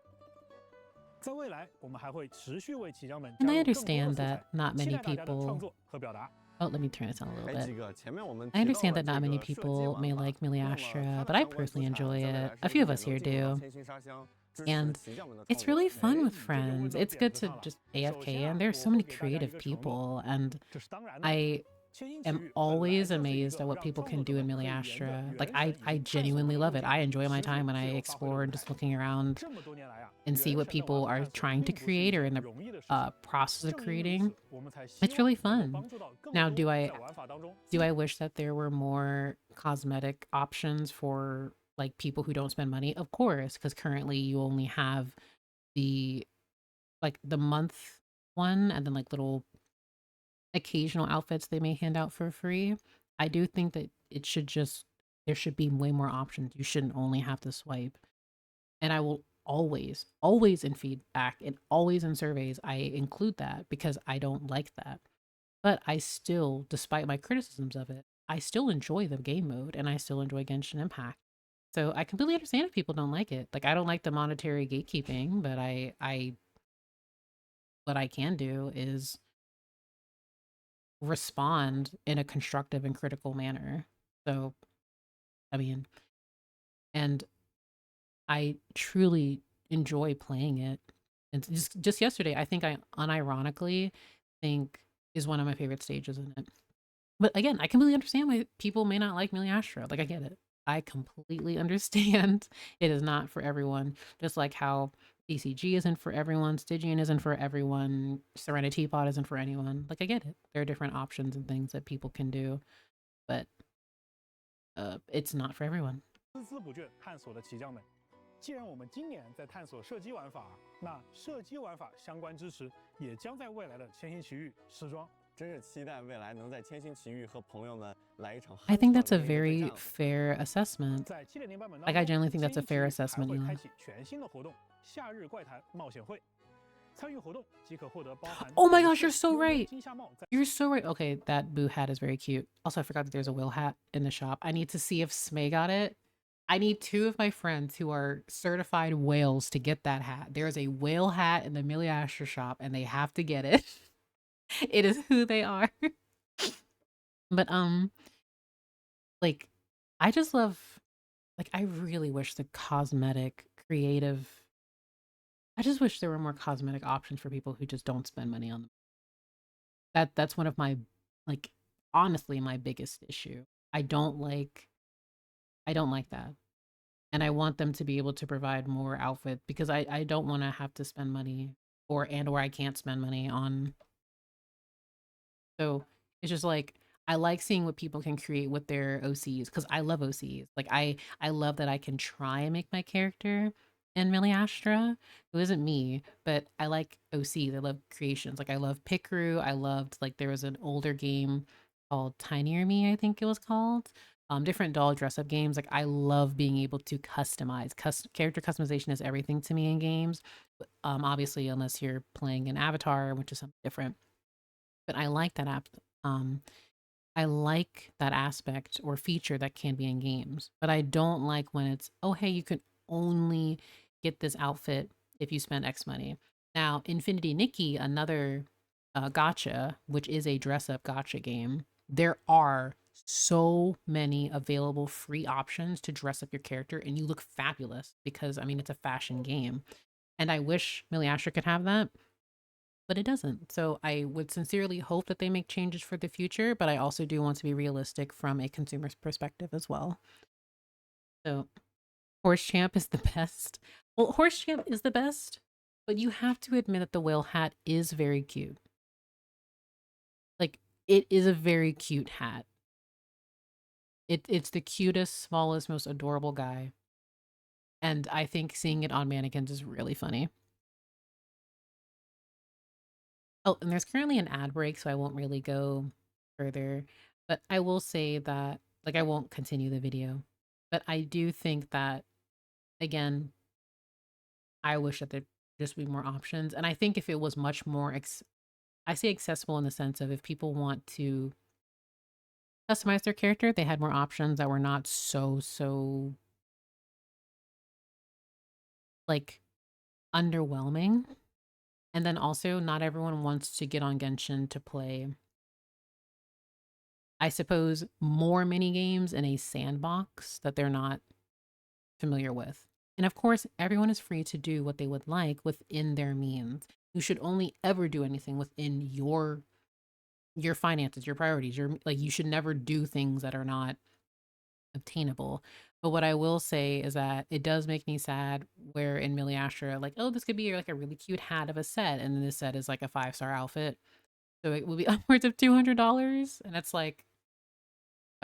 在未来，我们还会持续为骑将们加 And 入 I 更多的素 understand 材 that not 期 many 待大家的创 people. 作和表达。 Oh, let me turn this on a little 哎， bit. 几个前面我们 I 提到 understand 了 that not 这 many 个射击 people 玩 may 法 like Millie 那么 Astra, 它 but 的 I 相关素 personally 材 enjoy 在未 it. 来 A 是 few 会 of us 选 here 择进 do. 行千星沙箱，支持 And 骑将们的 it's 创作。 really fun 哎 with 这就问 friends. 到 It's 点 good 子 to 上了。 just 首 AFK, 先 and 啊， there's 我 so 会 many 给大家一 creative 个承诺， people, and 这是当然的。 I 千星奇 am 遇本来 always 就是一 amazed 个 at what 让 people 创 can 作者 do in 们 Millie 可以沿 Astra. 着 Like 原 I 神以及探索 genuinely 的 love 路 it. 径 I enjoy my 实 time 现 when I 自由发挥的 explore 舞 and 台。 just looking around 这么多年来啊， and see 原 what 神的 people 玩法 are 探索 trying to 并不是一 create or 件 in the 容易的事情。 process of 正因如 creating. 此，我们才希 It's 望 really 能够 fun. 帮助到更 Now, 多 do I 在玩法当中 do I wish that there were more cosmetic options for like people who don't spend money? Of course, because currently you only have the month one and then like little occasional outfits they may hand out for free. I do think that there should be way more options. You shouldn't only have to swipe. And I will always in feedback and always in surveys, I include that because I don't like that. But I still, despite my criticisms of it, I still enjoy the game mode and I still enjoy Genshin Impact. So I completely understand if people don't like it. Like I don't like the monetary gatekeeping, but what I can do is respond in a constructive and critical manner. So, I mean, and I truly enjoy playing it. And just yesterday, I think I unironically think is one of my favorite stages in it. But again, I completely understand why people may not like Millie Astra. Like I get it. I completely understand. It is not for everyone. Just like how BCG isn't for everyone, Stygian isn't for everyone, Serenity Teapot isn't for anyone. Like I get it. There are different options and things that people can do, but it's not for everyone. 孜孜不倦探索的骑将们，既然我们今年在探索射击玩法，那射击玩法相关支持也将在未来的千星奇遇时装。真是期待未来能在千星奇遇和朋友们来一场。I think that's a very fair assessment. 在7.0版本当中， Like I generally think that's a fair 千星 assessment. 奇遇还会 Elon. 开启全新的活动——夏日怪谈冒险会。参与活动即可获得包含 Oh my gosh, you're so right. 金夏帽在 You're so right. Okay, that boo hat is very cute. Also, I forgot that there's a Will hat in the shop. I need to see if Smay got it. I need 2 of my friends who are certified whales to get that hat. There is a whale hat in the Millie Astra shop, and they have to get it. It is who they are. But like, I just love, like, I really wish the cosmetic creative. I just wish there were more cosmetic options for people who just don't spend money on them. That's one of my, like, honestly, my biggest issue. I don't like that. And I want them to be able to provide more outfit because I don't want to have to spend money or I can't spend money on. So it's just like, I like seeing what people can create with their OCs because I love OCs. Like I love that I can try and make my character in Millie Astra, who isn't me, but I like OCs. I love creations. Like I love Picru. I loved, like, there was an older game called Tinier Me, I think it was called. Different doll dress-up games. Like, I love being able to customize. Character customization is everything to me in games. Obviously, unless you're playing an avatar, which is something different. But I like that I like that aspect or feature that can be in games. But I don't like when it's, oh, hey, you can only get this outfit if you spend X money. Now, Infinity Nikki, another gacha, which is a dress-up gacha game, there are so many available free options to dress up your character, and you look fabulous because, I mean, it's a fashion game. And I wish Millie Asher could have that, but it doesn't. So I would sincerely hope that they make changes for the future, but I also do want to be realistic from a consumer's perspective as well. So Horse Champ is the best. Well, Horse Champ is the best, but you have to admit that the whale hat is very cute. Like, it is a very cute hat. It's the cutest, smallest, most adorable guy. And I think seeing it on mannequins is really funny. Oh, and there's currently an ad break, so I won't really go further. But I will say that, like, I won't continue the video. But I do think that, again, I wish that there'd just be more options. And I think if it was much more, I say accessible in the sense of if people want to customize their character, they had more options that were not so like underwhelming. And then also not everyone wants to get on Genshin to play, I suppose, more mini games in a sandbox that they're not familiar with. And of course, everyone is free to do what they would like within their means. You should only ever do anything within your finances, your priorities. You should never do things that are not obtainable. But what I will say is that it does make me sad where in Millie Asher, like, oh, this could be like a really cute hat of a set, and then this set is like a 5-star outfit. So it will be upwards of $200. And it's like,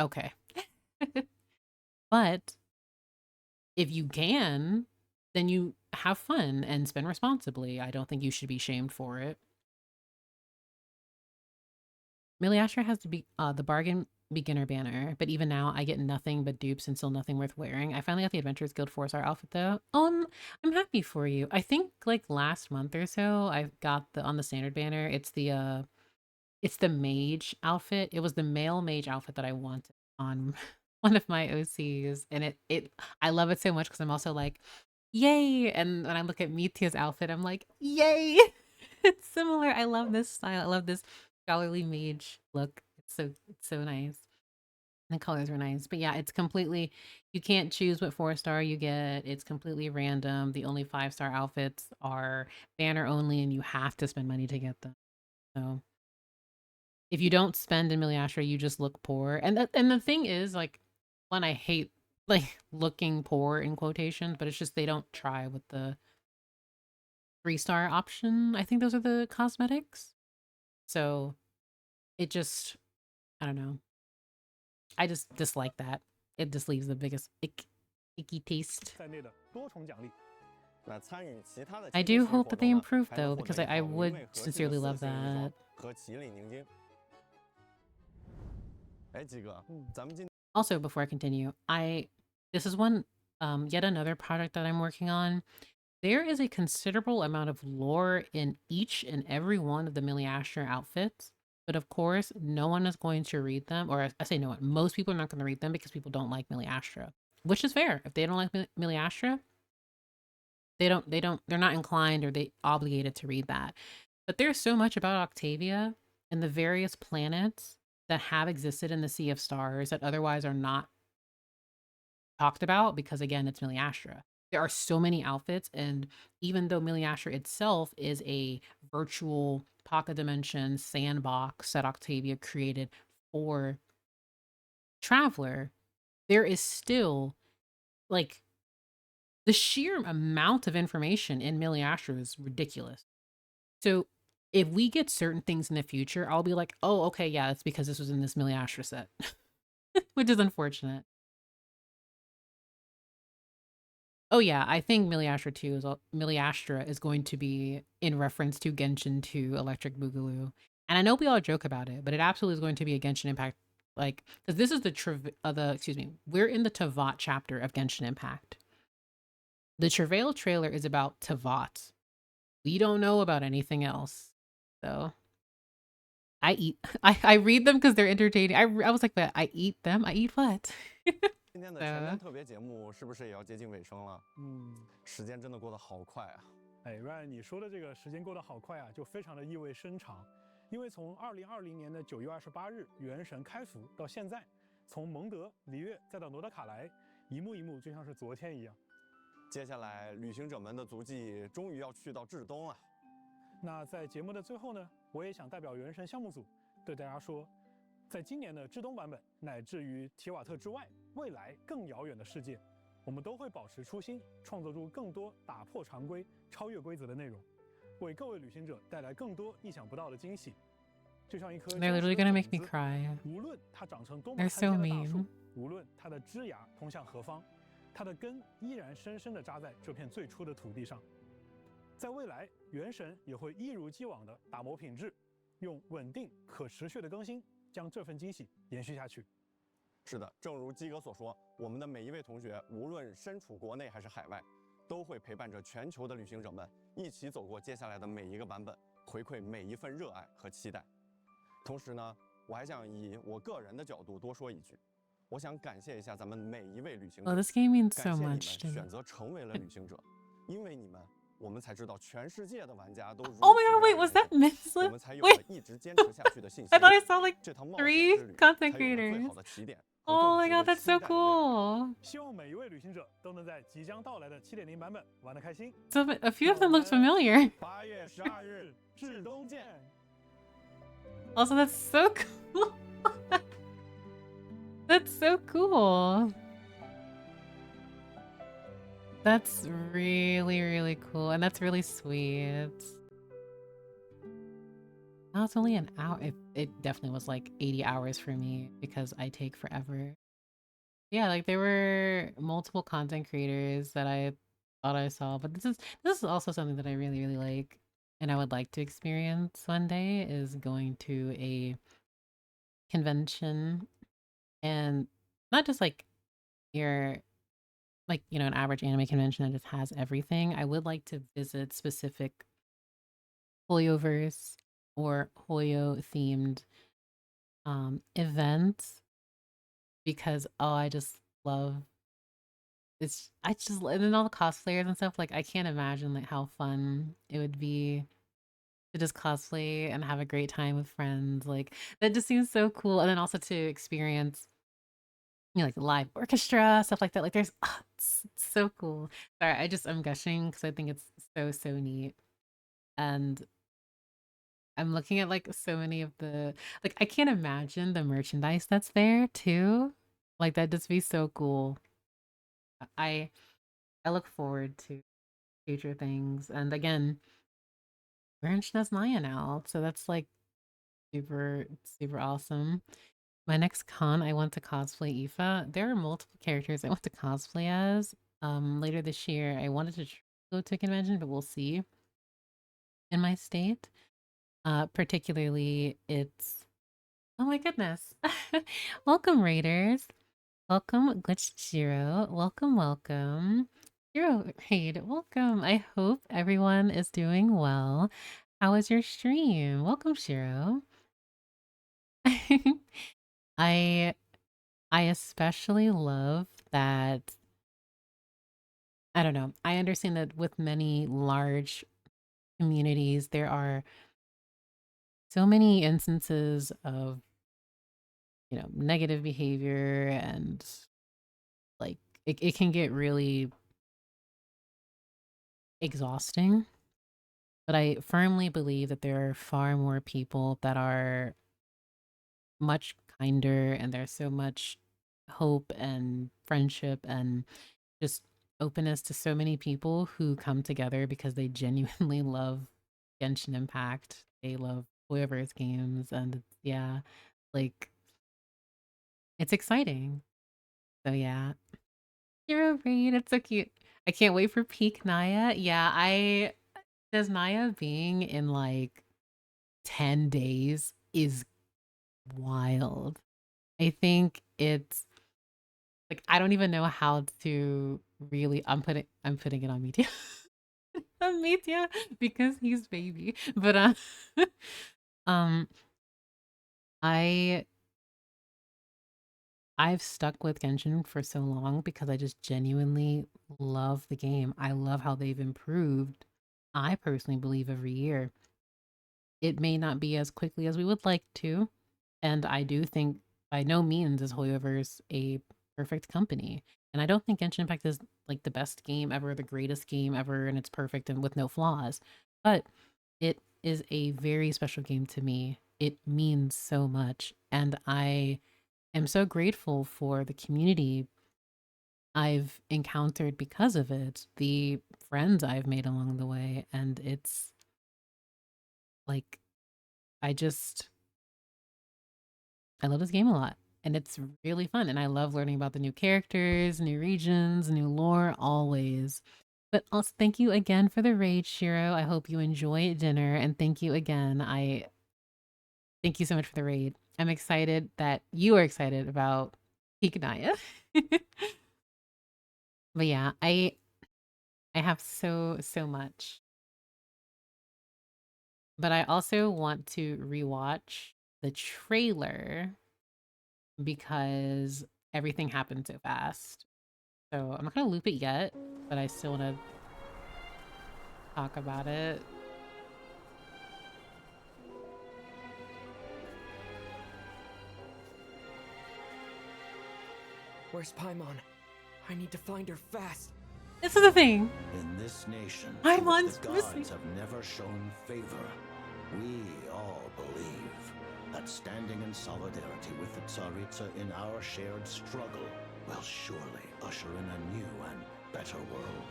okay. But if you can, then you have fun and spend responsibly. I don't think you should be shamed for it. Millie Asher has to be the bargain beginner banner, but even now I get nothing but dupes and still nothing worth wearing. I finally got the Adventurers Guild 4-star outfit though. Oh, I'm happy for you. I think like last month or so I got on the standard banner. It's the mage outfit. It was the male mage outfit that I wanted on one of my OCs, and I love it so much because I'm also like, yay! And when I look at Mitya's outfit, I'm like, yay! It's similar. I love this style. I love this scholarly mage look. It's so nice. The colors are nice. But yeah, it's completely, you can't choose what 4-star you get. It's completely random. The only 5-star outfits are banner only, and you have to spend money to get them. So if you don't spend in Millie Asher, you just look poor. And the thing is, like, one, I hate like looking poor in quotations, but it's just they don't try with the 3-star option. I think those are the cosmetics. So it just, I don't know. I just dislike that. It just leaves the biggest icky taste. I do hope that they improve though, because I would sincerely love that. Also, before I continue, this is one yet another project that I'm working on. There is a considerable amount of lore in each and every one of the Millie Asher outfits, but of course, no one is going to read them, or I say no one. Most people are not going to read them because people don't like Millie Asher, which is fair. If they don't like Millie Asher, they're not inclined or they obligated to read that. But there's so much about Octavia and the various planets that have existed in the Sea of Stars that otherwise are not talked about because, again, it's Millie Asher. There are so many outfits, and even though Millie Asher itself is a virtual pocket dimension sandbox that Octavia created for Traveler, there is still, like, the sheer amount of information in Millie Asher is ridiculous. So if we get certain things in the future, I'll be like, oh, okay, yeah, it's because this was in this Millie Asher set, which is unfortunate. Oh yeah, I think Millie Asher is going to be in reference to Genshin 2 Electric Boogaloo. And I know we all joke about it, but it absolutely is going to be a Genshin Impact, like, because this is we're in the Tavat chapter of Genshin Impact. The Travail trailer is about Tavat. We don't know about anything else. So I read them because they're entertaining. I was like, but I eat them? I eat what? 今天的前瞻特别节目是不是也要接近尾声了？时间真的过得好快啊！哎，Ryan，你说的这个时间过得好快啊，就非常的意味深长。因为从2020年的9月28日《原神》开服到现在，从蒙德、璃月再到罗德卡莱，一幕一幕就像是昨天一样。接下来，旅行者们的足迹终于要去到至东了。那在节目的最后呢，我也想代表《原神》项目组对大家说，在今年的至东版本，乃至于提瓦特之外，未来更遥远的世界，我们都会保持初心，创作出更多打破常规、超越规则的内容，为各位旅行者带来更多意想不到的惊喜。就像一颗 They're literally gonna make me cry. 无论它长成多么 They're 参天 so 的大树， mean. 无论它的枝芽通向何方，它的根依然深深地扎在这片最初的土地上。在未来，原神也会一如既往地打磨品质，用稳定可持续的更新，将这份惊喜延续下去。是的，正如基哥所说，我们的每一位同学，无论身处国内还是海外，都会陪伴着全球的旅行者们一起走过接下来的每一个版本，回馈每一份热爱和期待。同时呢，我还想以我个人的角度多说一句，我想感谢一下咱们每一位旅行者， Well, this game means 感 so 谢你们 much to me. 选择成为了旅行者，因为你们，我们才知道全世界的玩家都如此 Oh my god, wait, was that 我 Minslet? 们才有了 Wait. 一直坚持下去的信心。 I thought I saw like 这趟冒险 3之旅 content 才有了最 creators. 好的起点。 Oh my god, that's so cool. 希望每一位旅行者都能在即将到来的7.0版本玩得开心。 So a few of them looked familiar. 8月12日至东见。 Also, that's so cool. That's so cool. That's really, really cool. And that's really sweet. Now it's only an hour. It definitely was like 80 hours for me because I take forever. Yeah, like there were multiple content creators that I thought I saw, but this is also something that I really, really like and I would like to experience one day, is going to a convention, and not just like your, like, you know, an average anime convention that just has everything. I would like to visit specific Hoyoverse or Hoyo themed events, because I just love and then all the cosplayers and stuff, like I can't imagine like how fun it would be to just cosplay and have a great time with friends. Like that just seems so cool. And then also to experience, you know, like the live orchestra, stuff like that. Like there's it's so cool. Sorry, I'm gushing because I think it's so neat. And I'm looking at like so many of the, like I can't imagine the merchandise that's there too. Like that'd just be so cool. I look forward to future things. And again, we're in SNEZHNAYA now, so that's like super awesome. My next con, I want to cosplay Aoife. There are multiple characters I want to cosplay as. Later this year, I wanted to go to a convention, but we'll see. In my state, particularly, it's, oh my goodness! Welcome, Raiders. Welcome, Glitched Shiro. Welcome. Shiro Raid, welcome. I hope everyone is doing well. How was your stream? Welcome, Shiro. I especially love that, I don't know, I understand that with many large communities, there are so many instances of, you know, negative behavior, and like it can get really exhausting. But I firmly believe that there are far more people that are much kinder, and there's so much hope and friendship and just openness to so many people who come together because they genuinely love Genshin Impact. They love whoever's games, and yeah, like it's exciting. So yeah. Hero Raid, it's so cute. I can't wait for peak Naya. Yeah, SNEZHNAYA being in like 10 days is wild. I think it's like I don't even know how to really I'm putting it on media. On media because he's baby. But um I I've stuck with Genshin for so long because I just genuinely love the game. I love how they've improved. I personally believe every year. It may not be as quickly as we would like to, and I do think by no means is Hoyoverse a perfect company. And I don't think Genshin Impact is like the best game ever, the greatest game ever, and it's perfect and with no flaws. But it is a very special game to me. It means so much, and I am so grateful for the community I've encountered because of it, the friends I've made along the way, and it's like I love this game a lot, and it's really fun, and I love learning about the new characters, new regions, new lore, always. But also, thank you again for the raid, Shiro. I hope you enjoy dinner, and thank you again. Thank you so much for the raid. I'm excited that you are excited about Euphemians. But yeah, I have so much. But I also want to rewatch the trailer because everything happened so fast. So I'm not gonna loop it yet, but I still wanna talk about it. Where's Paimon? I need to find her fast. This is the thing. In this nation, Paimon's the gods have never shown favor. We all believe that standing in solidarity with the Tsaritsa in our shared struggle will surely usher in a new and better world.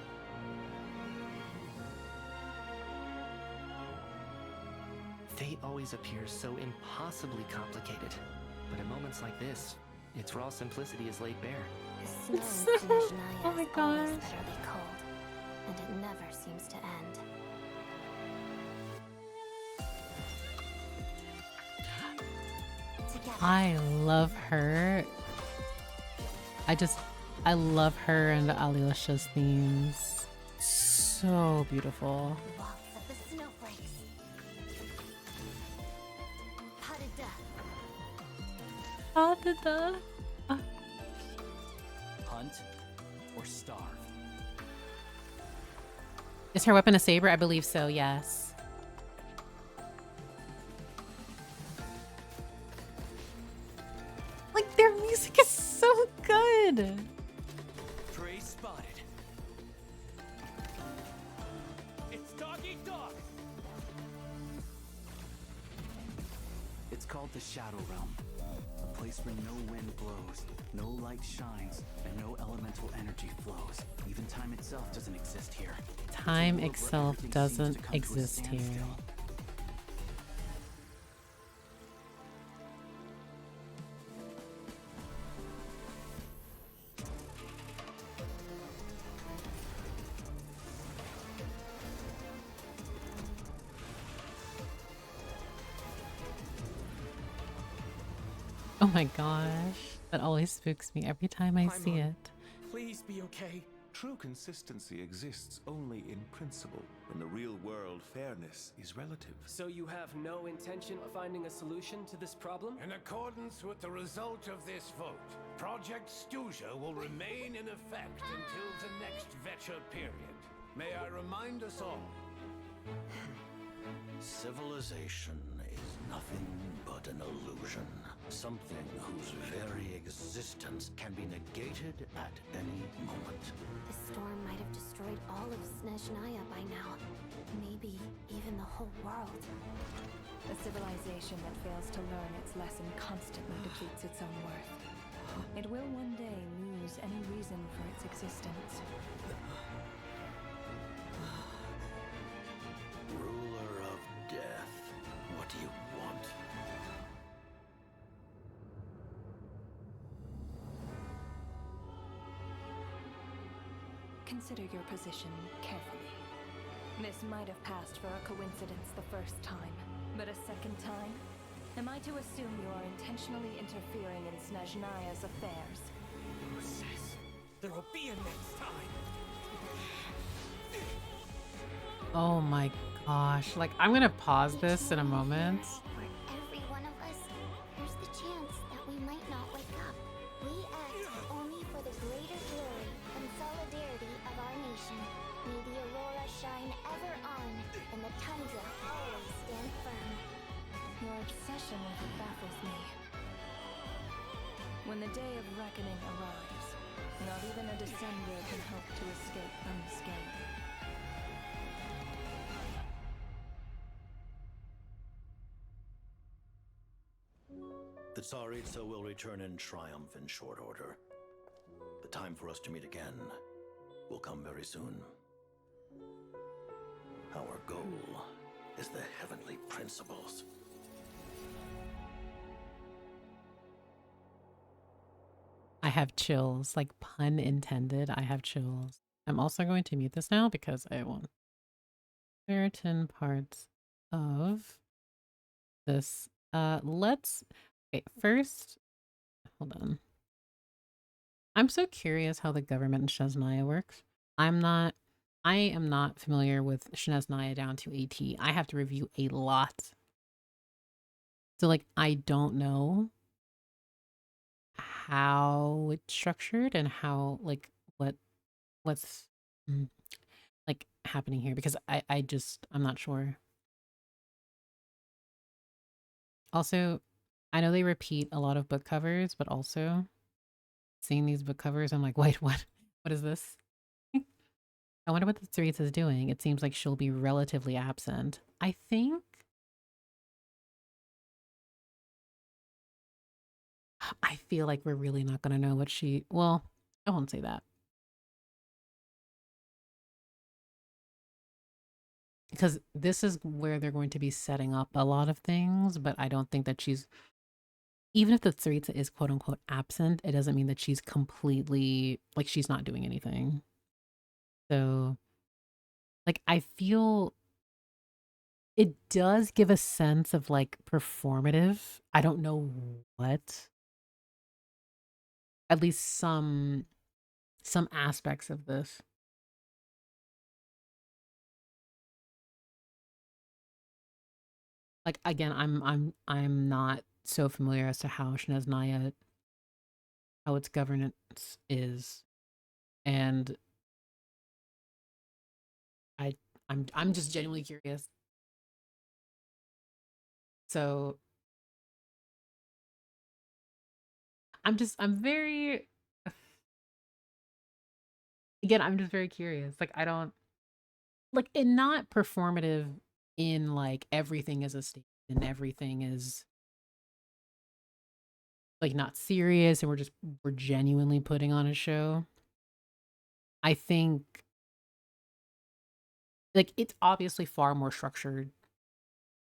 Fate always appears so impossibly complicated, but at moments like this, its raw simplicity is laid bare. The snow in SNEZHNAYA is always bitterly cold, and it never seems to end. I love her. I love her and Alyosha's themes. So beautiful. Walks of the snowflakes. Hadada. Hunt or starve? Is her weapon a saber? I believe so, yes. Like, their music is so good. Prey spotted. It's dog eat dog. It's called the Shadow Realm. A place where no wind blows, no light shines, and no elemental energy flows. Even time itself doesn't exist here. Time itself doesn't exist here. Oh my gosh, that always spooks me every time I see it. Please be okay. True consistency exists only in principle. In the real world, fairness is relative. So you have no intention of finding a solution to this problem? In accordance with the result of this vote, Project SNEZHNAYA will remain in effect until the next Vecha period. May I remind us all? Civilization is nothing but an illusion. Something whose very existence can be negated at any moment. The storm might have destroyed all of SNEZHNAYA by now. Maybe even the whole world. A civilization that fails to learn its lesson constantly depletes its own worth. It will one day lose any reason for its existence. Ruler of death, what do you want? Consider your position carefully. This might have passed for a coincidence the first time, But a second time? Am I to assume you are intentionally interfering in SNEZHNAYA's affairs? Who says there will be a next time? Oh my gosh. Like, I'm gonna pause this in a moment. For every one of us, there's the chance that we might not wake up. We act only for the greater glory and solidarity of our nation. May the aurora shine ever on, and the tundra always stand firm. Your obsession with it baffles me. When the day of reckoning arrives, not even a descender can hope to escape unscathed. The Tsaritsa will return in triumph in short order. The time for us to meet again will come very soon. Our goal is the heavenly principles. I have chills, like pun intended. I have chills. I'm also going to mute this now because I want certain parts of this. Let's wait, first, hold on. I'm so curious how the government in SNEZHNAYA works. I am not familiar with SNEZHNAYA down to AT. I have to review a lot. So like I don't know how it's structured and how like what's like happening here because I'm not sure. Also, I know they repeat a lot of book covers, but also seeing these book covers, I'm like, wait, what? What is this? I wonder what the Tsaritsa is doing. It seems like she'll be relatively absent. I think I feel like we're really not going to know what she... Well, I won't say that. Because this is where they're going to be setting up a lot of things, but I don't think that she's... Even if the Tsaritsa is quote-unquote absent, it doesn't mean that she's completely... Like, she's not doing anything. So, like, I feel... It does give a sense of, like, performative. I don't know what. At least some aspects of this. Like again, I'm not so familiar as to how SNEZHNAYA, how its governance is, and I'm just genuinely curious. So I'm very again, I'm just very curious. Like I don't like it not performative in like everything is a stage and everything is like not serious and we're genuinely putting on a show. I think like it's obviously far more structured.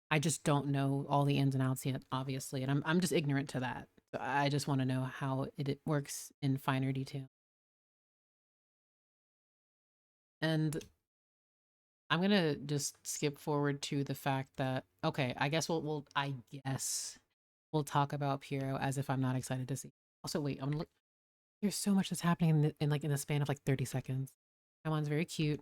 I just don't know all the ins and outs yet, obviously, and I'm just ignorant to that. So I just want to know how it works in finer detail. And I'm gonna just skip forward to the fact that okay, I guess we'll talk about Piero as if I'm not excited to see. Also, wait, I'm look. There's so much that's happening in the span of like 30 seconds. Taiwan's very cute.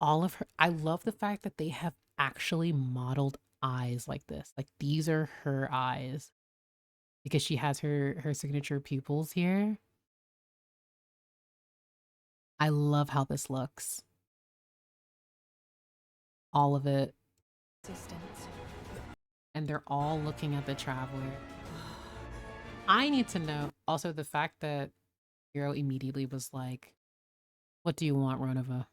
All of her, I love the fact that they have actually modeled eyes like this. Like these are her eyes because she has her signature pupils here. I love how this looks. All of it. And they're all looking at the traveler. I need to know also the fact that Hero immediately was like, what do you want, Ronova?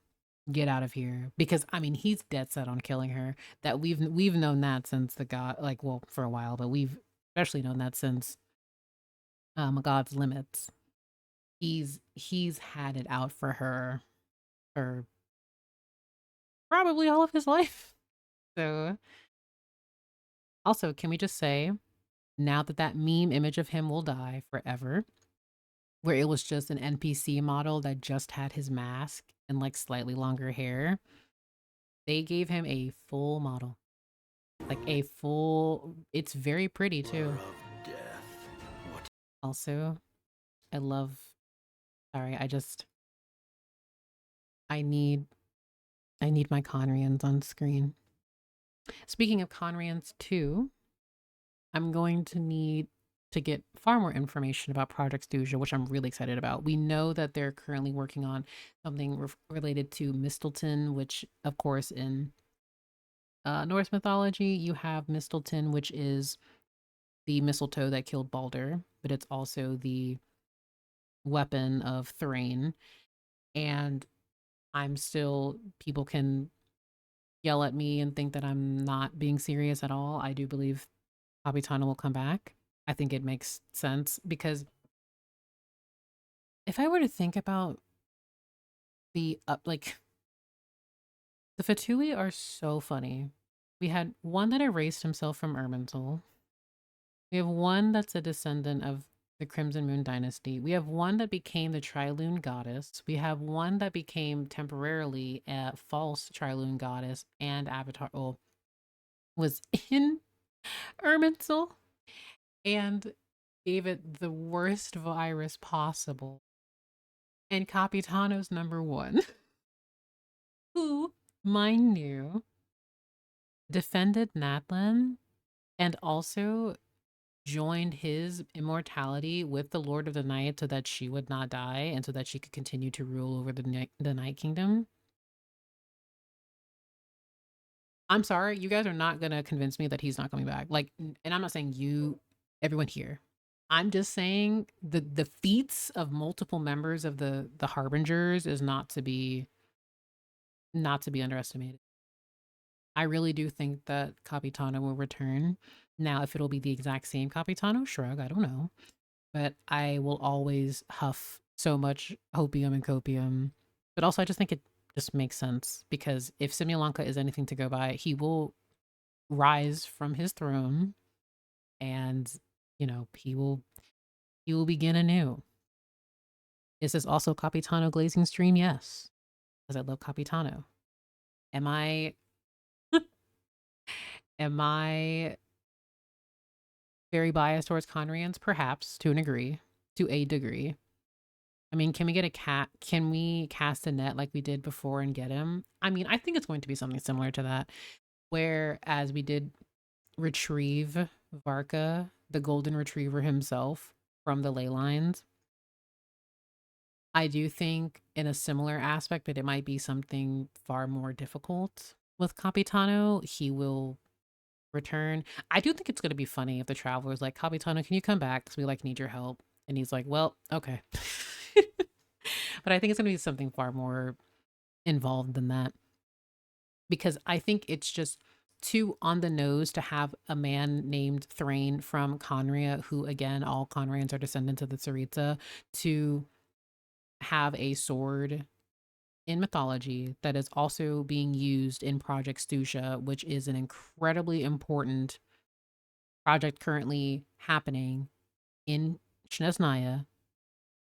Get out of here. Because I mean he's dead set on killing her. That we've known that since the god, like, well, for a while, but we've especially known that since God's Limits. He's had it out for her for probably all of his life. So also, can we just say now that meme image of him will die forever, where it was just an NPC model that just had his mask and like slightly longer hair, they gave him a full model. Like a full, it's very pretty too. Also, I love, sorry, I need my Conrians on screen. Speaking of Conrians too, I'm going to need to get far more information about Project SNEZHNAYA, which I'm really excited about. We know that they're currently working on something related to Mistletoe, which, of course, in Norse mythology, you have Mistletoe, which is the mistletoe that killed Balder, but it's also the weapon of Thrain. And people can yell at me and think that I'm not being serious at all. I do believe Capitano will come back. I think it makes sense because if I were to think about the Fatui are so funny. We had one that erased himself from Erminsul. We have one that's a descendant of the Crimson Moon Dynasty. We have one that became the Trilune Goddess. We have one that became temporarily a false Trilune Goddess and Avatar was in Erminsul and gave it the worst virus possible. And Capitano's number one, who, mind you, defended Natlan and also joined his immortality with the Lord of the Night so that she would not die and so that she could continue to rule over the Night Kingdom. I'm sorry, you guys are not going to convince me that he's not coming back. Like, and I'm not saying you, everyone here. I'm just saying the feats of multiple members of the Harbingers is not to be underestimated. I really do think that Capitano will return. Now, if it'll be the exact same Capitano, shrug, I don't know. But I will always huff so much hopium and copium. But also, I just think it just makes sense because if Simulanka is anything to go by, he will rise from his throne and, you know, he will begin anew. Is this also Capitano glazing stream? Yes, because I love Capitano. Am I very biased towards Conrians? Perhaps, to a degree. I mean, can we cast a net like we did before and get him? I mean, I think it's going to be something similar to that, whereas we did retrieve Varka, the golden retriever himself, from the ley lines. I do think in a similar aspect that it might be something far more difficult with Capitano. He will return. I do think it's going to be funny if the Traveler's like, Capitano, can you come back? Because we need your help. And he's like, well, okay. But I think it's going to be something far more involved than that. Because I think it's just too on the nose to have a man named Thrain from Conria, who, again, all Conrians are descendants of the Tsaritsa, to have a sword in mythology that is also being used in Project SNEZHNAYA, which is an incredibly important project currently happening in SNEZHNAYA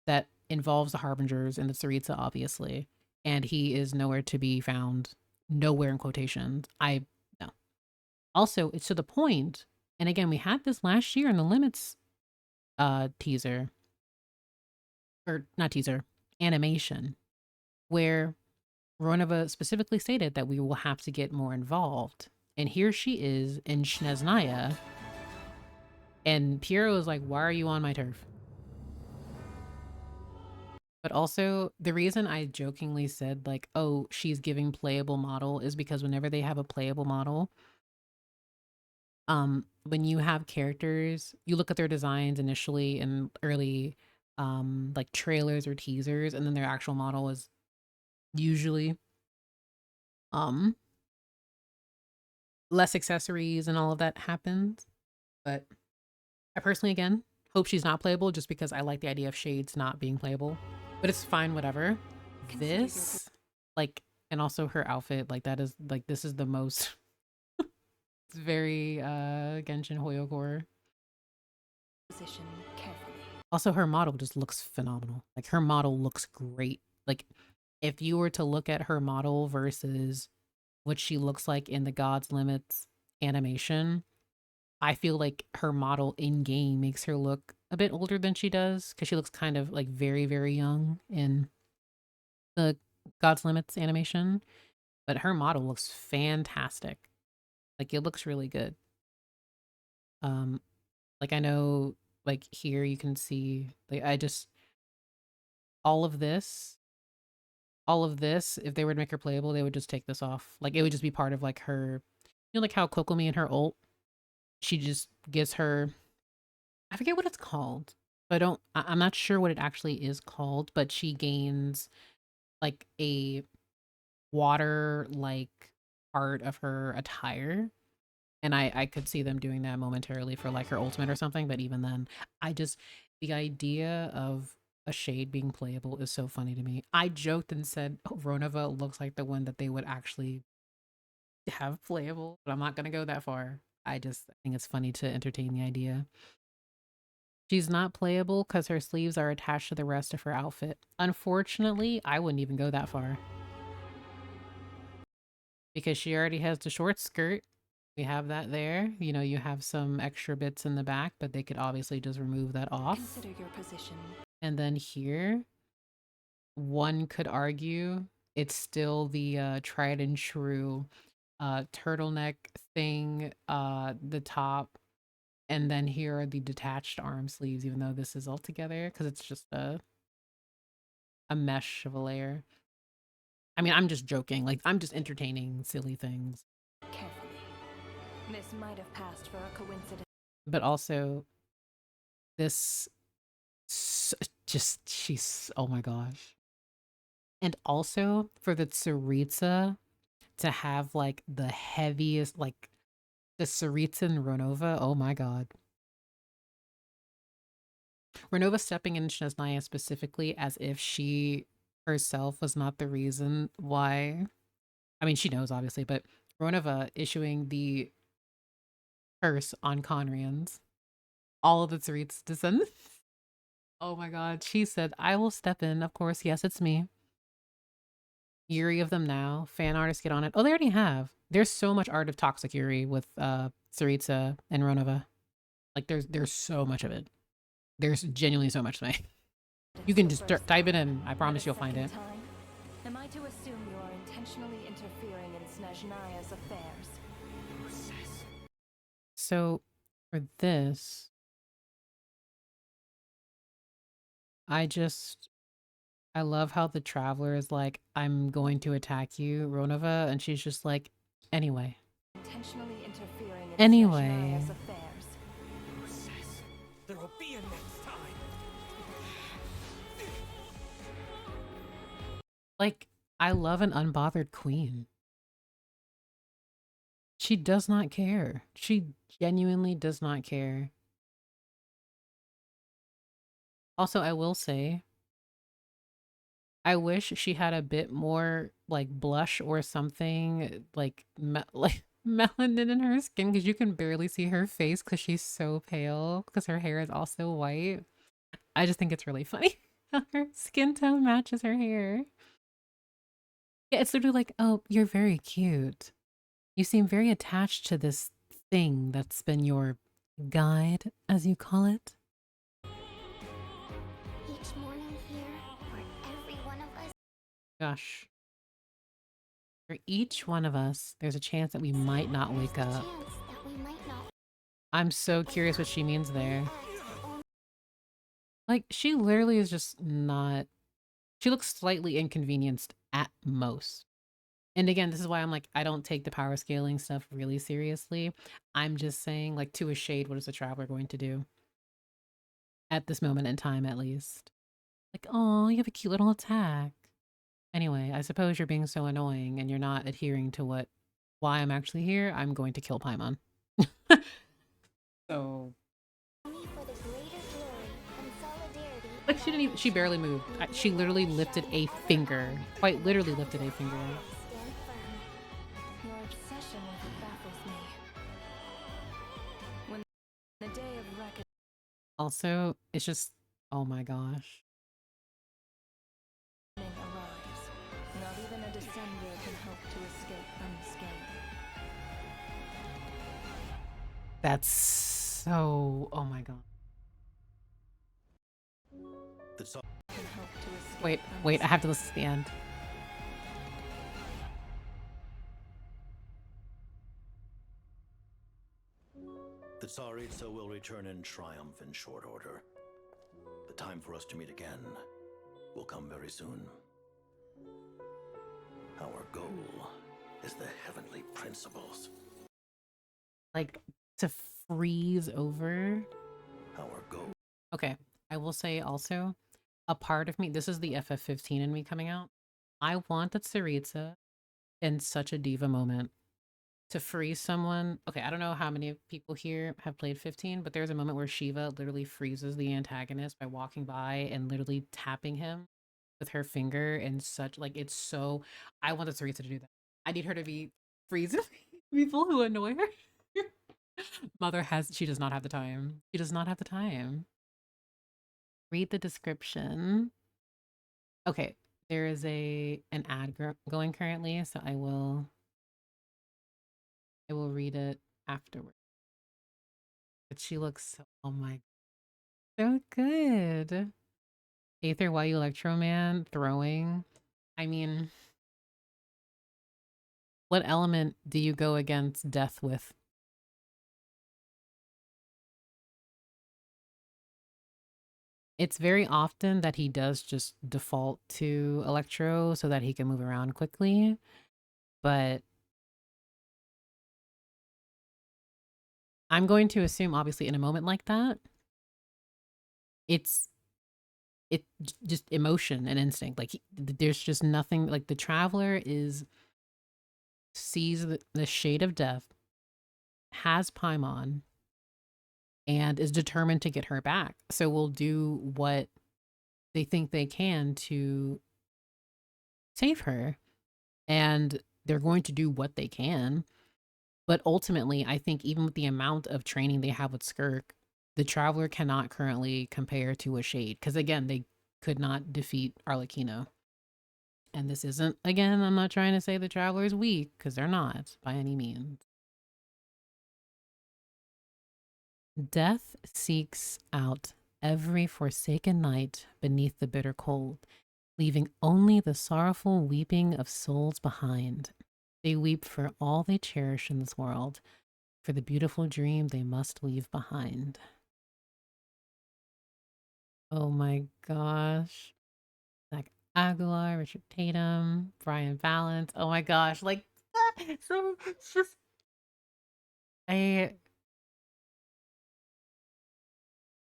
that involves the Harbingers and the Tsaritsa, obviously, and he is nowhere to be found. Nowhere in quotations. No. Also, it's to the point, and again, we had this last year in the Limits teaser, or not teaser, animation, where Ronova specifically stated that we will have to get more involved. And here she is in SNEZHNAYA, and Piero is like, why are you on my turf? But also, the reason I jokingly said, like, oh, she's giving playable model is because whenever they have a playable model, when you have characters, you look at their designs initially in early, like, trailers or teasers, and then their actual model is usually, less accessories and all of that happens. But I personally, again, hope she's not playable just because I like the idea of shades not being playable. But it's fine, whatever. This, like, and also her outfit, like, that is, like, this is the most, it's very, Genshin Hoyokore. Position carefully. Also, her model just looks phenomenal. Like, her model looks great. Like, if you were to look at her model versus what she looks like in the God's Limits animation, I feel like her model in game makes her look a bit older than she does, because she looks kind of like very, very young in the God's Limits animation. But her model looks fantastic. Like, it looks really good. Like, I know, like, here you can see, like, all of this, if they were to make her playable, they would just take this off. Like, it would just be part of, like, her, like how Kokomi in her ult, she just gives her, I forget what it's called. I'm not sure what it actually is called, but she gains, like, a water-like part of her attire. And I could see them doing that momentarily for, like, her ultimate or something, but even then, the idea of a shade being playable is so funny to me. I joked and said, "Oh, Ronova looks like the one that they would actually have playable," but I'm not gonna go that far. I think it's funny to entertain the idea. She's not playable because her sleeves are attached to the rest of her outfit. Unfortunately, I wouldn't even go that far, because she already has the short skirt. We have that there. You know, you have some extra bits in the back, but they could obviously just remove that off. Consider your position. And then here, one could argue it's still the tried and true turtleneck thing, the top, and then here are the detached arm sleeves, even though this is all together, because it's just a mesh of a layer. I mean, I'm just joking. Like, I'm just entertaining silly things. Carefully. This might have passed for a coincidence. But also, this she's, oh my gosh. And also, for the Tsaritsa to have, like, the heaviest, like, the Tsaritsa and Ronova, oh my god. Ronova stepping in SNEZHNAYA specifically as if she herself was not the reason why. I mean, she knows, obviously, but Ronova issuing the curse on Conrians, all of the Tsaritsa descendants. Oh my god, she said, "I will step in, of course, yes, it's me." Yuri of them now. Fan artists get on it. Oh, they already have. There's so much art of Toxic Yuri with Tsaritsa and Ronova. Like, there's so much of it. There's genuinely so much to make. You can just type it in. I promise you'll find it. Am I to assume you are intentionally interfering in SNEZHNAYA's affairs? So, for this, I love how the Traveler is like, "I'm going to attack you, Ronova," and she's just like, "Anyway." Intentionally interfering in Anyway. SNEZHNAYA's affairs. There will be a next time. Like, I love an unbothered queen. She does not care. She genuinely does not care. Also, I will say, I wish she had a bit more, like, blush or something, like melanin in her skin, because you can barely see her face because she's so pale, because her hair is also white. I just think it's really funny how her skin tone matches her hair. Yeah, it's literally like, "Oh, you're very cute. You seem very attached to this thing that's been your guide, as you call it." Each morning here, for every one of us. Gosh. For each one of us, there's a chance that we might not wake up. I'm so curious what she means there. Like, she literally is just not... She looks slightly inconvenienced at most. And again, this is why I'm like, I don't take the power scaling stuff really seriously. I'm just saying, like, to a shade, what is the Traveler going to do? At this moment in time, at least. Like, "Oh, you have a cute little attack." Anyway, I suppose you're being so annoying and you're not adhering to why I'm actually here. I'm going to kill Paimon. So... Like, she barely moved. She literally lifted a finger. Quite literally lifted a finger. Your obsession with it baffles me. When the day of reckoning Also, it's just... Oh my gosh. arrives, not even a descender can hope to escape unscathed. That's so... Oh my god. Wait, I have to listen to the end. The Tsaritsa will return in triumph in short order. The time for us to meet again will come very soon. Our goal is the heavenly principles. Like, to freeze over? Our goal. Okay, I will say also, a part of me, this is the FF15 in me coming out. I want the Tsaritsa in such a diva moment to freeze someone. Okay, I don't know how many people here have played 15, but there's a moment where Shiva literally freezes the antagonist by walking by and literally tapping him with her finger, and such, like, it's so... I want the Tsaritsa to do that. I need her to be freezing people who annoy her. Mother she does not have the time. She does not have the time. Read the description. Okay, there is an ad going currently, so I will read it afterward. But she looks so... Oh my... So good. Aether, why you Electro Man throwing? I mean, what element do you go against death with? It's very often that he does just default to Electro so that he can move around quickly, but I'm going to assume, obviously, in a moment like that, it's just emotion and instinct. Like, there's just nothing, like, the Traveler sees the shade of death, has Paimon, and is determined to get her back. So will do what they think they can to save her. And they're going to do what they can. But ultimately, I think even with the amount of training they have with Skirk, the Traveler cannot currently compare to a Shade. Because again, they could not defeat Arlecchino. And this isn't, again, I'm not trying to say the Traveler is weak, because they're not by any means. Death seeks out every forsaken night beneath the bitter cold, leaving only the sorrowful weeping of souls behind. They weep for all they cherish in this world, for the beautiful dream they must leave behind. Oh my gosh. Zach Aguilar, Richard Tatum, Brian Valance. Oh my gosh. Like, so it's just...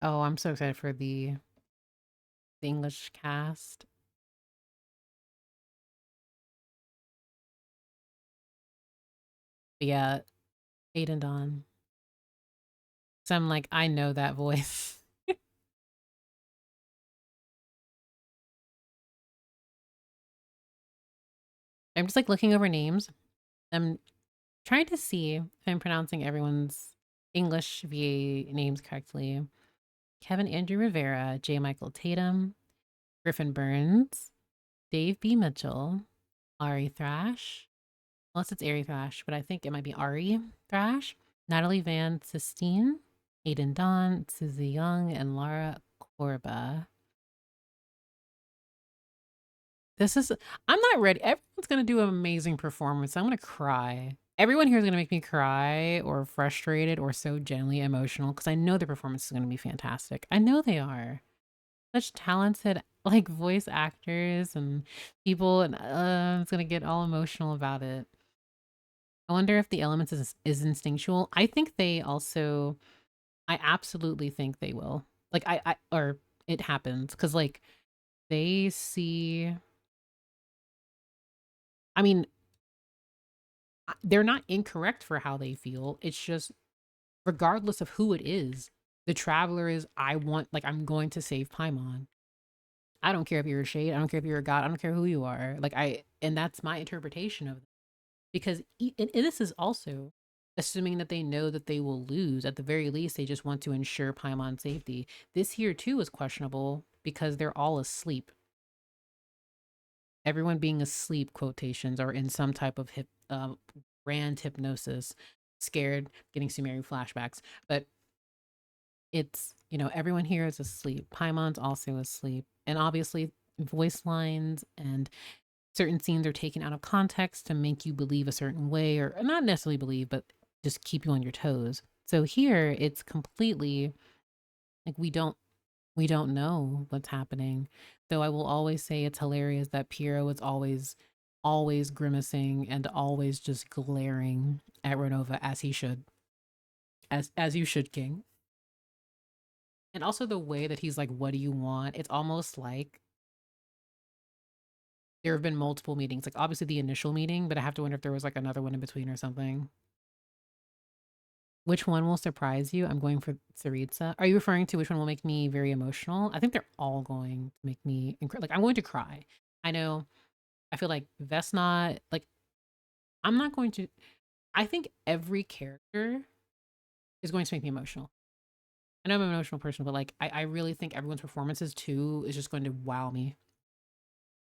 Oh, I'm so excited for the English cast. But yeah, Aiden Dawn. So I'm like, I know that voice. I'm just like looking over names. I'm trying to see if I'm pronouncing everyone's English VA names correctly. Kevin Andrew Rivera, J. Michael Tatum, Griffin Burns, Dave B. Mitchell, Ari Thrash, unless it's Ari Thrash, but I think it might be Ari Thrash, Natalie Van Sistine, Aiden Dawn, Susie Young, and Lara Corba. This is... I'm not ready. Everyone's going to do an amazing performance. I'm going to cry. Everyone here is going to make me cry or frustrated or so genuinely emotional because I know the performance is going to be fantastic. I know they are. Such talented, like, voice actors and people, and it's going to get all emotional about it. I wonder if the elements is instinctual. I think they also... I absolutely think they will. Like, or it happens because, like, they see... I mean, they're not incorrect for how they feel. It's just, regardless of who it is, the Traveler is, I'm going to save Paimon. I don't care if you're a Shade. I don't care if you're a god. I don't care who you are. Like, and that's my interpretation of it. Because and this is also assuming that they know that they will lose. At the very least, they just want to ensure Paimon's safety. This here, too, is questionable because they're all asleep. Everyone being asleep, quotations, or in some type of grand hypnosis. scared, getting Sumerian flashbacks. But it's, you know, everyone here is asleep. Paimon's also asleep. And obviously, voice lines and certain scenes are taken out of context to make you believe a certain way, or not necessarily believe, but just keep you on your toes. So here, it's completely like we don't know what's happening. Though I will always say it's hilarious that Piero is always grimacing and always just glaring at Renova, as he should. As you should, King. And also the way that he's like, what do you want? It's almost like there have been multiple meetings. Like obviously the initial meeting, but I have to wonder if there was like another one in between or something. Which one will surprise you? I'm going for Tsaritsa. Are you referring to which one will make me very emotional? I think they're all going to make me like I'm going to cry. I know. I feel like Vesna, like I'm not going to. I think every character is going to make me emotional. I know I'm an emotional person, but like I really think everyone's performances too is just going to wow me.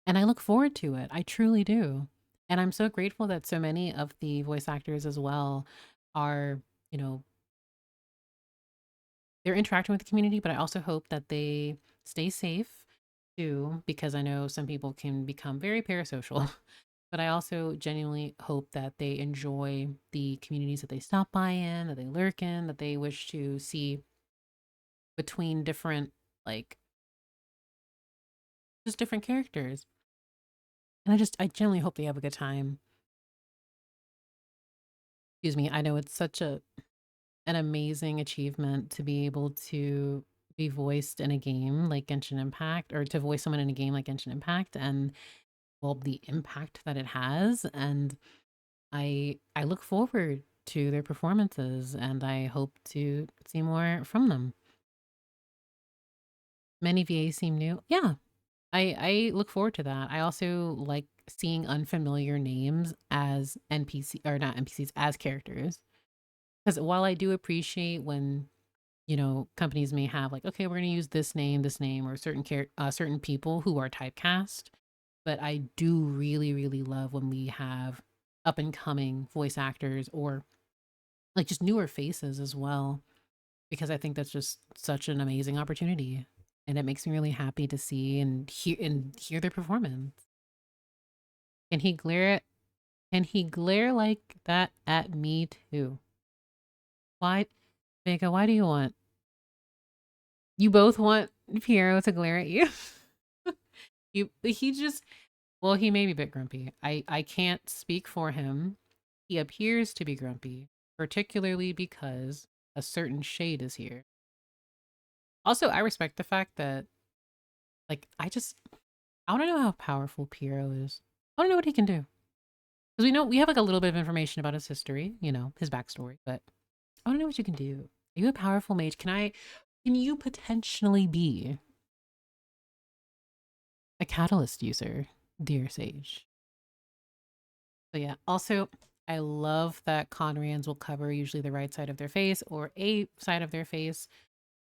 And I look forward to it. I truly do. And I'm so grateful that so many of the voice actors as well are, you know, they're interacting with the community, but I also hope that they stay safe too, because I know some people can become very parasocial. But I also genuinely hope that they enjoy the communities that they stop by in, that they lurk in, that they wish to see between different, like, just different characters. And I genuinely hope they have a good time. Excuse me. I know it's such an amazing achievement to be able to be voiced in a game like Genshin Impact, or to voice someone in a game like Genshin Impact, and well, the impact that it has. And I look forward to their performances, and I hope to see more from them. Many VAs seem new. Yeah, I look forward to that. I also like seeing unfamiliar names as NPC, or not NPCs, as characters. Because while I do appreciate when, you know, companies may have like, okay, we're going to use this name, or certain people who are typecast, but I do really, really love when we have up and coming voice actors, or like just newer faces as well, because I think that's just such an amazing opportunity, and it makes me really happy to see and hear their performance. Can he glare at Can he glare like that at me too? Why, Vega, why do you want? You both want Piero to glare at you? He just, well, he may be a bit grumpy. I can't speak for him. He appears to be grumpy, particularly because a certain shade is here. Also, I respect the fact that, like, I want to know how powerful Piero is. I want to know what he can do. Because we have like a little bit of information about his history, you know, his backstory, but I want to know what you can do. Are you a powerful mage? Can you potentially be a catalyst user, dear Sage? So yeah, also, I love that Conrians will cover usually the right side of their face, or a side of their face,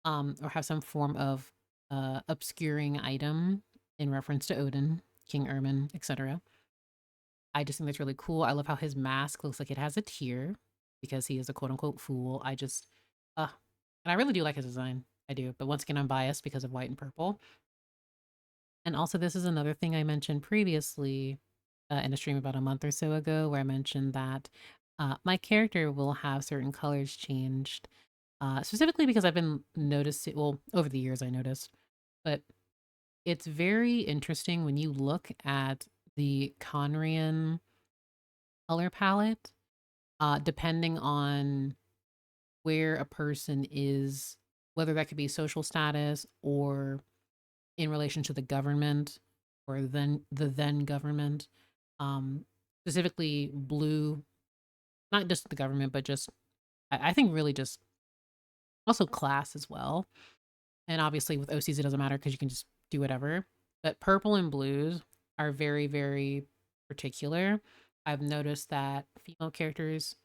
or have some form of obscuring item in reference to Odin, King Ermin, etc. I just think that's really cool. I love how his mask looks like it has a tear, because he is a quote-unquote fool. And I really do like his design. I do. But once again, I'm biased because of white and purple. And also, this is another thing I mentioned previously in a stream about a month or so ago, where I mentioned that my character will have certain colors changed, specifically because I've been noticing, well, over the years I noticed, but it's very interesting when you look at the Conrian color palette, depending on where a person is, whether that could be social status or in relation to the government, or then government, specifically blue, not just the government, but just, I think really just also class as well. And obviously with OCs, it doesn't matter because you can just do whatever. But purple and blues are very, very particular. I've noticed that female characters,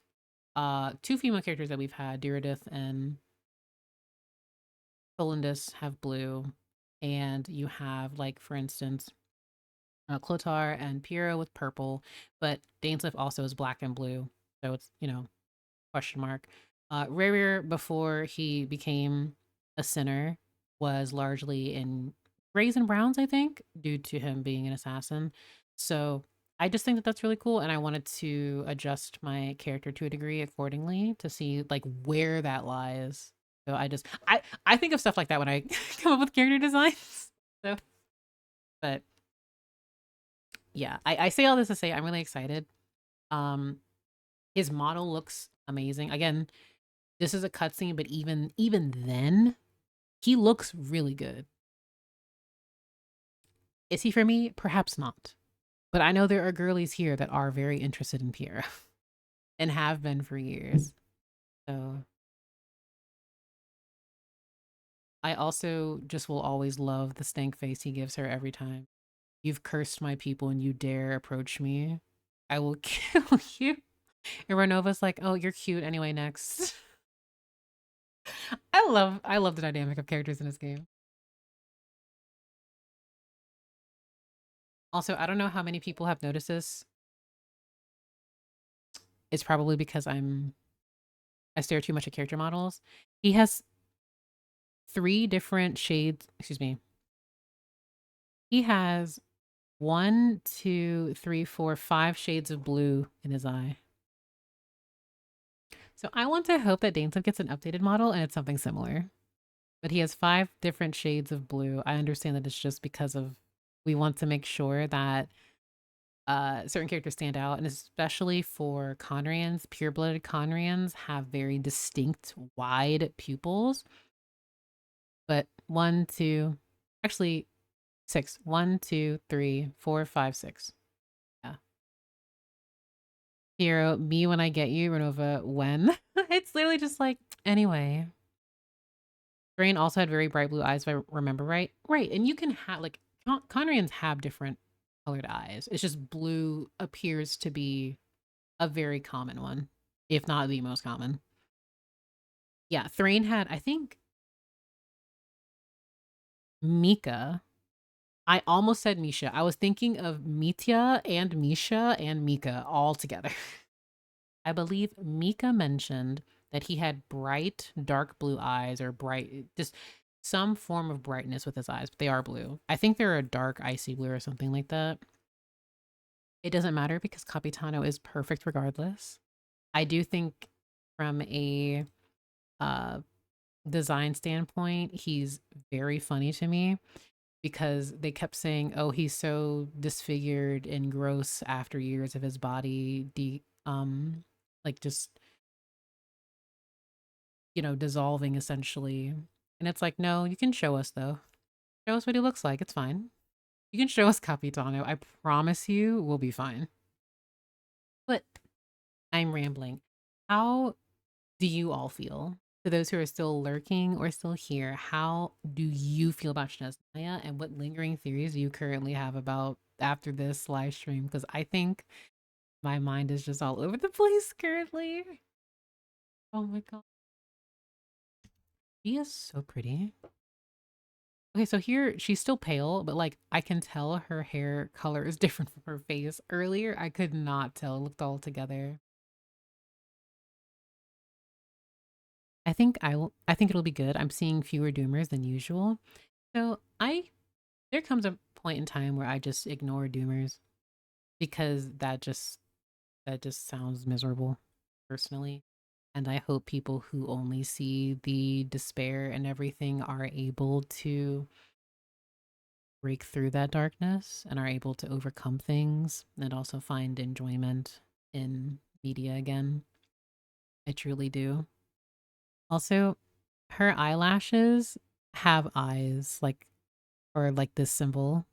two female characters that we've had, Diridith and Solindus, have blue. And you have, like, for instance, Clotar and Piero with purple, but Dainsleif also is black and blue. So it's, you know, question mark. Rarier, before he became a sinner, was largely in grays and browns, I think, due to him being an assassin. So I just think that that's really cool, and I wanted to adjust my character to a degree accordingly to see like where that lies. So I think of stuff like that when I come up with character designs. So, but yeah, I say all this to say I'm really excited. His model looks amazing. Again, this is a cutscene, but even then, he looks really good. Is he for me? Perhaps not. But I know there are girlies here that are very interested in Pierre and have been for years. So I also just will always love the stank face he gives her every time. You've cursed my people and you dare approach me. I will kill you. And Renova's like, oh, you're cute anyway, next. I love the dynamic of characters in this game. Also, I don't know how many people have noticed this. It's probably because I stare too much at character models. He has 3 different shades, excuse me. He has 1, 2, 3, 4, 5 shades of blue in his eye. So I want to hope that Dainsleif gets an updated model and it's something similar. But he has 5 different shades of blue. I understand that it's just because of we want to make sure that certain characters stand out, and especially for Conrians, pure-blooded Conrians have very distinct, wide pupils. But 1, 2, actually 6. 1, 2, 3, 4, 5, 6. Yeah. Hero, me when I get you, Renova, when? It's literally just like, anyway. Thrain also had very bright blue eyes, if I remember right. Right, and you can have, like, Conrians have different colored eyes. It's just blue appears to be a very common one, if not the most common. Yeah, Thrain had, I think, Mika. I almost said Misha. I was thinking of Mitya and Misha and Mika all together. I believe Mika mentioned that he had bright, dark blue eyes, or bright, just some form of brightness with his eyes, but they are blue. I think they're a dark icy blue or something like that. It doesn't matter because Capitano is perfect regardless. I do think from a design standpoint, he's very funny to me because they kept saying, oh, he's so disfigured and gross after years of his body like just, you know, dissolving essentially. And it's like, no, you can show us though. Show us what he looks like. It's fine. You can show us Capitano. I promise you we'll be fine. But I'm rambling. How do you all feel? For those who are still lurking or still here, how do you feel about SNEZHNAYA, and what lingering theories do you currently have about after this live stream? Because I think my mind is just all over the place currently. Oh my god. She is so pretty. Okay, so here she's still pale, but like I can tell her hair color is different from her face. Earlier, I could not tell. It looked all together. I think it'll be good. I'm seeing fewer doomers than usual. So there comes a point in time where I just ignore doomers because that just sounds miserable personally. And I hope people who only see the despair and everything are able to break through that darkness and are able to overcome things and also find enjoyment in media again. I truly do. Also, her eyelashes have eyes, like, or like this symbol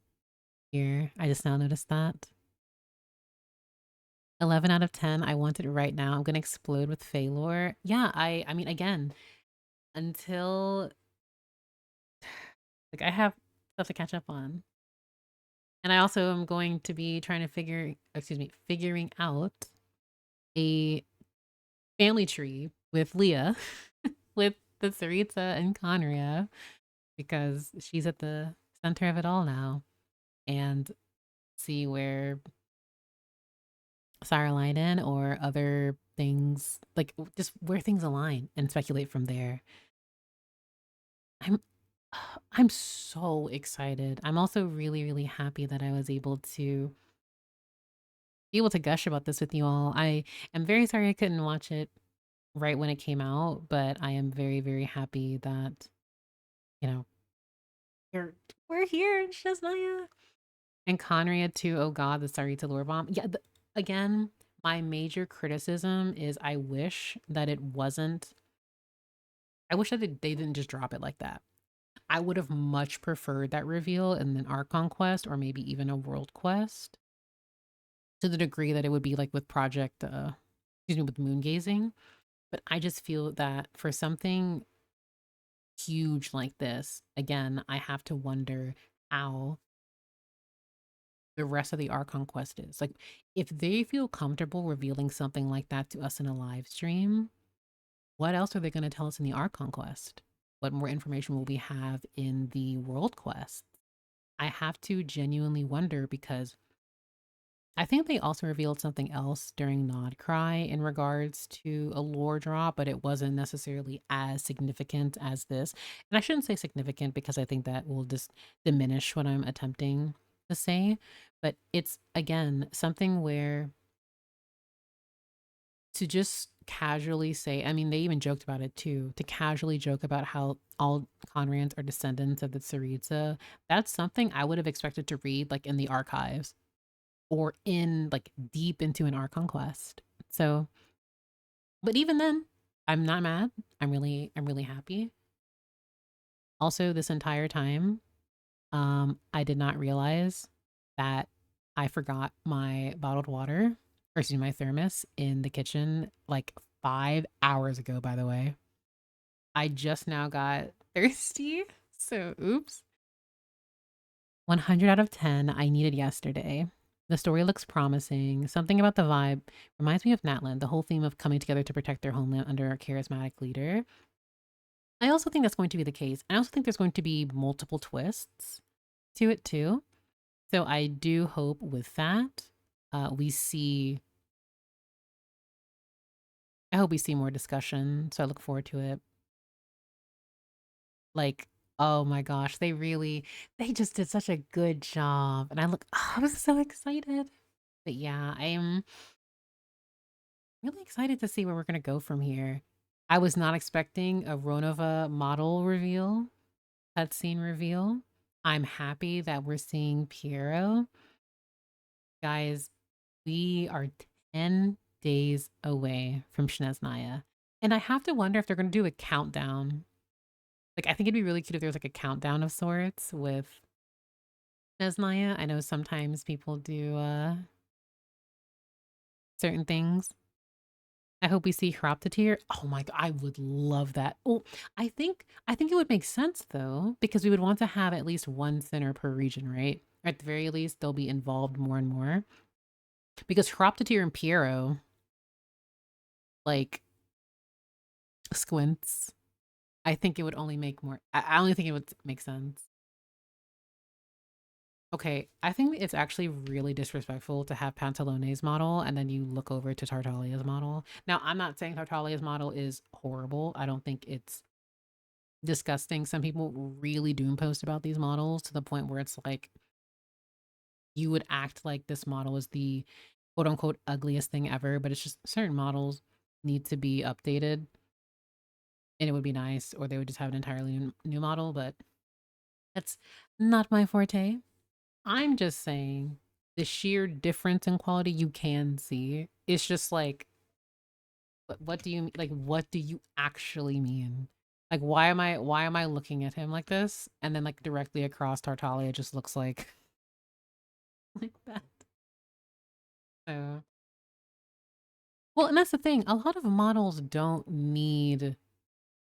here. I just now noticed that. 11 out of 10. I want it right now. I'm gonna explode with Phalor. Yeah, I mean, again, until like I have stuff to catch up on. And I also am going to be trying to figuring out a family tree with Leah, with the Tsaritsa and Conria, because she's at the center of it all now, and see where Sarah Lydon or other things, like just where things align and speculate from there. I'm I'm so excited. I'm also really, really happy that I was able to be able to gush about this with you all. I am very sorry I couldn't watch it right when it came out, but I am very, very happy that, you know, we're here in SNEZHNAYA. And Conria too, oh god, the Sarita lore bomb. Yeah, again, my major criticism is I wish that it wasn't, I wish that they didn't just drop it like that. I would have much preferred that reveal in an Archon quest or maybe even a world quest, to the degree that it would be like with Project, with moon gazing. But I just feel that for something huge like this, again, I have to wonder how the rest of the Archon quest is. Like, if they feel comfortable revealing something like that to us in a live stream, what else are they going to tell us in the Archon quest? What more information will we have in the world quest? I have to genuinely wonder, because I think they also revealed something else during Nod Cry in regards to a lore drop, but it wasn't necessarily as significant as this. And I shouldn't say significant because I think that will just diminish what I'm attempting to say. But it's, again, something where to just casually say, I mean, they even joked about it too, to casually joke about how all Conrans are descendants of the Tsaritsa, that's something I would have expected to read like in the archives or in like deep into an Archon quest. So, but even then, I'm not mad. I'm really happy. Also, this entire time, I did not realize that I forgot my bottled water, or excuse me, my thermos in the kitchen like 5 hours ago, by the way. I just now got thirsty, so oops. 100 out of 10, I needed yesterday. The story looks promising. Something about the vibe reminds me of Natlan, the whole theme of coming together to protect their homeland under a charismatic leader. I also think that's going to be the case. I also think there's going to be multiple twists to it too. So I do hope with that, we see, I hope we see more discussion. So I look forward to it. Like, oh my gosh, they just did such a good job. And I was so excited. But yeah, I'm really excited to see where we're going to go from here. I was not expecting a Ronova model reveal, cutscene reveal. I'm happy that we're seeing Piero. Guys, we are 10 days away from SNEZHNAYA. And I have to wonder if they're going to do a countdown. Like, I think it'd be really cute if there's like a countdown of sorts with SNEZHNAYA. I know sometimes people do certain things. I hope we see Hroptatyr. Oh my god, I would love that. Oh, I think it would make sense though, because we would want to have at least one center per region, right? Or at the very least, they'll be involved more and more. Because Hroptatyr and Piero, like, squints. I think it would only make more. I only think it would make sense. Okay, I think it's actually really disrespectful to have Pantalone's model and then you look over to Tartaglia's model. Now, I'm not saying Tartaglia's model is horrible. I don't think it's disgusting. Some people really doom post about these models to the point where it's like you would act like this model is the quote unquote ugliest thing ever, but it's just certain models need to be updated and it would be nice, or they would just have an entirely new model, but that's not my forte. I'm just saying the sheer difference in quality you can see. It's just like, what do you like? What do you actually mean? Like, why am I looking at him like this? And then like directly across Tartaglia just looks like that. So, well, and that's the thing. A lot of models don't need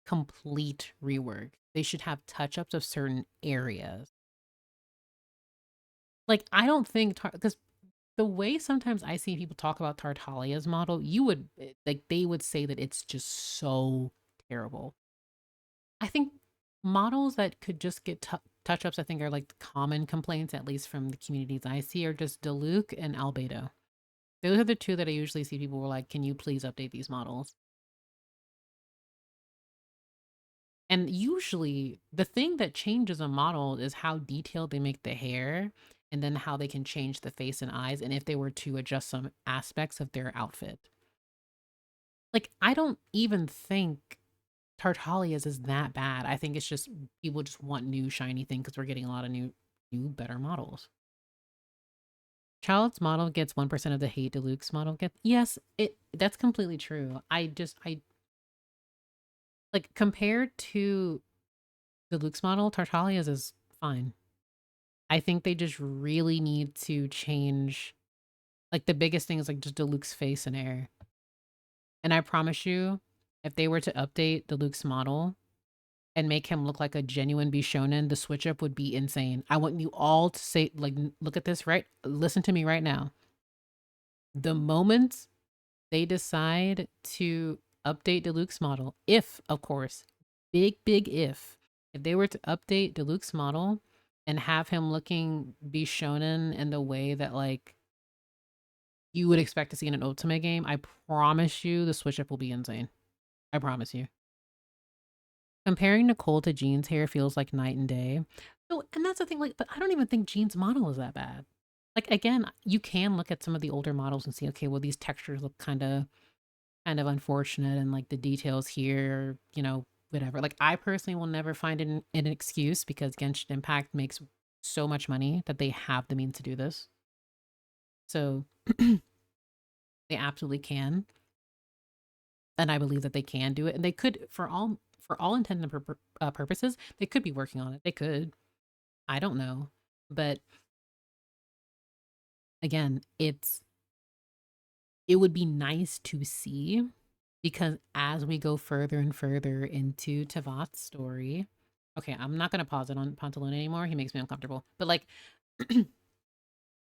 complete rework. They should have touch-ups of certain areas. Like, I don't think, because the way sometimes I see people talk about Tartaglia's model, you would, like, they would say that it's just so terrible. I think models that could just get touch-ups, I think, are like the common complaints, at least from the communities I see, are just Diluc and Albedo. Those are the two that I usually see people were like, can you please update these models? And usually the thing that changes a model is how detailed they make the hair and then how they can change the face and eyes and if they were to adjust some aspects of their outfit. Like, I don't even think Tartalia's is that bad. I think it's just people just want new shiny things because we're getting a lot of new, better models. Child's model gets 1% of the hate Deluxe model gets. Yes, that's completely true. I like compared to Deluxe model, Tartalia's is fine. I think they just really need to change. Like the biggest thing is like just Deluxe face and hair. And I promise you, if they were to update Deluxe model and make him look like a genuine Bishonen, the switch up would be insane. I want you all to say, like, look at this, right? Listen to me right now. The moment they decide to update Deluxe model, if, of course, big if they were to update Deluxe model and have him looking Bishonen in the way that, like, you would expect to see in an Ultimate game, I promise you the switch up will be insane. I promise you. Comparing Nicole to Jean's hair feels like night and day. So, and that's the thing, like, but I don't even think Jean's model is that bad. Like, again, you can look at some of the older models and see, okay, well, these textures look kind of unfortunate and like the details here, you know, whatever. Like, I personally will never find an excuse because Genshin Impact makes so much money that they have the means to do this. So they absolutely can. And I believe that they can do it. And they could, for all intents and purposes, they could be working on it. They could. I don't know. But again, it would be nice to see because as we go further and further into Tavat's story, okay, I'm not going to pause it on Pantalone anymore. He makes me uncomfortable. But like,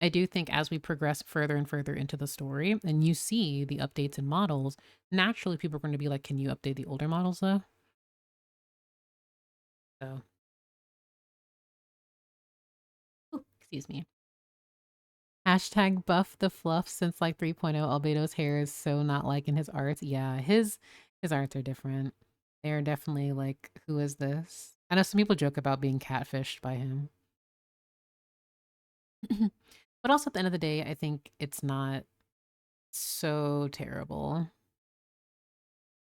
I do think as we progress further and further into the story and you see the updates and models, naturally people are going to be like, can you update the older models though? So, ooh, excuse me. Hashtag buff the fluff since like 3.0 Albedo's hair is so not like in his arts. Yeah, his arts are different. They're definitely like, who is this? I know some people joke about being catfished by him. But also at the end of the day, I think it's not so terrible.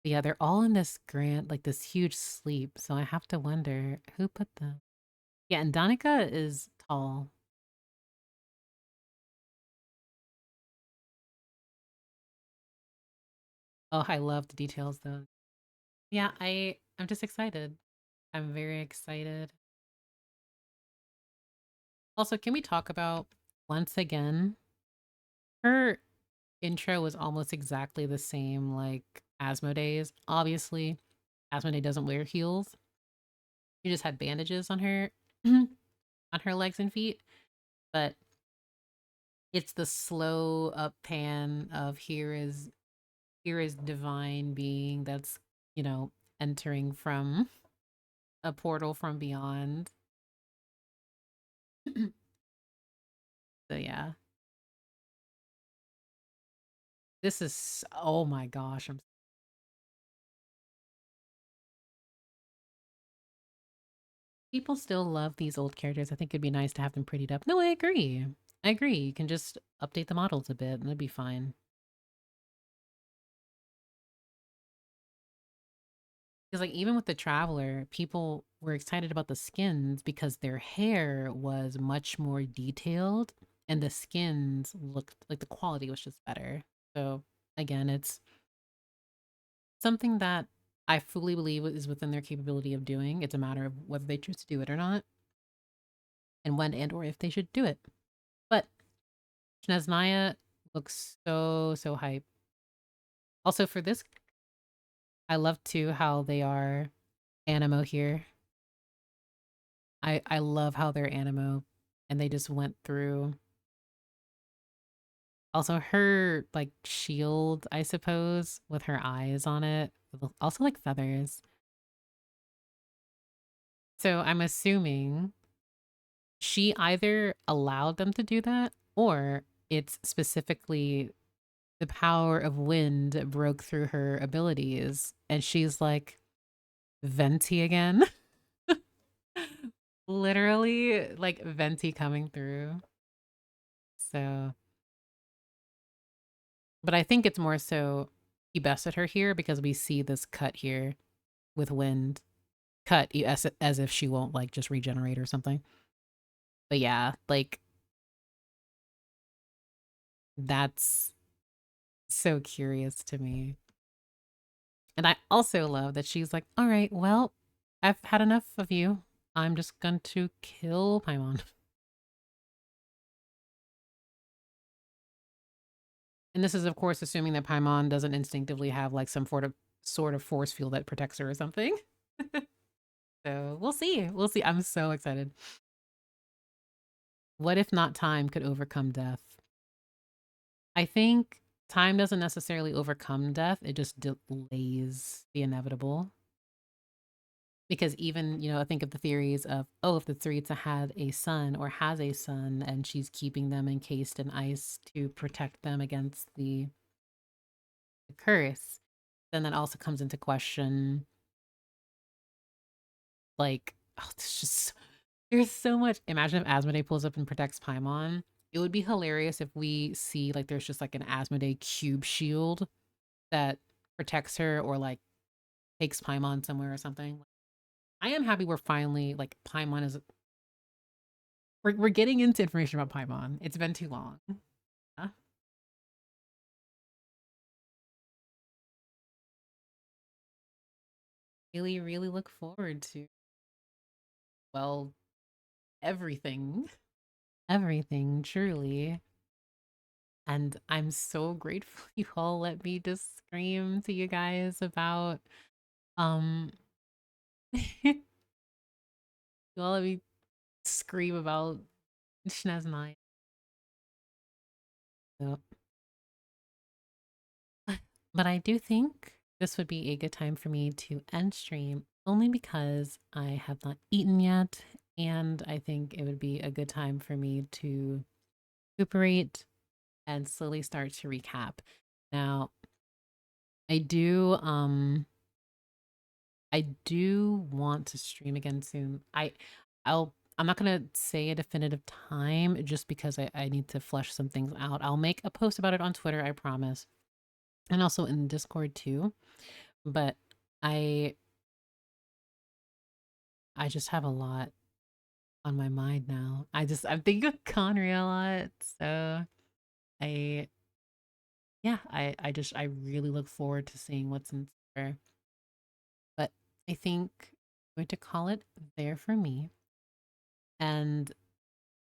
But yeah, they're all in this like this huge sleep. So I have to wonder who put them. Yeah, and Danica is tall. Oh, I love the details though. Yeah, I'm just excited. I'm very excited. Also, can we talk about once again? Her intro was almost exactly the same like Asmodee's. Obviously, Asmodee doesn't wear heels. She just had bandages on her on her legs and feet, but it's the slow up pan of here is divine being that's, you know, entering from a portal from beyond. So yeah. This is, oh my gosh, people still love these old characters. I think it'd be nice to have them prettied up. No, I agree. I agree. You can just update the models a bit and it'd be fine. Because like even with the Traveler, people were excited about the skins because their hair was much more detailed and the skins looked like the quality was just better. So again, it's something that I fully believe is within their capability of doing. It's a matter of whether they choose to do it or not, and when and or if they should do it. But SNEZHNAYA looks so hype. Also for this, I love too how they are animo here. I love how they're animo and they just went through. Also her like shield, I suppose, with her eyes on it. Also like feathers. So I'm assuming she either allowed them to do that or it's specifically the power of wind broke through her abilities, and she's like Venti again. Literally, like Venti coming through. So, but I think it's more so he bested her here because we see this cut here with wind cut as if she won't like just regenerate or something. But yeah, like that's so curious to me. And I also love that she's like, all right, well, I've had enough of you. I'm just going to kill Paimon. And this is, of course, assuming that Paimon doesn't instinctively have like some sort of force field that protects her or something. So we'll see. We'll see. I'm so excited. What if not time could overcome death? I think time doesn't necessarily overcome death. It just delays the inevitable. Because even, you know, I think of the theories of, oh, if the Tsaritsa had a son or has a son and she's keeping them encased in ice to protect them against the curse, then that also comes into question, like, oh, there's so much. Imagine if Asmodee pulls up and protects Paimon. It would be hilarious if we see, like, there's just, like, an Asmodee cube shield that protects her or, like, takes Paimon somewhere or something. I am happy we're finally, like, Paimon is... We're getting into information about Paimon. It's been too long. Huh? Really, really look forward to, well, everything. Everything, truly. And I'm so grateful you all let me just scream to you guys about, you all let me scream about SNEZHNAYA. So, but I do think this would be a good time for me to end stream, only because I have not eaten yet, and I think it would be a good time for me to recuperate and slowly start to recap. Now, I do want to stream again soon. I'm not gonna say a definitive time just because I need to flesh some things out. I'll make a post about it on Twitter, I promise. And also in Discord too. But I just have a lot on my mind now. I'm thinking of Conry a lot. So I really look forward to seeing what's in store. But I think I'm going to call it there for me. And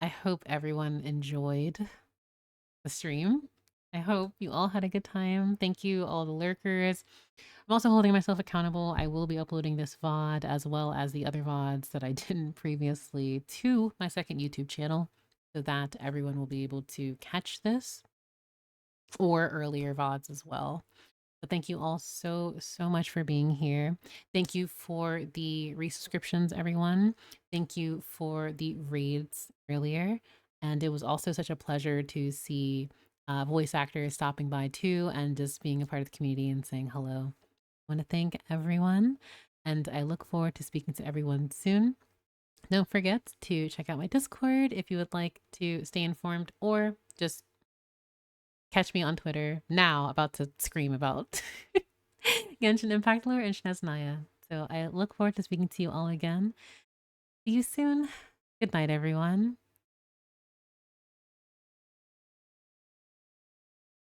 I hope everyone enjoyed the stream. I hope you all had a good time. Thank you, all the lurkers. I'm also holding myself accountable. I will be uploading this VOD as well as the other VODs that I didn't previously to my second YouTube channel so that everyone will be able to catch this or earlier VODs as well. But thank you all so much for being here. Thank you for the resubscriptions, everyone. Thank you for the raids earlier. And it was also such a pleasure to see voice actors stopping by too and just being a part of the community and saying hello. I want to thank everyone, and I look forward to speaking to everyone soon. Don't forget to check out my Discord if you would like to stay informed, or just catch me on Twitter now, about to scream about Genshin Impact lore and SNEZHNAYA. So I look forward to speaking to you all again. See you soon. Good night, everyone.